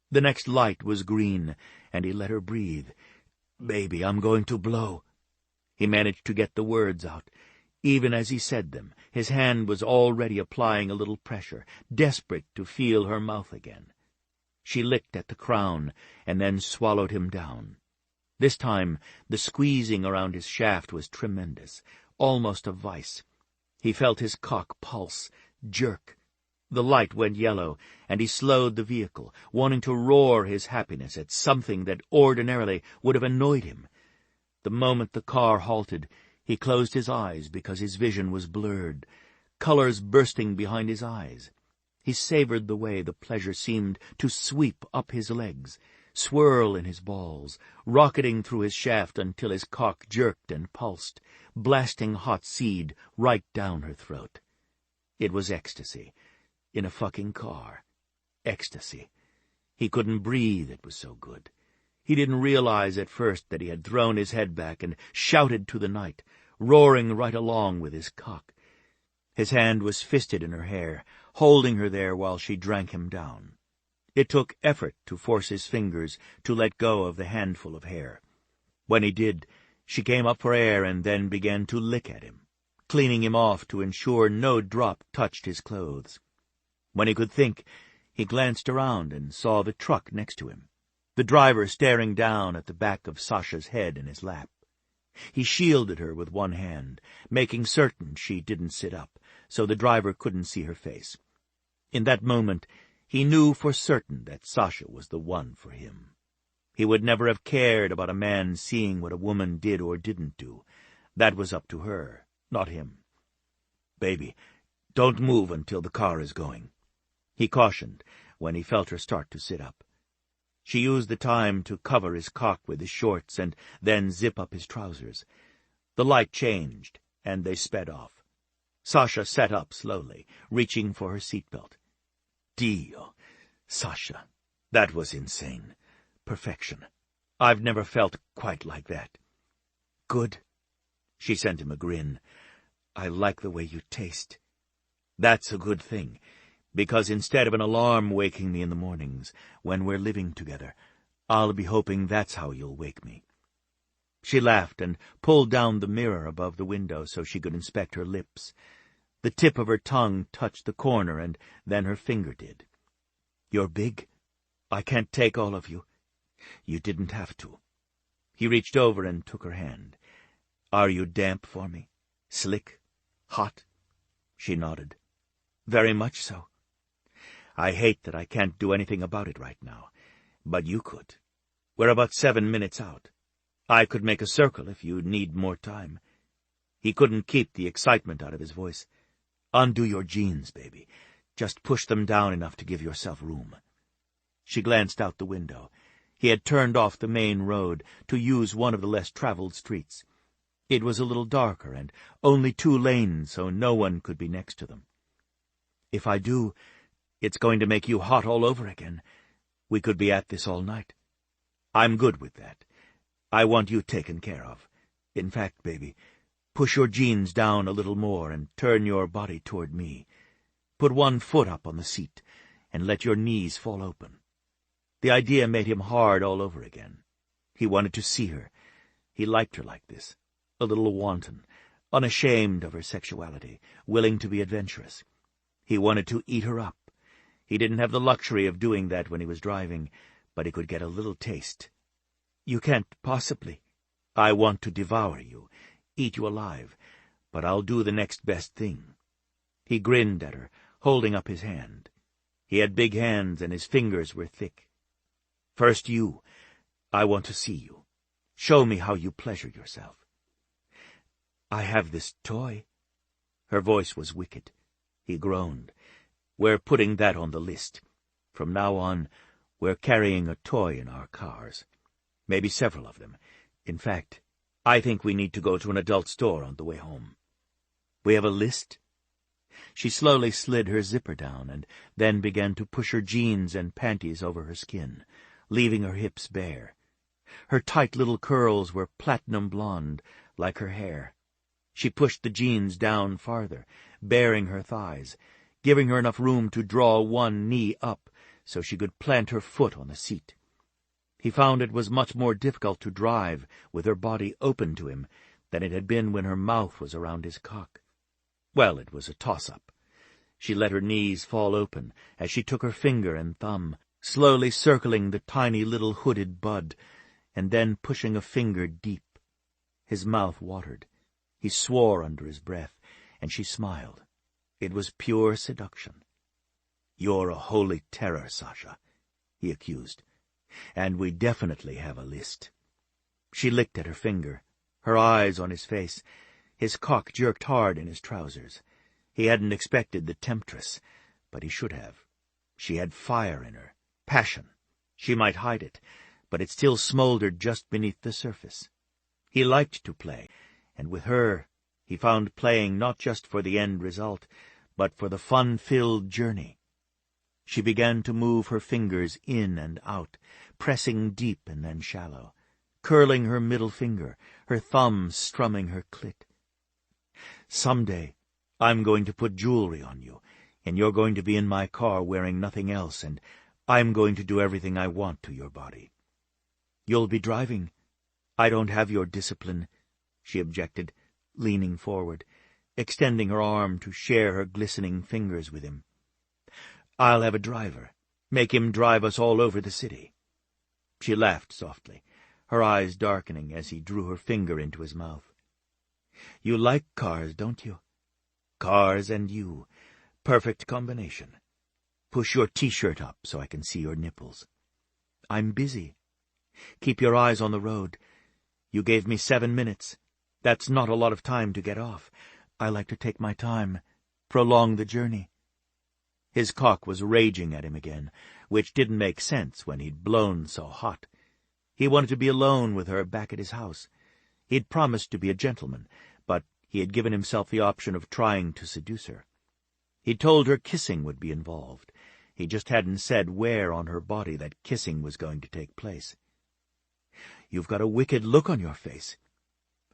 The next light was green, and he let her breathe. Baby, I'm going to blow." He managed to get the words out. Even as he said them, his hand was already applying a little pressure, desperate to feel her mouth again. She licked at the crown and then swallowed him down. This time the squeezing around his shaft was tremendous, almost a vice. He felt his cock pulse, jerk. The light went yellow, and he slowed the vehicle, wanting to roar his happiness at something that ordinarily would have annoyed him. The moment the car halted, he closed his eyes because his vision was blurred, colors bursting behind his eyes. He savored the way the pleasure seemed to sweep up his legs, swirl in his balls, rocketing through his shaft until his cock jerked and pulsed, blasting hot seed right down her throat. It was ecstasy. In a fucking car. Ecstasy. He couldn't breathe, it was so good. He didn't realize at first that he had thrown his head back and shouted to the night, roaring right along with his cock. His hand was fisted in her hair, holding her there while she drank him down. It took effort to force his fingers to let go of the handful of hair. When he did, she came up for air and then began to lick at him, cleaning him off to ensure no drop touched his clothes. When he could think, he glanced around and saw the truck next to him, the driver staring down at the back of Sasha's head in his lap. He shielded her with one hand, making certain she didn't sit up, so the driver couldn't see her face. In that moment, he knew for certain that Sasha was the one for him. He would never have cared about a man seeing what a woman did or didn't do. That was up to her, not him. "Baby, don't move until the car is going," he cautioned when he felt her start to sit up. She used the time to cover his cock with his shorts and then zip up his trousers. The light changed, and they sped off. Sasha sat up slowly, reaching for her seatbelt. Dio, Sasha, that was insane. Perfection. I've never felt quite like that. Good. She sent him a grin. I like the way you taste. That's a good thing, because instead of an alarm waking me in the mornings, when we're living together, I'll be hoping that's how you'll wake me. She laughed and pulled down the mirror above the window so she could inspect her lips. The tip of her tongue touched the corner, and then her finger did. You're big. I can't take all of you. You didn't have to. He reached over and took her hand. Are you damp for me? Slick? Hot? She nodded. Very much so. I hate that I can't do anything about it right now, but you could. We're about 7 minutes out. I could make a circle if you need more time. He couldn't keep the excitement out of his voice. Undo your jeans, baby. Just push them down enough to give yourself room. She glanced out the window. He had turned off the main road to use one of the less traveled streets. It was a little darker and only 2 lanes, so no one could be next to them. If I do, it's going to make you hot all over again. We could be at this all night. I'm good with that. I want you taken care of. In fact, baby, push your jeans down a little more and turn your body toward me. Put one foot up on the seat and let your knees fall open. The idea made him hard all over again. He wanted to see her. He liked her like this, a little wanton, unashamed of her sexuality, willing to be adventurous. He wanted to eat her up. He didn't have the luxury of doing that when he was driving, but he could get a little taste. You can't possibly. I want to devour you, eat you alive, but I'll do the next best thing. He grinned at her, holding up his hand. He had big hands and his fingers were thick. First you. I want to see you. Show me how you pleasure yourself. I have this toy. Her voice was wicked. He groaned. We're putting that on the list. From now on, we're carrying a toy in our cars. Maybe several of them. In fact, I think we need to go to an adult store on the way home. We have a list? She slowly slid her zipper down and then began to push her jeans and panties over her skin, leaving her hips bare. Her tight little curls were platinum blonde, like her hair. She pushed the jeans down farther, baring her thighs, giving her enough room to draw one knee up so she could plant her foot on the seat. He found it was much more difficult to drive with her body open to him than it had been when her mouth was around his cock. Well, it was a toss-up. She let her knees fall open as she took her finger and thumb, slowly circling the tiny little hooded bud, and then pushing a finger deep. His mouth watered. He swore under his breath, and she smiled. It was pure seduction. "You're a holy terror, Sasha," he accused. "And we definitely have a list." She licked at her finger, her eyes on his face. His cock jerked hard in his trousers. He hadn't expected the temptress, but he should have. She had fire in her, passion. She might hide it, but it still smoldered just beneath the surface. He liked to play, and with her he found playing not just for the end result, but for the fun-filled journey. She began to move her fingers in and out, pressing deep and then shallow, curling her middle finger, her thumb strumming her clit. "Someday I'm going to put jewelry on you, and you're going to be in my car wearing nothing else, and I'm going to do everything I want to your body." "You'll be driving. I don't have your discipline," she objected, leaning forward, extending her arm to share her glistening fingers with him. "I'll have a driver. Make him drive us all over the city." She laughed softly, her eyes darkening as he drew her finger into his mouth. "You like cars, don't you? Cars and you. Perfect combination. Push your T-shirt up so I can see your nipples." "I'm busy." "Keep your eyes on the road. You gave me 7 minutes. That's not a lot of time to get off. I like to take my time, prolong the journey." His cock was raging at him again, which didn't make sense when he'd blown so hot. He wanted to be alone with her back at his house. He'd promised to be a gentleman, but he had given himself the option of trying to seduce her. He'd told her kissing would be involved. He just hadn't said where on her body that kissing was going to take place. "You've got a wicked look on your face."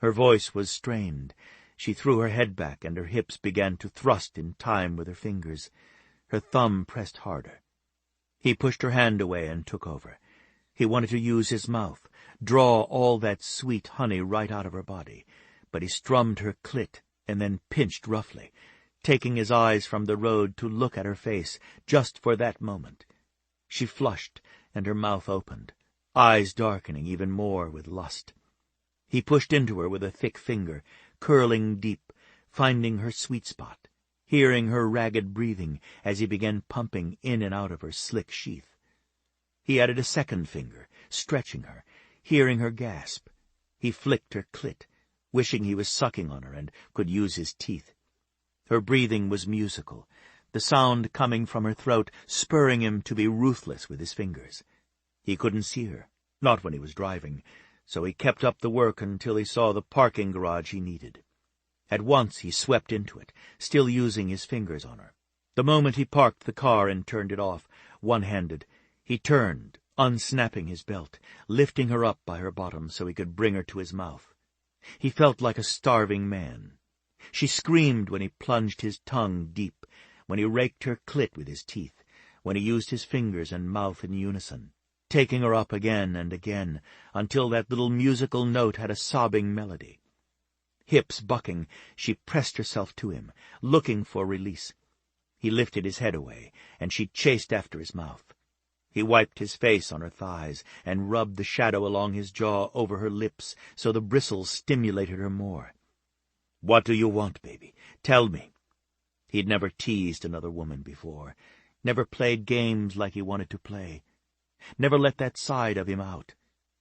Her voice was strained. She threw her head back, and her hips began to thrust in time with her fingers. Her thumb pressed harder. He pushed her hand away and took over. He wanted to use his mouth, draw all that sweet honey right out of her body, but he strummed her clit and then pinched roughly, taking his eyes from the road to look at her face just for that moment. She flushed, and her mouth opened, eyes darkening even more with lust. He pushed into her with a thick finger, curling deep, finding her sweet spot, hearing her ragged breathing as he began pumping in and out of her slick sheath. He added a second finger, stretching her, hearing her gasp. He flicked her clit, wishing he was sucking on her and could use his teeth. Her breathing was musical, the sound coming from her throat, spurring him to be ruthless with his fingers. He couldn't see her, not when he was driving, so he kept up the work until he saw the parking garage he needed. At once he swept into it, still using his fingers on her. The moment he parked the car and turned it off, one-handed, he turned, unsnapping his belt, lifting her up by her bottom so he could bring her to his mouth. He felt like a starving man. She screamed when he plunged his tongue deep, when he raked her clit with his teeth, when he used his fingers and mouth in unison, taking her up again and again, until that little musical note had a sobbing melody. Hips bucking, she pressed herself to him, looking for release. He lifted his head away, and she chased after his mouth. He wiped his face on her thighs and rubbed the shadow along his jaw over her lips so the bristles stimulated her more. "What do you want, baby? Tell me." He'd never teased another woman before, never played games like he wanted to play, never let that side of him out.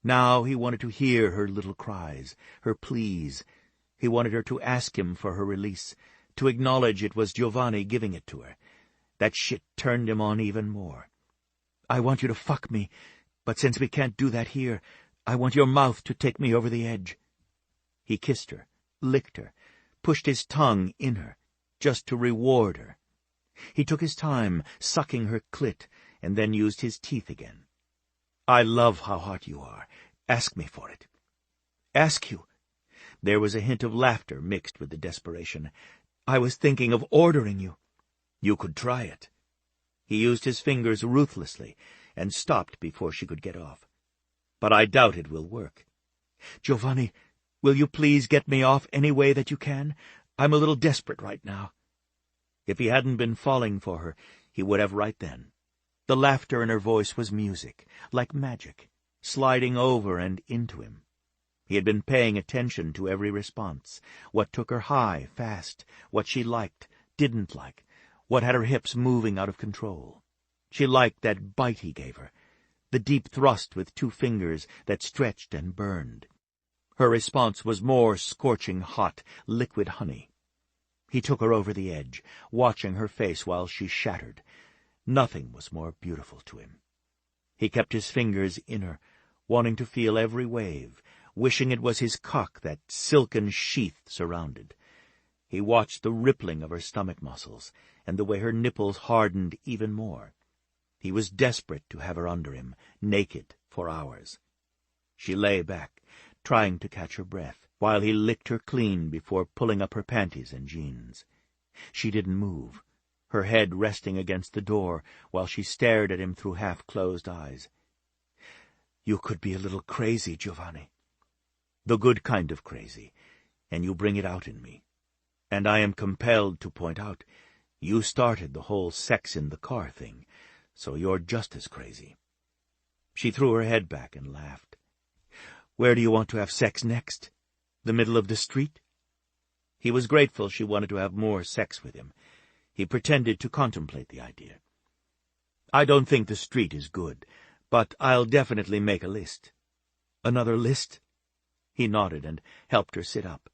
Now he wanted to hear her little cries, her pleas. He wanted her to ask him for her release, to acknowledge it was Giovanni giving it to her. That shit turned him on even more. "I want you to fuck me, but since we can't do that here, I want your mouth to take me over the edge." He kissed her, licked her, pushed his tongue in her, just to reward her. He took his time, sucking her clit, and then used his teeth again. "I love how hot you are. Ask me for it." "Ask you?" There was a hint of laughter mixed with the desperation. "I was thinking of ordering you." "You could try it." He used his fingers ruthlessly and stopped before she could get off. but I doubt it will work. Giovanni, will you please get me off any way that you can? I'm a little desperate right now." If he hadn't been falling for her, he would have right then. The laughter in her voice was music, like magic, sliding over and into him. He had been paying attention to every response, what took her high, fast, what she liked, didn't like, what had her hips moving out of control. She liked that bite he gave her, the deep thrust with 2 fingers that stretched and burned. Her response was more scorching hot, liquid honey. He took her over the edge, watching her face while she shattered. Nothing was more beautiful to him. He kept his fingers in her, wanting to feel every wave, wishing it was his cock that silken sheath surrounded. He watched the rippling of her stomach muscles, and the way her nipples hardened even more. He was desperate to have her under him, naked, for hours. She lay back, trying to catch her breath, while he licked her clean before pulling up her panties and jeans. She didn't move, her head resting against the door while she stared at him through half-closed eyes. "You could be a little crazy, Giovanni." "The good kind of crazy, and you bring it out in me. And I am compelled to point out, you started the whole sex-in-the-car thing, so you're just as crazy." She threw her head back and laughed. "Where do you want to have sex next? The middle of the street?" He was grateful she wanted to have more sex with him. He pretended to contemplate the idea. "I don't think the street is good, but I'll definitely make a list." "Another list?" He nodded and helped her sit up.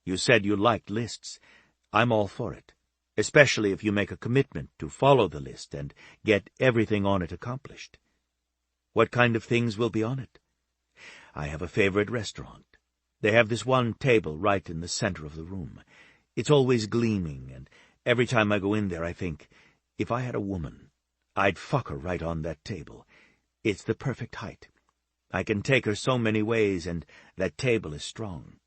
"You said you liked lists. I'm all for it, especially if you make a commitment to follow the list and get everything on it accomplished." "What kind of things will be on it?" "I have a favorite restaurant. They have this one table right in the center of the room. It's always gleaming, and every time I go in there I think, if I had a woman, I'd fuck her right on that table. It's the perfect height. I can take her so many ways, and that table is strong.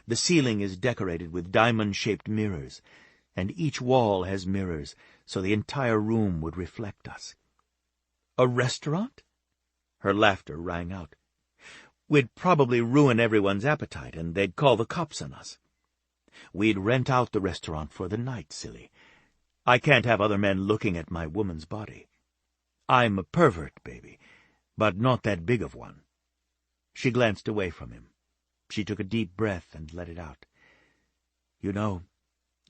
The ceiling is decorated with diamond-shaped mirrors, and each wall has mirrors, so the entire room would reflect us." "A restaurant?" Her laughter rang out. "We'd probably ruin everyone's appetite, and they'd call the cops on us." "We'd rent out the restaurant for the night, silly. I can't have other men looking at my woman's body. I'm a pervert, baby, but not that big of one." She glanced away from him. She took a deep breath and let it out. "You know,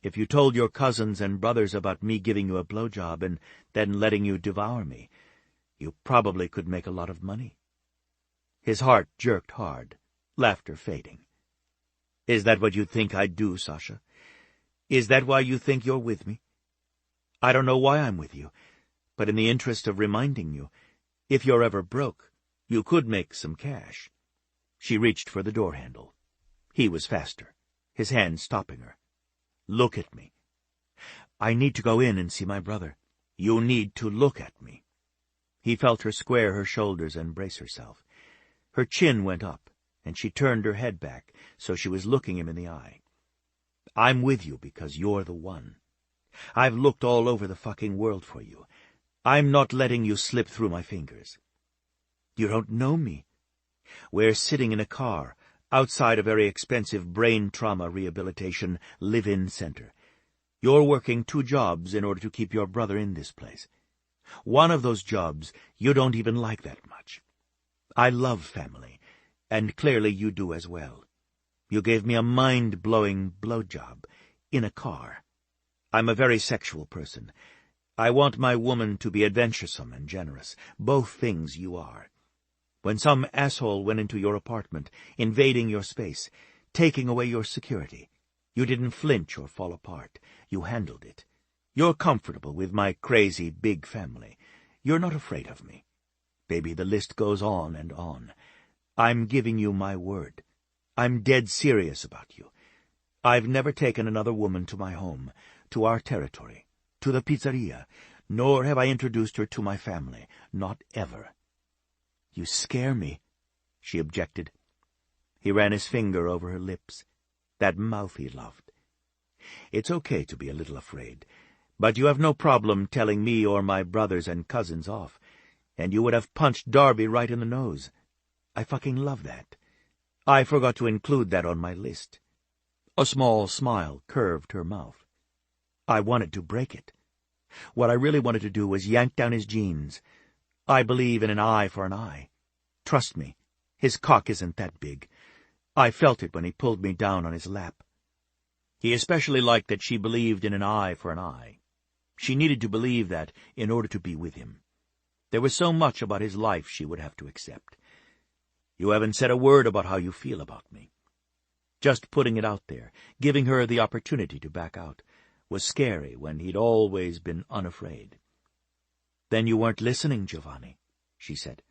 if you told your cousins and brothers about me giving you a blowjob and then letting you devour me, you probably could make a lot of money." His heart jerked hard, laughter fading. "Is that what you think I'd do, Sasha? Is that why you think you're with me? I don't know why I'm with you, but in the interest of reminding you, if you're ever broke, you could make some cash." She reached for the door handle. He was faster, his hand stopping her. "Look at me." "I need to go in and see my brother." "You need to look at me." He felt her square her shoulders and brace herself. Her chin went up, and she turned her head back, so she was looking him in the eye. "I'm with you because you're the one. I've looked all over the fucking world for you. I'm not letting you slip through my fingers." "You don't know me." "We're sitting in a car outside a very expensive brain trauma rehabilitation live-in center. You're working 2 jobs in order to keep your brother in this place. One of those jobs you don't even like that much. I love family, and clearly you do as well. You gave me a mind-blowing blowjob in a car. I'm a very sexual person. I want my woman to be adventuresome and generous, both things you are. When some asshole went into your apartment, invading your space, taking away your security, you didn't flinch or fall apart. You handled it. You're comfortable with my crazy big family. You're not afraid of me. Baby, the list goes on and on. I'm giving you my word. I'm dead serious about you. I've never taken another woman to my home, to our territory, to the pizzeria, nor have I introduced her to my family. Not ever." "You scare me," she objected. He ran his finger over her lips, that mouth he loved. "It's okay to be a little afraid, but you have no problem telling me or my brothers and cousins off, and you would have punched Darby right in the nose. I fucking love that. I forgot to include that on my list." A small smile curved her mouth. I wanted to break it. What I really wanted to do was yank down his jeans. I believe in an eye for an eye. Trust me, his cock isn't that big. I felt it when he pulled me down on his lap. He especially liked that she believed in an eye for an eye. She needed to believe that in order to be with him. There was so much about his life she would have to accept. "You haven't said a word about how you feel about me." Just putting it out there, giving her the opportunity to back out, was scary when he'd always been unafraid. "Then you weren't listening, Giovanni," she said.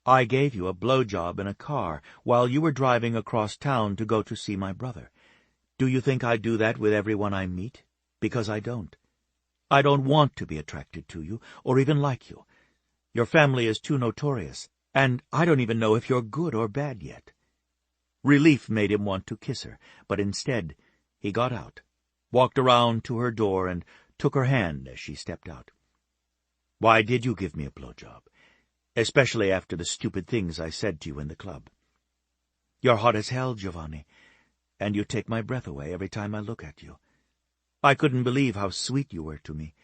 "I gave you a blowjob in a car while you were driving across town to go to see my brother. Do you think I do that with everyone I meet? Because I don't. I don't want to be attracted to you, or even like you. Your family is too notorious, and I don't even know if you're good or bad yet." Relief made him want to kiss her, but instead he got out, walked around to her door, and took her hand as she stepped out. "Why did you give me a blowjob? Especially after the stupid things I said to you in the club." "You're hot as hell, Giovanni, and you take my breath away every time I look at you. I couldn't believe how sweet you were to me.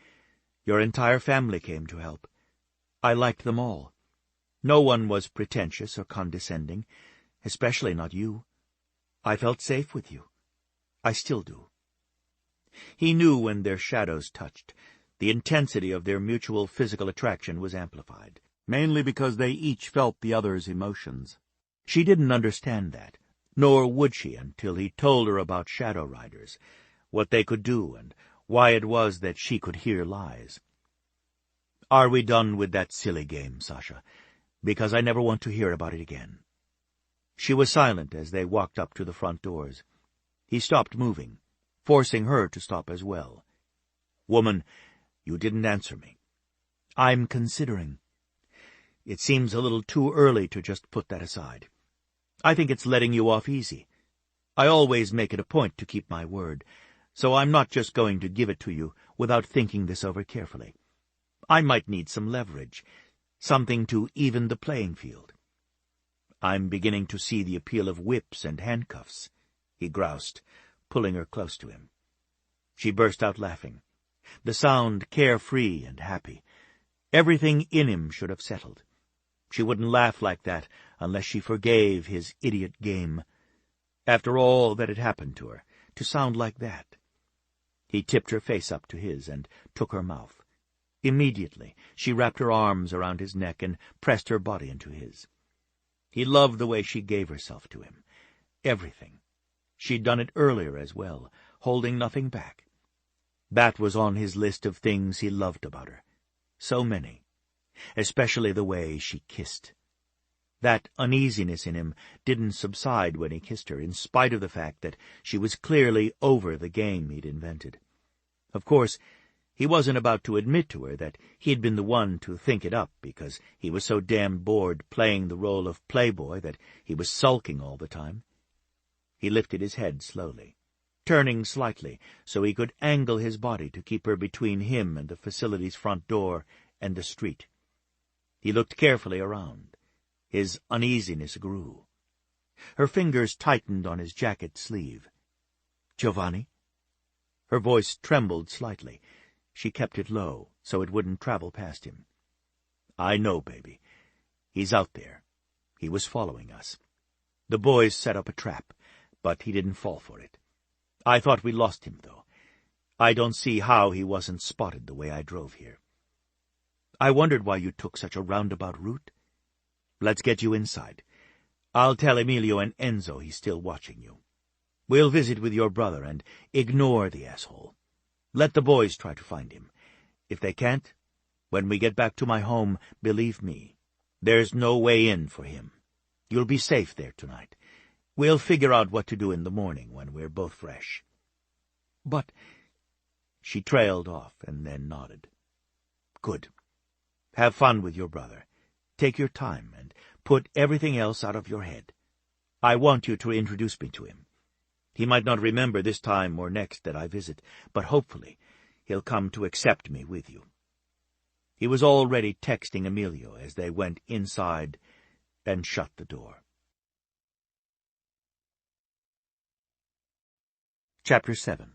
Your entire family came to help. I liked them all. No one was pretentious or condescending, especially not you. I felt safe with you. I still do." He knew when their shadows touched, the intensity of their mutual physical attraction was amplified, mainly because they each felt the other's emotions. She didn't understand that, nor would she until he told her about shadow riders, what they could do, and why it was that she could hear lies. "Are we done with that silly game, Sasha? Because I never want to hear about it again." She was silent as they walked up to the front doors. He stopped moving, forcing her to stop as well. "Woman, you didn't answer me." "I'm considering. It seems a little too early to just put that aside. I think it's letting you off easy. I always make it a point to keep my word, so I'm not just going to give it to you without thinking this over carefully. I might need some leverage, something to even the playing field." "I'm beginning to see the appeal of whips and handcuffs," he groused, pulling her close to him. She burst out laughing, the sound carefree and happy. Everything in him should have settled. She wouldn't laugh like that unless she forgave his idiot game. After all that had happened to her, to sound like that. He tipped her face up to his and took her mouth. Immediately she wrapped her arms around his neck and pressed her body into his. He loved the way she gave herself to him. Everything. She'd done it earlier as well, holding nothing back. That was on his list of things he loved about her. So many. Especially the way she kissed. That uneasiness in him didn't subside when he kissed her, in spite of the fact that she was clearly over the game he'd invented. Of course, he wasn't about to admit to her that he'd been the one to think it up because he was so damned bored playing the role of playboy that he was sulking all the time. He lifted his head slowly, turning slightly so he could angle his body to keep her between him and the facility's front door and the street. He looked carefully around. His uneasiness grew. Her fingers tightened on his jacket sleeve. "Giovanni?" Her voice trembled slightly. She kept it low, so it wouldn't travel past him. "I know, baby. He's out there. He was following us. The boys set up a trap, but he didn't fall for it. I thought we lost him, though. I don't see how he wasn't spotted the way I drove here. I wondered why you took such a roundabout route. Let's get you inside. I'll tell Emilio and Enzo he's still watching you. We'll visit with your brother and ignore the asshole. Let the boys try to find him. If they can't, when we get back to my home, believe me, there's no way in for him. You'll be safe there tonight. We'll figure out what to do in the morning when we're both fresh." "But—" She trailed off and then nodded. "Good. Have fun with your brother. Take your time and put everything else out of your head. I want you to introduce me to him. He might not remember this time or next that I visit, but hopefully he'll come to accept me with you." He was already texting Emilio as they went inside and shut the door. Chapter 7.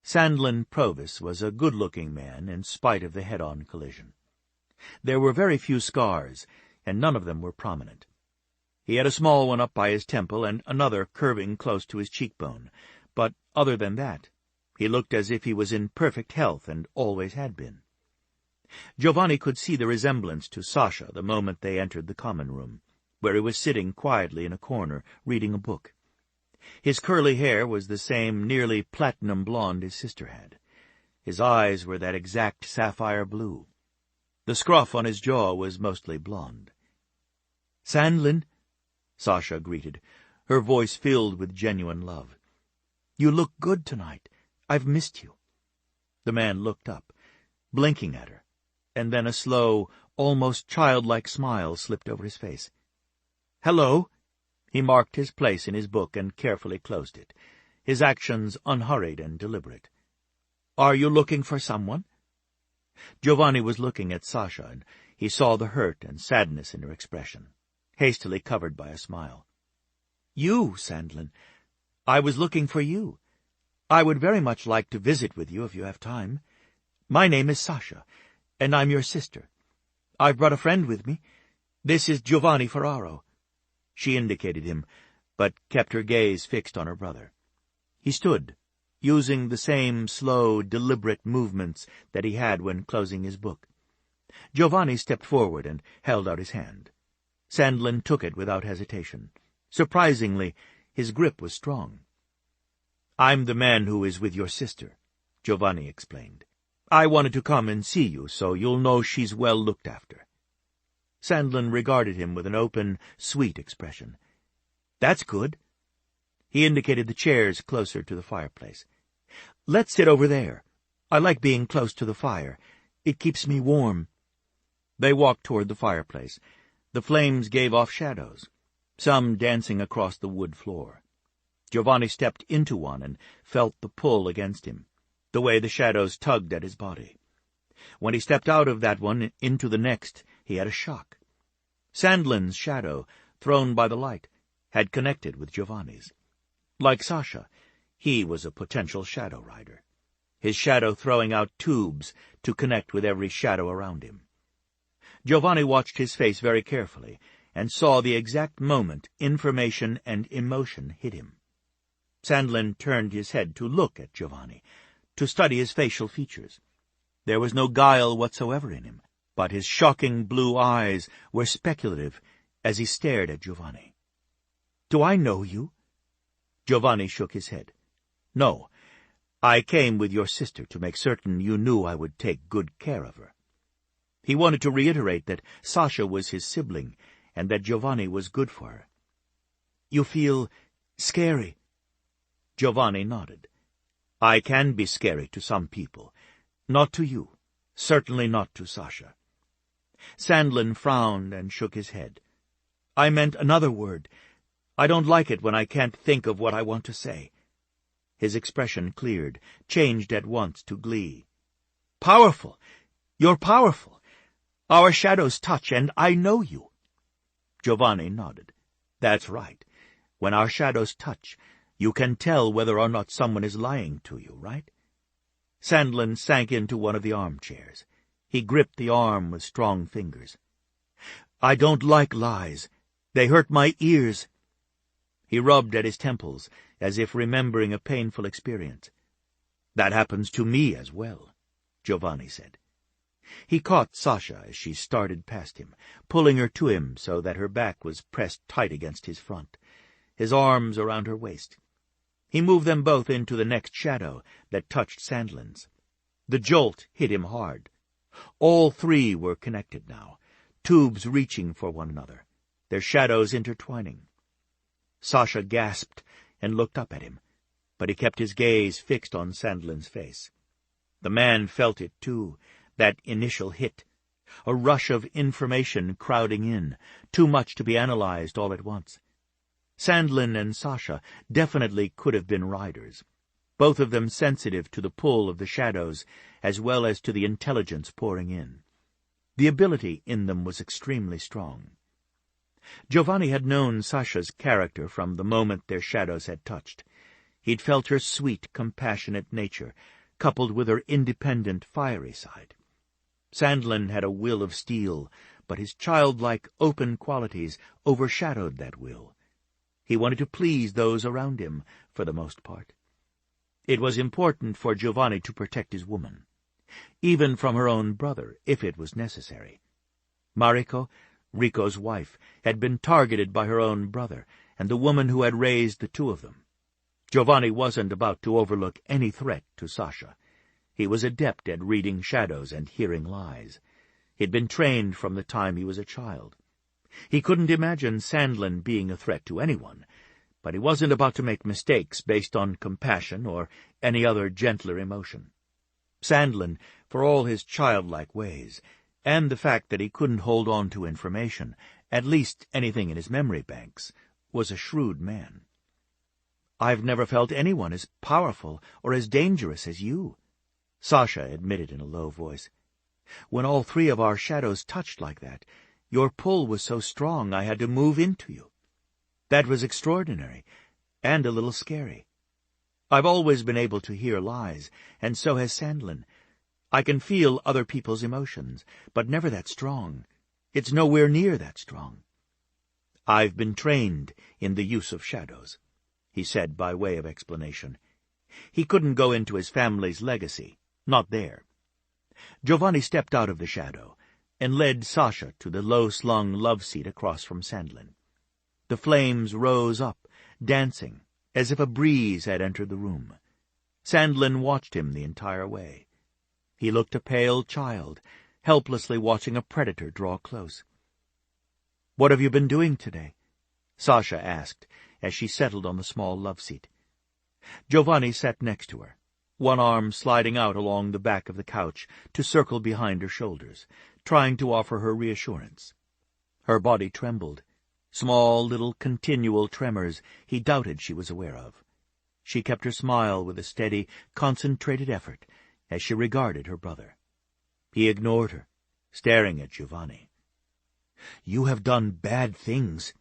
Sandlin Provis was a good-looking man in spite of the head-on collision. There were very few scars, and none of them were prominent. He had a small one up by his temple and another curving close to his cheekbone, but other than that, he looked as if he was in perfect health and always had been. Giovanni could see the resemblance to Sasha the moment they entered the common room, where he was sitting quietly in a corner, reading a book. His curly hair was the same nearly platinum blonde his sister had. His eyes were that exact sapphire blue. The scruff on his jaw was mostly blonde. "Sandlin," Sasha greeted, her voice filled with genuine love. "You look good tonight. I've missed you." The man looked up, blinking at her, and then a slow, almost childlike smile slipped over his face. "Hello." He marked his place in his book and carefully closed it, his actions unhurried and deliberate. "Are you looking for someone?" Giovanni was looking at Sasha, and he saw the hurt and sadness in her expression, hastily covered by a smile. "You, Sandlin. I was looking for you. I would very much like to visit with you if you have time. My name is Sasha, and I'm your sister. I've brought a friend with me. This is Giovanni Ferraro." She indicated him, but kept her gaze fixed on her brother. He stood, using the same slow, deliberate movements that he had when closing his book. Giovanni stepped forward and held out his hand. Sandlin took it without hesitation. Surprisingly, his grip was strong. "I'm the man who is with your sister," Giovanni explained. "I wanted to come and see you so you'll know she's well looked after." Sandlin regarded him with an open, sweet expression. "That's good." He indicated the chairs closer to the fireplace. "Let's sit over there. I like being close to the fire. It keeps me warm." They walked toward the fireplace. The flames gave off shadows, some dancing across the wood floor. Giovanni stepped into one and felt the pull against him, the way the shadows tugged at his body. When he stepped out of that one into the next, he had a shock. Sandlin's shadow, thrown by the light, had connected with Giovanni's. Like Sasha, he was a potential shadow rider, his shadow throwing out tubes to connect with every shadow around him. Giovanni watched his face very carefully and saw the exact moment information and emotion hit him. Sandlin turned his head to look at Giovanni, to study his facial features. There was no guile whatsoever in him, but his shocking blue eyes were speculative as he stared at Giovanni. "Do I know you?" Giovanni shook his head. "No, I came with your sister to make certain you knew I would take good care of her." He wanted to reiterate that Sasha was his sibling and that Giovanni was good for her. "You feel scary?" Giovanni nodded. "I can be scary to some people. Not to you. Certainly not to Sasha." Sandlin frowned and shook his head. "I meant another word. I don't like it when I can't think of what I want to say." His expression cleared, changed at once to glee. "Powerful! You're powerful! Our shadows touch, and I know you." Giovanni nodded. "That's right. When our shadows touch, you can tell whether or not someone is lying to you, right?" Sandlin sank into one of the armchairs. He gripped the arm with strong fingers. "I don't like lies. They hurt my ears." He rubbed at his temples, as if remembering a painful experience. "That happens to me as well," Giovanni said. He caught Sasha as she started past him, pulling her to him so that her back was pressed tight against his front, his arms around her waist. He moved them both into the next shadow that touched Sandlin's. The jolt hit him hard. All three were connected now, tubes reaching for one another, their shadows intertwining. Sasha gasped and looked up at him, but he kept his gaze fixed on Sandlin's face. The man felt it, too, that initial hit, a rush of information crowding in, too much to be analyzed all at once. Sandlin and Sasha definitely could have been riders, both of them sensitive to the pull of the shadows as well as to the intelligence pouring in. The ability in them was extremely strong. Giovanni had known Sasha's character from the moment their shadows had touched. He'd felt her sweet, compassionate nature, coupled with her independent, fiery side. Sandlin had a will of steel, but his childlike, open qualities overshadowed that will. He wanted to please those around him, for the most part. It was important for Giovanni to protect his woman, even from her own brother, if it was necessary. Mariko, Rico's wife, had been targeted by her own brother and the woman who had raised the two of them. Giovanni wasn't about to overlook any threat to Sasha. He was adept at reading shadows and hearing lies. He'd been trained from the time he was a child. He couldn't imagine Sandlin being a threat to anyone, but he wasn't about to make mistakes based on compassion or any other gentler emotion. Sandlin, for all his childlike ways, and the fact that he couldn't hold on to information, at least anything in his memory banks, was a shrewd man. "I've never felt anyone as powerful or as dangerous as you," Sasha admitted in a low voice. "When all three of our shadows touched like that, your pull was so strong I had to move into you. That was extraordinary, and a little scary. I've always been able to hear lies, and so has Sandlin. I can feel other people's emotions, but never that strong. It's nowhere near that strong. I've been trained in the use of shadows," he said by way of explanation. He couldn't go into his family's legacy, not there. Giovanni stepped out of the shadow and led Sasha to the low-slung love-seat across from Sandlin. The flames rose up, dancing, as if a breeze had entered the room. Sandlin watched him the entire way. He looked a pale child, helplessly watching a predator draw close. "What have you been doing today?" Sasha asked, as she settled on the small love-seat. Giovanni sat next to her, one arm sliding out along the back of the couch to circle behind her shoulders, trying to offer her reassurance. Her body trembled, small little continual tremors he doubted she was aware of. She kept her smile with a steady, concentrated effort as she regarded her brother. He ignored her, staring at Giovanni. "You have done bad things."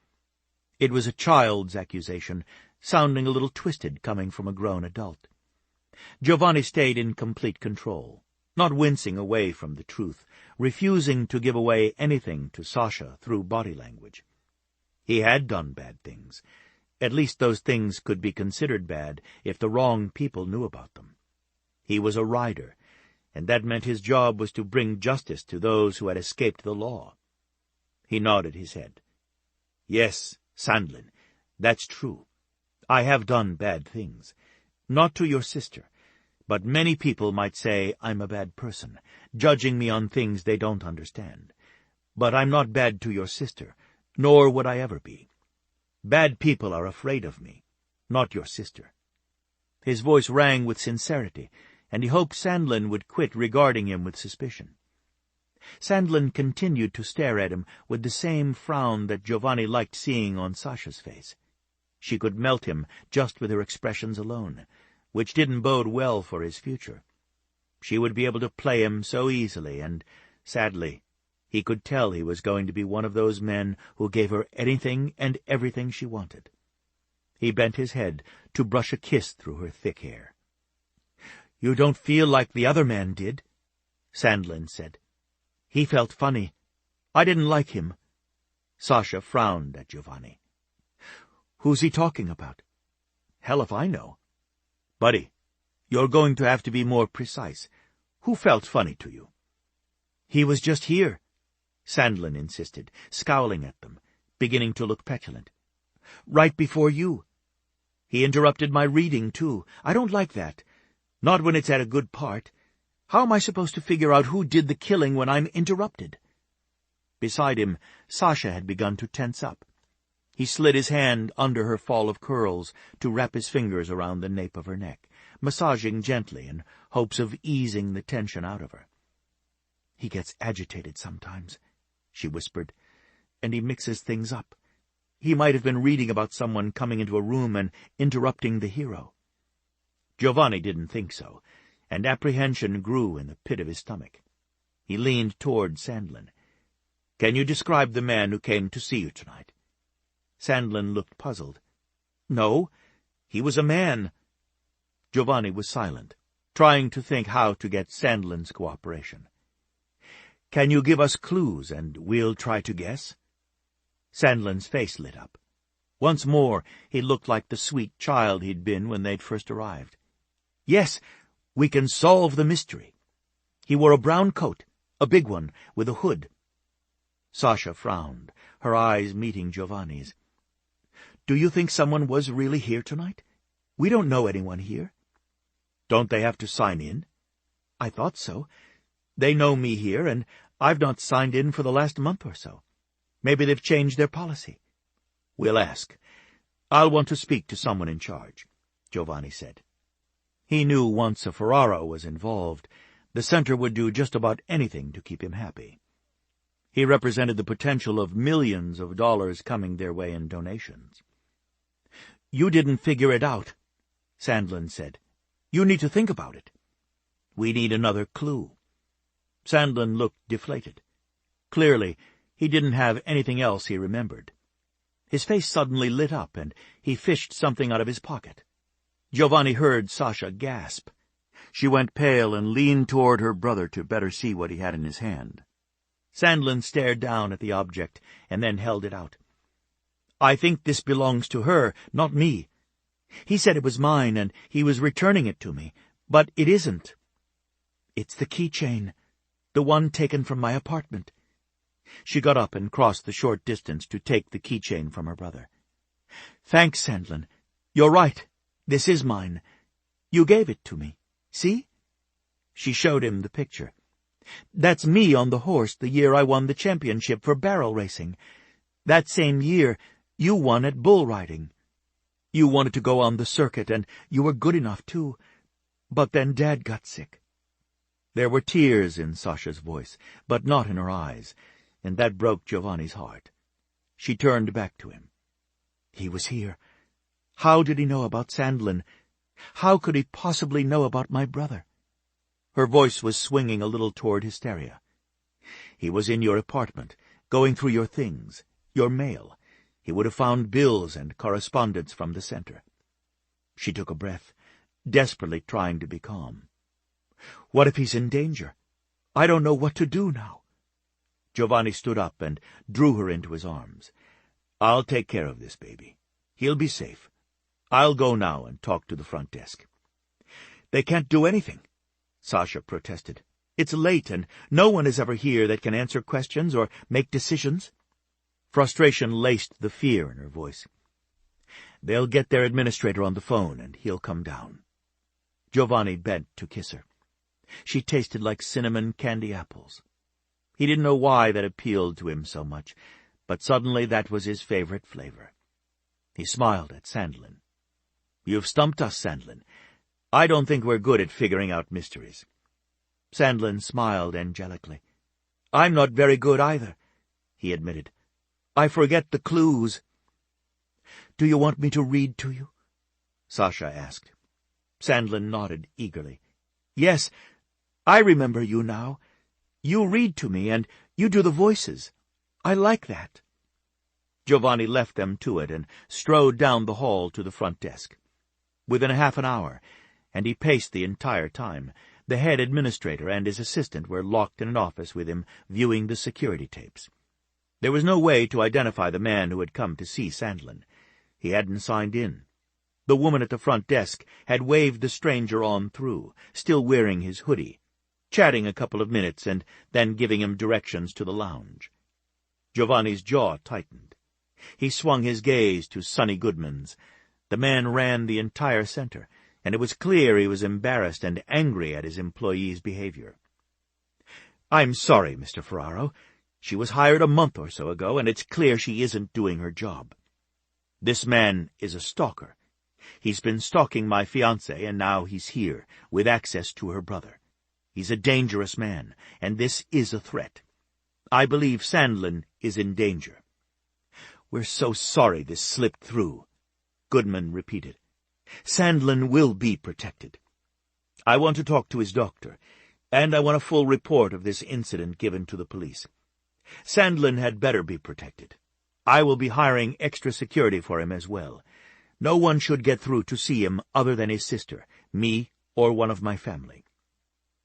It was a child's accusation, sounding a little twisted coming from a grown adult. Giovanni stayed in complete control, not wincing away from the truth, refusing to give away anything to Sasha through body language. He had done bad things. At least those things could be considered bad if the wrong people knew about them. He was a rider, and that meant his job was to bring justice to those who had escaped the law. He nodded his head. "Yes, Sandlin, that's true. I have done bad things. Not to your sister, but many people might say I'm a bad person, judging me on things they don't understand. But I'm not bad to your sister, nor would I ever be. Bad people are afraid of me, not your sister." His voice rang with sincerity, and he hoped Sandlin would quit regarding him with suspicion. Sandlin continued to stare at him with the same frown that Giovanni liked seeing on Sasha's face. She could melt him just with her expressions alone, which didn't bode well for his future. She would be able to play him so easily, and, sadly, he could tell he was going to be one of those men who gave her anything and everything she wanted. He bent his head to brush a kiss through her thick hair. "You don't feel like the other man did," Sandlin said. "He felt funny. I didn't like him." Sasha frowned at Giovanni. "Who's he talking about?" "Hell if I know." "Buddy, you're going to have to be more precise. Who felt funny to you?" "He was just here," Sandlin insisted, scowling at them, beginning to look petulant. "Right before you. He interrupted my reading, too. I don't like that. Not when it's at a good part. How am I supposed to figure out who did the killing when I'm interrupted?" Beside him, Sasha had begun to tense up. He slid his hand under her fall of curls to wrap his fingers around the nape of her neck, massaging gently in hopes of easing the tension out of her. "He gets agitated sometimes," she whispered, "and he mixes things up. He might have been reading about someone coming into a room and interrupting the hero." Giovanni didn't think so, and apprehension grew in the pit of his stomach. He leaned toward Sandlin. "Can you describe the man who came to see you tonight?" Sandlin looked puzzled. "No, he was a man." Giovanni was silent, trying to think how to get Sandlin's cooperation. "Can you give us clues, and we'll try to guess?" Sandlin's face lit up. Once more he looked like the sweet child he'd been when they'd first arrived. "Yes, we can solve the mystery. He wore a brown coat, a big one, with a hood." Sasha frowned, her eyes meeting Giovanni's. "Do you think someone was really here tonight? We don't know anyone here." "Don't they have to sign in?" "I thought so. They know me here, and I've not signed in for the last month or so. Maybe they've changed their policy." "We'll ask. I'll want to speak to someone in charge," Giovanni said. He knew once a Ferraro was involved, the center would do just about anything to keep him happy. He represented the potential of millions of dollars coming their way in donations. "You didn't figure it out," Sandlin said. "You need to think about it." "We need another clue." Sandlin looked deflated. Clearly, he didn't have anything else he remembered. His face suddenly lit up, and he fished something out of his pocket. Giovanni heard Sasha gasp. She went pale and leaned toward her brother to better see what he had in his hand. Sandlin stared down at the object and then held it out. "I think this belongs to her, not me. He said it was mine, and he was returning it to me, but it isn't. It's the keychain, the one taken from my apartment." She got up and crossed the short distance to take the keychain from her brother. "Thanks, Sandlin. You're right. This is mine. You gave it to me. See?" She showed him the picture. "That's me on the horse the year I won the championship for barrel racing. That same year, you won at bull riding. You wanted to go on the circuit, and you were good enough, too. But then Dad got sick." There were tears in Sasha's voice, but not in her eyes, and that broke Giovanni's heart. She turned back to him. "He was here. How did he know about Sandlin? How could he possibly know about my brother?" Her voice was swinging a little toward hysteria. "He was in your apartment, going through your things, your mail. He would have found bills and correspondence from the center." She took a breath, desperately trying to be calm. "What if he's in danger? I don't know what to do now." Giovanni stood up and drew her into his arms. "I'll take care of this baby. He'll be safe. I'll go now and talk to the front desk." "They can't do anything," Sasha protested. "It's late, and no one is ever here that can answer questions or make decisions." Frustration laced the fear in her voice. "They'll get their administrator on the phone, and he'll come down." Giovanni bent to kiss her. She tasted like cinnamon candy apples. He didn't know why that appealed to him so much, but suddenly that was his favorite flavor. He smiled at Sandlin. "You've stumped us, Sandlin. I don't think we're good at figuring out mysteries." Sandlin smiled angelically. "I'm not very good either," he admitted. "I forget the clues." "Do you want me to read to you?" Sasha asked. Sandlin nodded eagerly. "Yes, I remember you now. You read to me, and you do the voices. I like that." Giovanni left them to it and strode down the hall to the front desk. Within a half an hour, and he paced the entire time, the head administrator and his assistant were locked in an office with him, viewing the security tapes. There was no way to identify the man who had come to see Sandlin. He hadn't signed in. The woman at the front desk had waved the stranger on through, still wearing his hoodie, chatting a couple of minutes and then giving him directions to the lounge. Giovanni's jaw tightened. He swung his gaze to Sonny Goodman's. The man ran the entire center, and it was clear he was embarrassed and angry at his employee's behavior. "I'm sorry, Mr. Ferraro. She was hired a month or so ago, and it's clear she isn't doing her job. This man is a stalker. He's been stalking my fiancée, and now he's here, with access to her brother. He's a dangerous man, and this is a threat. I believe Sandlin is in danger." "We're so sorry this slipped through," Goodman repeated. "Sandlin will be protected. I want to talk to his doctor. And I want a full report of this incident given to the police. Sandlin had better be protected. I will be hiring extra security for him as well. No one should get through to see him other than his sister, me, or one of my family."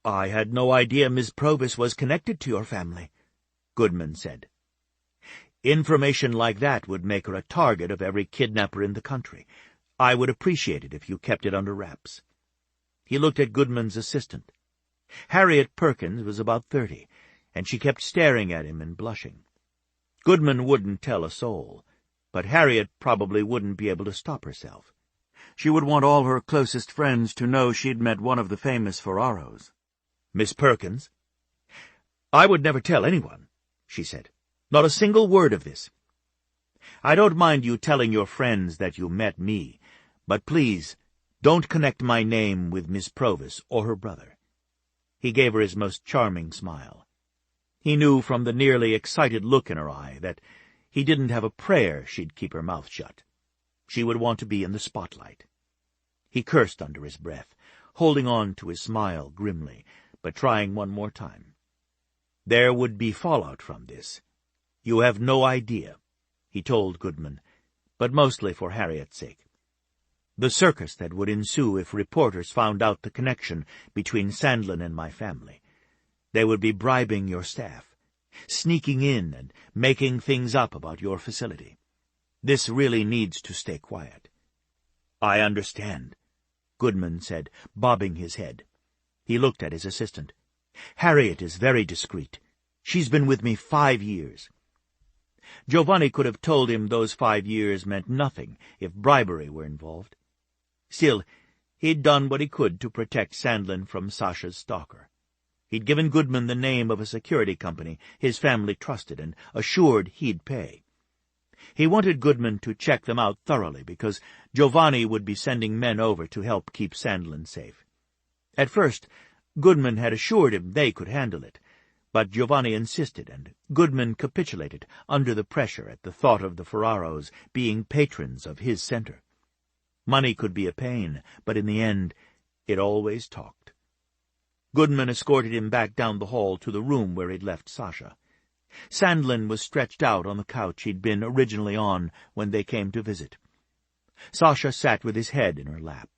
"I had no idea Miss Provis was connected to your family," Goodman said. "Information like that would make her a target of every kidnapper in the country. I would appreciate it if you kept it under wraps." He looked at Goodman's assistant. Harriet Perkins was about 30, and she kept staring at him and blushing. Goodman wouldn't tell a soul, but Harriet probably wouldn't be able to stop herself. She would want all her closest friends to know she'd met one of the famous Ferraros. "Miss Perkins?" "I would never tell anyone," she said. "Not a single word of this. I don't mind you telling your friends that you met me, but please don't connect my name with Miss Provis or her brother." He gave her his most charming smile. He knew from the nearly excited look in her eye that he didn't have a prayer she'd keep her mouth shut. She would want to be in the spotlight. He cursed under his breath, holding on to his smile grimly, but trying one more time. There would be fallout from this. "You have no idea," he told Goodman, but mostly for Harriet's sake. The circus that would ensue if reporters found out the connection between Sandlin and my family. They would be bribing your staff, sneaking in and making things up about your facility. This really needs to stay quiet." "I understand," Goodman said, bobbing his head. He looked at his assistant. "Harriet is very discreet. She's been with me 5 years. Giovanni could have told him those 5 years meant nothing if bribery were involved. Still, he'd done what he could to protect Sandlin from Sasha's stalker. He'd given Goodman the name of a security company his family trusted and assured he'd pay. He wanted Goodman to check them out thoroughly because Giovanni would be sending men over to help keep Sandlin safe. At first, Goodman had assured him they could handle it, but Giovanni insisted, and Goodman capitulated under the pressure at the thought of the Ferraros being patrons of his center. Money could be a pain, but in the end, it always talked. Goodman escorted him back down the hall to the room where he'd left Sasha. Sandlin was stretched out on the couch he'd been originally on when they came to visit. Sasha sat with his head in her lap,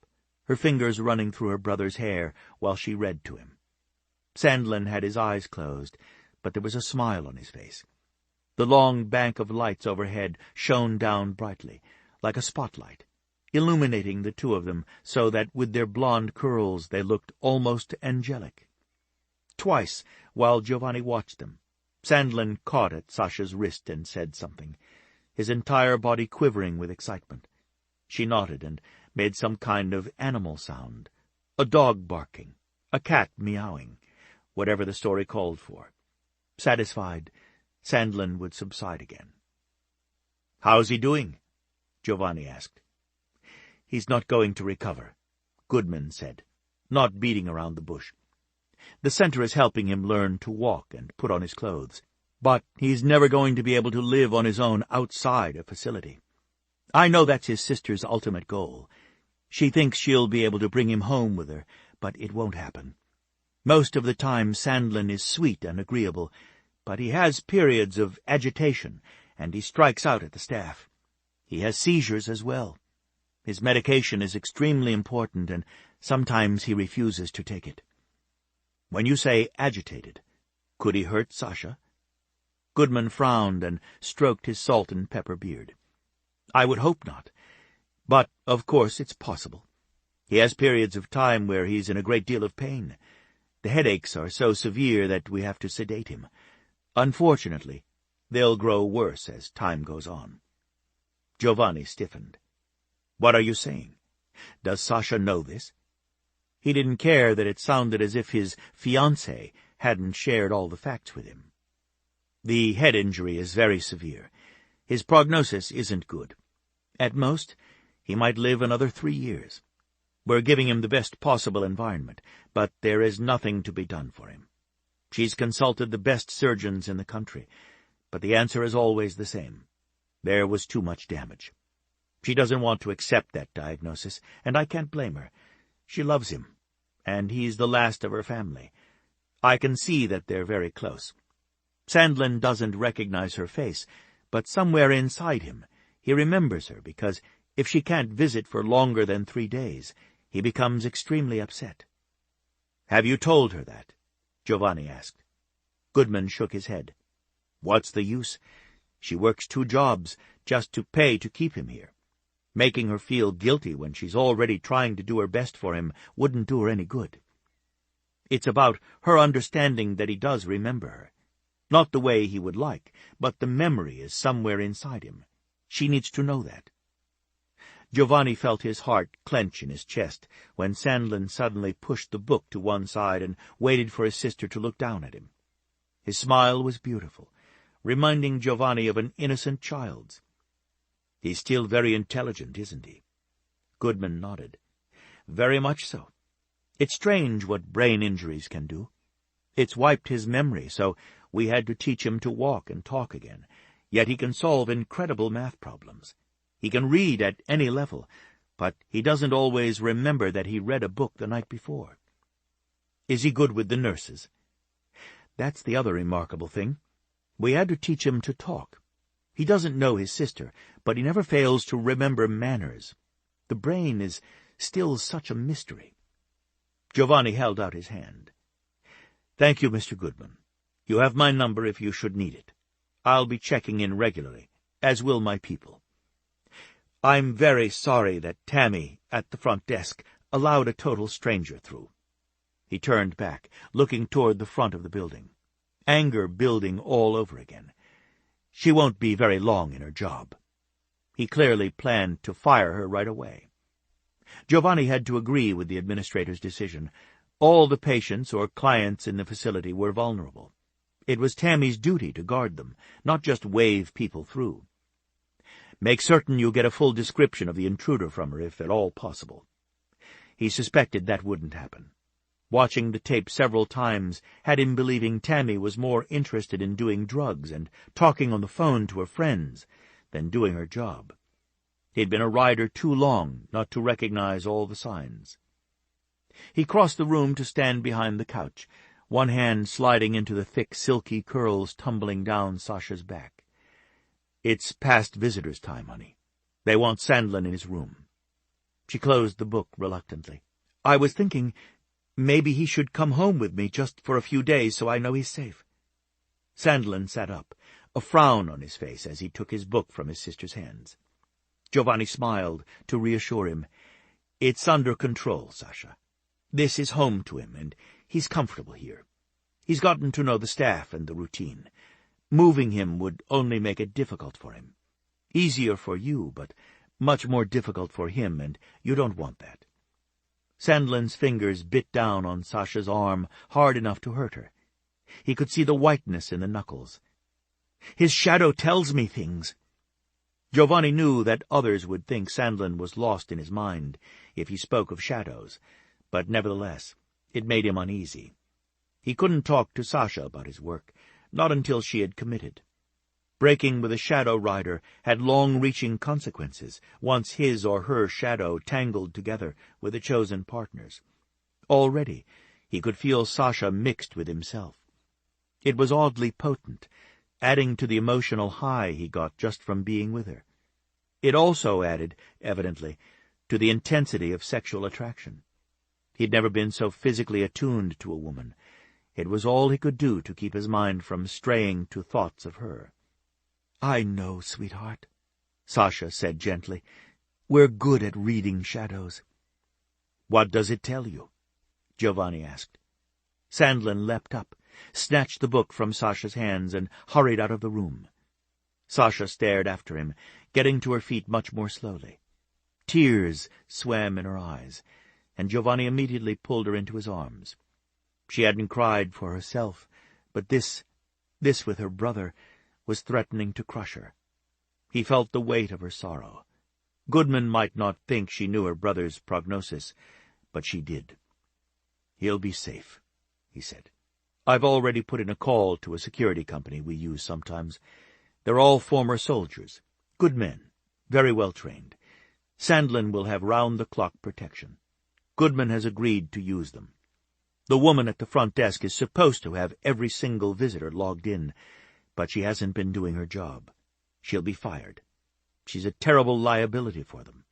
her fingers running through her brother's hair while she read to him. Sandlin had his eyes closed, but there was a smile on his face. The long bank of lights overhead shone down brightly, like a spotlight, illuminating the two of them so that with their blonde curls they looked almost angelic. Twice, while Giovanni watched them, Sandlin caught at Sasha's wrist and said something, his entire body quivering with excitement. She nodded and made some kind of animal sound, a dog barking, a cat meowing, whatever the story called for. Satisfied, Sandlin would subside again. "How's he doing?" Giovanni asked. "He's not going to recover," Goodman said, not beating around the bush. "The center is helping him learn to walk and put on his clothes, but he's never going to be able to live on his own outside a facility. I know that's his sister's ultimate goal. She thinks she'll be able to bring him home with her, but it won't happen. Most of the time Sandlin is sweet and agreeable, but he has periods of agitation, and he strikes out at the staff. He has seizures as well. His medication is extremely important, and sometimes he refuses to take it." "When you say agitated, could he hurt Sasha?" Goodman frowned and stroked his salt and pepper beard. "I would hope not. But, of course, it's possible. He has periods of time where he's in a great deal of pain. The headaches are so severe that we have to sedate him. Unfortunately, they'll grow worse as time goes on." Giovanni stiffened. "What are you saying? Does Sasha know this?" He didn't care that it sounded as if his fiancée hadn't shared all the facts with him. "The head injury is very severe. His prognosis isn't good. At most, he might live another 3 years. We're giving him the best possible environment, but there is nothing to be done for him. She's consulted the best surgeons in the country, but the answer is always the same. There was too much damage. She doesn't want to accept that diagnosis, and I can't blame her. She loves him, and he's the last of her family. I can see that they're very close. Sandlin doesn't recognize her face, but somewhere inside him he remembers her, because if she can't visit for longer than 3 days, he becomes extremely upset. "Have you told her that?" Giovanni asked. Goodman shook his head. "What's the use? She works 2 jobs just to pay to keep him here. Making her feel guilty when she's already trying to do her best for him wouldn't do her any good. It's about her understanding that he does remember her. Not the way he would like, but the memory is somewhere inside him. She needs to know that." Giovanni felt his heart clench in his chest when Sandlin suddenly pushed the book to one side and waited for his sister to look down at him. His smile was beautiful, reminding Giovanni of an innocent child's. "He's still very intelligent, isn't he?" Goodman nodded. "Very much so. It's strange what brain injuries can do. It's wiped his memory, so we had to teach him to walk and talk again, yet he can solve incredible math problems. He can read at any level, but he doesn't always remember that he read a book the night before." "Is he good with the nurses?" "That's the other remarkable thing. We had to teach him to talk. He doesn't know his sister, but he never fails to remember manners. The brain is still such a mystery." Giovanni held out his hand. "Thank you, Mr. Goodman. You have my number if you should need it. I'll be checking in regularly, as will my people. I'm very sorry that Tammy, at the front desk, allowed a total stranger through." He turned back, looking toward the front of the building, anger building all over again. She won't be very long in her job. He clearly planned to fire her right away. Giovanni had to agree with the administrator's decision. All the patients or clients in the facility were vulnerable. It was Tammy's duty to guard them, not just wave people through. "Make certain you get a full description of the intruder from her, if at all possible." He suspected that wouldn't happen. Watching the tape several times had him believing Tammy was more interested in doing drugs and talking on the phone to her friends than doing her job. He'd been a rider too long not to recognize all the signs. He crossed the room to stand behind the couch, one hand sliding into the thick, silky curls tumbling down Sasha's back. "It's past visitors' time, honey. They want Sandlin in his room." She closed the book reluctantly. "I was thinking maybe he should come home with me just for a few days so I know he's safe." Sandlin sat up, a frown on his face as he took his book from his sister's hands. Giovanni smiled to reassure him. "It's under control, Sasha. This is home to him, and he's comfortable here. He's gotten to know the staff and the routine. Moving him would only make it difficult for him. Easier for you, but much more difficult for him, and you don't want that." Sandlin's fingers bit down on Sasha's arm hard enough to hurt her. He could see the whiteness in the knuckles. "His shadow tells me things." Giovanni knew that others would think Sandlin was lost in his mind if he spoke of shadows, but nevertheless it made him uneasy. He couldn't talk to Sasha about his work, not until she had committed. Breaking with a shadow rider had long-reaching consequences once his or her shadow tangled together with the chosen partners. Already he could feel Sasha mixed with himself. It was oddly potent, adding to the emotional high he got just from being with her. It also added, evidently, to the intensity of sexual attraction. He'd never been so physically attuned to a woman. It was all he could do to keep his mind from straying to thoughts of her. "I know, sweetheart," Sasha said gently. "We're good at reading shadows." "What does it tell you?" Giovanni asked. Sandlin leapt up, snatched the book from Sasha's hands, and hurried out of the room. Sasha stared after him, getting to her feet much more slowly. Tears swam in her eyes, and Giovanni immediately pulled her into his arms. She hadn't cried for herself, but this with her brother, was threatening to crush her. He felt the weight of her sorrow. Goodman might not think she knew her brother's prognosis, but she did. "He'll be safe," he said. "I've already put in a call to a security company we use sometimes. They're all former soldiers, good men, very well trained. Sandlin will have round-the-clock protection. Goodman has agreed to use them. The woman at the front desk is supposed to have every single visitor logged in, but she hasn't been doing her job. She'll be fired. She's a terrible liability for them.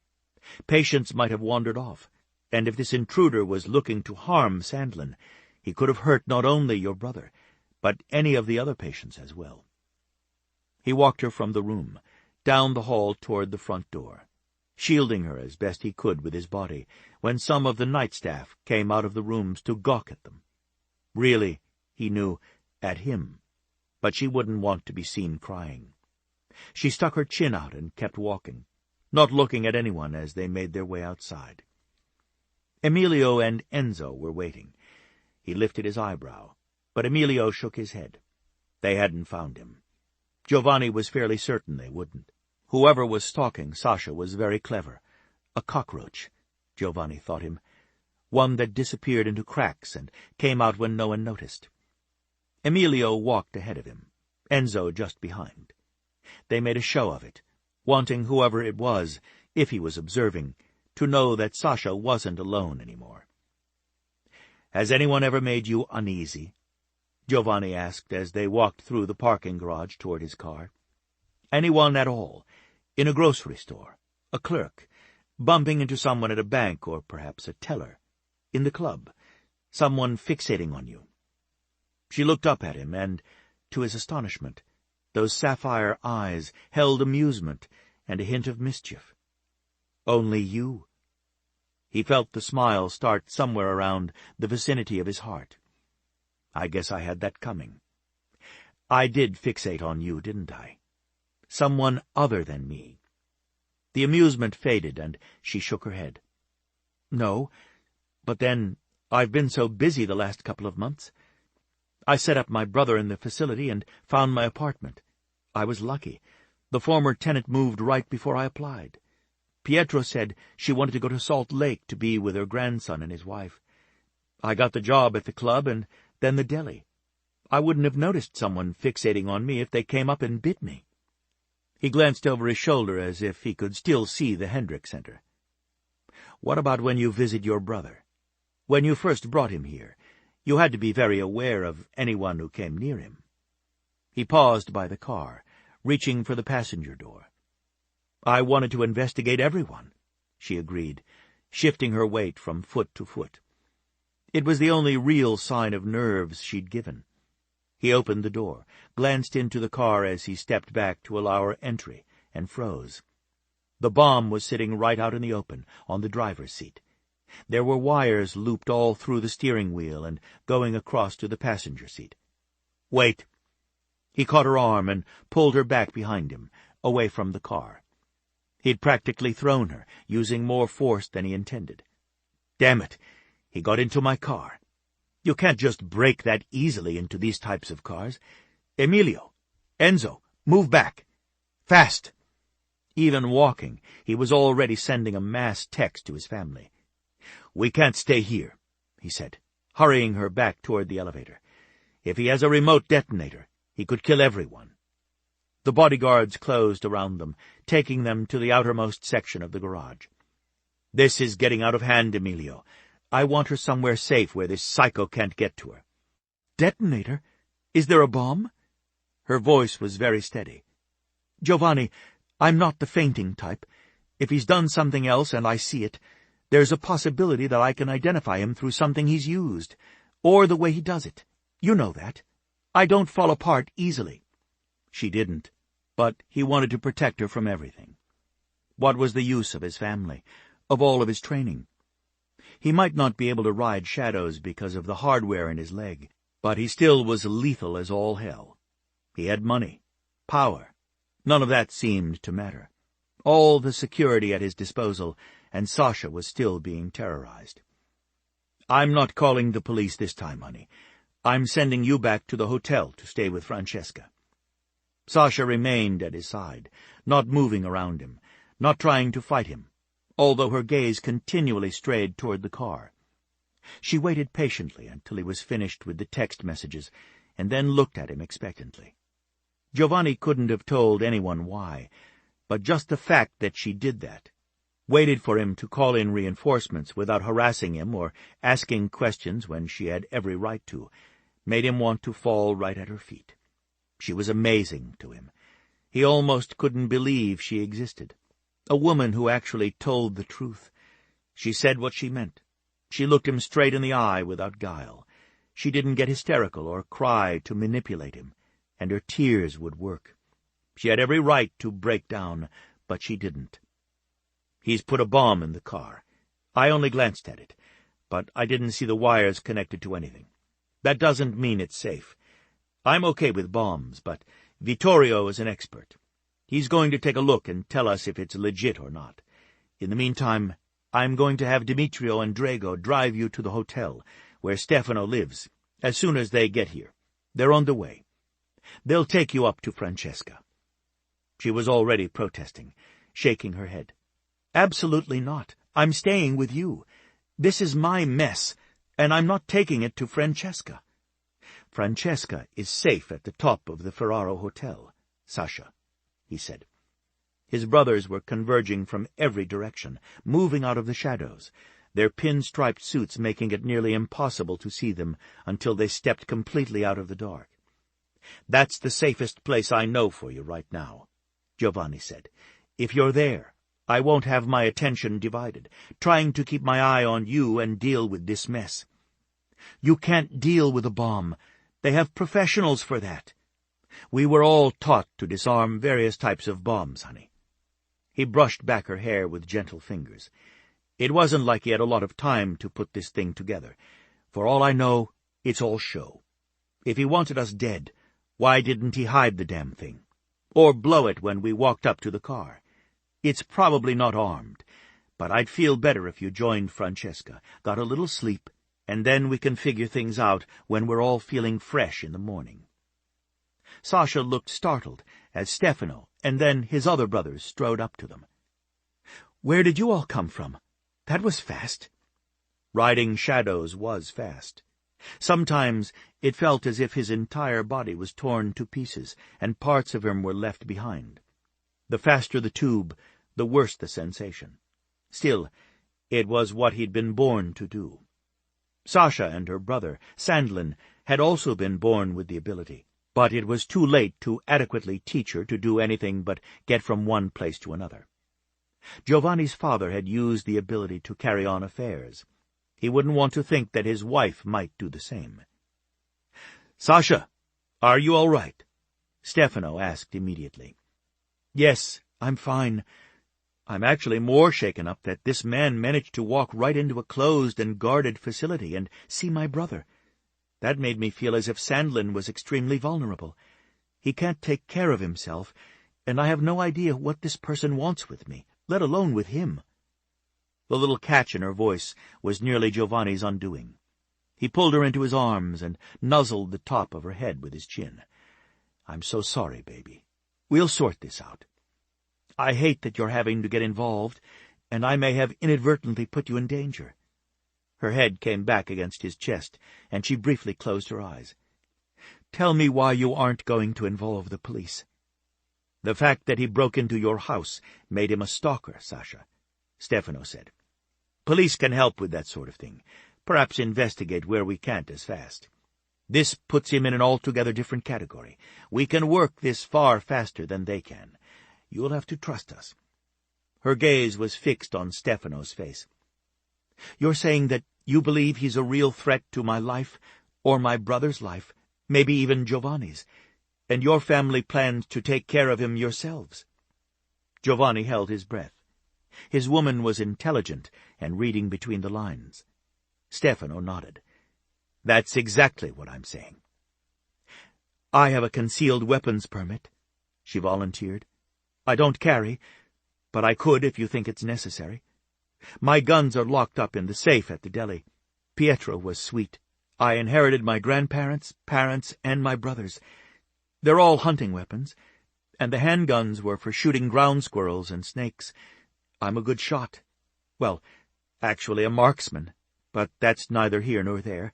Patients might have wandered off, and if this intruder was looking to harm Sandlin, he could have hurt not only your brother, but any of the other patients as well. He walked her from the room, down the hall toward the front door, shielding her as best he could with his body, when some of the night staff came out of the rooms to gawk at them. Really, he knew, at him, but she wouldn't want to be seen crying. She stuck her chin out and kept walking, not looking at anyone as they made their way outside. Emilio and Enzo were waiting. He lifted his eyebrow, but Emilio shook his head. They hadn't found him. Giovanni was fairly certain they wouldn't. Whoever was stalking Sasha was very clever. A cockroach, Giovanni thought him. One that disappeared into cracks and came out when no one noticed. Emilio walked ahead of him, Enzo just behind. They made a show of it, wanting whoever it was, if he was observing, to know that Sasha wasn't alone anymore. "Has anyone ever made you uneasy?" Giovanni asked as they walked through the parking garage toward his car. "Anyone at all? In a grocery store? A clerk? Bumping into someone at a bank or perhaps a teller? In the club? Someone fixating on you?" She looked up at him and, to his astonishment, those sapphire eyes held amusement and a hint of mischief. "Only you?" He felt the smile start somewhere around the vicinity of his heart. "I guess I had that coming. I did fixate on you, didn't I? Someone other than me." The amusement faded, and she shook her head. "No, but then I've been so busy the last couple of months. I set up my brother in the facility and found my apartment. I was lucky. The former tenant moved right before I applied. Pietro said she wanted to go to Salt Lake to be with her grandson and his wife. I got the job at the club and then the deli. I wouldn't have noticed someone fixating on me if they came up and bit me." He glanced over his shoulder as if he could still see the Hendrick Center. "What about when you visit your brother? When you first brought him here, you had to be very aware of anyone who came near him." He paused by the car, reaching for the passenger door. "I wanted to investigate everyone," she agreed, shifting her weight from foot to foot. It was the only real sign of nerves she'd given. He opened the door, glanced into the car as he stepped back to allow her entry, and froze. The bomb was sitting right out in the open, on the driver's seat. There were wires looped all through the steering wheel and going across to the passenger seat. "Wait." He caught her arm and pulled her back behind him, away from the car. He'd practically thrown her, using more force than he intended. "Damn it, he got into my car. You can't just break that easily into these types of cars. Emilio, Enzo, move back. Fast." Even walking, he was already sending a mass text to his family. "We can't stay here," he said, hurrying her back toward the elevator. "If he has a remote detonator, he could kill everyone." The bodyguards closed around them, taking them to the outermost section of the garage. "This is getting out of hand, Emilio. I want her somewhere safe where this psycho can't get to her." "Detonator? Is there a bomb?" Her voice was very steady. "Giovanni, I'm not the fainting type. If he's done something else and I see it, there's a possibility that I can identify him through something he's used, or the way he does it. You know that. I don't fall apart easily." She didn't, but he wanted to protect her from everything. What was the use of his family, of all of his training? He might not be able to ride shadows because of the hardware in his leg, but he still was lethal as all hell. He had money, power. None of that seemed to matter. All the security at his disposal, and Sasha was still being terrorized. "I'm not calling the police this time, honey. I'm sending you back to the hotel to stay with Francesca." Sasha remained at his side, not moving around him, not trying to fight him, although her gaze continually strayed toward the car. She waited patiently until he was finished with the text messages, and then looked at him expectantly. Giovanni couldn't have told anyone why, but just the fact that she did that, waited for him to call in reinforcements without harassing him or asking questions when she had every right to, made him want to fall right at her feet. She was amazing to him. He almost couldn't believe she existed. A woman who actually told the truth. She said what she meant. She looked him straight in the eye without guile. She didn't get hysterical or cry to manipulate him, and her tears would work. She had every right to break down, but she didn't. He's put a bomb in the car. I only glanced at it, but I didn't see the wires connected to anything. That doesn't mean it's safe. I'm okay with bombs, but Vittorio is an expert. He's going to take a look and tell us if it's legit or not. In the meantime, I'm going to have Demetrio and Drago drive you to the hotel where Stefano lives as soon as they get here. They're on the way. They'll take you up to Francesca. She was already protesting, shaking her head. Absolutely not. I'm staying with you. This is my mess, and I'm not taking it to Francesca. Francesca is safe at the top of the Ferraro Hotel, Sasha, he said. His brothers were converging from every direction, moving out of the shadows, their pin-striped suits making it nearly impossible to see them until they stepped completely out of the dark. That's the safest place I know for you right now, Giovanni said. If you're there, I won't have my attention divided, trying to keep my eye on you and deal with this mess. You can't deal with a bomb. They have professionals for that. We were all taught to disarm various types of bombs, honey. He brushed back her hair with gentle fingers. It wasn't like he had a lot of time to put this thing together. For all I know, it's all show. If he wanted us dead, why didn't he hide the damn thing? Or blow it when we walked up to the car? It's probably not armed, but I'd feel better if you joined Francesca, got a little sleep, and then we can figure things out when we're all feeling fresh in the morning. Sasha looked startled as Stefano and then his other brothers strode up to them. Where did you all come from? That was fast. Riding shadows was fast. Sometimes it felt as if his entire body was torn to pieces, and parts of him were left behind. The faster the tube, the worse the sensation. Still, it was what he'd been born to do. Sasha and her brother, Sandlin, had also been born with the ability, but it was too late to adequately teach her to do anything but get from one place to another. Giovanni's father had used the ability to carry on affairs. He wouldn't want to think that his wife might do the same. "Sasha, are you all right?" Stefano asked immediately. "Yes, I'm fine. I'm actually more shaken up that this man managed to walk right into a closed and guarded facility and see my brother. That made me feel as if Sandlin was extremely vulnerable. He can't take care of himself, and I have no idea what this person wants with me, let alone with him." The little catch in her voice was nearly Giovanni's undoing. He pulled her into his arms and nuzzled the top of her head with his chin. "I'm so sorry, baby. We'll sort this out. I hate that you're having to get involved, and I may have inadvertently put you in danger." Her head came back against his chest, and she briefly closed her eyes. "Tell me why you aren't going to involve the police." "The fact that he broke into your house made him a stalker, Sasha," Stefano said. "Police can help with that sort of thing, perhaps investigate where we can't as fast. This puts him in an altogether different category. We can work this far faster than they can. You'll have to trust us." Her gaze was fixed on Stefano's face. "You're saying that you believe he's a real threat to my life, or my brother's life, maybe even Giovanni's, and your family plans to take care of him yourselves?" Giovanni held his breath. His woman was intelligent and reading between the lines. Stefano nodded. "That's exactly what I'm saying." "I have a concealed weapons permit," she volunteered. "I don't carry, but I could if you think it's necessary. My guns are locked up in the safe at the deli. Pietro was sweet. I inherited my grandparents, parents, and my brothers. They're all hunting weapons, and the handguns were for shooting ground squirrels and snakes. I'm a good shot. Well, actually a marksman, but that's neither here nor there.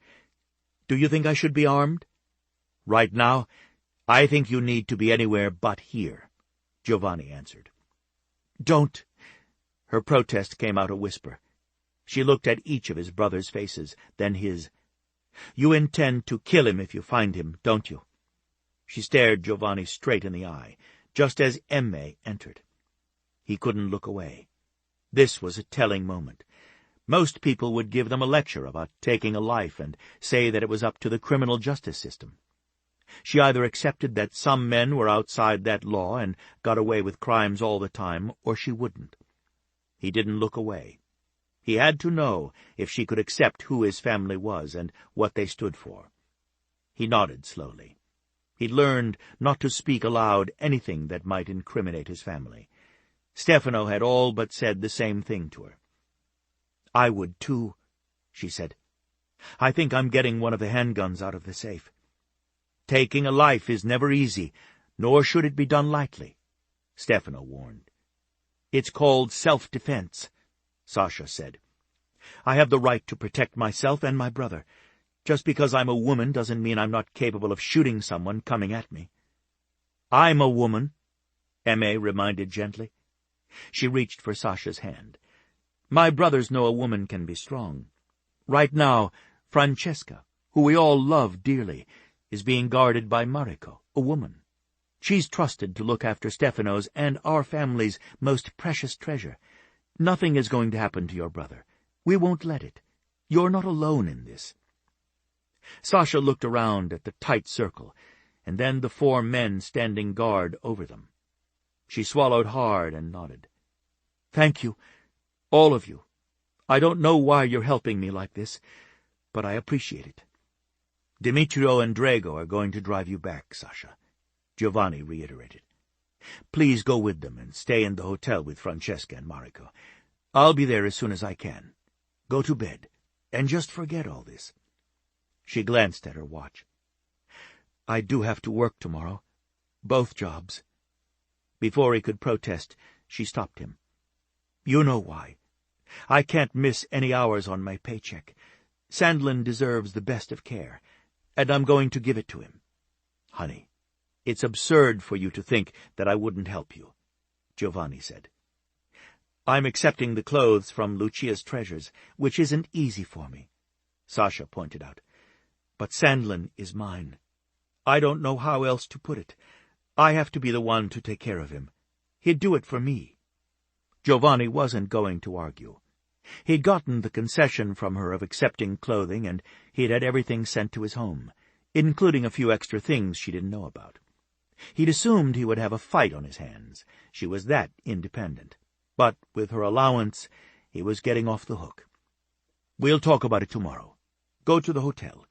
Do you think I should be armed?" "Right now, I think you need to be anywhere but here," Giovanni answered. "Don't. Her protest came out a whisper. She looked at each of his brothers' faces, then his. "You intend to kill him if you find him, don't you?" She stared Giovanni straight in the eye, just as Emme entered. He couldn't look away. This was a telling moment. Most people would give them a lecture about taking a life and say that it was up to the criminal justice system. She either accepted that some men were outside that law and got away with crimes all the time, or she wouldn't. He didn't look away. He had to know if she could accept who his family was and what they stood for. He nodded slowly. He'd learned not to speak aloud anything that might incriminate his family. Stefano had all but said the same thing to her. "I would, too," she said. "I think I'm getting one of the handguns out of the safe. Taking a life is never easy, nor should it be done lightly," Stefano warned. "It's called self-defense," Sasha said. "I have the right to protect myself and my brother. Just because I'm a woman doesn't mean I'm not capable of shooting someone coming at me." "I'm a woman," Emme reminded gently. She reached for Sasha's hand. "My brothers know a woman can be strong. Right now, Francesca, who we all love dearly, is being guarded by Mariko, a woman. She's trusted to look after Stefano's and our family's most precious treasure. Nothing is going to happen to your brother. We won't let it. You're not alone in this." Sasha looked around at the tight circle, and then the 4 men standing guard over them. She swallowed hard and nodded. "Thank you, all of you. I don't know why you're helping me like this, but I appreciate it." "Dimitrio and Drago are going to drive you back, Sasha," Giovanni reiterated. "Please go with them and stay in the hotel with Francesca and Mariko. I'll be there as soon as I can. Go to bed, and just forget all this." She glanced at her watch. "I do have to work tomorrow. Both jobs." Before he could protest, she stopped him. "You know why. I can't miss any hours on my paycheck. Sandlin deserves the best of care, and I'm going to give it to him." "Honey, it's absurd for you to think that I wouldn't help you," Giovanni said. "I'm accepting the clothes from Lucia's treasures, which isn't easy for me," Sasha pointed out. "But Sandlin is mine. I don't know how else to put it. I have to be the one to take care of him. He'd do it for me." Giovanni wasn't going to argue. He'd gotten the concession from her of accepting clothing, and he'd had everything sent to his home, including a few extra things she didn't know about. He'd assumed he would have a fight on his hands. She was that independent. But with her allowance, he was getting off the hook. "We'll talk about it tomorrow. Go to the hotel.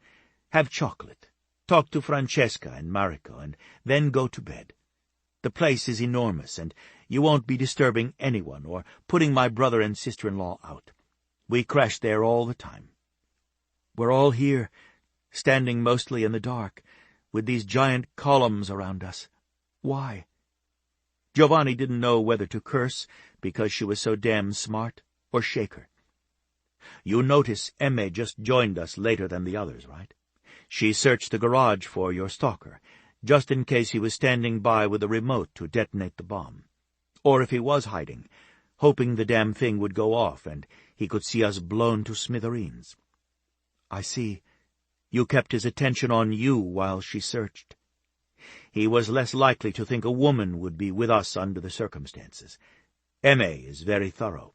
Have chocolate. Talk to Francesca and Mariko, and then go to bed. The place is enormous, and you won't be disturbing anyone or putting my brother and sister-in-law out. We crash there all the time. We're all here, standing mostly in the dark, with these giant columns around us. Why?" Giovanni didn't know whether to curse because she was so damn smart or shake her. "You notice Emme just joined us later than the others, right? She searched the garage for your stalker, just in case he was standing by with a remote to detonate the bomb. Or if he was hiding, hoping the damn thing would go off and he could see us blown to smithereens." "I see. You kept his attention on you while she searched." "He was less likely to think a woman would be with us under the circumstances. Emme is very thorough."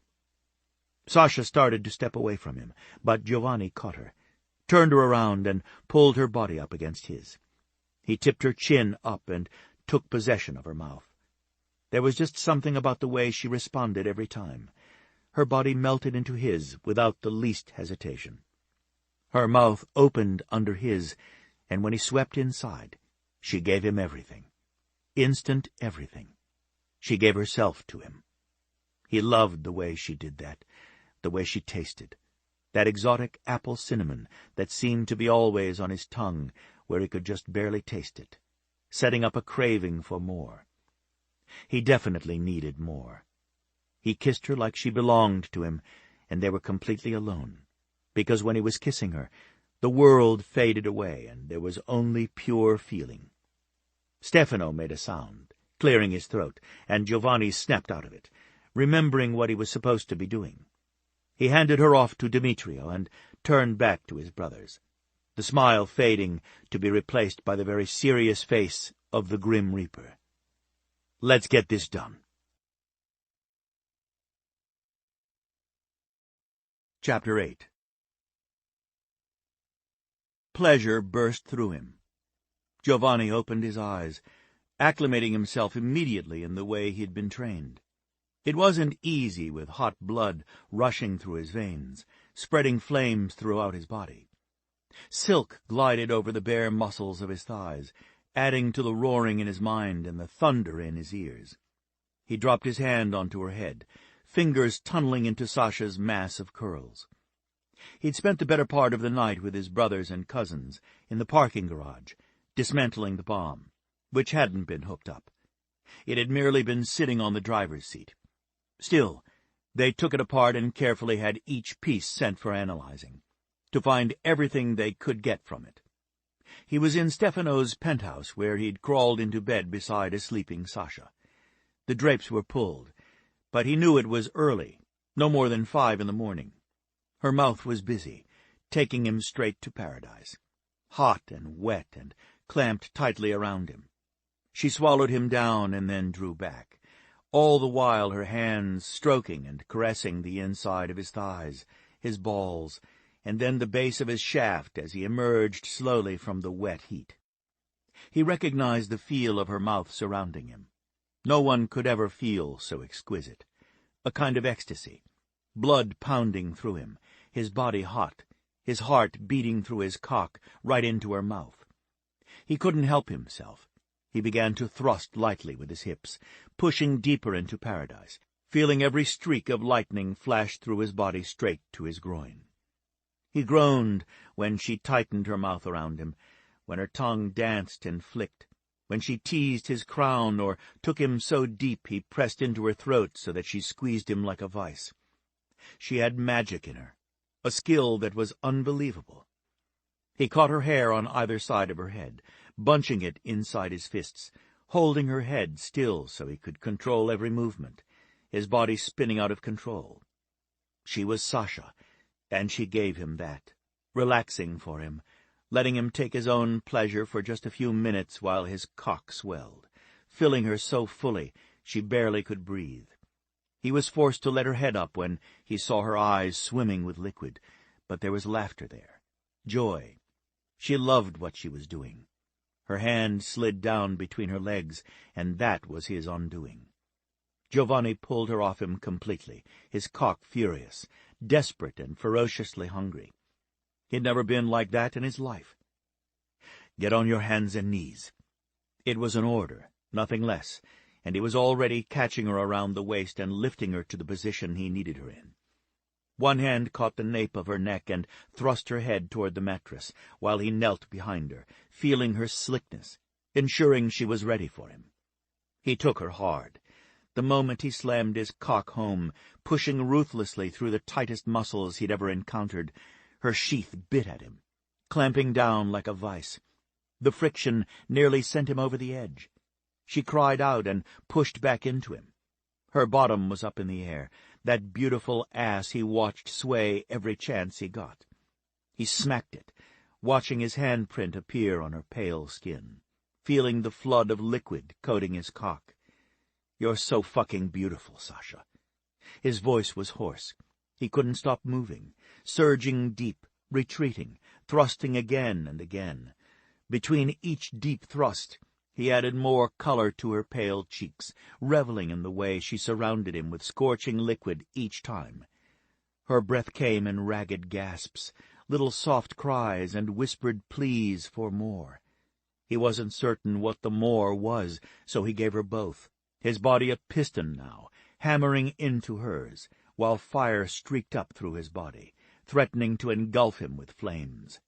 Sasha started to step away from him, but Giovanni caught her, turned her around, and pulled her body up against his. He tipped her chin up and took possession of her mouth. There was just something about the way she responded every time. Her body melted into his without the least hesitation. Her mouth opened under his, and when he swept inside, she gave him everything. Instant everything. She gave herself to him. He loved the way she did that, the way she tasted, that exotic apple cinnamon that seemed to be always on his tongue where he could just barely taste it, setting up a craving for more. He definitely needed more. He kissed her like she belonged to him, and they were completely alone, because when he was kissing her, the world faded away and there was only pure feeling. Stefano made a sound, clearing his throat, and Giovanni snapped out of it, remembering what he was supposed to be doing. He handed her off to Demetrio and turned back to his brothers, the smile fading to be replaced by the very serious face of the Grim Reaper. "Let's get this done." Chapter 8. Pleasure burst through him. Giovanni opened his eyes, acclimating himself immediately in the way he had been trained. It wasn't easy with hot blood rushing through his veins, spreading flames throughout his body. Silk glided over the bare muscles of his thighs, adding to the roaring in his mind and the thunder in his ears. He dropped his hand onto her head, fingers tunneling into Sasha's mass of curls. He'd spent the better part of the night with his brothers and cousins in the parking garage, dismantling the bomb, which hadn't been hooked up. It had merely been sitting on the driver's seat. Still, they took it apart and carefully had each piece sent for analyzing, to find everything they could get from it. He was in Stefano's penthouse, where he'd crawled into bed beside a sleeping Sasha. The drapes were pulled, but he knew it was early, no more than 5 in the morning. Her mouth was busy, taking him straight to paradise, hot and wet and clamped tightly around him. She swallowed him down and then drew back, all the while her hands stroking and caressing the inside of his thighs, his balls, and then the base of his shaft as he emerged slowly from the wet heat. He recognized the feel of her mouth surrounding him. No one could ever feel so exquisite. A kind of ecstasy, blood pounding through him, his body hot, his heart beating through his cock right into her mouth. He couldn't help himself. He began to thrust lightly with his hips, pushing deeper into paradise, feeling every streak of lightning flash through his body straight to his groin. He groaned when she tightened her mouth around him, when her tongue danced and flicked, when she teased his crown or took him so deep he pressed into her throat so that she squeezed him like a vice. She had magic in her, a skill that was unbelievable. He caught her hair on either side of her head, bunching it inside his fists, holding her head still so he could control every movement, his body spinning out of control. She was Sasha, and she gave him that, relaxing for him, letting him take his own pleasure for just a few minutes while his cock swelled, filling her so fully she barely could breathe. He was forced to let her head up when he saw her eyes swimming with liquid, but there was laughter there, joy. She loved what she was doing. Her hand slid down between her legs, and that was his undoing. Giovanni pulled her off him completely, his cock furious, desperate and ferociously hungry. He'd never been like that in his life. "Get on your hands and knees." It was an order, nothing less, and he was already catching her around the waist and lifting her to the position he needed her in. One hand caught the nape of her neck and thrust her head toward the mattress, while he knelt behind her, feeling her slickness, ensuring she was ready for him. He took her hard. The moment he slammed his cock home, pushing ruthlessly through the tightest muscles he'd ever encountered, her sheath bit at him, clamping down like a vice. The friction nearly sent him over the edge. She cried out and pushed back into him. Her bottom was up in the air, that beautiful ass he watched sway every chance he got. He smacked it, watching his handprint appear on her pale skin, feeling the flood of liquid coating his cock. "You're so fucking beautiful, Sasha." His voice was hoarse. He couldn't stop moving, surging deep, retreating, thrusting again and again. Between each deep thrust, he added more color to her pale cheeks, reveling in the way she surrounded him with scorching liquid each time. Her breath came in ragged gasps, little soft cries and whispered pleas for more. He wasn't certain what the more was, so he gave her both, his body a piston now, hammering into hers, while fire streaked up through his body, threatening to engulf him with flames.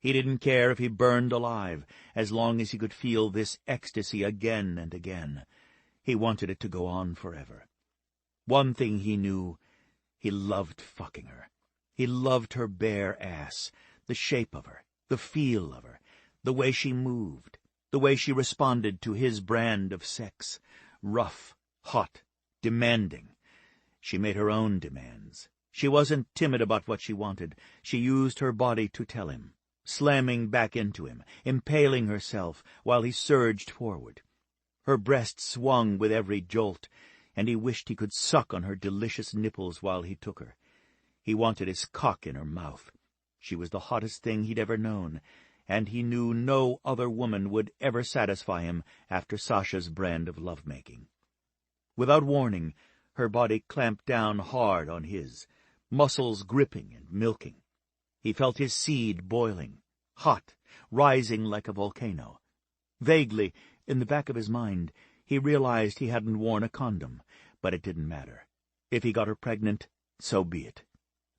He didn't care if he burned alive, as long as he could feel this ecstasy again and again. He wanted it to go on forever. One thing he knew, he loved fucking her. He loved her bare ass, the shape of her, the feel of her, the way she moved, the way she responded to his brand of sex, rough, hot, demanding. She made her own demands. She wasn't timid about what she wanted. She used her body to tell him, slamming back into him, impaling herself while he surged forward. Her breast swung with every jolt, and he wished he could suck on her delicious nipples while he took her. He wanted his cock in her mouth. She was the hottest thing he'd ever known, and he knew no other woman would ever satisfy him after Sasha's brand of love-making. Without warning, her body clamped down hard on his, muscles gripping and milking. He felt his seed boiling, hot, rising like a volcano. Vaguely, in the back of his mind, he realized he hadn't worn a condom, but it didn't matter. If he got her pregnant, so be it.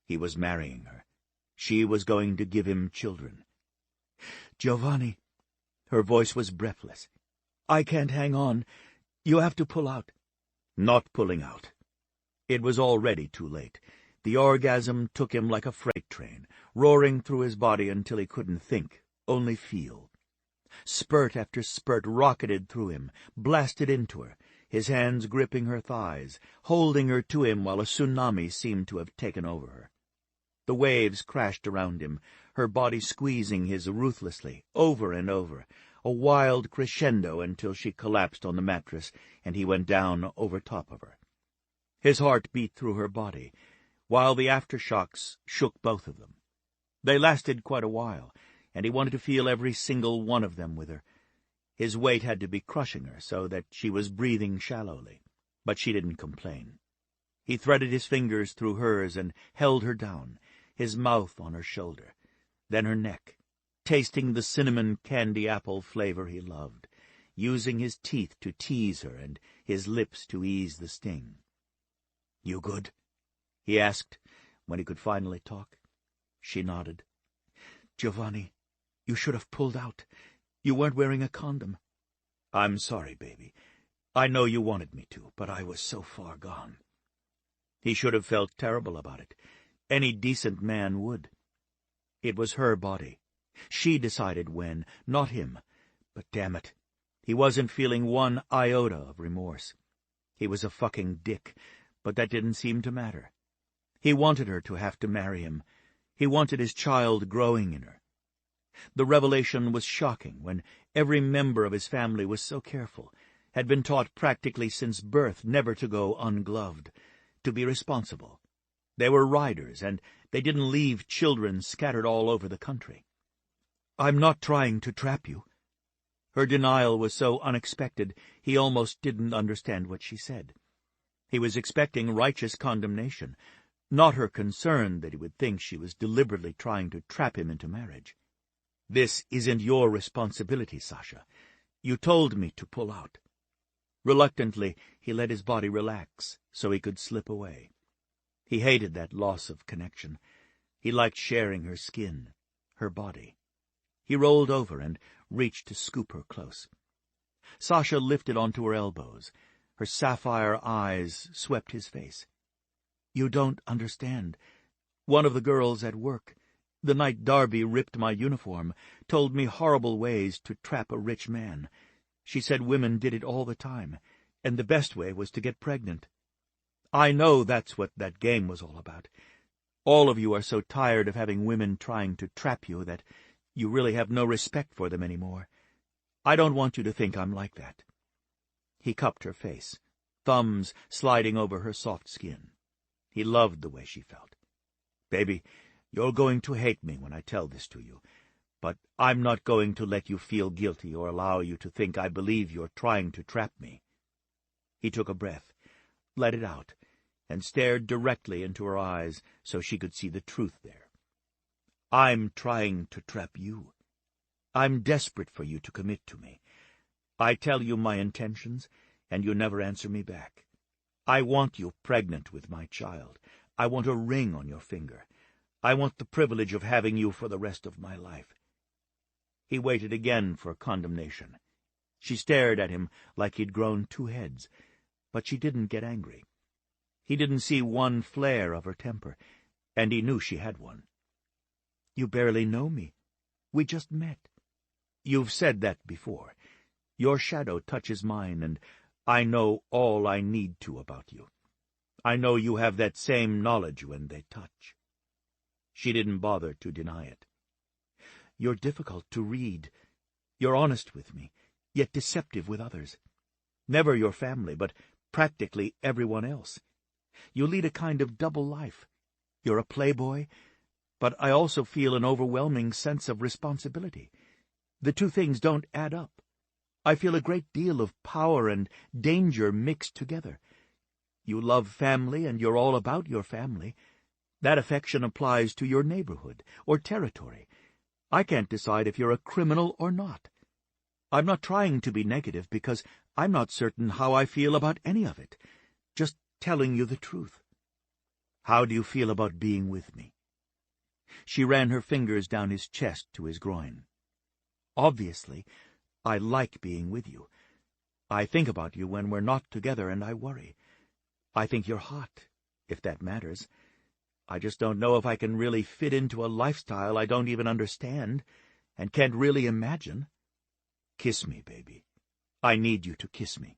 He was marrying her. She was going to give him children. "Giovanni," her voice was breathless. "I can't hang on. You have to pull out." Not pulling out. It was already too late. The orgasm took him like a freight train, roaring through his body until he couldn't think, only feel. Spurt after spurt rocketed through him, blasted into her, his hands gripping her thighs, holding her to him while a tsunami seemed to have taken over her. The waves crashed around him, her body squeezing his ruthlessly, over and over, a wild crescendo until she collapsed on the mattress and he went down over top of her. His heart beat through her body, while the aftershocks shook both of them. They lasted quite a while, and he wanted to feel every single one of them with her. His weight had to be crushing her so that she was breathing shallowly, but she didn't complain. He threaded his fingers through hers and held her down, his mouth on her shoulder, then her neck, tasting the cinnamon candy apple flavor he loved, using his teeth to tease her and his lips to ease the sting. "You good?" he asked, when he could finally talk. She nodded. "Giovanni, you should have pulled out. You weren't wearing a condom." "I'm sorry, baby. I know you wanted me to, but I was so far gone." He should have felt terrible about it. Any decent man would. It was her body. She decided when, not him. But damn it, he wasn't feeling one iota of remorse. He was a fucking dick, but that didn't seem to matter. He wanted her to have to marry him. He wanted his child growing in her. The revelation was shocking when every member of his family was so careful, had been taught practically since birth never to go ungloved, to be responsible. They were riders, and they didn't leave children scattered all over the country. "I'm not trying to trap you." Her denial was so unexpected he almost didn't understand what she said. He was expecting righteous condemnation, not her concern that he would think she was deliberately trying to trap him into marriage. "This isn't your responsibility, Sasha. You told me to pull out." Reluctantly, he let his body relax so he could slip away. He hated that loss of connection. He liked sharing her skin, her body. He rolled over and reached to scoop her close. Sasha lifted onto her elbows. Her sapphire eyes swept his face. "You don't understand. One of the girls at work, the night Darby ripped my uniform, told me horrible ways to trap a rich man. She said women did it all the time, and the best way was to get pregnant. I know that's what that game was all about. All of you are so tired of having women trying to trap you that you really have no respect for them anymore. I don't want you to think I'm like that." He cupped her face, thumbs sliding over her soft skin. He loved the way she felt. "Baby, you're going to hate me when I tell this to you, but I'm not going to let you feel guilty or allow you to think I believe you're trying to trap me." He took a breath, let it out, and stared directly into her eyes so she could see the truth there. "I'm trying to trap you. I'm desperate for you to commit to me. I tell you my intentions, and you never answer me back. I want you pregnant with my child. I want a ring on your finger. I want the privilege of having you for the rest of my life." He waited again for condemnation. She stared at him like he'd grown two heads, but she didn't get angry. He didn't see one flare of her temper, and he knew she had one. "You barely know me. We just met." "You've said that before. Your shadow touches mine, and I know all I need to about you. I know you have that same knowledge when they touch." She didn't bother to deny it. "You're difficult to read. You're honest with me, yet deceptive with others. Never your family, but practically everyone else. You lead a kind of double life. You're a playboy, but I also feel an overwhelming sense of responsibility. The two things don't add up. I feel a great deal of power and danger mixed together. You love family, and you're all about your family. That affection applies to your neighborhood or territory. I can't decide if you're a criminal or not. I'm not trying to be negative, because I'm not certain how I feel about any of it. Just telling you the truth. How do you feel about being with me?" She ran her fingers down his chest to his groin. "Obviously, I like being with you. I think about you when we're not together, and I worry. I think you're hot, if that matters. I just don't know if I can really fit into a lifestyle I don't even understand, and can't really imagine. Kiss me, baby. I need you to kiss me."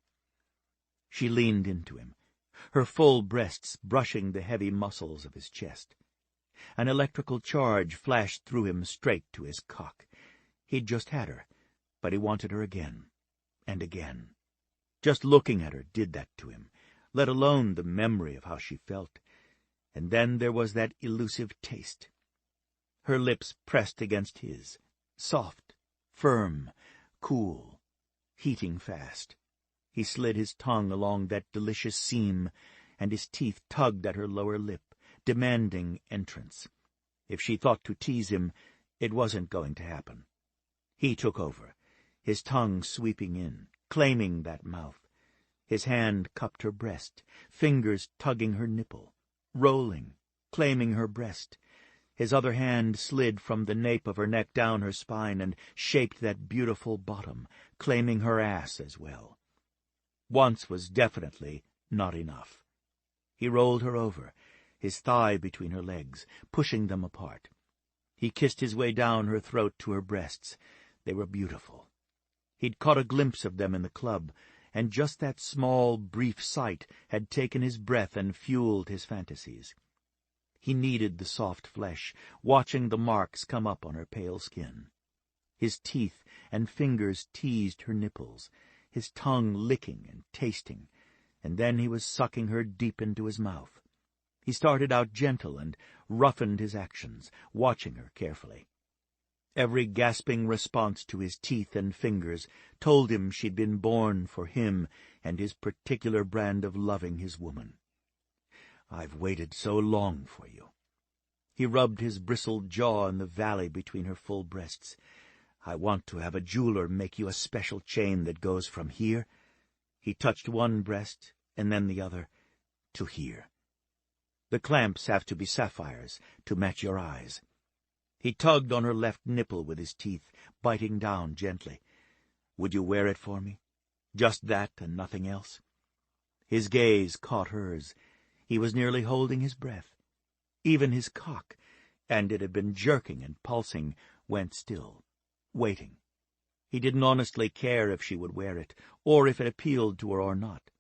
She leaned into him, her full breasts brushing the heavy muscles of his chest. An electrical charge flashed through him straight to his cock. He'd just had her, but he wanted her again, and again. Just looking at her did that to him, let alone the memory of how she felt. And then there was that elusive taste. Her lips pressed against his, soft, firm, cool, heating fast. He slid his tongue along that delicious seam, and his teeth tugged at her lower lip, demanding entrance. If she thought to tease him, it wasn't going to happen. He took over, his tongue sweeping in, claiming that mouth. His hand cupped her breast, fingers tugging her nipple, rolling, claiming her breast. His other hand slid from the nape of her neck down her spine and shaped that beautiful bottom, claiming her ass as well. Once was definitely not enough. He rolled her over, his thigh between her legs, pushing them apart. He kissed his way down her throat to her breasts. They were beautiful. He'd caught a glimpse of them in the club, and just that small, brief sight had taken his breath and fueled his fantasies. He kneaded the soft flesh, watching the marks come up on her pale skin. His teeth and fingers teased her nipples, his tongue licking and tasting, and then he was sucking her deep into his mouth. He started out gentle and roughened his actions, watching her carefully. Every gasping response to his teeth and fingers told him she'd been born for him and his particular brand of loving his woman. "I've waited so long for you." He rubbed his bristled jaw in the valley between her full breasts. "I want to have a jeweler make you a special chain that goes from here," he touched one breast and then the other, "to here. The clamps have to be sapphires to match your eyes." He tugged on her left nipple with his teeth, biting down gently. "Would you wear it for me? Just that and nothing else?" His gaze caught hers. He was nearly holding his breath. Even his cock, and it had been jerking and pulsing, went still, waiting. He didn't honestly care if she would wear it, or if it appealed to her or not.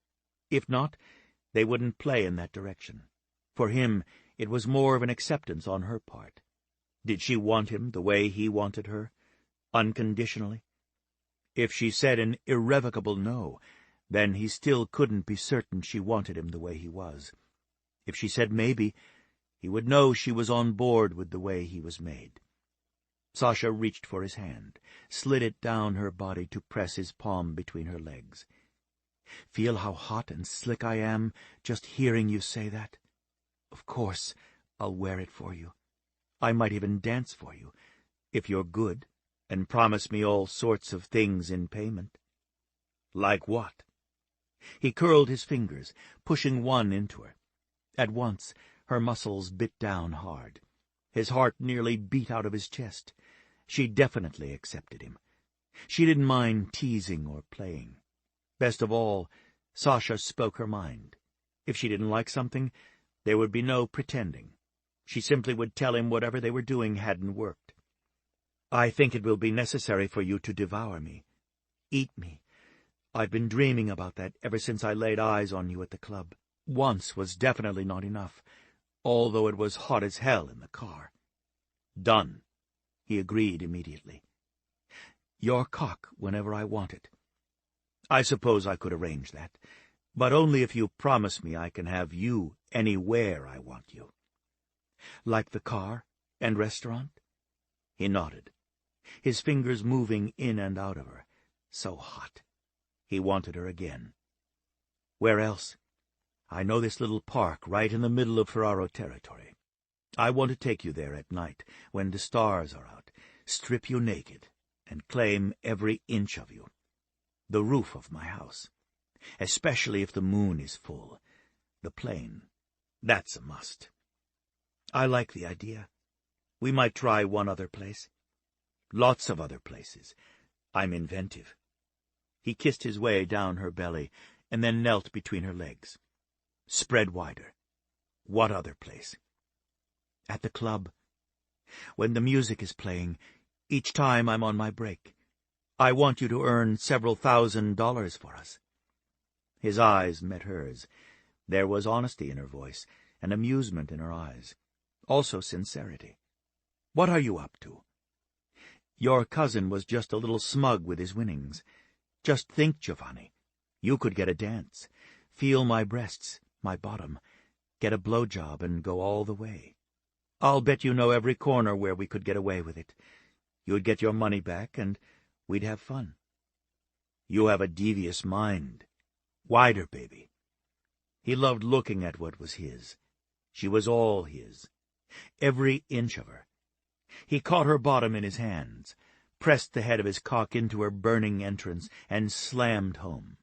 If not, they wouldn't play in that direction. For him, it was more of an acceptance on her part. Did she want him the way he wanted her, unconditionally? If she said an irrevocable no, then he still couldn't be certain she wanted him the way he was. If she said maybe, he would know she was on board with the way he was made. Sasha reached for his hand, slid it down her body to press his palm between her legs. "Feel how hot and slick I am just hearing you say that? Of course, I'll wear it for you. I might even dance for you, if you're good, and promise me all sorts of things in payment." "Like what?" He curled his fingers, pushing one into her. At once, her muscles bit down hard. His heart nearly beat out of his chest. She definitely accepted him. She didn't mind teasing or playing. Best of all, Sasha spoke her mind. If she didn't like something, there would be no pretending. She simply would tell him whatever they were doing hadn't worked. "I think it will be necessary for you to devour me. Eat me. I've been dreaming about that ever since I laid eyes on you at the club. Once was definitely not enough, although it was hot as hell in the car. Done, he agreed immediately. Your cock whenever I want it. I suppose I could arrange that, but only if you promise me I can have you anywhere I want you. Like the car and restaurant? He nodded, his fingers moving in and out of her. So hot. He wanted her again. Where else? I know this little park right in the middle of Ferraro territory. I want to take you there at night, when the stars are out, strip you naked, and claim every inch of you. The roof of my house. Especially if the moon is full. The plain. That's a must. I like the idea. We might try one other place. Lots of other places. I'm inventive. He kissed his way down her belly, and then knelt between her legs. Spread wider. What other place? At the club. When the music is playing, each time I'm on my break. I want you to earn several $1,000s for us. His eyes met hers. There was honesty in her voice, and amusement in her eyes. Also sincerity. What are you up to? Your cousin was just a little smug with his winnings. Just think, Giovanni. You could get a dance, feel my breasts, my bottom, get a blowjob and go all the way. I'll bet you know every corner where we could get away with it. You'd get your money back, and we'd have fun. You have a devious mind. Wider, baby. He loved looking at what was his. She was all his. Every inch of her. He caught her bottom in his hands, pressed the head of his cock into her burning entrance, and slammed home.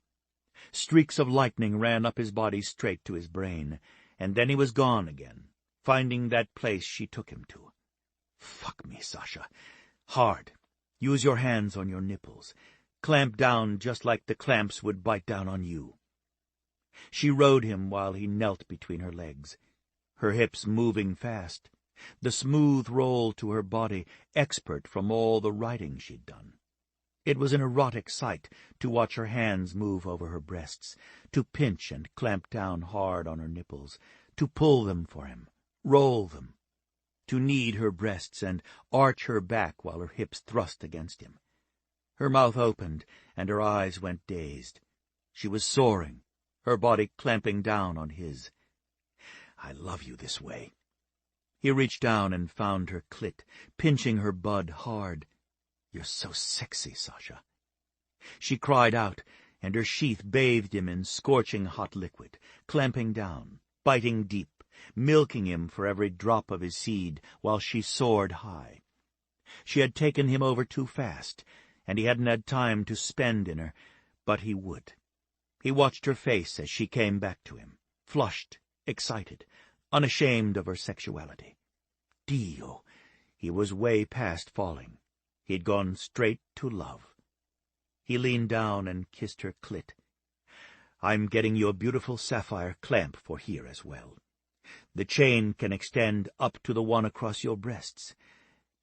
Streaks of lightning ran up his body straight to his brain, and then he was gone again, finding that place she took him to. Fuck me, Sasha. Hard. Use your hands on your nipples. Clamp down just like the clamps would bite down on you. She rode him while he knelt between her legs, her hips moving fast, the smooth roll to her body, expert from all the riding she'd done. It was an erotic sight to watch her hands move over her breasts, to pinch and clamp down hard on her nipples, to pull them for him, roll them, to knead her breasts and arch her back while her hips thrust against him. Her mouth opened, and her eyes went dazed. She was soaring, her body clamping down on his. I love you this way. He reached down and found her clit, pinching her bud hard. You're so sexy, Sasha. She cried out, and her sheath bathed him in scorching hot liquid, clamping down, biting deep, milking him for every drop of his seed while she soared high. She had taken him over too fast, and he hadn't had time to spend in her, but he would. He watched her face as she came back to him, flushed, excited, unashamed of her sexuality. Dio! He was way past falling. He'd gone straight to love. He leaned down and kissed her clit. I'm getting you a beautiful sapphire clamp for here as well. The chain can extend up to the one across your breasts.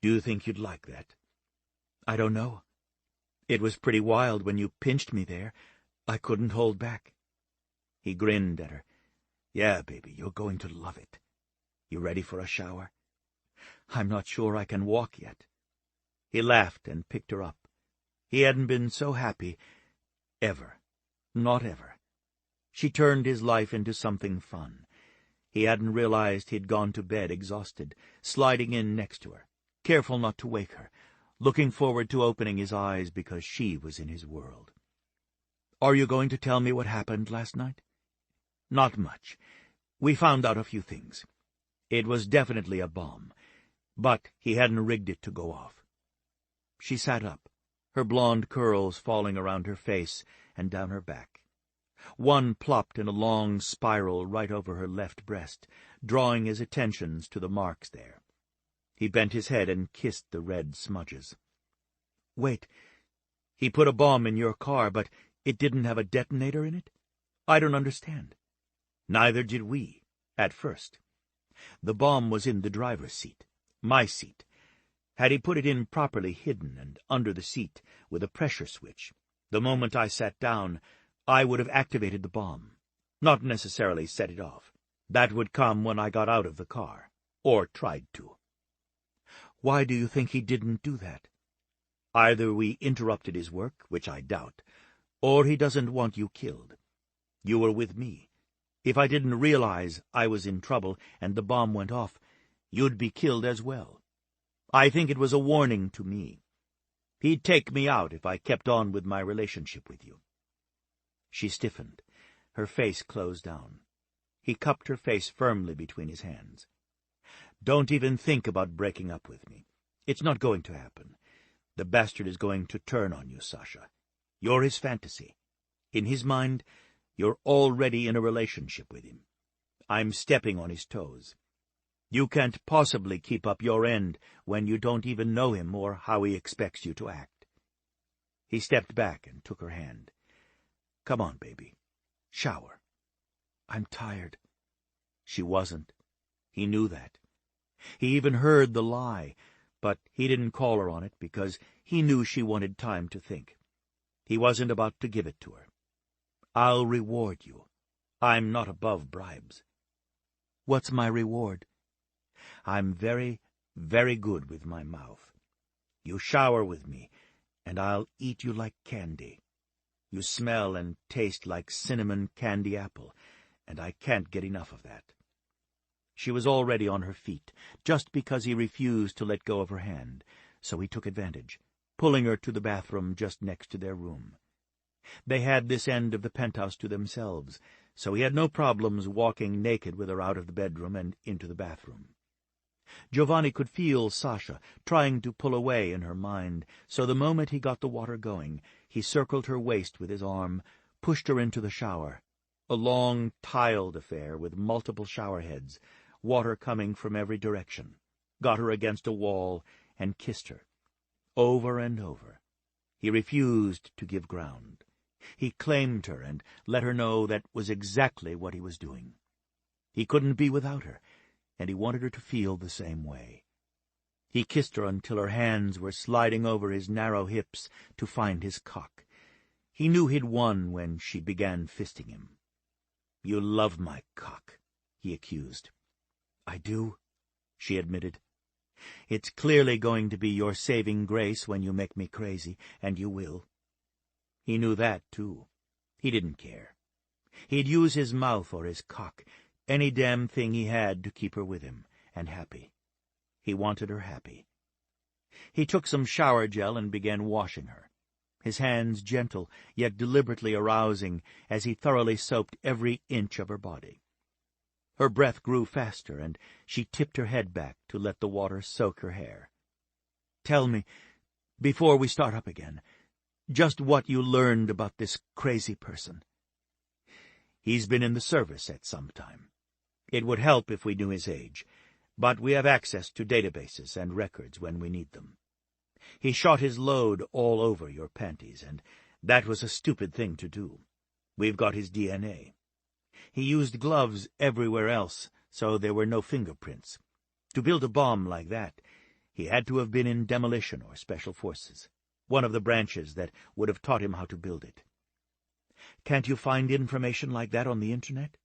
Do you think you'd like that? I don't know. It was pretty wild when you pinched me there. I couldn't hold back. He grinned at her. Yeah, baby, you're going to love it. You ready for a shower? I'm not sure I can walk yet. He laughed and picked her up. He hadn't been so happy ever. Not ever. She turned his life into something fun. He hadn't realized he'd gone to bed exhausted, sliding in next to her, careful not to wake her, looking forward to opening his eyes because she was in his world. Are you going to tell me what happened last night? Not much. We found out a few things. It was definitely a bomb, but he hadn't rigged it to go off. She sat up, her blonde curls falling around her face and down her back. One plopped in a long spiral right over her left breast, drawing his attentions to the marks there. He bent his head and kissed the red smudges. Wait, he put a bomb in your car, but it didn't have a detonator in it? I don't understand. Neither did we, at first. The bomb was in the driver's seat, my seat. Had he put it in properly hidden and under the seat with a pressure switch, the moment I sat down, I would have activated the bomb. Not necessarily set it off. That would come when I got out of the car, or tried to. Why do you think he didn't do that? Either we interrupted his work, which I doubt, or he doesn't want you killed. You were with me. If I didn't realize I was in trouble and the bomb went off, you'd be killed as well. I think it was a warning to me. He'd take me out if I kept on with my relationship with you. She stiffened. Her face closed down. He cupped her face firmly between his hands. Don't even think about breaking up with me. It's not going to happen. The bastard is going to turn on you, Sasha. You're his fantasy. In his mind, you're already in a relationship with him. I'm stepping on his toes. You can't possibly keep up your end when you don't even know him or how he expects you to act. He stepped back and took her hand. Come on, baby. Shower. I'm tired. She wasn't. He knew that. He even heard the lie, but he didn't call her on it because he knew she wanted time to think. He wasn't about to give it to her. I'll reward you. I'm not above bribes. What's my reward? I'm very, very good with my mouth. You shower with me, and I'll eat you like candy. You smell and taste like cinnamon candy apple, and I can't get enough of that. She was already on her feet, just because he refused to let go of her hand, so he took advantage, pulling her to the bathroom just next to their room. They had this end of the penthouse to themselves, so he had no problems walking naked with her out of the bedroom and into the bathroom. Giovanni could feel Sasha trying to pull away in her mind, so the moment he got the water going, he circled her waist with his arm, pushed her into the shower, a long, tiled affair with multiple shower heads, water coming from every direction, got her against a wall, and kissed her, over and over. He refused to give ground. He claimed her and let her know that was exactly what he was doing. He couldn't be without her, and he wanted her to feel the same way. He kissed her until her hands were sliding over his narrow hips to find his cock. He knew he'd won when she began fisting him. "You love my cock," he accused. "I do," she admitted. "It's clearly going to be your saving grace when you make me crazy, and you will." He knew that, too. He didn't care. He'd use his mouth or his cock, any damn thing he had to keep her with him, and happy. He wanted her happy. He took some shower gel and began washing her, his hands gentle, yet deliberately arousing, as he thoroughly soaped every inch of her body. Her breath grew faster, and she tipped her head back to let the water soak her hair. "Tell me, before we start up again, just what you learned about this crazy person." "He's been in the service at some time. It would help if we knew his age, but we have access to databases and records when we need them. He shot his load all over your panties, and that was a stupid thing to do. We've got his DNA. He used gloves everywhere else, so there were no fingerprints. To build a bomb like that, he had to have been in demolition or special forces, one of the branches that would have taught him how to build it. Can't you find information like that on the Internet?"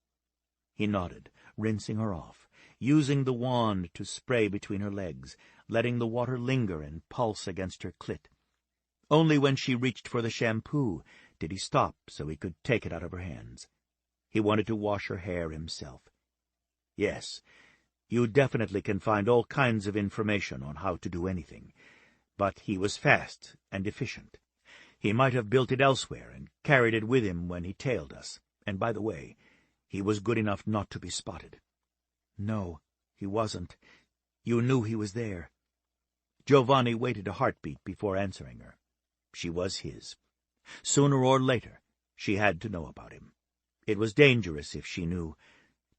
He nodded, rinsing her off, using the wand to spray between her legs, letting the water linger and pulse against her clit. Only when she reached for the shampoo did he stop so he could take it out of her hands. He wanted to wash her hair himself. "Yes, you definitely can find all kinds of information on how to do anything, but he was fast and efficient. He might have built it elsewhere and carried it with him when he tailed us, and by the way, he was good enough not to be spotted." "No, he wasn't. You knew he was there." Giovanni waited a heartbeat before answering her. She was his. Sooner or later, she had to know about him. It was dangerous if she knew,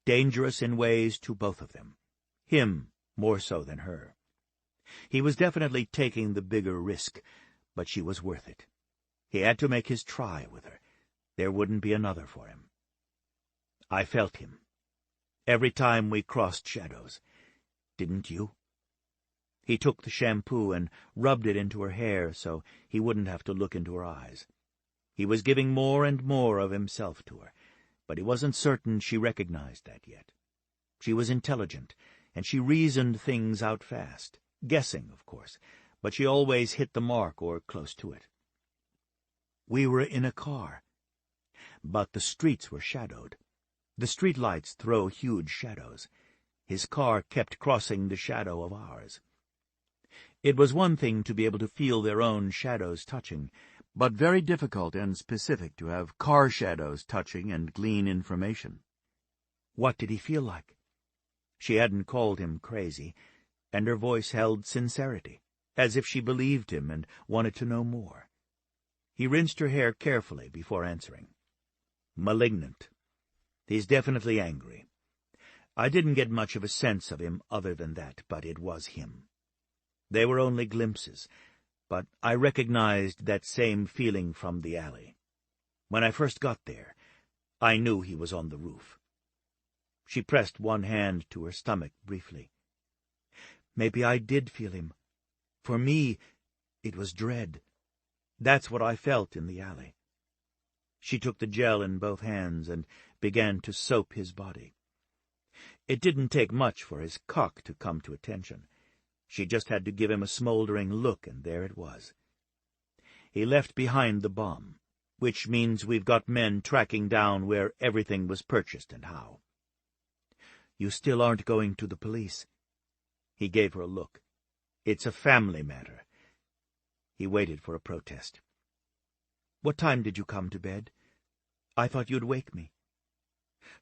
dangerous in ways to both of them, him more so than her. He was definitely taking the bigger risk, but she was worth it. He had to make his try with her. There wouldn't be another for him. "I felt him. Every time we crossed shadows. Didn't you?" He took the shampoo and rubbed it into her hair so he wouldn't have to look into her eyes. He was giving more and more of himself to her, but he wasn't certain she recognized that yet. She was intelligent, and she reasoned things out fast, guessing, of course, but she always hit the mark or close to it. We were in a car, but the streets were shadowed. The streetlights throw huge shadows. His car kept crossing the shadow of ours. It was one thing to be able to feel their own shadows touching, but very difficult and specific to have car shadows touching and glean information. What did he feel like? She hadn't called him crazy, and her voice held sincerity, as if she believed him and wanted to know more. He rinsed her hair carefully before answering. Malignant. He's definitely angry. I didn't get much of a sense of him other than that, but it was him. They were only glimpses, but I recognized that same feeling from the alley. When I first got there, I knew he was on the roof. She pressed one hand to her stomach briefly. Maybe I did feel him. For me, it was dread. That's what I felt in the alley. She took the gel in both hands and began to soap his body. It didn't take much for his cock to come to attention. She just had to give him a smoldering look, and there it was. He left behind the bomb, which means we've got men tracking down where everything was purchased and how. You still aren't going to the police? He gave her a look. It's a family matter. He waited for a protest. What time did you come to bed? I thought you'd wake me.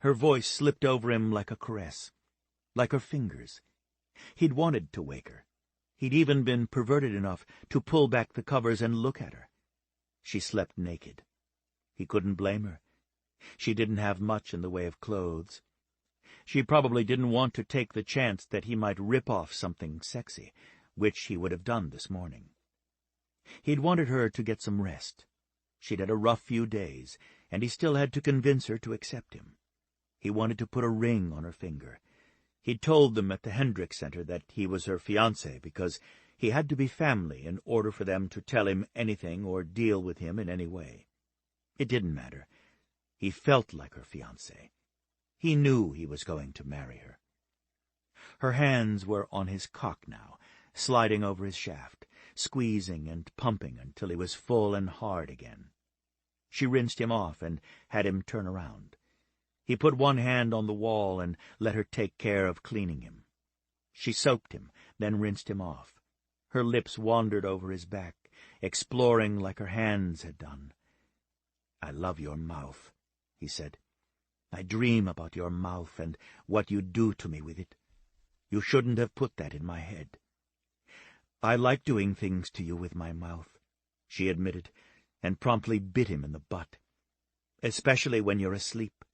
Her voice slipped over him like a caress, like her fingers. He'd wanted to wake her. He'd even been perverted enough to pull back the covers and look at her. She slept naked. He couldn't blame her. She didn't have much in the way of clothes. She probably didn't want to take the chance that he might rip off something sexy, which he would have done this morning. He'd wanted her to get some rest. She'd had a rough few days, and he still had to convince her to accept him. He wanted to put a ring on her finger. He'd told them at the Hendricks Center that he was her fiancé because he had to be family in order for them to tell him anything or deal with him in any way. It didn't matter. He felt like her fiancé. He knew he was going to marry her. Her hands were on his cock now, sliding over his shaft, squeezing and pumping until he was full and hard again. She rinsed him off and had him turn around. He put one hand on the wall and let her take care of cleaning him. She soaped him, then rinsed him off. Her lips wandered over his back, exploring like her hands had done. I love your mouth, he said. I dream about your mouth and what you do to me with it. You shouldn't have put that in my head. I like doing things to you with my mouth, she admitted, and promptly bit him in the butt. Especially when you're asleep.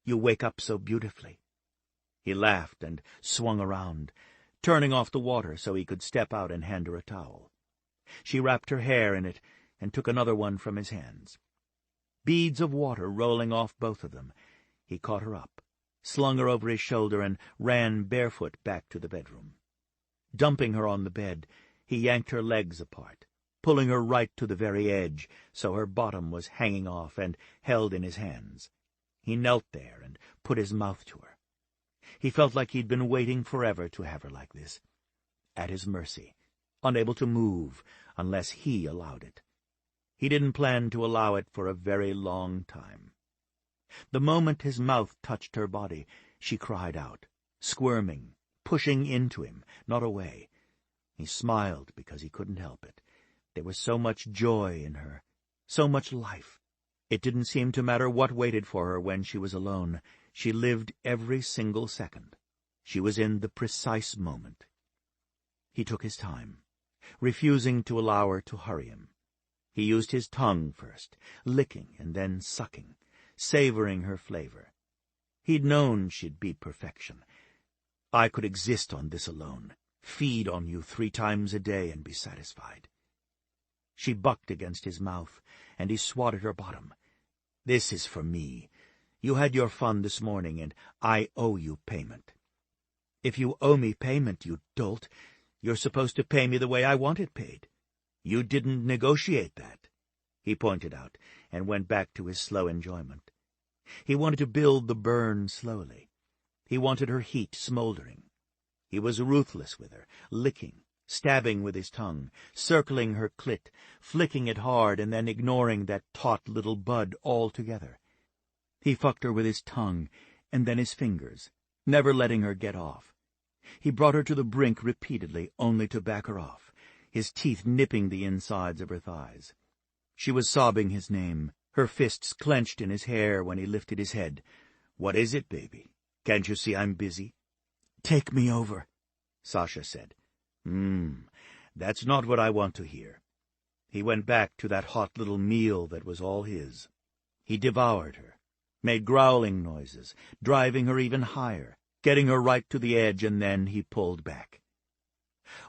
You wake up so beautifully. He laughed and swung around, turning off the water so he could step out and hand her a towel. She wrapped her hair in it and took another one from his hands. Beads of water rolling off both of them. He caught her up, slung her over his shoulder, and ran barefoot back to the bedroom. Dumping her on the bed, he yanked her legs apart, pulling her right to the very edge so her bottom was hanging off and held in his hands. He knelt there and put his mouth to her. He felt like he'd been waiting forever to have her like this, at his mercy, unable to move unless he allowed it. He didn't plan to allow it for a very long time. The moment his mouth touched her body, she cried out, squirming, pushing into him, not away. He smiled because he couldn't help it. There was so much joy in her, so much life. It didn't seem to matter what waited for her when she was alone. She lived every single second. She was in the precise moment. He took his time, refusing to allow her to hurry him. He used his tongue first, licking and then sucking, savoring her flavor. He'd known she'd be perfection. I could exist on this alone, feed on you 3 times a day and be satisfied. She bucked against his mouth, and he swatted her bottom. This is for me. You had your fun this morning, and I owe you payment. If you owe me payment, you dolt, you're supposed to pay me the way I want it paid. You didn't negotiate that, he pointed out, and went back to his slow enjoyment. He wanted to build the burn slowly. He wanted her heat smoldering. He was ruthless with her, licking, stabbing with his tongue, circling her clit, flicking it hard and then ignoring that taut little bud altogether. He fucked her with his tongue and then his fingers, never letting her get off. He brought her to the brink repeatedly, only to back her off, his teeth nipping the insides of her thighs. She was sobbing his name, her fists clenched in his hair when he lifted his head. "What is it, baby? Can't you see I'm busy?" "Take me over," Sasha said. That's not what I want to hear." He went back to that hot little meal that was all his. He devoured her, made growling noises, driving her even higher, getting her right to the edge, and then he pulled back.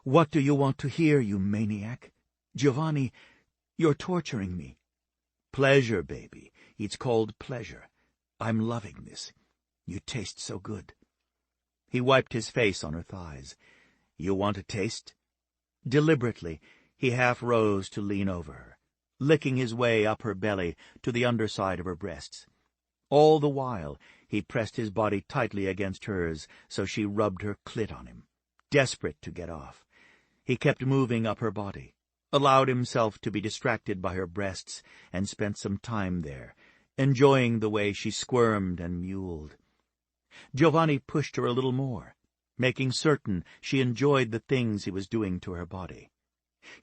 "What do you want to hear, you maniac? Giovanni, you're torturing me." "Pleasure, baby. It's called pleasure. I'm loving this. You taste so good." He wiped his face on her thighs. "You want a taste?" Deliberately, he half rose to lean over her, licking his way up her belly to the underside of her breasts. All the while, he pressed his body tightly against hers so she rubbed her clit on him, desperate to get off. He kept moving up her body, allowed himself to be distracted by her breasts, and spent some time there, enjoying the way she squirmed and mewled. Giovanni pushed her a little more, making certain she enjoyed the things he was doing to her body.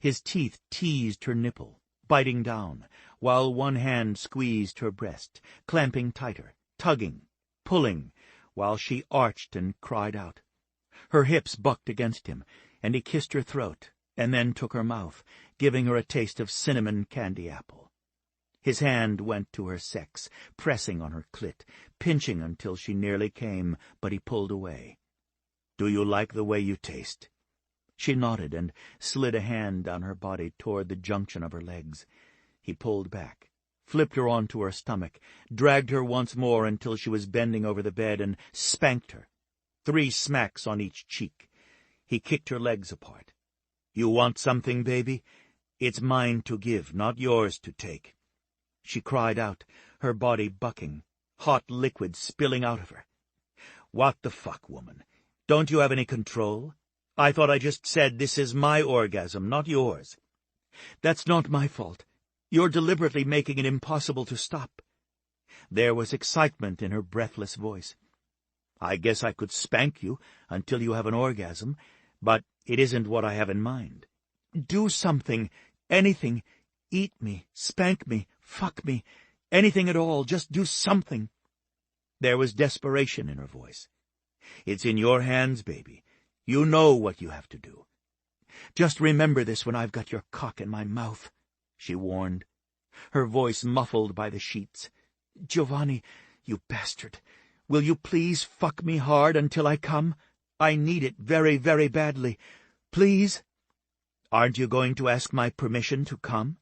His teeth teased her nipple, biting down, while one hand squeezed her breast, clamping tighter, tugging, pulling, while she arched and cried out. Her hips bucked against him, and he kissed her throat, and then took her mouth, giving her a taste of cinnamon candy apple. His hand went to her sex, pressing on her clit, pinching until she nearly came, but he pulled away. "Do you like the way you taste?" She nodded and slid a hand down her body toward the junction of her legs. He pulled back, flipped her onto her stomach, dragged her once more until she was bending over the bed, and spanked her. 3 smacks on each cheek. He kicked her legs apart. "You want something, baby? It's mine to give, not yours to take." She cried out, her body bucking, hot liquid spilling out of her. "What the fuck, woman? Don't you have any control? I thought I just said this is my orgasm, not yours." "That's not my fault. You're deliberately making it impossible to stop." There was excitement in her breathless voice. "I guess I could spank you until you have an orgasm, but it isn't what I have in mind." "Do something, anything. Eat me, spank me, fuck me, anything at all. Just do something." There was desperation in her voice. "It's in your hands, baby. You know what you have to do." "Just remember this when I've got your cock in my mouth," she warned, her voice muffled by the sheets. "Giovanni, you bastard, will you please fuck me hard until I come? I need it very, very badly. Please?" "Aren't you going to ask my permission to come?"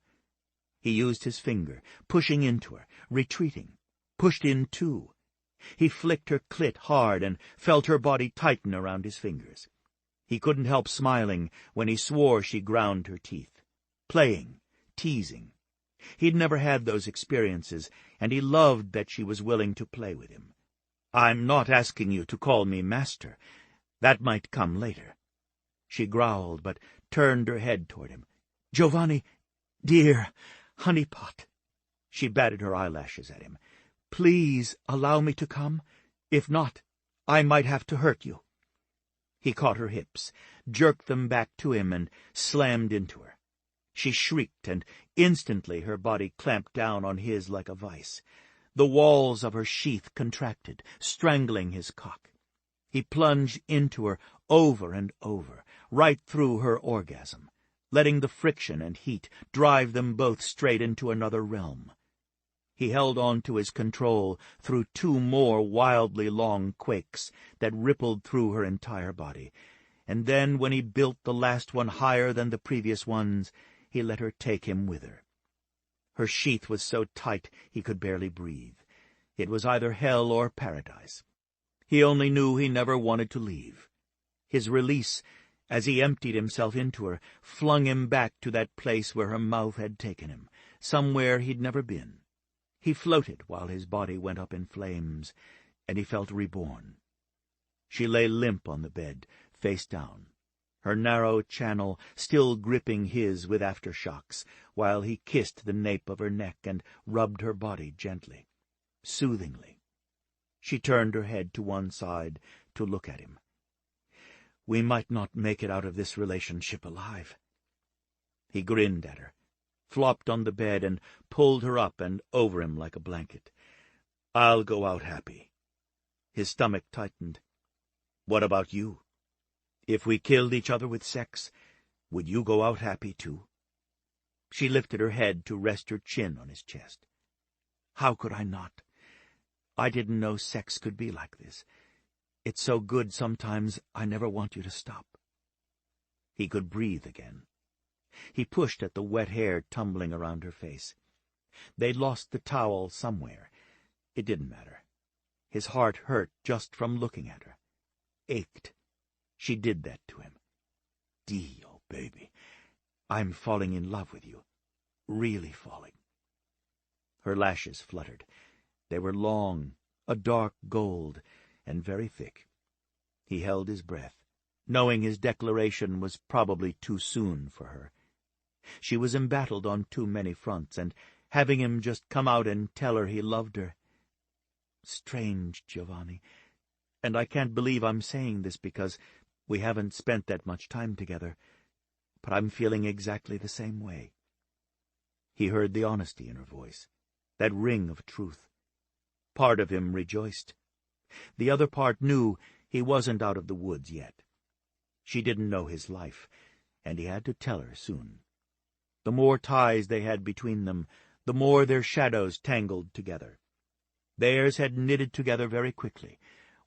He used his finger, pushing into her, retreating, pushed in too. He flicked her clit hard and felt her body tighten around his fingers. He couldn't help smiling when he swore she ground her teeth. Playing, teasing. He'd never had those experiences, and he loved that she was willing to play with him. "I'm not asking you to call me master. That might come later." She growled, but turned her head toward him. "Giovanni, dear, honeypot." She batted her eyelashes at him. "Please allow me to come. If not, I might have to hurt you." He caught her hips, jerked them back to him, and slammed into her. She shrieked, and instantly her body clamped down on his like a vice. The walls of her sheath contracted, strangling his cock. He plunged into her over and over, right through her orgasm, letting the friction and heat drive them both straight into another realm. He held on to his control through 2 more wildly long quakes that rippled through her entire body, and then when he built the last one higher than the previous ones, he let her take him with her. Her sheath was so tight he could barely breathe. It was either hell or paradise. He only knew he never wanted to leave. His release, as he emptied himself into her, flung him back to that place where her mouth had taken him, somewhere he'd never been. He floated while his body went up in flames, and he felt reborn. She lay limp on the bed, face down, her narrow channel still gripping his with aftershocks, while he kissed the nape of her neck and rubbed her body gently, soothingly. She turned her head to one side to look at him. We might not make it out of this relationship alive. He grinned at her, flopped on the bed, and pulled her up and over him like a blanket. I'll go out happy. His stomach tightened. What about you? If we killed each other with sex, would you go out happy too? She lifted her head to rest her chin on his chest. How could I not? I didn't know sex could be like this. It's so good sometimes I never want you to stop. He could breathe again. He pushed at the wet hair tumbling around her face. They'd lost the towel somewhere. It didn't matter. His heart hurt just from looking at her. Ached. She did that to him. Dee, oh baby, I'm falling in love with you. Really falling. Her lashes fluttered. They were long, a dark gold, and very thick. He held his breath, knowing his declaration was probably too soon for her. She was embattled on too many fronts, and having him just come out and tell her he loved her. Strange, Giovanni, and I can't believe I'm saying this because we haven't spent that much time together, but I'm feeling exactly the same way. He heard the honesty in her voice, that ring of truth. Part of him rejoiced. The other part knew he wasn't out of the woods yet. She didn't know his life, and he had to tell her soon. The more ties they had between them, the more their shadows tangled together. Theirs had knitted together very quickly.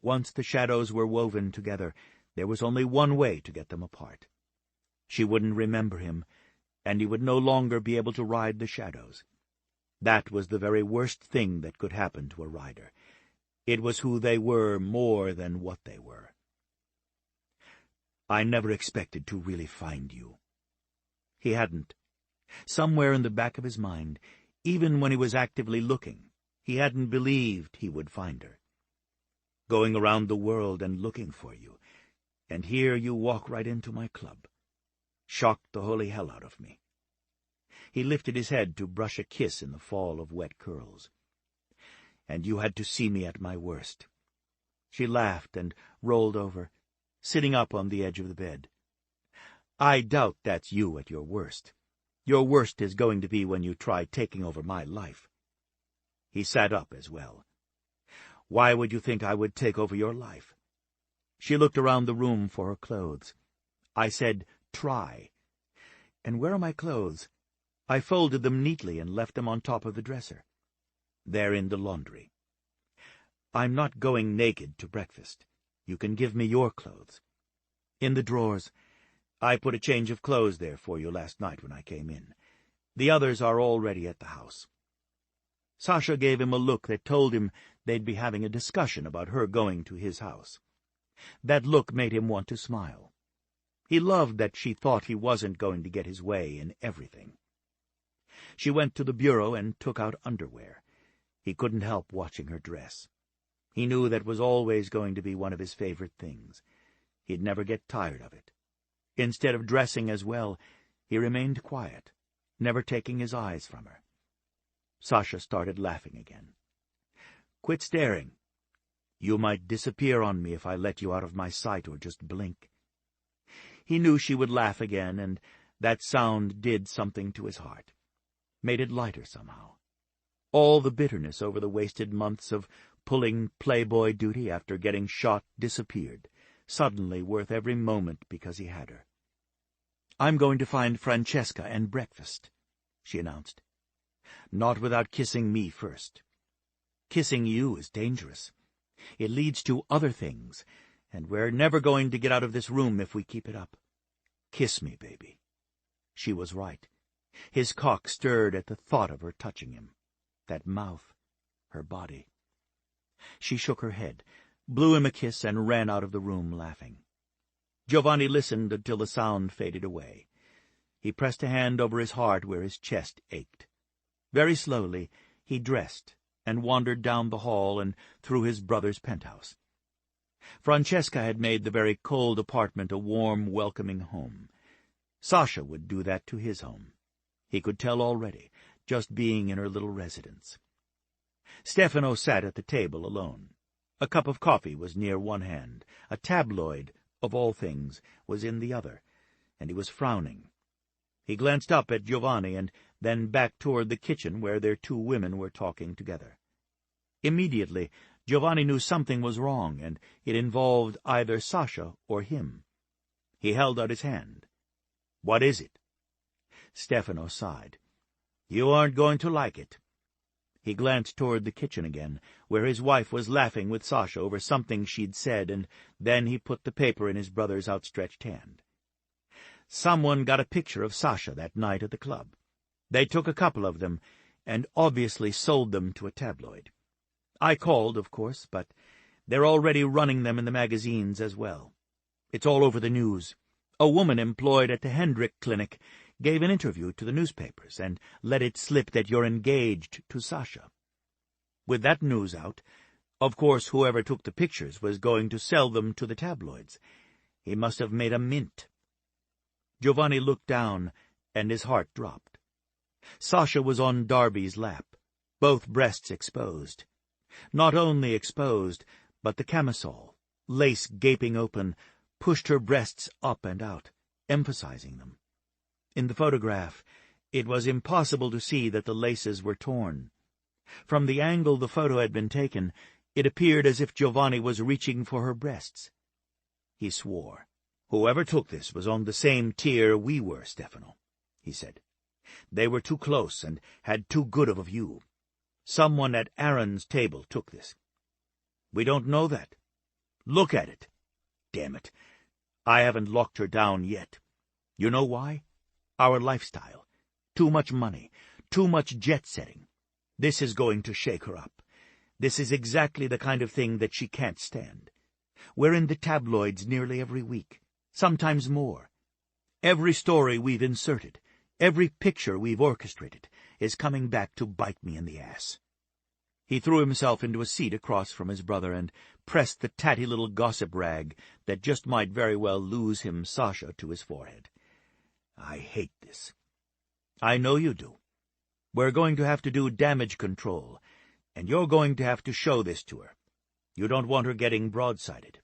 Once the shadows were woven together, there was only one way to get them apart. She wouldn't remember him, and he would no longer be able to ride the shadows. That was the very worst thing that could happen to a rider. It was who they were more than what they were. I never expected to really find you. He hadn't. Somewhere in the back of his mind, even when he was actively looking, he hadn't believed he would find her. Going around the world and looking for you, and here you walk right into my club. Shocked the holy hell out of me. He lifted his head to brush a kiss in the fall of wet curls. And you had to see me at my worst. She laughed and rolled over, sitting up on the edge of the bed. I doubt that's you at your worst. Your worst is going to be when you try taking over my life. He sat up as well. Why would you think I would take over your life? She looked around the room for her clothes. I said, try. And where are my clothes? I folded them neatly and left them on top of the dresser. They're in the laundry. I'm not going naked to breakfast. You can give me your clothes. In the drawers. I put a change of clothes there for you last night when I came in. The others are already at the house. Sasha gave him a look that told him they'd be having a discussion about her going to his house. That look made him want to smile. He loved that she thought he wasn't going to get his way in everything. She went to the bureau and took out underwear. He couldn't help watching her dress. He knew that was always going to be one of his favorite things. He'd never get tired of it. Instead of dressing as well, he remained quiet, never taking his eyes from her. Sasha started laughing again. Quit staring. You might disappear on me if I let you out of my sight or just blink. He knew she would laugh again, and that sound did something to his heart, made it lighter somehow. All the bitterness over the wasted months of pulling playboy duty after getting shot disappeared, suddenly worth every moment because he had her. I'm going to find Francesca and breakfast, she announced. Not without kissing me first. Kissing you is dangerous. It leads to other things, and we're never going to get out of this room if we keep it up. Kiss me, baby. She was right. His cock stirred at the thought of her touching him. That mouth, her body. She shook her head, blew him a kiss, and ran out of the room laughing. Giovanni listened until the sound faded away. He pressed a hand over his heart where his chest ached. Very slowly, He dressed and wandered down the hall and through his brother's penthouse. Francesca had made the very cold apartment a warm, welcoming home. Sasha would do that to his home. He could tell already, just being in her little residence. Stefano sat at the table alone. A cup of coffee was near one hand. A tabloid, of all things, was in the other, and he was frowning. He glanced up at Giovanni and then back toward the kitchen where their two women were talking together. Immediately, Giovanni knew something was wrong, and it involved either Sasha or him. He held out his hand. "What is it?" Stefano sighed. "You aren't going to like it." He glanced toward the kitchen again, where his wife was laughing with Sasha over something she'd said, and then he put the paper in his brother's outstretched hand. Someone got a picture of Sasha that night at the club. They took a couple of them, and obviously sold them to a tabloid. I called, of course, but they're already running them in the magazines as well. It's all over the news. A woman employed at the Hendrick Clinic gave an interview to the newspapers and let it slip that you're engaged to Sasha. With that news out, of course whoever took the pictures was going to sell them to the tabloids. He must have made a mint. Giovanni looked down, and his heart dropped. Sasha was on Darby's lap, both breasts exposed. Not only exposed, but the camisole, lace gaping open, pushed her breasts up and out, emphasizing them. In the photograph, it was impossible to see that the laces were torn. From the angle the photo had been taken, it appeared as if Giovanni was reaching for her breasts. He swore. "Whoever took this was on the same tier we were, Stefano," he said. "They were too close and had too good of a view. Someone at Aaron's table took this. We don't know that. Look at it. Damn it. I haven't locked her down yet. You know why? Our lifestyle. Too much money. Too much jet-setting. This is going to shake her up. This is exactly the kind of thing that she can't stand. We're in the tabloids nearly every week, sometimes more. Every story we've inserted, every picture we've orchestrated, is coming back to bite me in the ass." He threw himself into a seat across from his brother and pressed the tatty little gossip rag that just might very well lose him Sasha to his forehead. "I hate this." "I know you do. We're going to have to do damage control, and you're going to have to show this to her. You don't want her getting broadsided."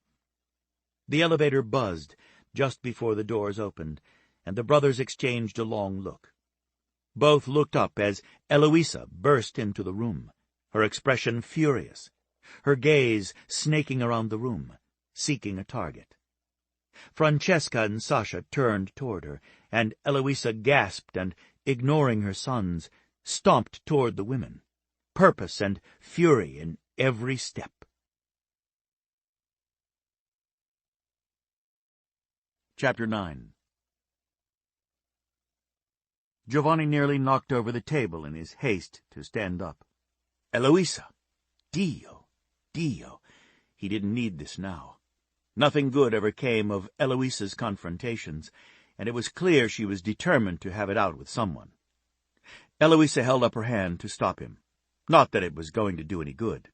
The elevator buzzed just before the doors opened, and the brothers exchanged a long look. Both looked up as Eloisa burst into the room, her expression furious, her gaze snaking around the room, seeking a target. Francesca and Sasha turned toward her, and Eloisa gasped and, ignoring her sons, stomped toward the women, purpose and fury in every step. Chapter 9. Giovanni nearly knocked over the table in his haste to stand up. Eloisa! Dio! Dio! He didn't need this now. Nothing good ever came of Eloisa's confrontations, and it was clear she was determined to have it out with someone. Eloisa held up her hand to stop him. Not that it was going to do any good.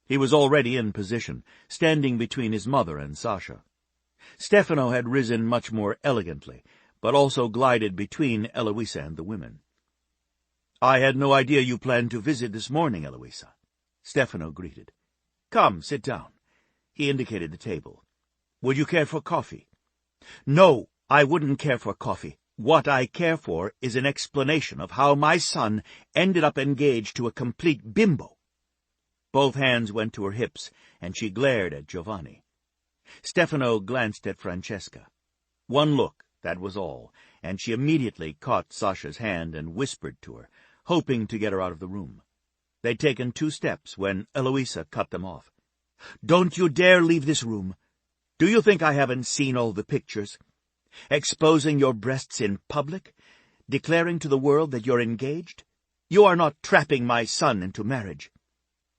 He was already in position, standing between his mother and Sasha. Stefano had risen much more elegantly, but also glided between Eloisa and the women. "I had no idea you planned to visit this morning, Eloisa," Stefano greeted. "Come, sit down." He indicated the table. "Would you care for coffee?" "No, I wouldn't care for coffee. What I care for is an explanation of how my son ended up engaged to a complete bimbo." Both hands went to her hips, and she glared at Giovanni. Stefano glanced at Francesca. One look, that was all, and she immediately caught Sasha's hand and whispered to her, hoping to get her out of the room. They'd taken 2 steps when Eloisa cut them off. "Don't you dare leave this room. Do you think I haven't seen all the pictures? Exposing your breasts in public? Declaring to the world that you're engaged? You are not trapping my son into marriage."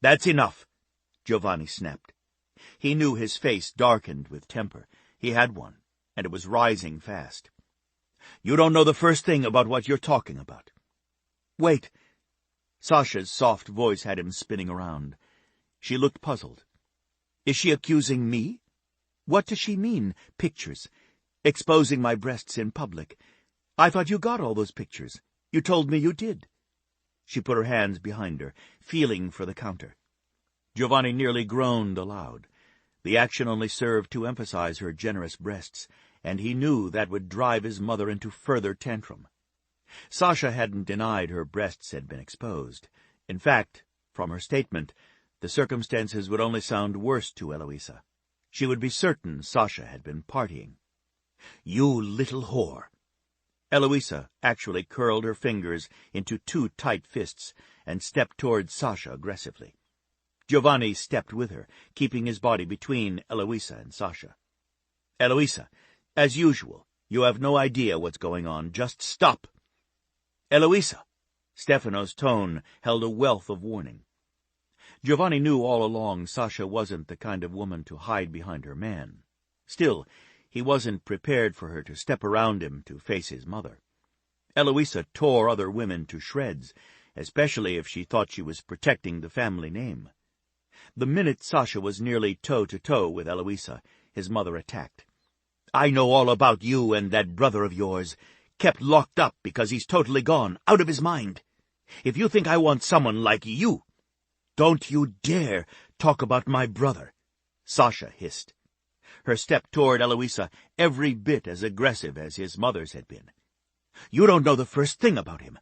"That's enough," Giovanni snapped. He knew his face darkened with temper. He had one, and it was rising fast. "You don't know the first thing about what you're talking about." "Wait. Sasha's soft voice had him spinning around. She looked puzzled. Is she accusing me? What does she mean, pictures? Exposing my breasts in public. I thought you got all those pictures. You told me you did. She put her hands behind her, feeling for the counter. Giovanni nearly groaned aloud. The action only served to emphasize her generous breasts, and he knew that would drive his mother into further tantrum. Sasha hadn't denied her breasts had been exposed. In fact, from her statement, the circumstances would only sound worse to Eloisa. She would be certain Sasha had been partying. You little whore! Eloisa actually curled her fingers into two tight fists and stepped toward Sasha aggressively. Giovanni stepped with her, keeping his body between Eloisa and Sasha. Eloisa, as usual, you have no idea what's going on. Just stop. Eloisa! Stefano's tone held a wealth of warning. Giovanni knew all along Sasha wasn't the kind of woman to hide behind her man. Still, he wasn't prepared for her to step around him to face his mother. Eloisa tore other women to shreds, especially if she thought she was protecting the family name. The minute Sasha was nearly toe-to-toe with Eloisa, his mother attacked. I know all about you and that brother of yours, kept locked up because he's totally gone, out of his mind. If you think I want someone like you, don't you dare talk about my brother, Sasha hissed. Her step toward Eloisa every bit as aggressive as his mother's had been. You don't know the first thing about him.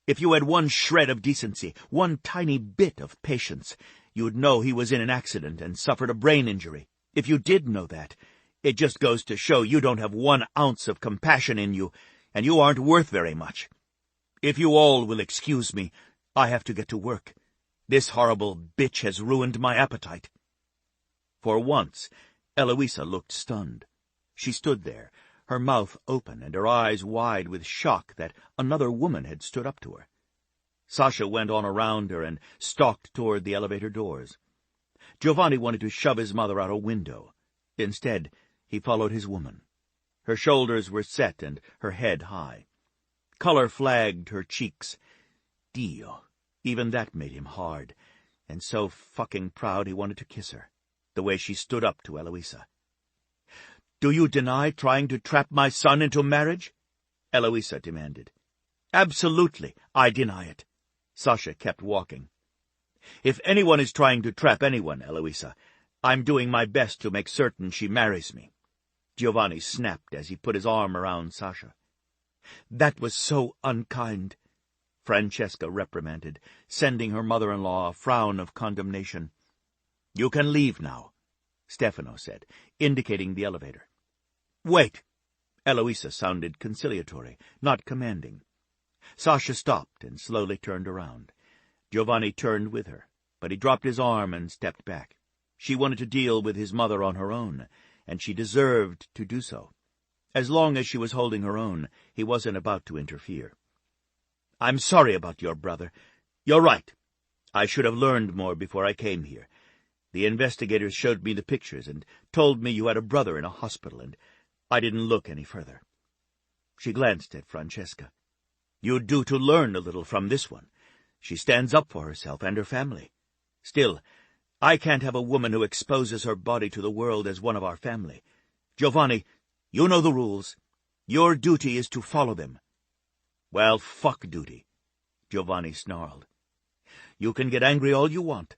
If you had one shred of decency, one tiny bit of patience, you'd know he was in an accident and suffered a brain injury. If you did know that, it just goes to show you don't have 1 ounce of compassion in you, and you aren't worth very much. If you all will excuse me, I have to get to work. This horrible bitch has ruined my appetite. For once, Eloisa looked stunned. She stood there, her mouth open and her eyes wide with shock that another woman had stood up to her. Sasha went on around her and stalked toward the elevator doors. Giovanni wanted to shove his mother out a window. Instead, he followed his woman. Her shoulders were set and her head high. Color flagged her cheeks. Dio, even that made him hard, and so fucking proud he wanted to kiss her, the way she stood up to Eloisa. Do you deny trying to trap my son into marriage? Eloisa demanded. Absolutely, I deny it. Sasha kept walking. If anyone is trying to trap anyone, Eloisa, I'm doing my best to make certain she marries me. Giovanni snapped as he put his arm around Sasha. That was so unkind, Francesca reprimanded, sending her mother-in-law a frown of condemnation. You can leave now, Stefano said, indicating the elevator. Wait! Eloisa sounded conciliatory, not commanding. Sasha stopped and slowly turned around. Giovanni turned with her, but he dropped his arm and stepped back. She wanted to deal with his mother on her own, and she deserved to do so. As long as she was holding her own, he wasn't about to interfere. I'm sorry about your brother. You're right. I should have learned more before I came here. The investigators showed me the pictures and told me you had a brother in a hospital, and I didn't look any further. She glanced at Francesca. You'd do to learn a little from this one. She stands up for herself and her family. Still, I can't have a woman who exposes her body to the world as one of our family. Giovanni, you know the rules. Your duty is to follow them. Well, fuck duty, Giovanni snarled. You can get angry all you want,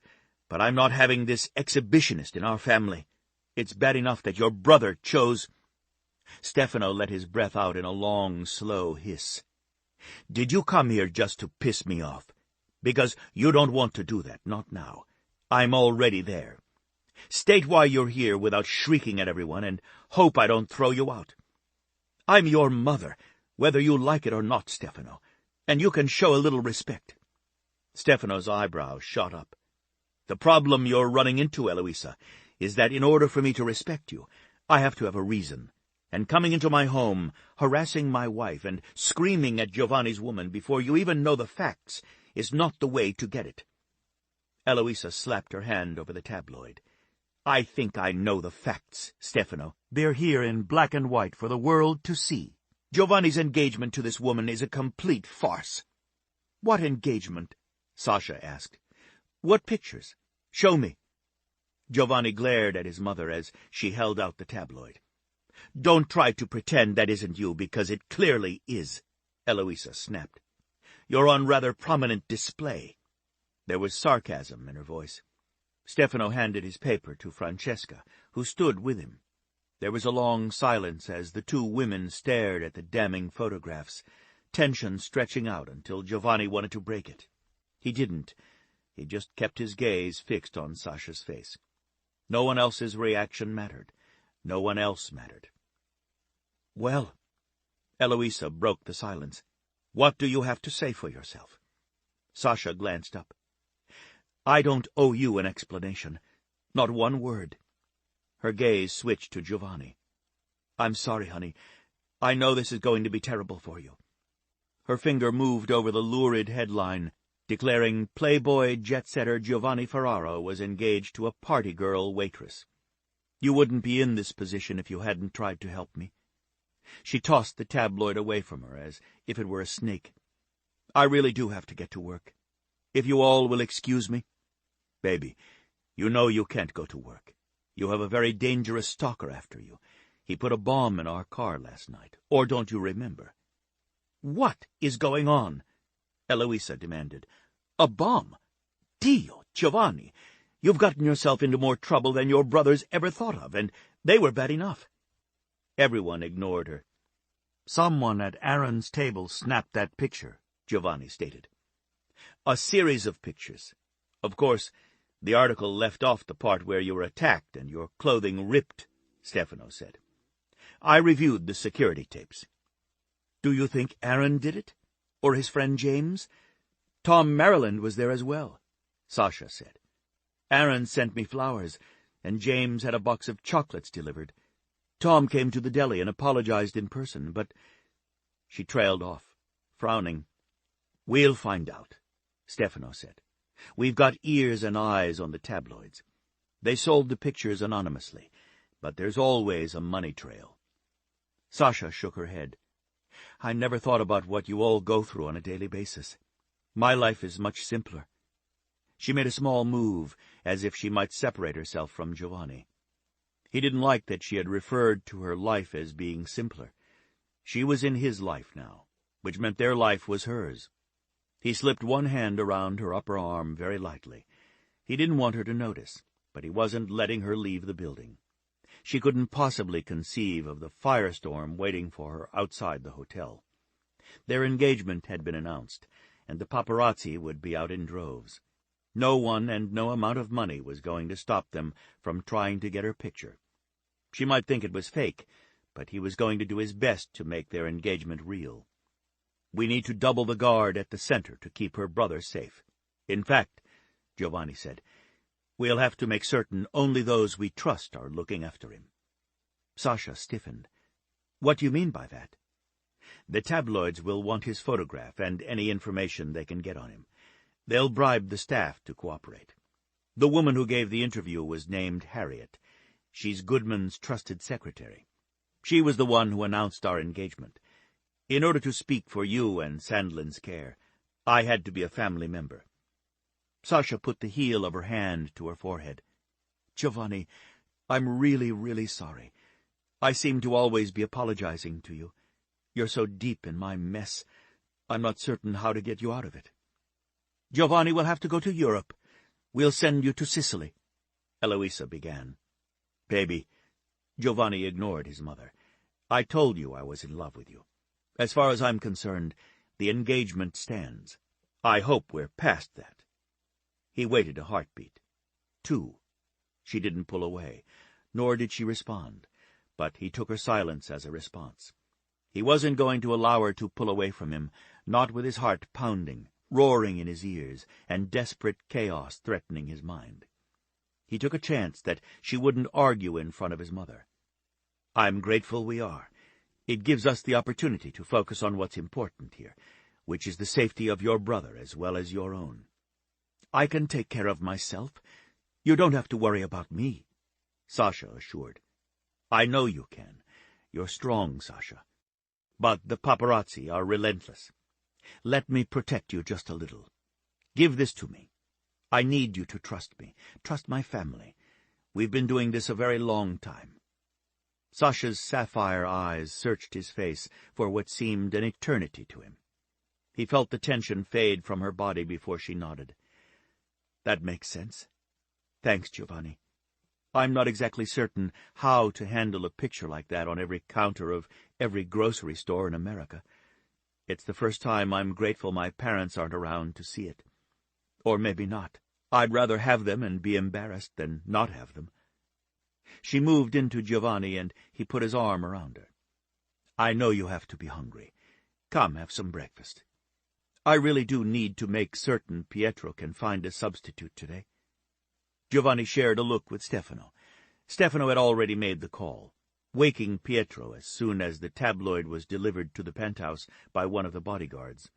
but I'm not having this exhibitionist in our family. It's bad enough that your brother chose— Stefano let his breath out in a long, slow hiss. Did you come here just to piss me off? Because you don't want to do that, not now. I'm already there. State why you're here without shrieking at everyone, and hope I don't throw you out. I'm your mother, whether you like it or not, Stefano, and you can show a little respect. Stefano's eyebrows shot up. The problem you're running into, Eloisa, is that in order for me to respect you, I have to have a reason. And coming into my home, harassing my wife, and screaming at Giovanni's woman before you even know the facts is not the way to get it. Eloisa slapped her hand over the tabloid. I think I know the facts, Stefano. They're here in black and white for the world to see. Giovanni's engagement to this woman is a complete farce. What engagement? Sasha asked. "What pictures? Show me." Giovanni glared at his mother as she held out the tabloid. "Don't try to pretend that isn't you, because it clearly is," Eloisa snapped. "You're on rather prominent display." There was sarcasm in her voice. Stefano handed his paper to Francesca, who stood with him. There was a long silence as the two women stared at the damning photographs, tension stretching out until Giovanni wanted to break it. He didn't. He just kept his gaze fixed on Sasha's face. No one else's reaction mattered. No one else mattered. "Well," Eloisa broke the silence, "what do you have to say for yourself?" Sasha glanced up. "I don't owe you an explanation. Not one word." Her gaze switched to Giovanni. "I'm sorry, honey. I know this is going to be terrible for you." Her finger moved over the lurid headline, declaring playboy jet-setter Giovanni Ferraro was engaged to a party girl waitress. "You wouldn't be in this position if you hadn't tried to help me." She tossed the tabloid away from her as if it were a snake. "I really do have to get to work. If you all will excuse me." "Baby, you know you can't go to work. You have a very dangerous stalker after you. He put a bomb in our car last night. Or don't you remember?" "What is going on?" Eloisa demanded. "A bomb? Dio, Giovanni, you've gotten yourself into more trouble than your brothers ever thought of, and they were bad enough." Everyone ignored her. "Someone at Aaron's table snapped that picture," Giovanni stated. "A series of pictures. Of course, the article left off the part where you were attacked and your clothing ripped," Stefano said. "I reviewed the security tapes." "Do you think Aaron did it? Or his friend James?" "Tom Maryland was there as well," Sasha said. "Aaron sent me flowers, and James had a box of chocolates delivered. Tom came to the deli and apologized in person, but—" She trailed off, frowning. "We'll find out," Stefano said. "We've got ears and eyes on the tabloids. They sold the pictures anonymously, but there's always a money trail." Sasha shook her head. "I never thought about what you all go through on a daily basis. My life is much simpler." She made a small move, as if she might separate herself from Giovanni. He didn't like that she had referred to her life as being simpler. She was in his life now, which meant their life was hers. He slipped one hand around her upper arm very lightly. He didn't want her to notice, but he wasn't letting her leave the building. She couldn't possibly conceive of the firestorm waiting for her outside the hotel. Their engagement had been announced, and the paparazzi would be out in droves. No one and no amount of money was going to stop them from trying to get her picture. She might think it was fake, but he was going to do his best to make their engagement real. "We need to double the guard at the center to keep her brother safe. In fact," Giovanni said, "we'll have to make certain only those we trust are looking after him." Sasha stiffened. "What do you mean by that?" "The tabloids will want his photograph and any information they can get on him. They'll bribe the staff to cooperate. The woman who gave the interview was named Harriet. She's Goodman's trusted secretary. She was the one who announced our engagement. In order to speak for you and Sandlin's care, I had to be a family member." Sasha put the heel of her hand to her forehead. "Giovanni, I'm really, really sorry. I seem to always be apologizing to you. You're so deep in my mess, I'm not certain how to get you out of it." "Giovanni will have to go to Europe. We'll send you to Sicily," Eloisa began. "Baby," Giovanni ignored his mother, "I told you I was in love with you. As far as I'm concerned, the engagement stands. I hope we're past that." He waited a heartbeat. 2. She didn't pull away, nor did she respond, but he took her silence as a response. He wasn't going to allow her to pull away from him, not with his heart pounding, roaring in his ears, and desperate chaos threatening his mind. He took a chance that she wouldn't argue in front of his mother. "I'm grateful we are. It gives us the opportunity to focus on what's important here, which is the safety of your brother as well as your own." "I can take care of myself. You don't have to worry about me," Sasha assured. "I know you can. You're strong, Sasha. But the paparazzi are relentless. Let me protect you just a little. Give this to me. I need you to trust me. Trust my family. We've been doing this a very long time." Sasha's sapphire eyes searched his face for what seemed an eternity to him. He felt the tension fade from her body before she nodded. "That makes sense. Thanks, Giovanni. I'm not exactly certain how to handle a picture like that on every counter of every grocery store in America. It's the first time I'm grateful my parents aren't around to see it. Or maybe not. I'd rather have them and be embarrassed than not have them." She moved into Giovanni, and he put his arm around her. "I know you have to be hungry. Come, have some breakfast. I really do need to make certain Pietro can find a substitute today." Giovanni shared a look with Stefano. Stefano had already made the call, waking Pietro as soon as the tabloid was delivered to the penthouse by one of the bodyguards.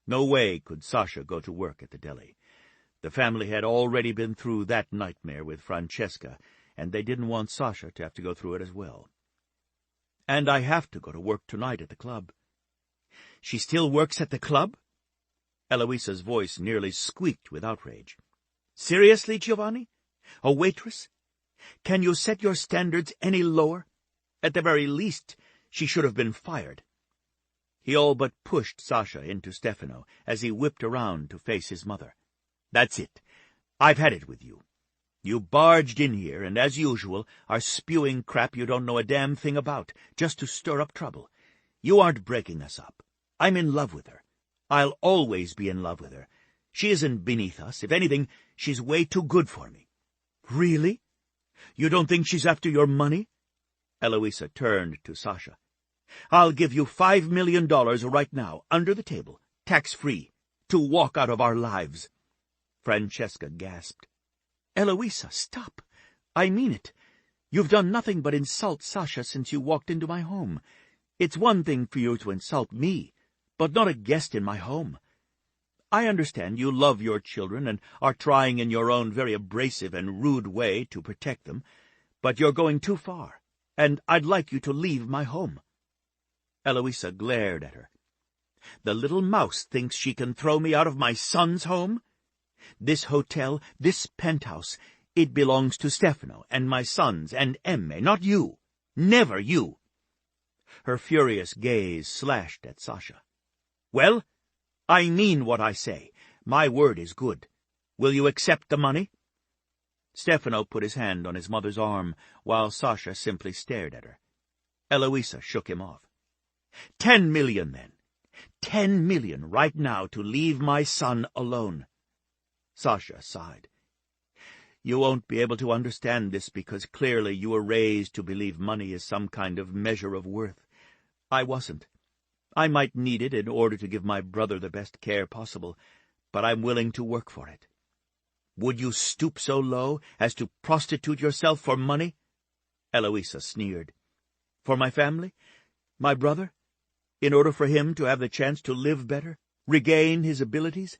No way could Sasha go to work at the deli. The family had already been through that nightmare with Francesca, and they didn't want Sasha to have to go through it as well. "And I have to go to work tonight at the club." "She still works at the club?" Eloisa's voice nearly squeaked with outrage. "Seriously, Giovanni? A waitress? Can you set your standards any lower? At the very least, she should have been fired." He all but pushed Sasha into Stefano as he whipped around to face his mother. "That's it. I've had it with you. You barged in here and, as usual, are spewing crap you don't know a damn thing about, just to stir up trouble. You aren't breaking us up. I'm in love with her. I'll always be in love with her. She isn't beneath us. If anything, she's way too good for me." "Really? You don't think she's after your money?" Eloisa turned to Sasha. "I'll give you $5 million right now, under the table, tax-free, to walk out of our lives." Francesca gasped. "Eloisa, stop. I mean it. You've done nothing but insult Sasha since you walked into my home. It's one thing for you to insult me, but not a guest in my home. I understand you love your children and are trying in your own very abrasive and rude way to protect them, but you're going too far, and I'd like you to leave my home." Eloisa glared at her. "The little mouse thinks she can throw me out of my son's home? This hotel, this penthouse, it belongs to Stefano and my sons and Emme, not you. Never you." Her furious gaze slashed at Sasha. "Well, I mean what I say. My word is good. Will you accept the money?" Stefano put his hand on his mother's arm, while Sasha simply stared at her. Eloisa shook him off. $10 million, then. $10 million right now to leave my son alone." Sasha sighed. "You won't be able to understand this because clearly you were raised to believe money is some kind of measure of worth. I wasn't. I might need it in order to give my brother the best care possible, but I'm willing to work for it." "Would you stoop so low as to prostitute yourself for money?" Eloisa sneered. "For my family? My brother? In order for him to have the chance to live better, regain his abilities,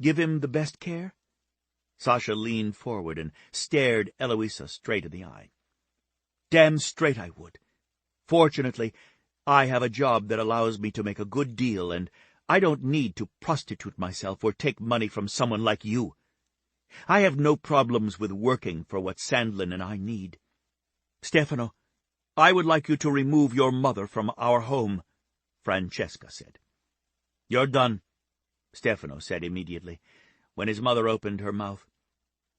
give him the best care?" Sasha leaned forward and stared Eloisa straight in the eye. "Damn straight I would. Fortunately, I have a job that allows me to make a good deal, and I don't need to prostitute myself or take money from someone like you. I have no problems with working for what Sandlin and I need. Stefano, I would like you to remove your mother from our home," Francesca said. "You're done," Stefano said immediately, when his mother opened her mouth.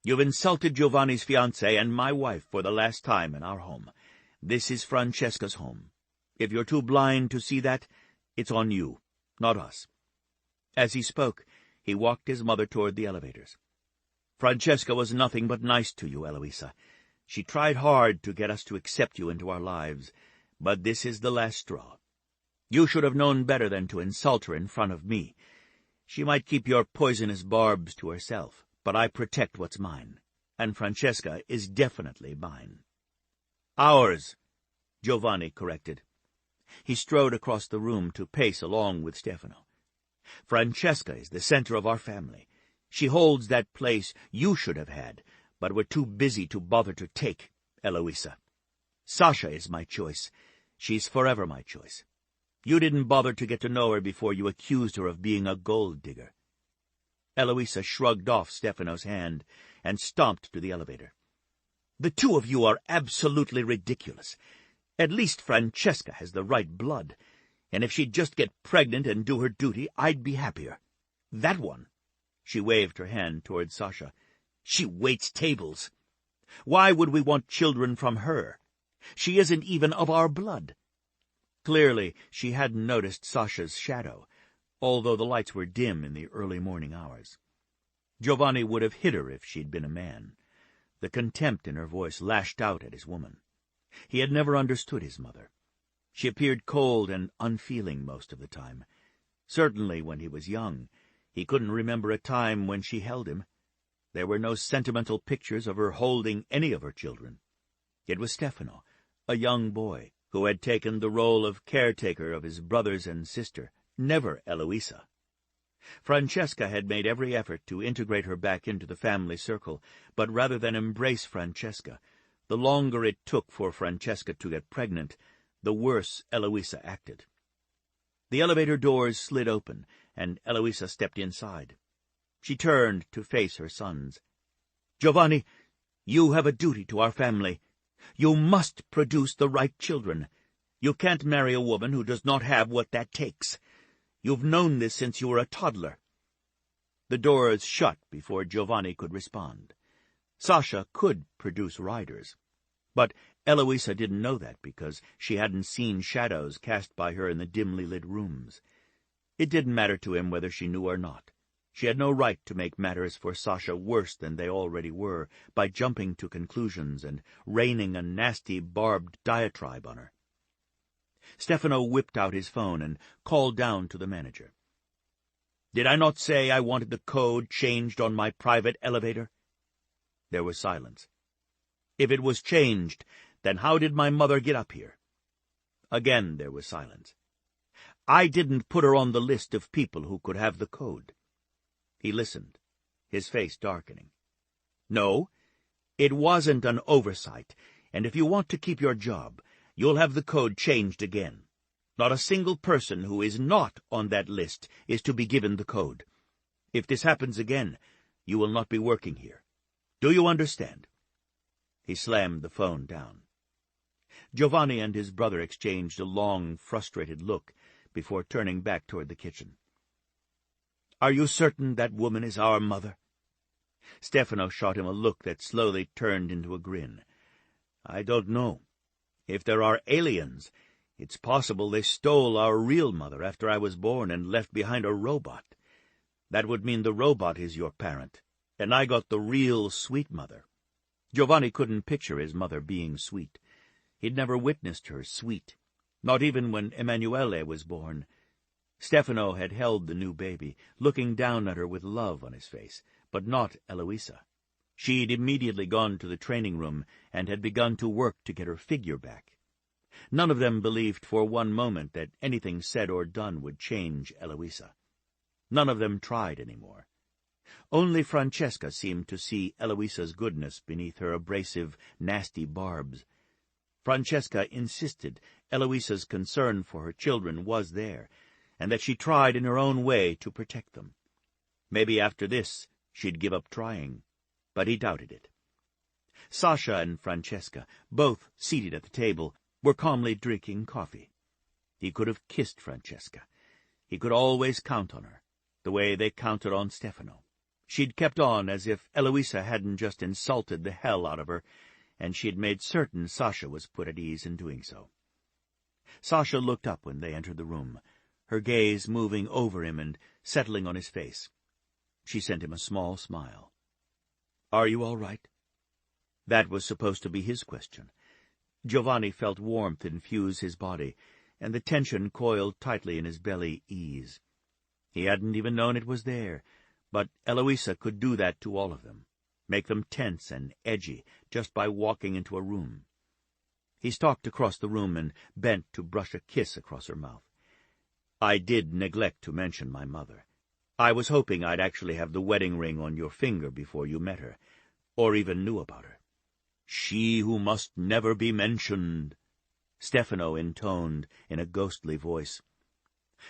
"You've insulted Giovanni's fiancée and my wife for the last time in our home. This is Francesca's home. If you're too blind to see that, it's on you, not us." As he spoke, he walked his mother toward the elevators. "Francesca was nothing but nice to you, Eloisa. She tried hard to get us to accept you into our lives, but this is the last straw. You should have known better than to insult her in front of me. She might keep your poisonous barbs to herself, but I protect what's mine, and Francesca is definitely mine." "Ours," Giovanni corrected. He strode across the room to pace along with Stefano. "Francesca is the center of our family. She holds that place you should have had, but were too busy to bother to take, Eloisa. Sasha is my choice. She's forever my choice. You didn't bother to get to know her before you accused her of being a gold digger." Eloisa shrugged off Stefano's hand and stomped to the elevator. "The two of you are absolutely ridiculous. At least Francesca has the right blood, and if she'd just get pregnant and do her duty, I'd be happier. That one," she waved her hand toward Sasha, "she waits tables. Why would we want children from her? She isn't even of our blood." Clearly, she hadn't noticed Sasha's shadow, although the lights were dim in the early morning hours. Giovanni would have hit her if she'd been a man. The contempt in her voice lashed out at his woman. He had never understood his mother. She appeared cold and unfeeling most of the time. Certainly when he was young, he couldn't remember a time when she held him. There were no sentimental pictures of her holding any of her children. It was Stefano, a young boy, who had taken the role of caretaker of his brothers and sister, never Eloisa. Francesca had made every effort to integrate her back into the family circle, but rather than embrace Francesca, the longer it took for Francesca to get pregnant, the worse Eloisa acted. The elevator doors slid open, and Eloisa stepped inside. She turned to face her sons. "Giovanni, you have a duty to our family. You must produce the right children. You can't marry a woman who does not have what that takes. You've known this since you were a toddler." The doors shut before Giovanni could respond. Sasha could produce riders, but Eloisa didn't know that because she hadn't seen shadows cast by her in the dimly lit rooms. It didn't matter to him whether she knew or not. She had no right to make matters for Sasha worse than they already were by jumping to conclusions and raining a nasty, barbed diatribe on her. Stefano whipped out his phone and called down to the manager. "Did I not say I wanted the code changed on my private elevator?" There was silence. "If it was changed, then how did my mother get up here?" Again there was silence. "I didn't put her on the list of people who could have the code." He listened, his face darkening. "No, it wasn't an oversight, and if you want to keep your job, you'll have the code changed again. Not a single person who is not on that list is to be given the code. If this happens again, you will not be working here. Do you understand?" He slammed the phone down. Giovanni and his brother exchanged a long, frustrated look before turning back toward the kitchen. "Are you certain that woman is our mother?" Stefano shot him a look that slowly turned into a grin. "I don't know. If there are aliens, it's possible they stole our real mother after I was born and left behind a robot. That would mean the robot is your parent, and I got the real sweet mother." Giovanni couldn't picture his mother being sweet. He'd never witnessed her sweet, not even when Emanuele was born. Stefano had held the new baby, looking down at her with love on his face, but not Eloisa. She'd immediately gone to the training room and had begun to work to get her figure back. None of them believed for one moment that anything said or done would change Eloisa. None of them tried any more. Only Francesca seemed to see Eloisa's goodness beneath her abrasive, nasty barbs. Francesca insisted Eloisa's concern for her children was there, and that she tried in her own way to protect them. Maybe after this she'd give up trying, but he doubted it. Sasha and Francesca, both seated at the table, were calmly drinking coffee. He could have kissed Francesca. He could always count on her, the way they counted on Stefano. She'd kept on as if Eloisa hadn't just insulted the hell out of her, and she'd made certain Sasha was put at ease in doing so. Sasha looked up when they entered the room, her gaze moving over him and settling on his face. She sent him a small smile. "Are you all right?" That was supposed to be his question. Giovanni felt warmth infuse his body, and the tension coiled tightly in his belly ease. He hadn't even known it was there, but Eloisa could do that to all of them, make them tense and edgy just by walking into a room. He stalked across the room and bent to brush a kiss across her mouth. "I did neglect to mention my mother. I was hoping I'd actually have the wedding ring on your finger before you met her, or even knew about her. She who must never be mentioned," Stefano intoned in a ghostly voice.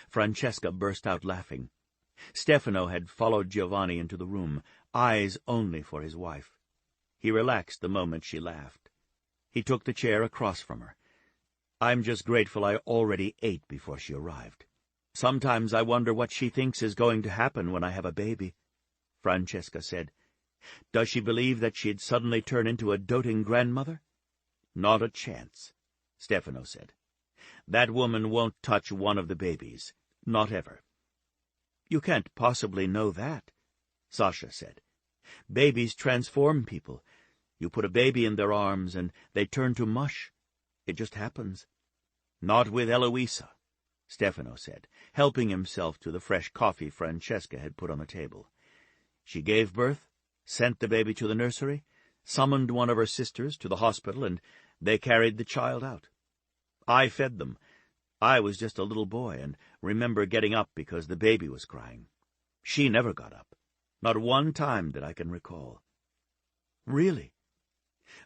Francesca burst out laughing. Stefano had followed Giovanni into the room, eyes only for his wife. He relaxed the moment she laughed. He took the chair across from her. "I'm just grateful I already ate before she arrived. Sometimes I wonder what she thinks is going to happen when I have a baby," Francesca said. "Does she believe that she'd suddenly turn into a doting grandmother?" "Not a chance," Stefano said. "That woman won't touch one of the babies. Not ever." "You can't possibly know that," Sasha said. "Babies transform people. You put a baby in their arms and they turn to mush. It just happens." "Not with Eloisa," Stefano said, helping himself to the fresh coffee Francesca had put on the table. "She gave birth, sent the baby to the nursery, summoned one of her sisters to the hospital, and they carried the child out. I fed them. I was just a little boy and remember getting up because the baby was crying. She never got up. Not one time that I can recall." "Really?"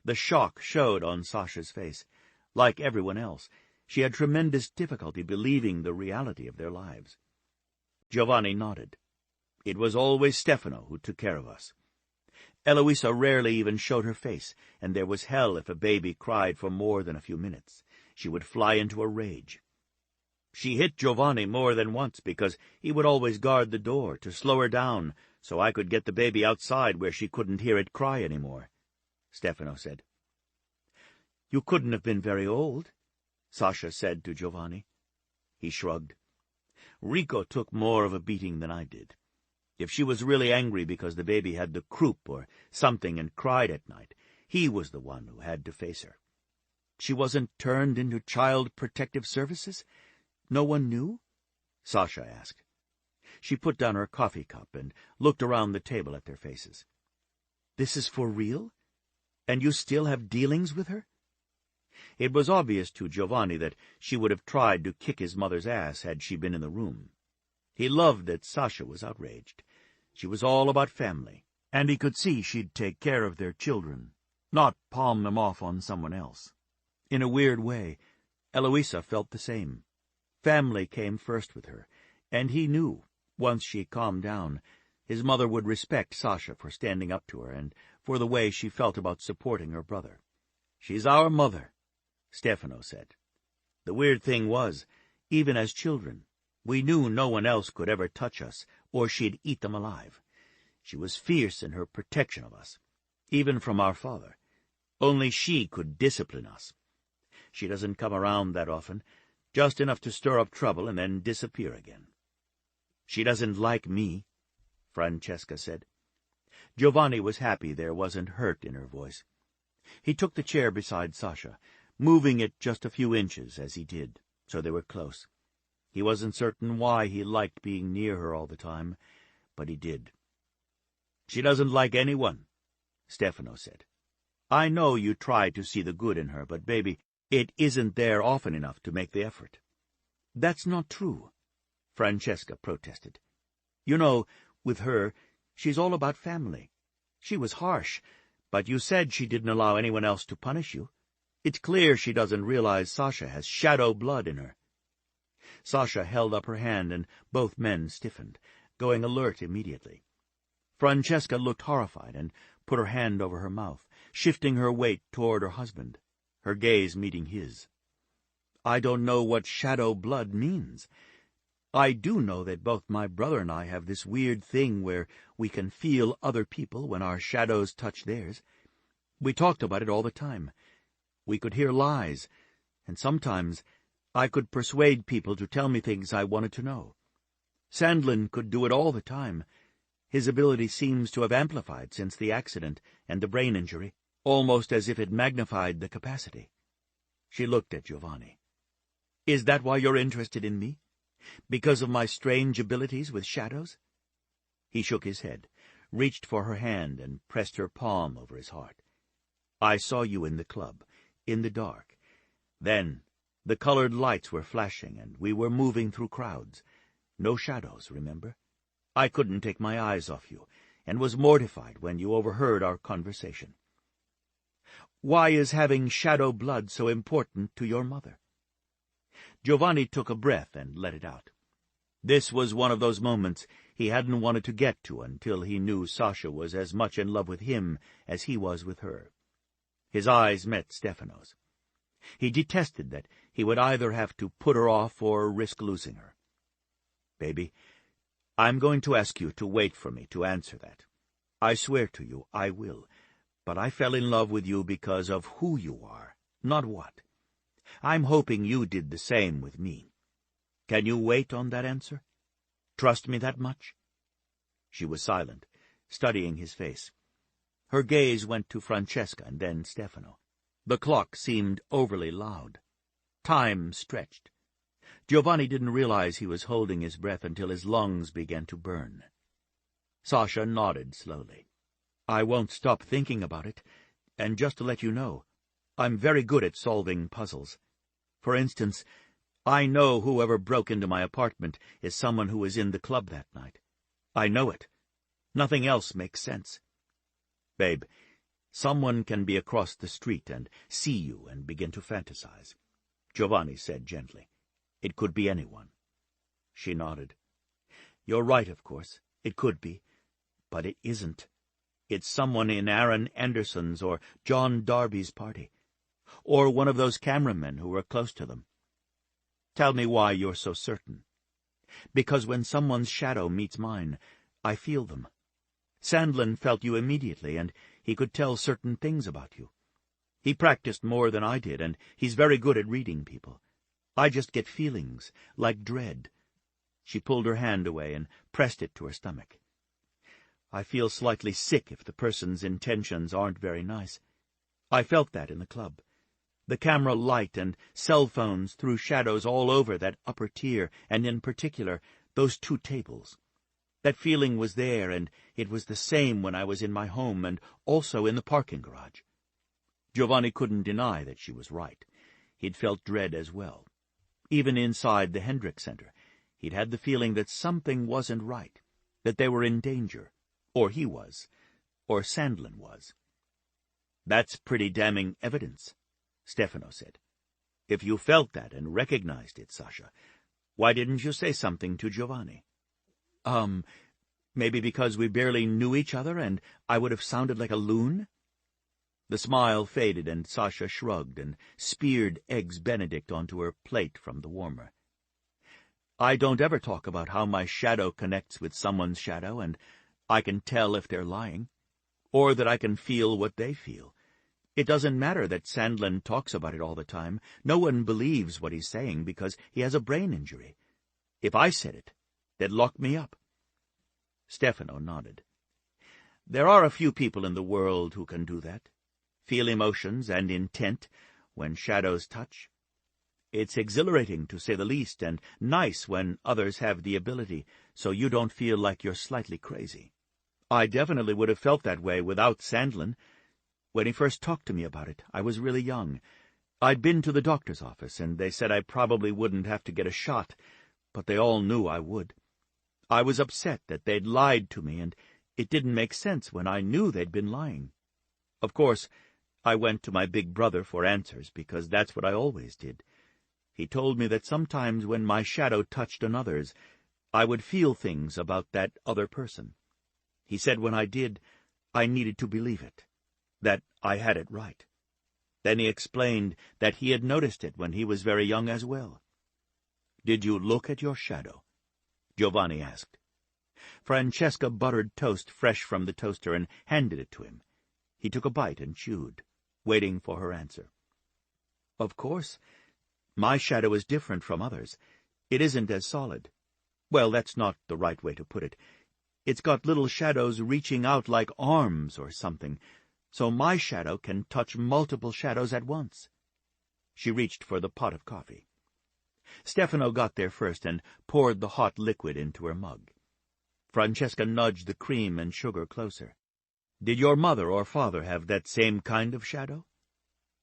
The shock showed on Sasha's face. Like everyone else, she had tremendous difficulty believing the reality of their lives. Giovanni nodded. "It was always Stefano who took care of us. Eloisa rarely even showed her face, and there was hell if a baby cried for more than a few minutes. She would fly into a rage. She hit Giovanni more than once because he would always guard the door to slow her down so I could get the baby outside where she couldn't hear it cry anymore," Stefano said. "You couldn't have been very old," Sasha said to Giovanni. He shrugged. "Rico took more of a beating than I did. If she was really angry because the baby had the croup or something and cried at night, he was the one who had to face her." "She wasn't turned into Child Protective Services? No one knew?" Sasha asked. She put down her coffee cup and looked around the table at their faces. "This is for real? And you still have dealings with her?" It was obvious to Giovanni that she would have tried to kick his mother's ass had she been in the room. He loved that Sasha was outraged. She was all about family, and he could see she'd take care of their children, not palm them off on someone else. In a weird way, Eloisa felt the same. Family came first with her, and he knew, once she calmed down, his mother would respect Sasha for standing up to her and for the way she felt about supporting her brother. "She's our mother," Stefano said. "The weird thing was, even as children, we knew no one else could ever touch us, or she'd eat them alive. She was fierce in her protection of us, even from our father. Only she could discipline us. She doesn't come around that often, just enough to stir up trouble and then disappear again." "She doesn't like me," Francesca said. Giovanni was happy there wasn't hurt in her voice. He took the chair beside Sasha, moving it just a few inches as he did, so they were close. He wasn't certain why he liked being near her all the time, but he did. "She doesn't like anyone," Stefano said. "I know you try to see the good in her, but, baby, it isn't there often enough to make the effort." "That's not true," Francesca protested. "You know, with her, she's all about family. She was harsh, but you said she didn't allow anyone else to punish you. It's clear she doesn't realize Sasha has shadow blood in her." Sasha held up her hand, and both men stiffened, going alert immediately. Francesca looked horrified and put her hand over her mouth, shifting her weight toward her husband, her gaze meeting his. "I don't know what shadow blood means. I do know that both my brother and I have this weird thing where we can feel other people when our shadows touch theirs. We talked about it all the time. We could hear lies, and sometimes I could persuade people to tell me things I wanted to know. Sandlin could do it all the time. His ability seems to have amplified since the accident and the brain injury, almost as if it magnified the capacity." She looked at Giovanni. "Is that why you're interested in me? Because of my strange abilities with shadows?" He shook his head, reached for her hand, and pressed her palm over his heart. "I saw you in the club, in the dark. Then the colored lights were flashing, and we were moving through crowds. No shadows, remember? I couldn't take my eyes off you, and was mortified when you overheard our conversation. Why is having shadow blood so important to your mother?" Giovanni took a breath and let it out. This was one of those moments he hadn't wanted to get to until he knew Sasha was as much in love with him as he was with her. His eyes met Stefano's. He detested that he would either have to put her off or risk losing her. "Baby, I'm going to ask you to wait for me to answer that. I swear to you, I will. But I fell in love with you because of who you are, not what. I'm hoping you did the same with me. Can you wait on that answer? Trust me that much?" She was silent, studying his face. Her gaze went to Francesca and then Stefano. The clock seemed overly loud. Time stretched. Giovanni didn't realize he was holding his breath until his lungs began to burn. Sasha nodded slowly. "I won't stop thinking about it, and just to let you know, I'm very good at solving puzzles. For instance, I know whoever broke into my apartment is someone who was in the club that night. I know it. Nothing else makes sense. Babe, someone can be across the street and see you and begin to fantasize," Giovanni said gently. "It could be anyone." She nodded. "You're right, of course. It could be. But it isn't. It's someone in Aaron Anderson's or John Darby's party. Or one of those cameramen who were close to them. Tell me why you're so certain." "Because when someone's shadow meets mine, I feel them. Sandlin felt you immediately, and he could tell certain things about you. He practiced more than I did, and he's very good at reading people. I just get feelings, like dread." She pulled her hand away and pressed it to her stomach. "I feel slightly sick if the person's intentions aren't very nice. I felt that in the club. The camera light and cell phones threw shadows all over that upper tier, and in particular, those two tables. That feeling was there, and it was the same when I was in my home and also in the parking garage." Giovanni couldn't deny that she was right. He'd felt dread as well. Even inside the Hendrick Center, he'd had the feeling that something wasn't right, that they were in danger, or he was, or Sandlin was. "That's pretty damning evidence," Stefano said. "If you felt that and recognized it, Sasha, why didn't you say something to Giovanni?" Maybe because we barely knew each other and I would have sounded like a loon?" The smile faded and Sasha shrugged and speared Eggs Benedict onto her plate from the warmer. "I don't ever talk about how my shadow connects with someone's shadow, and I can tell if they're lying, or that I can feel what they feel. It doesn't matter that Sandlin talks about it all the time. No one believes what he's saying because he has a brain injury. If I said it, they'd lock me up." Stefano nodded. "There are a few people in the world who can do that, feel emotions and intent when shadows touch. It's exhilarating, to say the least, and nice when others have the ability, so you don't feel like you're slightly crazy. I definitely would have felt that way without Sandlin. When he first talked to me about it, I was really young. I'd been to the doctor's office, and they said I probably wouldn't have to get a shot, but they all knew I would. I was upset that they'd lied to me, and it didn't make sense when I knew they'd been lying. Of course, I went to my big brother for answers, because that's what I always did. He told me that sometimes when my shadow touched another's, I would feel things about that other person. He said when I did, I needed to believe it, that I had it right. Then he explained that he had noticed it when he was very young as well." "Did you look at your shadow?" Giovanni asked. Francesca buttered toast fresh from the toaster and handed it to him. He took a bite and chewed, waiting for her answer. "Of course. My shadow is different from others. It isn't as solid. Well, that's not the right way to put it. It's got little shadows reaching out like arms or something, so my shadow can touch multiple shadows at once." She reached for the pot of coffee. Stefano got there first and poured the hot liquid into her mug. Francesca nudged the cream and sugar closer. "Did your mother or father have that same kind of shadow?"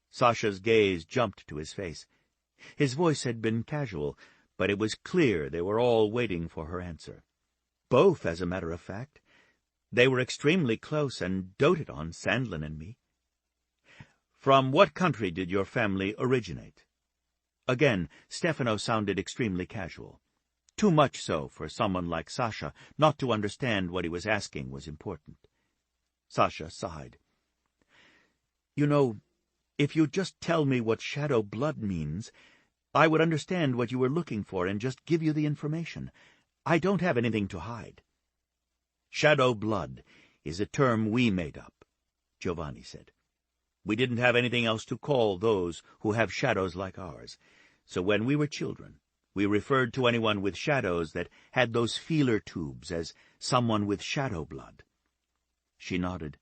Sasha's gaze jumped to his face. His voice had been casual, but it was clear they were all waiting for her answer. "Both, as a matter of fact. They were extremely close and doted on Sandlin and me." "From what country did your family originate?" Again, Stefano sounded extremely casual. Too much so for someone like Sasha not to understand what he was asking was important. Sasha sighed. "You know, if you'd just tell me what shadow blood means, I would understand what you were looking for and just give you the information. I don't have anything to hide." "Shadow blood is a term we made up," Giovanni said. "We didn't have anything else to call those who have shadows like ours, so when we were children, we referred to anyone with shadows that had those feeler tubes as someone with shadow blood." She nodded.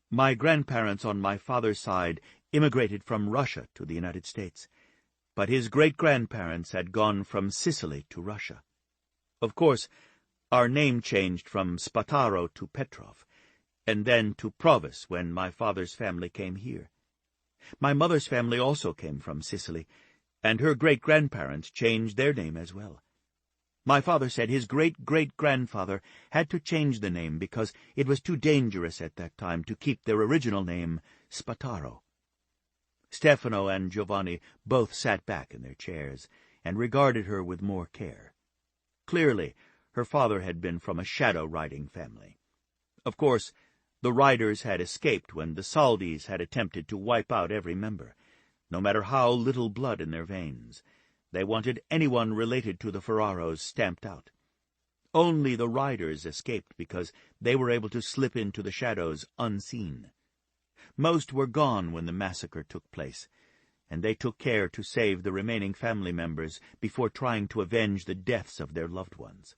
"My grandparents on my father's side immigrated from Russia to the United States, but his great-grandparents had gone from Sicily to Russia. Of course, our name changed from Spataro to Petrov, and then to Provis when my father's family came here. My mother's family also came from Sicily, and her great-grandparents changed their name as well. My father said his great-great-grandfather had to change the name because it was too dangerous at that time to keep their original name, Spataro." Stefano and Giovanni both sat back in their chairs and regarded her with more care. Clearly, her father had been from a shadow-riding family. Of course, the riders had escaped when the Saldis had attempted to wipe out every member, no matter how little blood in their veins. They wanted anyone related to the Ferraros stamped out. Only the riders escaped because they were able to slip into the shadows unseen. Most were gone when the massacre took place, and they took care to save the remaining family members before trying to avenge the deaths of their loved ones.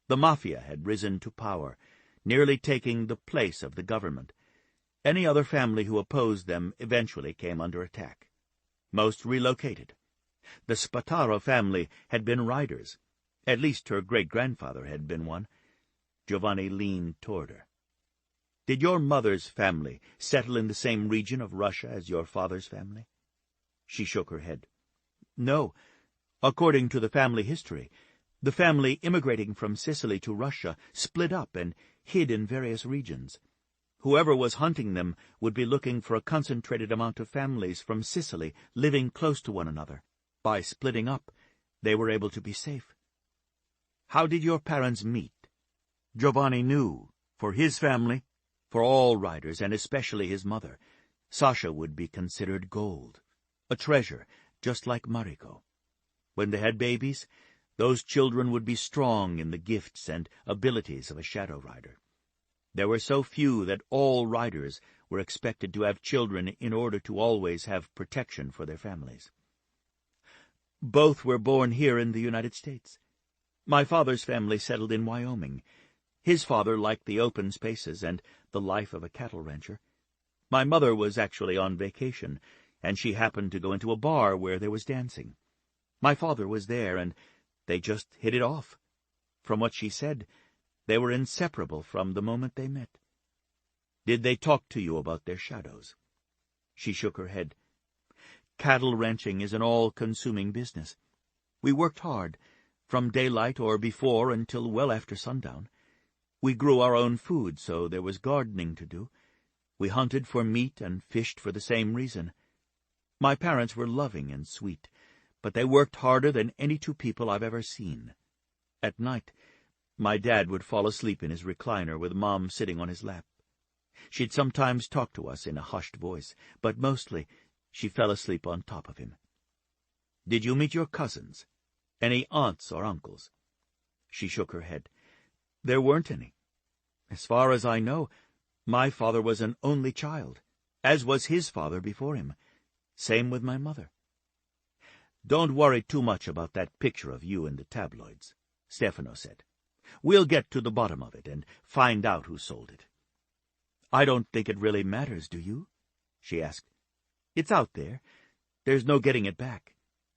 The Mafia had risen to power, nearly taking the place of the government. Any other family who opposed them eventually came under attack. Most relocated. The Spataro family had been riders. At least her great-grandfather had been one. Giovanni leaned toward her. "Did your mother's family settle in the same region of Russia as your father's family?" She shook her head. "No. According to the family history, the family immigrating from Sicily to Russia split up and hid in various regions. Whoever was hunting them would be looking for a concentrated amount of families from Sicily living close to one another. By splitting up, they were able to be safe." "How did your parents meet?" Giovanni knew, for his family, for all riders, and especially his mother, Sasha would be considered gold, a treasure, just like Mariko. When they had babies, those children would be strong in the gifts and abilities of a shadow rider. There were so few that all riders were expected to have children in order to always have protection for their families. "Both were born here in the United States. My father's family settled in Wyoming. His father liked the open spaces and the life of a cattle rancher. My mother was actually on vacation, and she happened to go into a bar where there was dancing. My father was there, and they just hit it off. From what she said, they were inseparable from the moment they met." "Did they talk to you about their shadows?" She shook her head. "Cattle ranching is an all-consuming business. We worked hard, from daylight or before until well after sundown. We grew our own food, so there was gardening to do. We hunted for meat and fished for the same reason. My parents were loving and sweet, but they worked harder than any two people I've ever seen. At night, my dad would fall asleep in his recliner with Mom sitting on his lap. She'd sometimes talk to us in a hushed voice, but mostly she fell asleep on top of him." "Did you meet your cousins? Any aunts or uncles?" She shook her head. "There weren't any. As far as I know, my father was an only child, as was his father before him. Same with my mother." "Don't worry too much about that picture of you in the tabloids," Stefano said. "We'll get to the bottom of it and find out who sold it." "I don't think it really matters, do you?" she asked. "It's out there. There's no getting it back.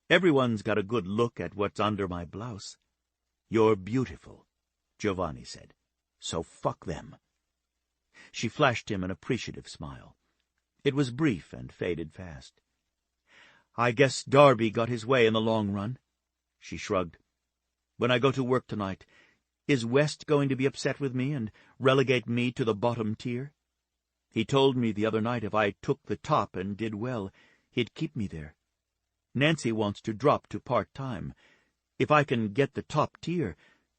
Everyone's got a good look at what's under my blouse." "You're beautiful," Giovanni said. "So fuck them." She flashed him an appreciative smile. It was brief and faded fast. "I guess Darby got his way in the long run." She shrugged. "When I go to work tonight, is West going to be upset with me and relegate me to the bottom tier? He told me the other night if I took the top and did well, he'd keep me there. Nancy wants to drop to part-time. If I can get the top tier,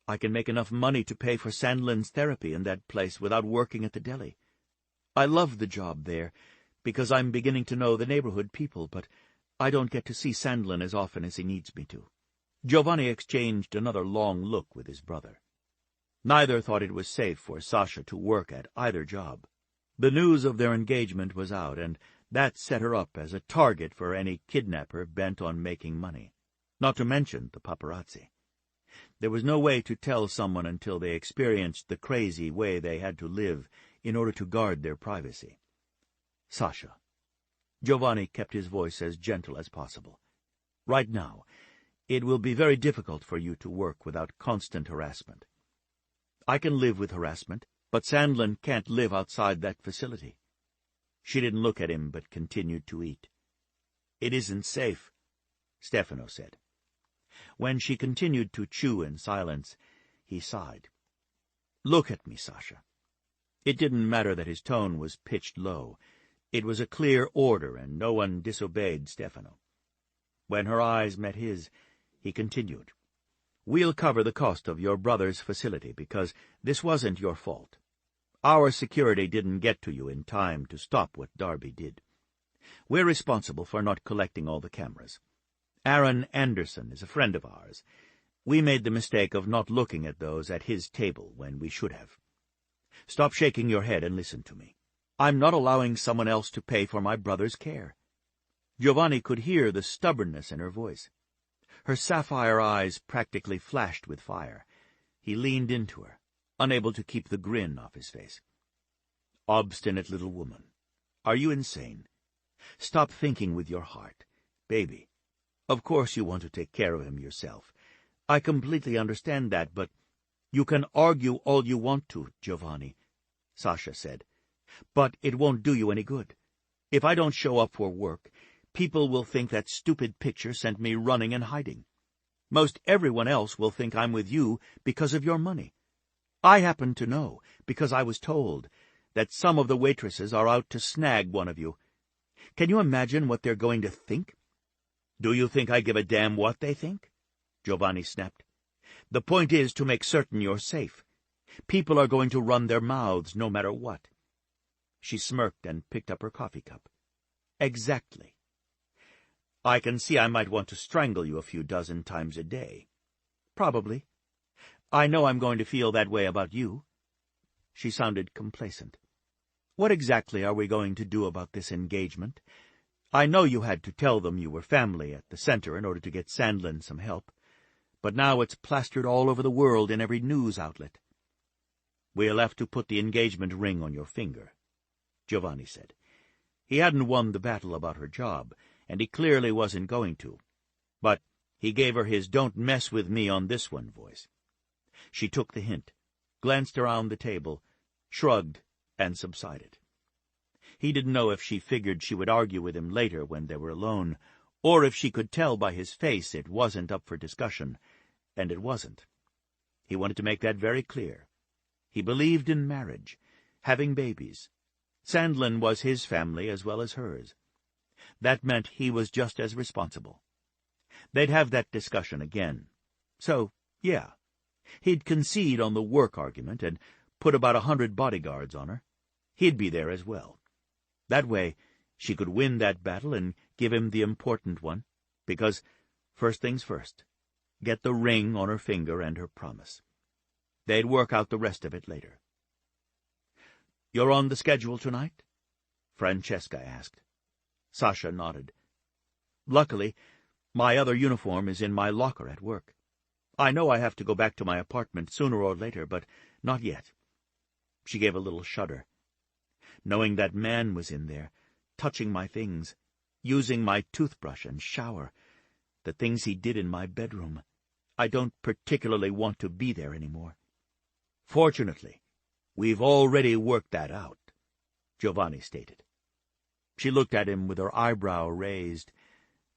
I can make enough money to pay for Sandlin's therapy in that place without working at the deli. I love the job there, because I'm beginning to know the neighborhood people, but I don't get to see Sandlin as often as he needs me to." Giovanni exchanged another long look with his brother. Neither thought it was safe for Sasha to work at either job. The news of their engagement was out, and that set her up as a target for any kidnapper bent on making money, not to mention the paparazzi. There was no way to tell someone until they experienced the crazy way they had to live in order to guard their privacy. "Sasha." Giovanni kept his voice as gentle as possible. "Right now, it will be very difficult for you to work without constant harassment. I can live with harassment, but Sandlin can't live outside that facility." She didn't look at him, but continued to eat. "It isn't safe," Stefano said. When she continued to chew in silence, he sighed. "Look at me, Sasha." It didn't matter that his tone was pitched low. It was a clear order, and no one disobeyed Stefano. When her eyes met his, he continued. "We'll cover the cost of your brother's facility, because this wasn't your fault. Our security didn't get to you in time to stop what Darby did. We're responsible for not collecting all the cameras. Aaron Anderson is a friend of ours. We made the mistake of not looking at those at his table when we should have. Stop shaking your head and listen to me. I'm not allowing someone else to pay for my brother's care." Giovanni could hear the stubbornness in her voice. Her sapphire eyes practically flashed with fire. He leaned into her, unable to keep the grin off his face. "Obstinate little woman. Are you insane? Stop thinking with your heart. Baby, of course you want to take care of him yourself. I completely understand that, but—" "You can argue all you want to, Giovanni," Sasha said, "but it won't do you any good. If I don't show up for work, people will think that stupid picture sent me running and hiding. Most everyone else will think I'm with you because of your money. I happen to know, because I was told, that some of the waitresses are out to snag one of you. Can you imagine what they're going to think?" "Do you think I give a damn what they think?" Giovanni snapped. "The point is to make certain you're safe. People are going to run their mouths no matter what." She smirked and picked up her coffee cup. "Exactly. I can see I might want to strangle you a few dozen times a day. Probably. I know I'm going to feel that way about you." She sounded complacent. "What exactly are we going to do about this engagement? I know you had to tell them you were family at the center in order to get Sandlin some help, but now it's plastered all over the world in every news outlet." "We'll have to put the engagement ring on your finger," Giovanni said. He hadn't won the battle about her job, and he clearly wasn't going to. But he gave her his "don't mess with me on this one" voice. She took the hint, glanced around the table, shrugged, and subsided. He didn't know if she figured she would argue with him later when they were alone, or if she could tell by his face it wasn't up for discussion, and it wasn't. He wanted to make that very clear. He believed in marriage, having babies. Sandlin was his family as well as hers. That meant he was just as responsible. They'd have that discussion again. So, yeah, he'd concede on the work argument and put about 100 bodyguards on her. He'd be there as well. That way, she could win that battle and give him the important one, because, first things first, get the ring on her finger and her promise. They'd work out the rest of it later. "You're on the schedule tonight?" Francesca asked. Sasha nodded. "Luckily, my other uniform is in my locker at work. I know I have to go back to my apartment sooner or later, but not yet." She gave a little shudder. Knowing that man was in there, touching my things, using my toothbrush and shower, the things he did in my bedroom, I don't particularly want to be there anymore. "Fortunately, we've already worked that out," Giovanni stated. She looked at him with her eyebrow raised,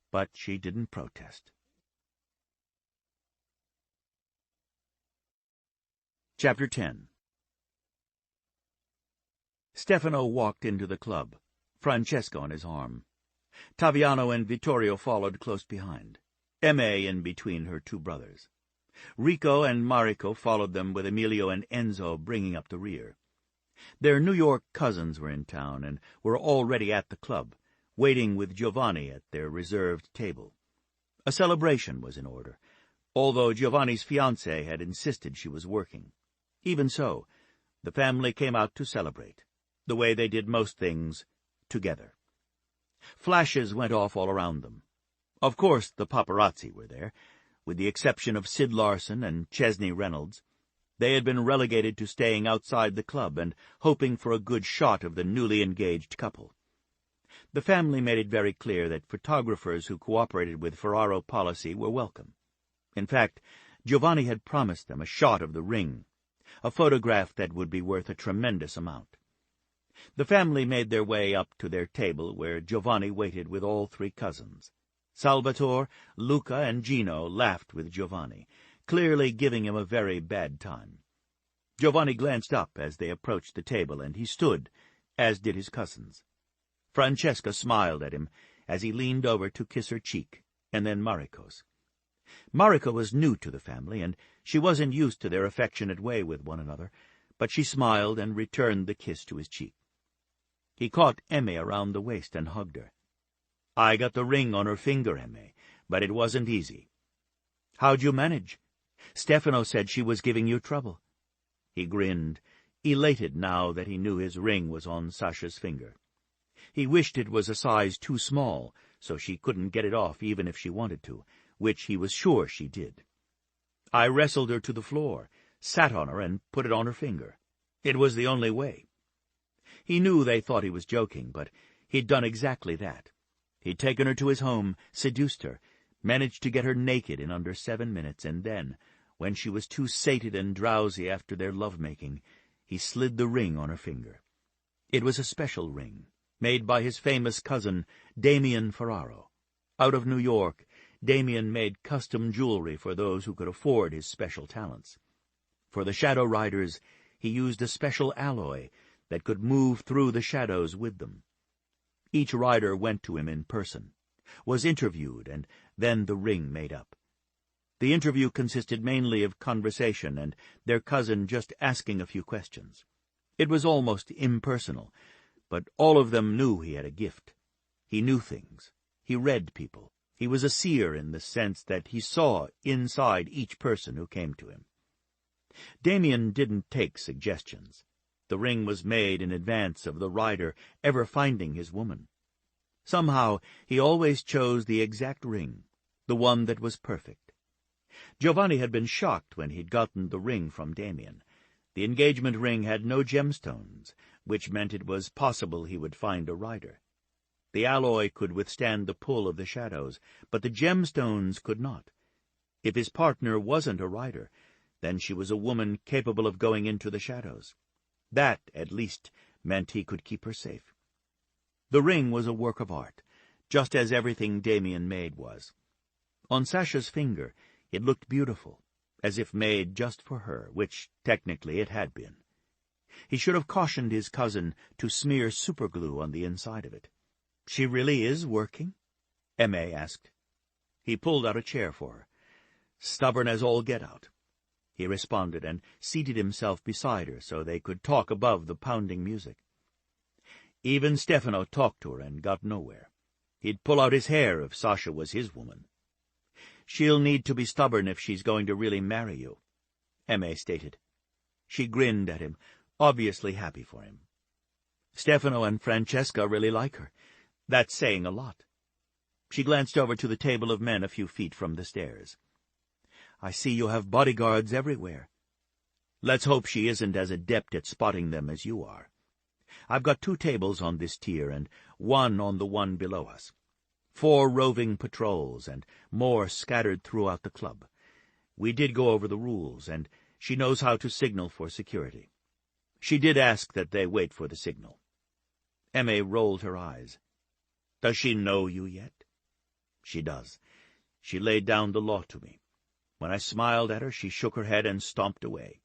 but she didn't protest. Chapter 10. Stefano walked into the club, Francesca on his arm. Taviano and Vittorio followed close behind. Emme in between her two brothers. Rico and Mariko followed them, with Emilio and Enzo bringing up the rear. Their New York cousins were in town and were already at the club, waiting with Giovanni at their reserved table. A celebration was in order, although Giovanni's fiancée had insisted she was working. Even so, the family came out to celebrate, the way they did most things, together. Flashes went off all around them. Of course the paparazzi were there, with the exception of Sid Larson and Chesney Reynolds. They had been relegated to staying outside the club and hoping for a good shot of the newly engaged couple. The family made it very clear that photographers who cooperated with Ferraro policy were welcome. In fact, Giovanni had promised them a shot of the ring, a photograph that would be worth a tremendous amount. The family made their way up to their table, where Giovanni waited with all three cousins. Salvatore, Luca, and Gino laughed with Giovanni, clearly giving him a very bad time. Giovanni glanced up as they approached the table, and he stood, as did his cousins. Francesca smiled at him as he leaned over to kiss her cheek, and then Mariko's. Mariko was new to the family, and she wasn't used to their affectionate way with one another, but she smiled and returned the kiss to his cheek. He caught Emme around the waist and hugged her. "I got the ring on her finger, Emme, but it wasn't easy." "How'd you manage? Stefano said she was giving you trouble." He grinned, elated now that he knew his ring was on Sasha's finger. He wished it was a size too small, so she couldn't get it off even if she wanted to, which he was sure she did. "I wrestled her to the floor, sat on her, and put it on her finger. It was the only way." He knew they thought he was joking, but he'd done exactly that. He'd taken her to his home, seduced her, managed to get her naked in under 7 minutes, and then, when she was too sated and drowsy after their love-making, he slid the ring on her finger. It was a special ring, made by his famous cousin, Giovanni Ferraro. Out of New York, Damien made custom jewelry for those who could afford his special talents. For the shadow riders, he used a special alloy that could move through the shadows with them. Each rider went to him in person, was interviewed, and then the ring made up. The interview consisted mainly of conversation and their cousin just asking a few questions. It was almost impersonal, but all of them knew he had a gift. He knew things. He read people. He was a seer in the sense that he saw inside each person who came to him. Damien didn't take suggestions. The ring was made in advance of the rider ever finding his woman. Somehow he always chose the exact ring, the one that was perfect. Giovanni had been shocked when he'd gotten the ring from Damien. The engagement ring had no gemstones, which meant it was possible he would find a rider. The alloy could withstand the pull of the shadows, but the gemstones could not. If his partner wasn't a rider, then she was a woman capable of going into the shadows. That, at least, meant he could keep her safe. The ring was a work of art, just as everything Damien made was. On Sasha's finger, it looked beautiful, as if made just for her, which technically it had been. He should have cautioned his cousin to smear superglue on the inside of it. "She really is working?" Emme asked. He pulled out a chair for her. "Stubborn as all get out," he responded, and seated himself beside her so they could talk above the pounding music. Even Stefano talked to her and got nowhere. He'd pull out his hair if Sasha was his woman. "She'll need to be stubborn if she's going to really marry you," Emme stated. She grinned at him, obviously happy for him. "Stefano and Francesca really like her. That's saying a lot." She glanced over to the table of men a few feet from the stairs. "I see you have bodyguards everywhere." "Let's hope she isn't as adept at spotting them as you are. I've got 2 tables on this tier and 1 on the one below us. 4 roving patrols and more scattered throughout the club. We did go over the rules, and she knows how to signal for security. She did ask that they wait for the signal." Emme rolled her eyes. "Does she know you yet?" "She does. She laid down the law to me. When I smiled at her, she shook her head and stomped away."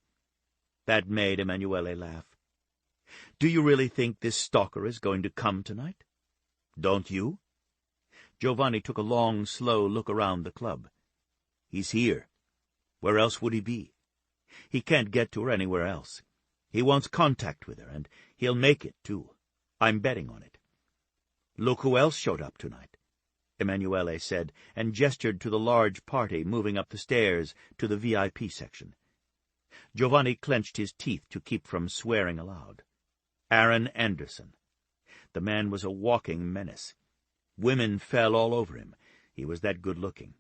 That made Emanuele laugh. "Do you really think this stalker is going to come tonight?" "Don't you?" Giovanni took a long, slow look around the club. He's here. Where else would he be? He can't get to her anywhere else. He wants contact with her, and he'll make it, too. I'm betting on it. Look who else showed up tonight, Emanuele said, and gestured to the large party moving up the stairs to the VIP section. Giovanni clenched his teeth to keep from swearing aloud. Aaron Anderson. The man was a walking menace. Women fell all over him. He was that good-looking.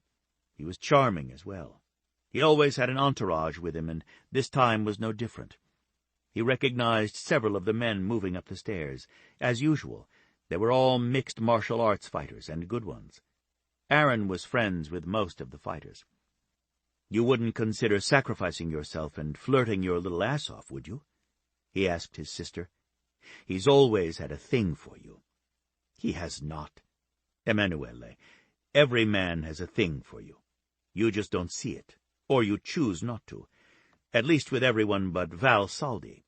He was charming as well. He always had an entourage with him, and this time was no different. He recognized several of the men moving up the stairs. As usual, they were all mixed martial arts fighters, and good ones. Aaron was friends with most of the fighters. "You wouldn't consider sacrificing yourself and flirting your little ass off, would you?" he asked his sister. "He's always had a thing for you." "He has not. Emanuele, every man has a thing for you. You just don't see it, or you choose not to, at least with everyone but Val Saldi."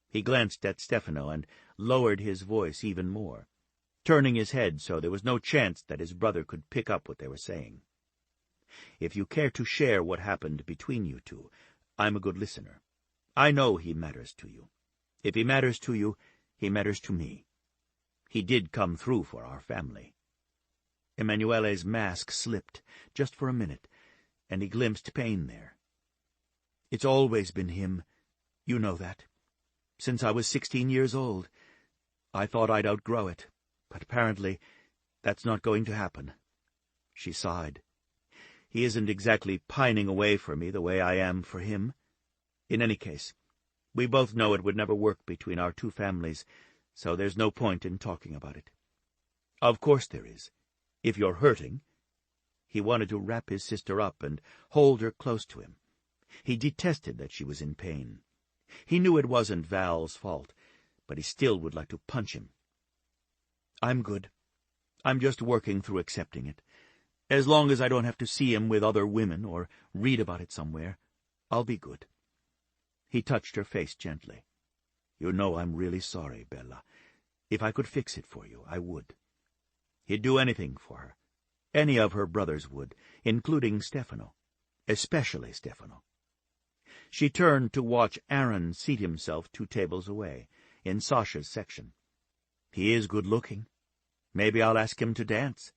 He glanced at Stefano and lowered his voice even more, turning his head so there was no chance that his brother could pick up what they were saying. "If you care to share what happened between you two, I'm a good listener. I know he matters to you. If he matters to you, he matters to me. He did come through for our family." Emanuele's mask slipped, just for a minute, and he glimpsed pain there. "It's always been him. You know that. Since I was 16 years old. I thought I'd outgrow it, but apparently that's not going to happen." She sighed. "He isn't exactly pining away for me the way I am for him. In any case, we both know it would never work between our two families, so there's no point in talking about it." "Of course there is. If you're hurting." He wanted to wrap his sister up and hold her close to him. He detested that she was in pain. He knew it wasn't Val's fault, but he still would like to punch him. "I'm good. I'm just working through accepting it. As long as I don't have to see him with other women or read about it somewhere, I'll be good." He touched her face gently. "You know I'm really sorry, Bella. If I could fix it for you, I would." He'd do anything for her. Any of her brothers would, including Stefano, especially Stefano. She turned to watch Aaron seat himself 2 tables away, in Sasha's section. "He is good-looking. Maybe I'll ask him to dance."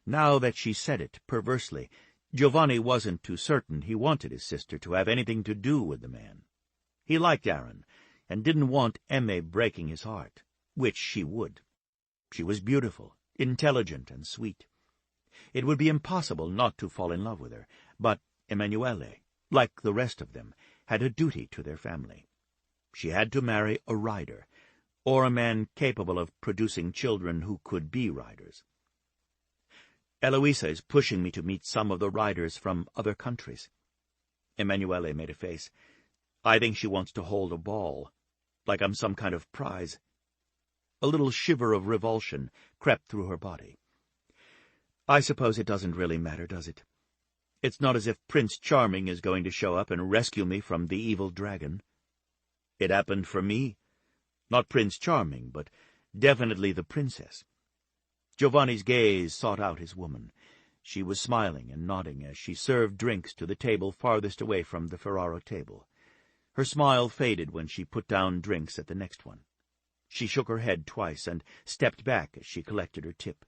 Now that she said it, perversely, Giovanni wasn't too certain he wanted his sister to have anything to do with the man. He liked Aaron, and didn't want Emme breaking his heart, which she would. She was beautiful, intelligent, and sweet. It would be impossible not to fall in love with her, but Emanuele, like the rest of them, had a duty to their family. She had to marry a rider, or a man capable of producing children who could be riders. "Eloisa is pushing me to meet some of the riders from other countries." Emanuele made a face. "I think she wants to hold a ball, like I'm some kind of prize." A little shiver of revulsion crept through her body. "I suppose it doesn't really matter, does it? It's not as if Prince Charming is going to show up and rescue me from the evil dragon. It happened for me. Not Prince Charming, but definitely the princess." Giovanni's gaze sought out his woman. She was smiling and nodding as she served drinks to the table farthest away from the Ferraro table. Her smile faded when she put down drinks at the next one. She shook her head twice and stepped back as she collected her tip.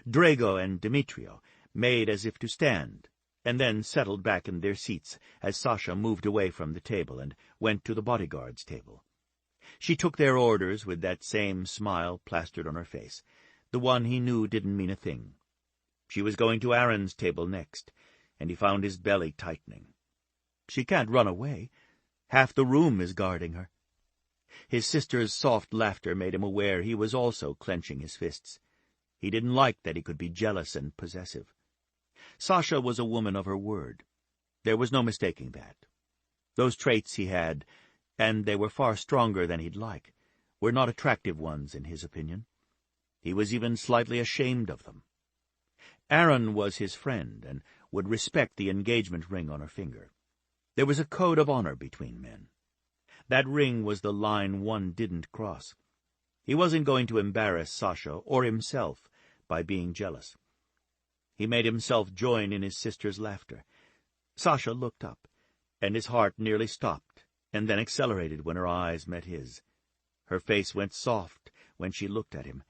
Drago and Demetrio made as if to stand, and then settled back in their seats as Sasha moved away from the table and went to the bodyguard's table. She took their orders with that same smile plastered on her face, the one he knew didn't mean a thing. She was going to Aaron's table next, and he found his belly tightening. She can't run away. Half the room is guarding her. His sister's soft laughter made him aware he was also clenching his fists. He didn't like that he could be jealous and possessive. Sasha was a woman of her word. There was no mistaking that. Those traits he had, and they were far stronger than he'd like, were not attractive ones in his opinion. He was even slightly ashamed of them. Aaron was his friend, and would respect the engagement ring on her finger. There was a code of honor between men. That ring was the line one didn't cross. He wasn't going to embarrass Sasha or himself by being jealous. He made himself join in his sister's laughter. Sasha looked up, and his heart nearly stopped, and then accelerated when her eyes met his. Her face went soft when she looked at him.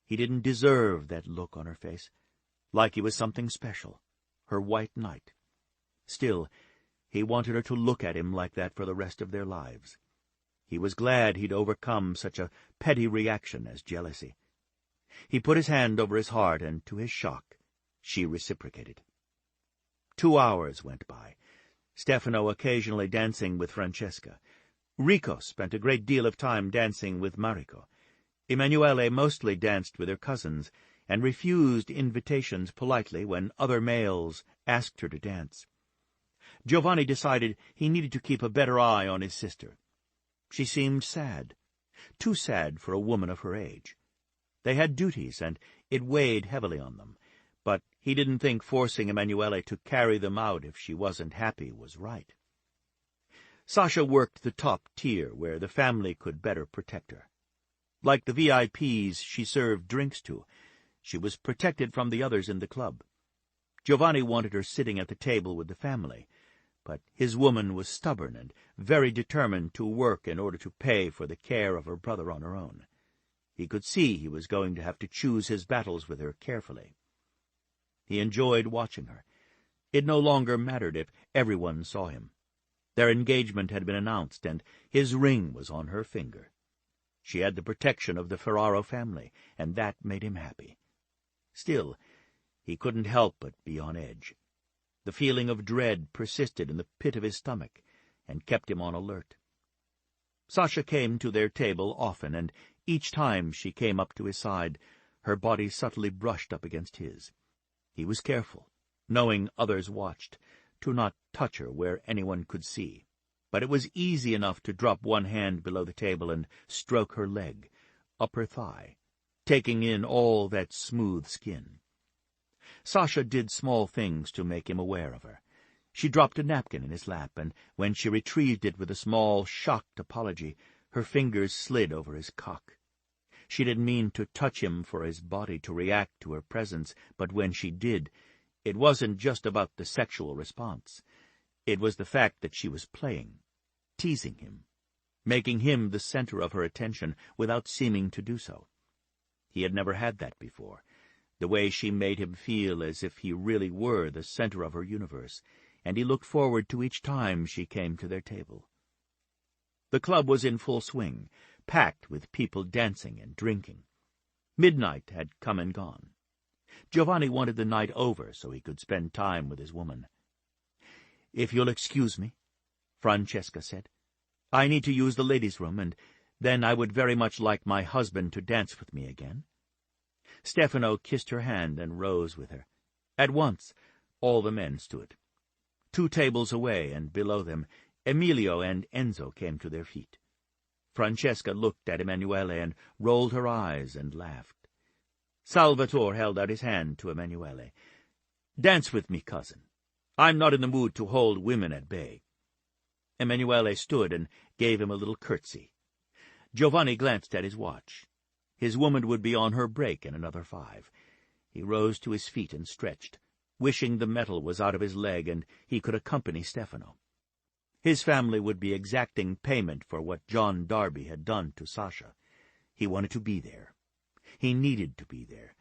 He didn't deserve that look on her face, like he was something special, her white knight. Still, he wanted her to look at him like that for the rest of their lives. He was glad he'd overcome such a petty reaction as jealousy. He put his hand over his heart, and to his shock, she reciprocated. 2 hours went by, Stefano occasionally dancing with Francesca. Rico spent a great deal of time dancing with Mariko. Emanuele mostly danced with her cousins, and refused invitations politely when other males asked her to dance. Giovanni decided he needed to keep a better eye on his sister. She seemed sad, too sad for a woman of her age. They had duties, and it weighed heavily on them, but he didn't think forcing Emanuele to carry them out if she wasn't happy was right. Sasha worked the top tier, where the family could better protect her. Like the VIPs she served drinks to, she was protected from the others in the club. Giovanni wanted her sitting at the table with the family, but his woman was stubborn and very determined to work in order to pay for the care of her brother on her own. He could see he was going to have to choose his battles with her carefully. He enjoyed watching her. It no longer mattered if everyone saw him. Their engagement had been announced, and his ring was on her finger. She had the protection of the Ferraro family, and that made him happy. Still, he couldn't help but be on edge. The feeling of dread persisted in the pit of his stomach and kept him on alert. Sasha came to their table often, and each time she came up to his side, her body subtly brushed up against his. He was careful, knowing others watched, to not touch her where anyone could see, but it was easy enough to drop one hand below the table and stroke her leg, up her thigh, taking in all that smooth skin. Sasha did small things to make him aware of her. She dropped a napkin in his lap, and when she retrieved it with a small, shocked apology, her fingers slid over his cock. She didn't mean to touch him for his body to react to her presence, but when she did, it wasn't just about the sexual response. It was the fact that she was playing, teasing him, making him the center of her attention without seeming to do so. He had never had that before, the way she made him feel as if he really were the center of her universe, and he looked forward to each time she came to their table. The club was in full swing, packed with people dancing and drinking. Midnight had come and gone. Giovanni wanted the night over so he could spend time with his woman. "If you'll excuse me," Francesca said, "I need to use the ladies' room, and then I would very much like my husband to dance with me again." Stefano kissed her hand and rose with her. At once, all the men stood. 2 tables away and below them, Emilio and Enzo came to their feet. Francesca looked at Emanuele and rolled her eyes and laughed. Salvatore held out his hand to Emanuele. "Dance with me, cousin. I'm not in the mood to hold women at bay." Emanuele stood and gave him a little curtsy. Giovanni glanced at his watch. His woman would be on her break in another 5. He rose to his feet and stretched, wishing the metal was out of his leg and he could accompany Stefano. His family would be exacting payment for what John Darby had done to Sasha. He wanted to be there. He needed to be there,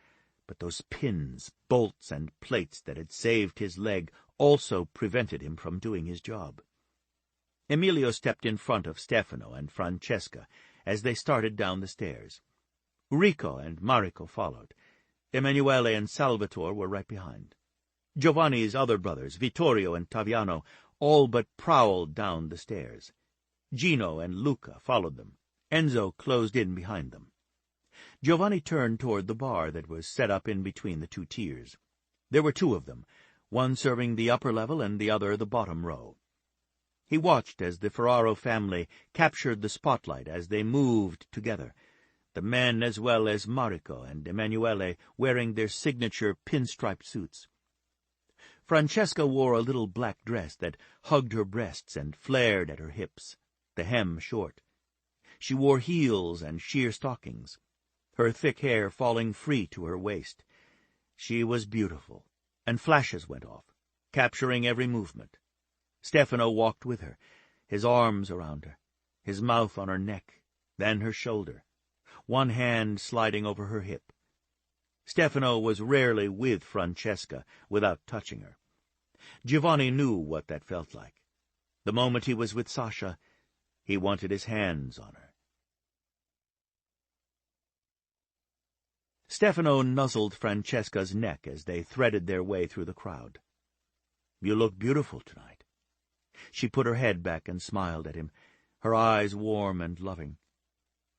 but those pins, bolts, and plates that had saved his leg also prevented him from doing his job. Emilio stepped in front of Stefano and Francesca as they started down the stairs. Rico and Mariko followed. Emanuele and Salvatore were right behind. Giovanni's other brothers, Vittorio and Taviano, all but prowled down the stairs. Gino and Luca followed them. Enzo closed in behind them. Giovanni turned toward the bar that was set up in between the 2 tiers. There were 2 of them, one serving the upper level and the other the bottom row. He watched as the Ferraro family captured the spotlight as they moved together, the men as well as Mariko and Emanuele wearing their signature pinstripe suits. Francesca wore a little black dress that hugged her breasts and flared at her hips, the hem short. She wore heels and sheer stockings, her thick hair falling free to her waist, She was beautiful, and flashes went off, capturing every movement. Stefano walked with her, his arms around her, his mouth on her neck, then her shoulder, one hand sliding over her hip. Stefano was rarely with Francesca without touching her. Giovanni knew what that felt like. The moment he was with Sasha, he wanted his hands on her. Stefano nuzzled Francesca's neck as they threaded their way through the crowd. "You look beautiful tonight." She put her head back and smiled at him, her eyes warm and loving.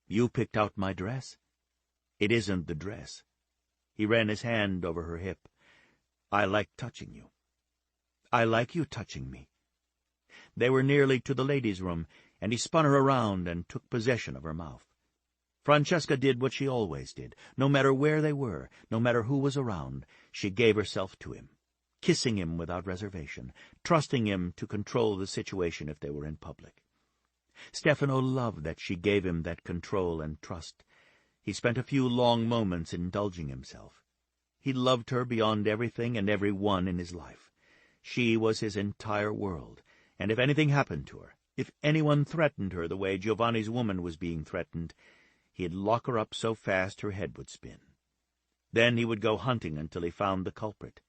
"You picked out my dress?" "It isn't the dress." He ran his hand over her hip. "I like touching you." "I like you touching me." They were nearly to the ladies' room, and he spun her around and took possession of her mouth. Francesca did what she always did. No matter where they were, no matter who was around, she gave herself to him, kissing him without reservation, trusting him to control the situation if they were in public. Stefano loved that she gave him that control and trust. He spent a few long moments indulging himself. He loved her beyond everything and every one in his life. She was his entire world, and if anything happened to her, if anyone threatened her the way Giovanni's woman was being threatened, he'd lock her up so fast her head would spin. Then he would go hunting until he found the culprit.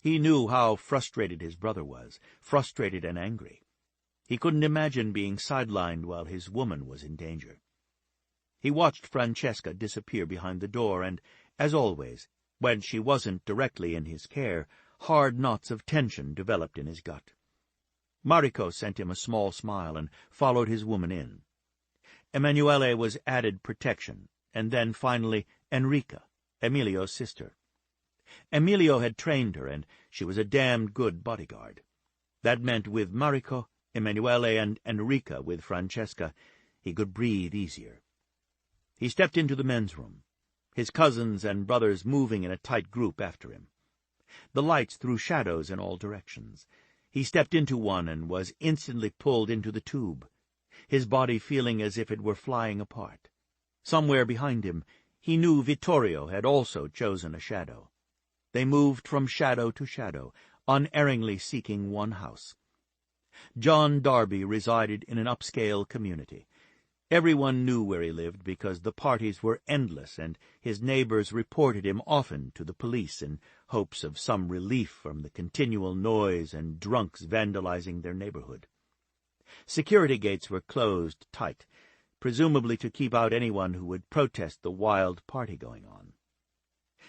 He knew how frustrated his brother was, frustrated and angry. He couldn't imagine being sidelined while his woman was in danger. He watched Francesca disappear behind the door, and, as always, when she wasn't directly in his care, hard knots of tension developed in his gut. Mariko sent him a small smile and followed his woman in. Emanuele was added protection, and then, finally, Enrica, Emilio's sister. Emilio had trained her, and she was a damned good bodyguard. That meant with Mariko, Emanuele, and Enrica with Francesca, he could breathe easier. He stepped into the men's room, his cousins and brothers moving in a tight group after him. The lights threw shadows in all directions. He stepped into one and was instantly pulled into the tube, his body feeling as if it were flying apart. Somewhere behind him, he knew Vittorio had also chosen a shadow. They moved from shadow to shadow, unerringly seeking one house. John Darby resided in an upscale community. Everyone knew where he lived because the parties were endless, and his neighbors reported him often to the police in hopes of some relief from the continual noise and drunks vandalizing their neighborhood. Security gates were closed tight, presumably to keep out anyone who would protest the wild party going on.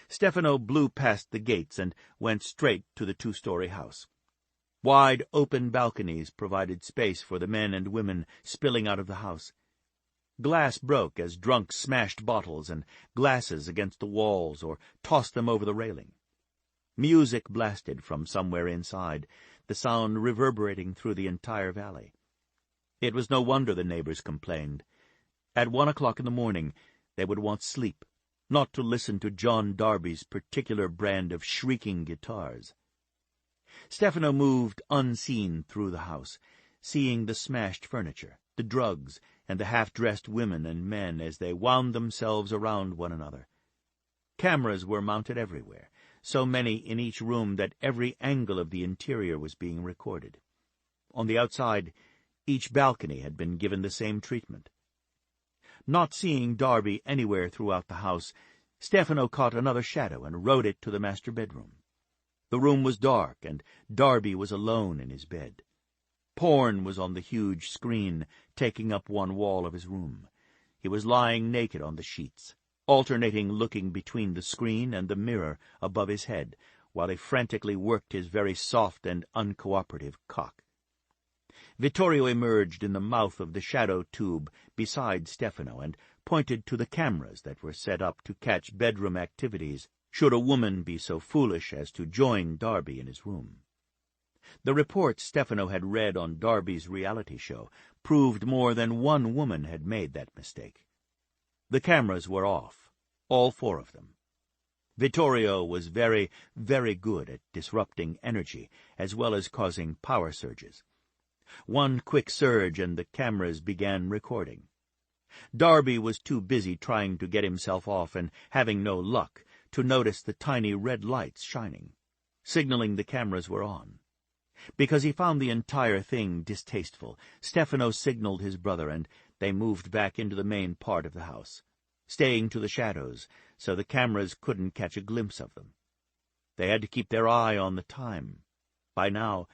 Stefano blew past the gates and went straight to the two-story house. Wide open balconies provided space for the men and women spilling out of the house. Glass broke as drunks smashed bottles and glasses against the walls or tossed them over the railing. Music blasted from somewhere inside, the sound reverberating through the entire valley. It was no wonder the neighbors complained. At 1 o'clock in the morning, they would want sleep, not to listen to John Darby's particular brand of shrieking guitars. Stefano moved unseen through the house, seeing the smashed furniture, the drugs, and the half-dressed women and men as they wound themselves around one another. Cameras were mounted everywhere, so many in each room that every angle of the interior was being recorded. On the outside, each balcony had been given the same treatment. Not seeing Darby anywhere throughout the house, Stefano caught another shadow and rode it to the master bedroom. The room was dark, and Darby was alone in his bed. Porn was on the huge screen, taking up one wall of his room. He was lying naked on the sheets, alternating looking between the screen and the mirror above his head, while he frantically worked his very soft and uncooperative cock. Vittorio emerged in the mouth of the shadow tube beside Stefano and pointed to the cameras that were set up to catch bedroom activities should a woman be so foolish as to join Darby in his room. The reports Stefano had read on Darby's reality show proved more than one woman had made that mistake. The cameras were off, all 4 of them. Vittorio was very, very good at disrupting energy as well as causing power surges. One quick surge and the cameras began recording. Darby was too busy trying to get himself off and having no luck to notice the tiny red lights shining, signaling the cameras were on. Because he found the entire thing distasteful, Stefano signaled his brother, and they moved back into the main part of the house, staying to the shadows so the cameras couldn't catch a glimpse of them. They had to keep their eye on the time. By now,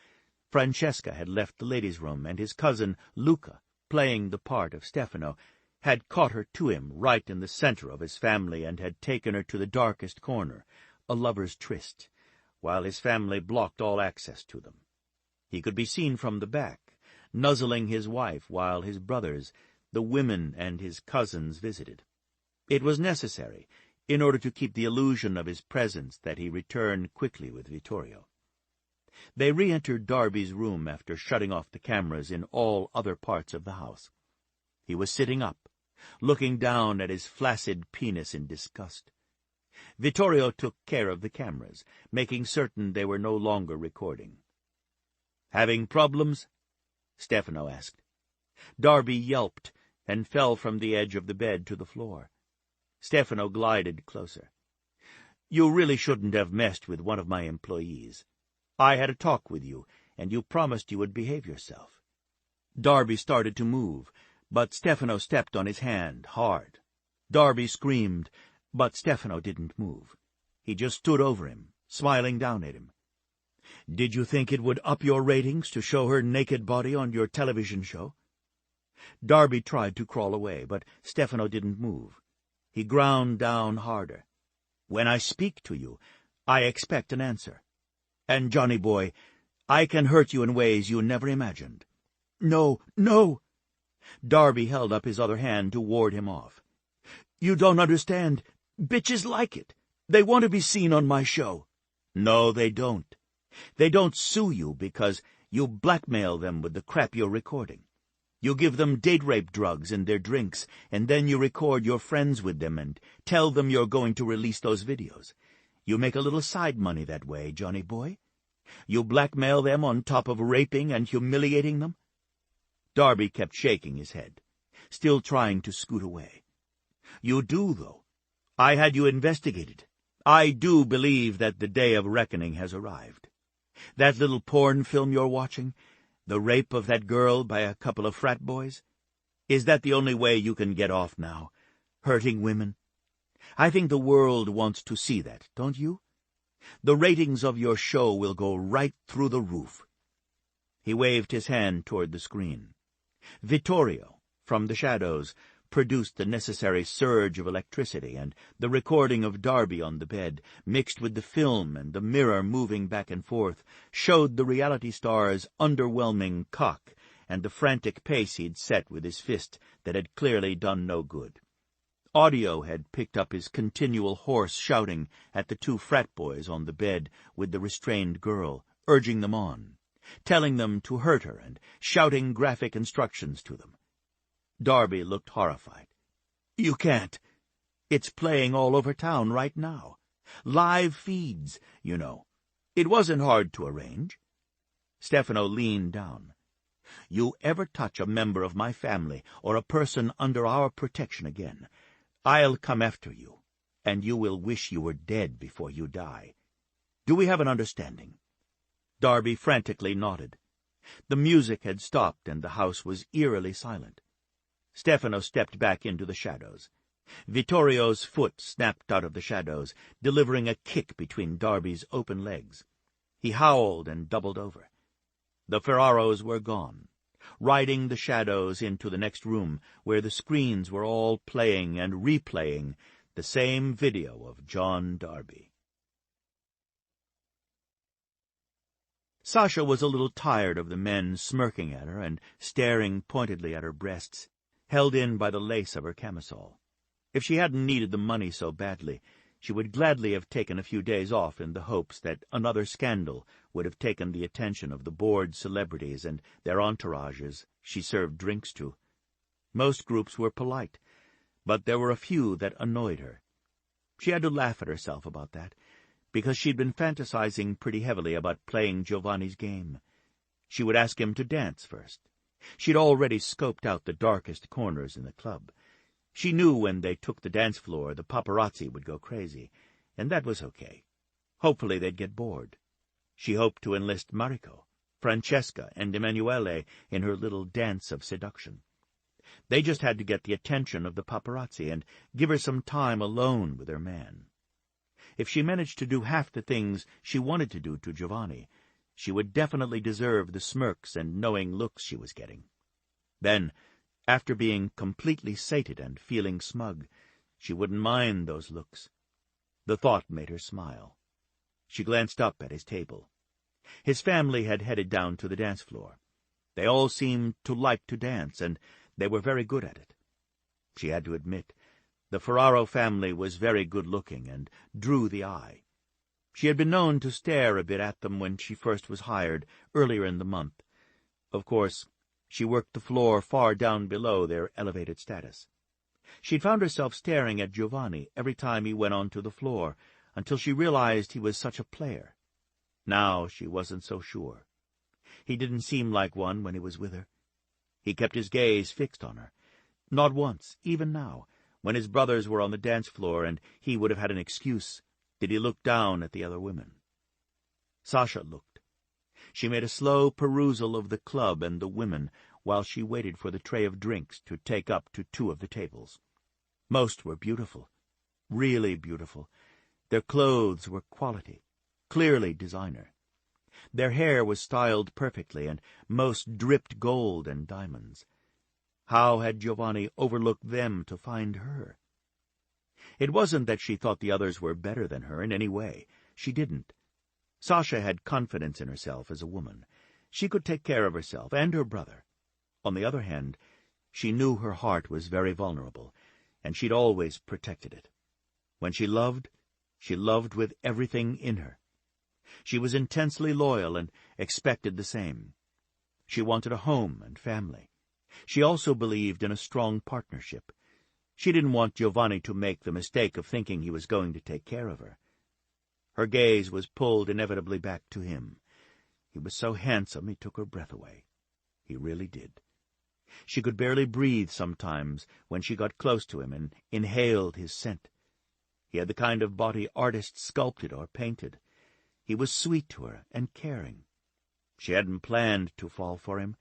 Francesca had left the ladies' room, and his cousin, Luca, playing the part of Stefano, had caught her to him right in the center of his family and had taken her to the darkest corner, a lover's tryst, while his family blocked all access to them. He could be seen from the back, nuzzling his wife while his brothers, the women and his cousins, visited. It was necessary, in order to keep the illusion of his presence, that he return quickly with Vittorio. They re-entered Darby's room after shutting off the cameras in all other parts of the house. He was sitting up, looking down at his flaccid penis in disgust. Vittorio took care of the cameras, making certain they were no longer recording. "Having problems?" Stefano asked. Darby yelped and fell from the edge of the bed to the floor. Stefano glided closer. "You really shouldn't have messed with one of my employees. I had a talk with you, and you promised you would behave yourself." Darby started to move, but Stefano stepped on his hand, hard. Darby screamed, but Stefano didn't move. He just stood over him, smiling down at him. "Did you think it would up your ratings to show her naked body on your television show?" Darby tried to crawl away, but Stefano didn't move. He ground down harder. "When I speak to you, I expect an answer. And, Johnny boy, I can hurt you in ways you never imagined." "No, no!" Darby held up his other hand to ward him off. "You don't understand. Bitches like it. They want to be seen on my show." "No, they don't. They don't sue you because you blackmail them with the crap you're recording. You give them date rape drugs in their drinks, and then you record your friends with them and tell them you're going to release those videos. You make a little side money that way, Johnny boy. You blackmail them on top of raping and humiliating them." Darby kept shaking his head, still trying to scoot away. "You do, though. I had you investigated. I do believe that the day of reckoning has arrived. That little porn film you're watching, the rape of that girl by a couple of frat boys, is that the only way you can get off now, hurting women? I think the world wants to see that, don't you? The ratings of your show will go right through the roof." He waved his hand toward the screen. Vittorio, from the shadows, produced the necessary surge of electricity, and the recording of Darby on the bed, mixed with the film and the mirror moving back and forth, showed the reality star's underwhelming cock and the frantic pace he'd set with his fist that had clearly done no good. Audio had picked up his continual hoarse shouting at the two frat boys on the bed with the restrained girl, urging them on, telling them to hurt her and shouting graphic instructions to them. Darby looked horrified. "You can't. It's playing all over town right now. Live feeds, you know. It wasn't hard to arrange." Stefano leaned down. "You ever touch a member of my family or a person under our protection again, I'll come after you, and you will wish you were dead before you die. Do we have an understanding?" Darby frantically nodded. The music had stopped, and the house was eerily silent. Stefano stepped back into the shadows. Vittorio's foot snapped out of the shadows, delivering a kick between Darby's open legs. He howled and doubled over. The Ferraros were gone, riding the shadows into the next room, where the screens were all playing and replaying the same video of John Darby. Sasha was a little tired of the men smirking at her and staring pointedly at her breasts, held in by the lace of her camisole. If she hadn't needed the money so badly, she would gladly have taken a few days off in the hopes that another scandal would have taken the attention of the bored celebrities and their entourages she served drinks to. Most groups were polite, but there were a few that annoyed her. She had to laugh at herself about that, because she'd been fantasizing pretty heavily about playing Giovanni's game. She would ask him to dance first. She'd already scoped out the darkest corners in the club. She knew when they took the dance floor the paparazzi would go crazy, and that was okay. Hopefully they'd get bored. She hoped to enlist Mariko, Francesca, and Emanuele in her little dance of seduction. They just had to get the attention of the paparazzi and give her some time alone with her man. If she managed to do half the things she wanted to do to Giovanni, she would definitely deserve the smirks and knowing looks she was getting. Then, after being completely sated and feeling smug, she wouldn't mind those looks. The thought made her smile. She glanced up at his table. His family had headed down to the dance floor. They all seemed to like to dance, and they were very good at it. She had to admit, the Ferraro family was very good-looking and drew the eye. She had been known to stare a bit at them when she first was hired, earlier in the month. Of course, she worked the floor far down below their elevated status. She'd found herself staring at Giovanni every time he went onto the floor, until she realized he was such a player. Now she wasn't so sure. He didn't seem like one when he was with her. He kept his gaze fixed on her. Not once, even now, when his brothers were on the dance floor and he would have had an excuse, did he look down at the other women. Sasha looked. She made a slow perusal of the club and the women while she waited for the tray of drinks to take up to 2 of the tables. Most were beautiful, really beautiful. Their clothes were quality, clearly designer. Their hair was styled perfectly, and most dripped gold and diamonds. How had Giovanni overlooked them to find her? It wasn't that she thought the others were better than her in any way. She didn't. Sasha had confidence in herself as a woman. She could take care of herself and her brother. On the other hand, she knew her heart was very vulnerable, and she'd always protected it. When she loved with everything in her. She was intensely loyal and expected the same. She wanted a home and family. She also believed in a strong partnership. She didn't want Giovanni to make the mistake of thinking he was going to take care of her. Her gaze was pulled inevitably back to him. He was so handsome he took her breath away. He really did. She could barely breathe sometimes when she got close to him and inhaled his scent. He had the kind of body artists sculpted or painted. He was sweet to her and caring. She hadn't planned to fall for him.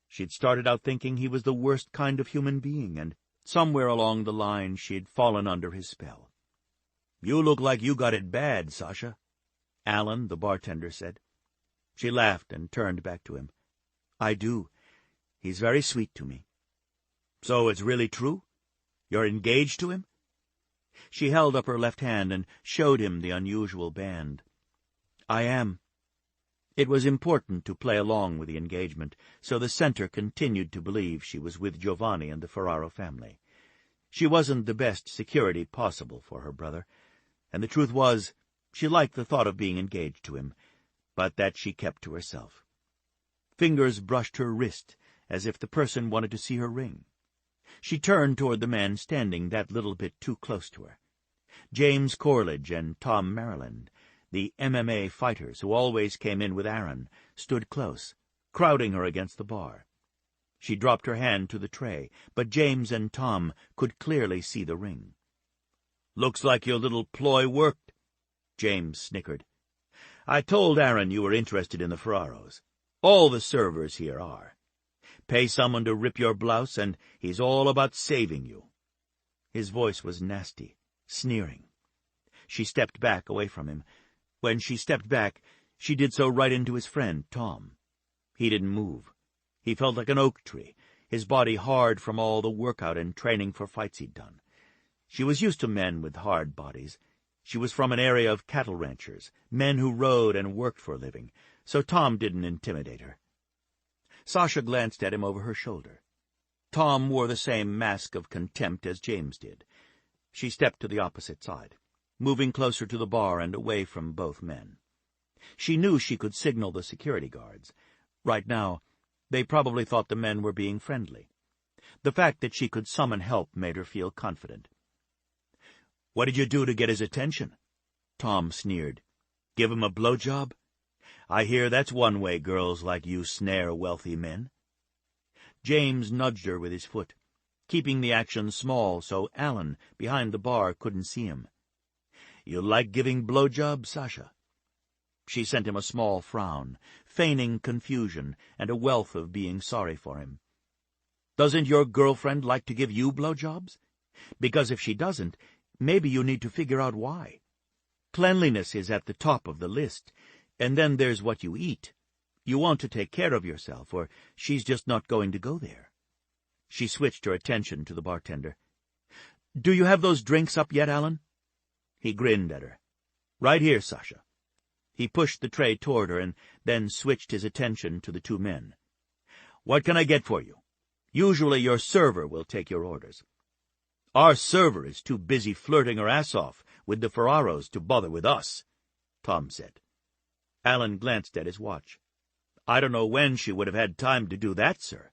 She'd started out thinking he was the worst kind of human being, and somewhere along the line she'd fallen under his spell. "You look like you got it bad, Sasha," Alan, the bartender, said. She laughed and turned back to him. "I do. He's very sweet to me." "So it's really true? You're engaged to him?" She held up her left hand and showed him the unusual band. "I am." It was important to play along with the engagement, so the center continued to believe she was with Giovanni and the Ferraro family. She wasn't the best security possible for her brother, and the truth was, she liked the thought of being engaged to him, but that she kept to herself. Fingers brushed her wrist, as if the person wanted to see her ring. She turned toward the man standing that little bit too close to her. James Corlidge and Tom Maryland, the MMA fighters who always came in with Aaron, stood close, crowding her against the bar. She dropped her hand to the tray, but James and Tom could clearly see the ring. "Looks like your little ploy worked," James snickered. "I told Aaron you were interested in the Ferraros. All the servers here are. Pay someone to rip your blouse, and he's all about saving you." His voice was nasty, sneering. She stepped back away from him. When she stepped back, she did so right into his friend, Tom. He didn't move. He felt like an oak tree, his body hard from all the workout and training for fights he'd done. She was used to men with hard bodies. She was from an area of cattle ranchers, men who rode and worked for a living, so Tom didn't intimidate her. Sasha glanced at him over her shoulder. Tom wore the same mask of contempt as James did. She stepped to the opposite side, moving closer to the bar and away from both men. She knew she could signal the security guards. Right now, they probably thought the men were being friendly. The fact that she could summon help made her feel confident. "What did you do to get his attention?" Tom sneered. "Give him a blowjob? I hear that's one way girls like you snare wealthy men." James nudged her with his foot, keeping the action small so Alan, behind the bar, couldn't see him. You like giving blowjobs, Sasha?" She sent him a small frown, feigning confusion and a wealth of being sorry for him. "Doesn't your girlfriend like to give you blowjobs? Because if she doesn't, maybe you need to figure out why. Cleanliness is at the top of the list, and then there's what you eat. You want to take care of yourself, or she's just not going to go there." She switched her attention to the bartender. "Do you have those drinks up yet, Alan?" He grinned at her. "Right here, Sasha." He pushed the tray toward her and then switched his attention to the two men. "What can I get for you? Usually your server will take your orders." "Our server is too busy flirting her ass off with the Ferraros to bother with us," Tom said. Alan glanced at his watch. "I don't know when she would have had time to do that, sir.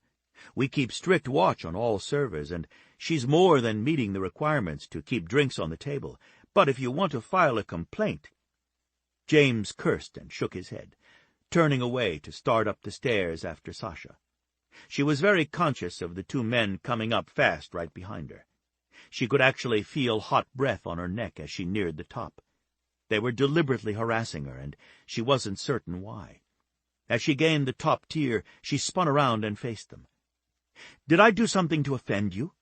We keep strict watch on all servers, and she's more than meeting the requirements to keep drinks on the table. But if you want to file a complaint—" James cursed and shook his head, turning away to start up the stairs after Sasha. She was very conscious of the two men coming up fast right behind her. She could actually feel hot breath on her neck as she neared the top. They were deliberately harassing her, and she wasn't certain why. As she gained the top tier, she spun around and faced them. "Did I do something to offend you?"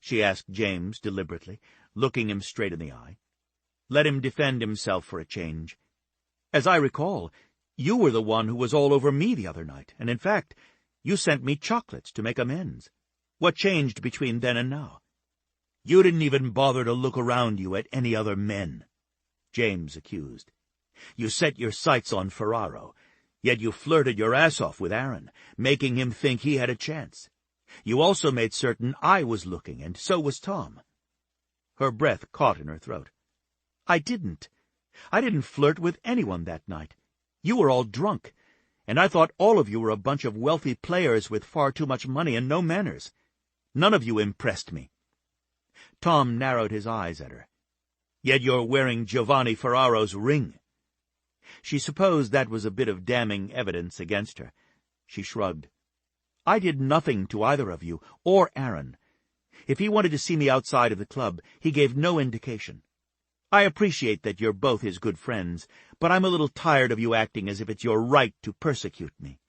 she asked James deliberately, looking him straight in the eye. Let him defend himself for a change. "As I recall, you were the one who was all over me the other night, and in fact, you sent me chocolates to make amends. What changed between then and now?" "You didn't even bother to look around you at any other men," James accused. "You set your sights on Ferraro, yet you flirted your ass off with Aaron, making him think he had a chance. You also made certain I was looking, and so was Tom." Her breath caught in her throat. "I didn't flirt with anyone that night. You were all drunk, and I thought all of you were a bunch of wealthy players with far too much money and no manners. None of you impressed me." Tom narrowed his eyes at her. "Yet you're wearing Giovanni Ferraro's ring." She supposed that was a bit of damning evidence against her. She shrugged. "I did nothing to either of you, or Aaron. If he wanted to see me outside of the club, he gave no indication. I appreciate that you're both his good friends, but I'm a little tired of you acting as if it's your right to persecute me."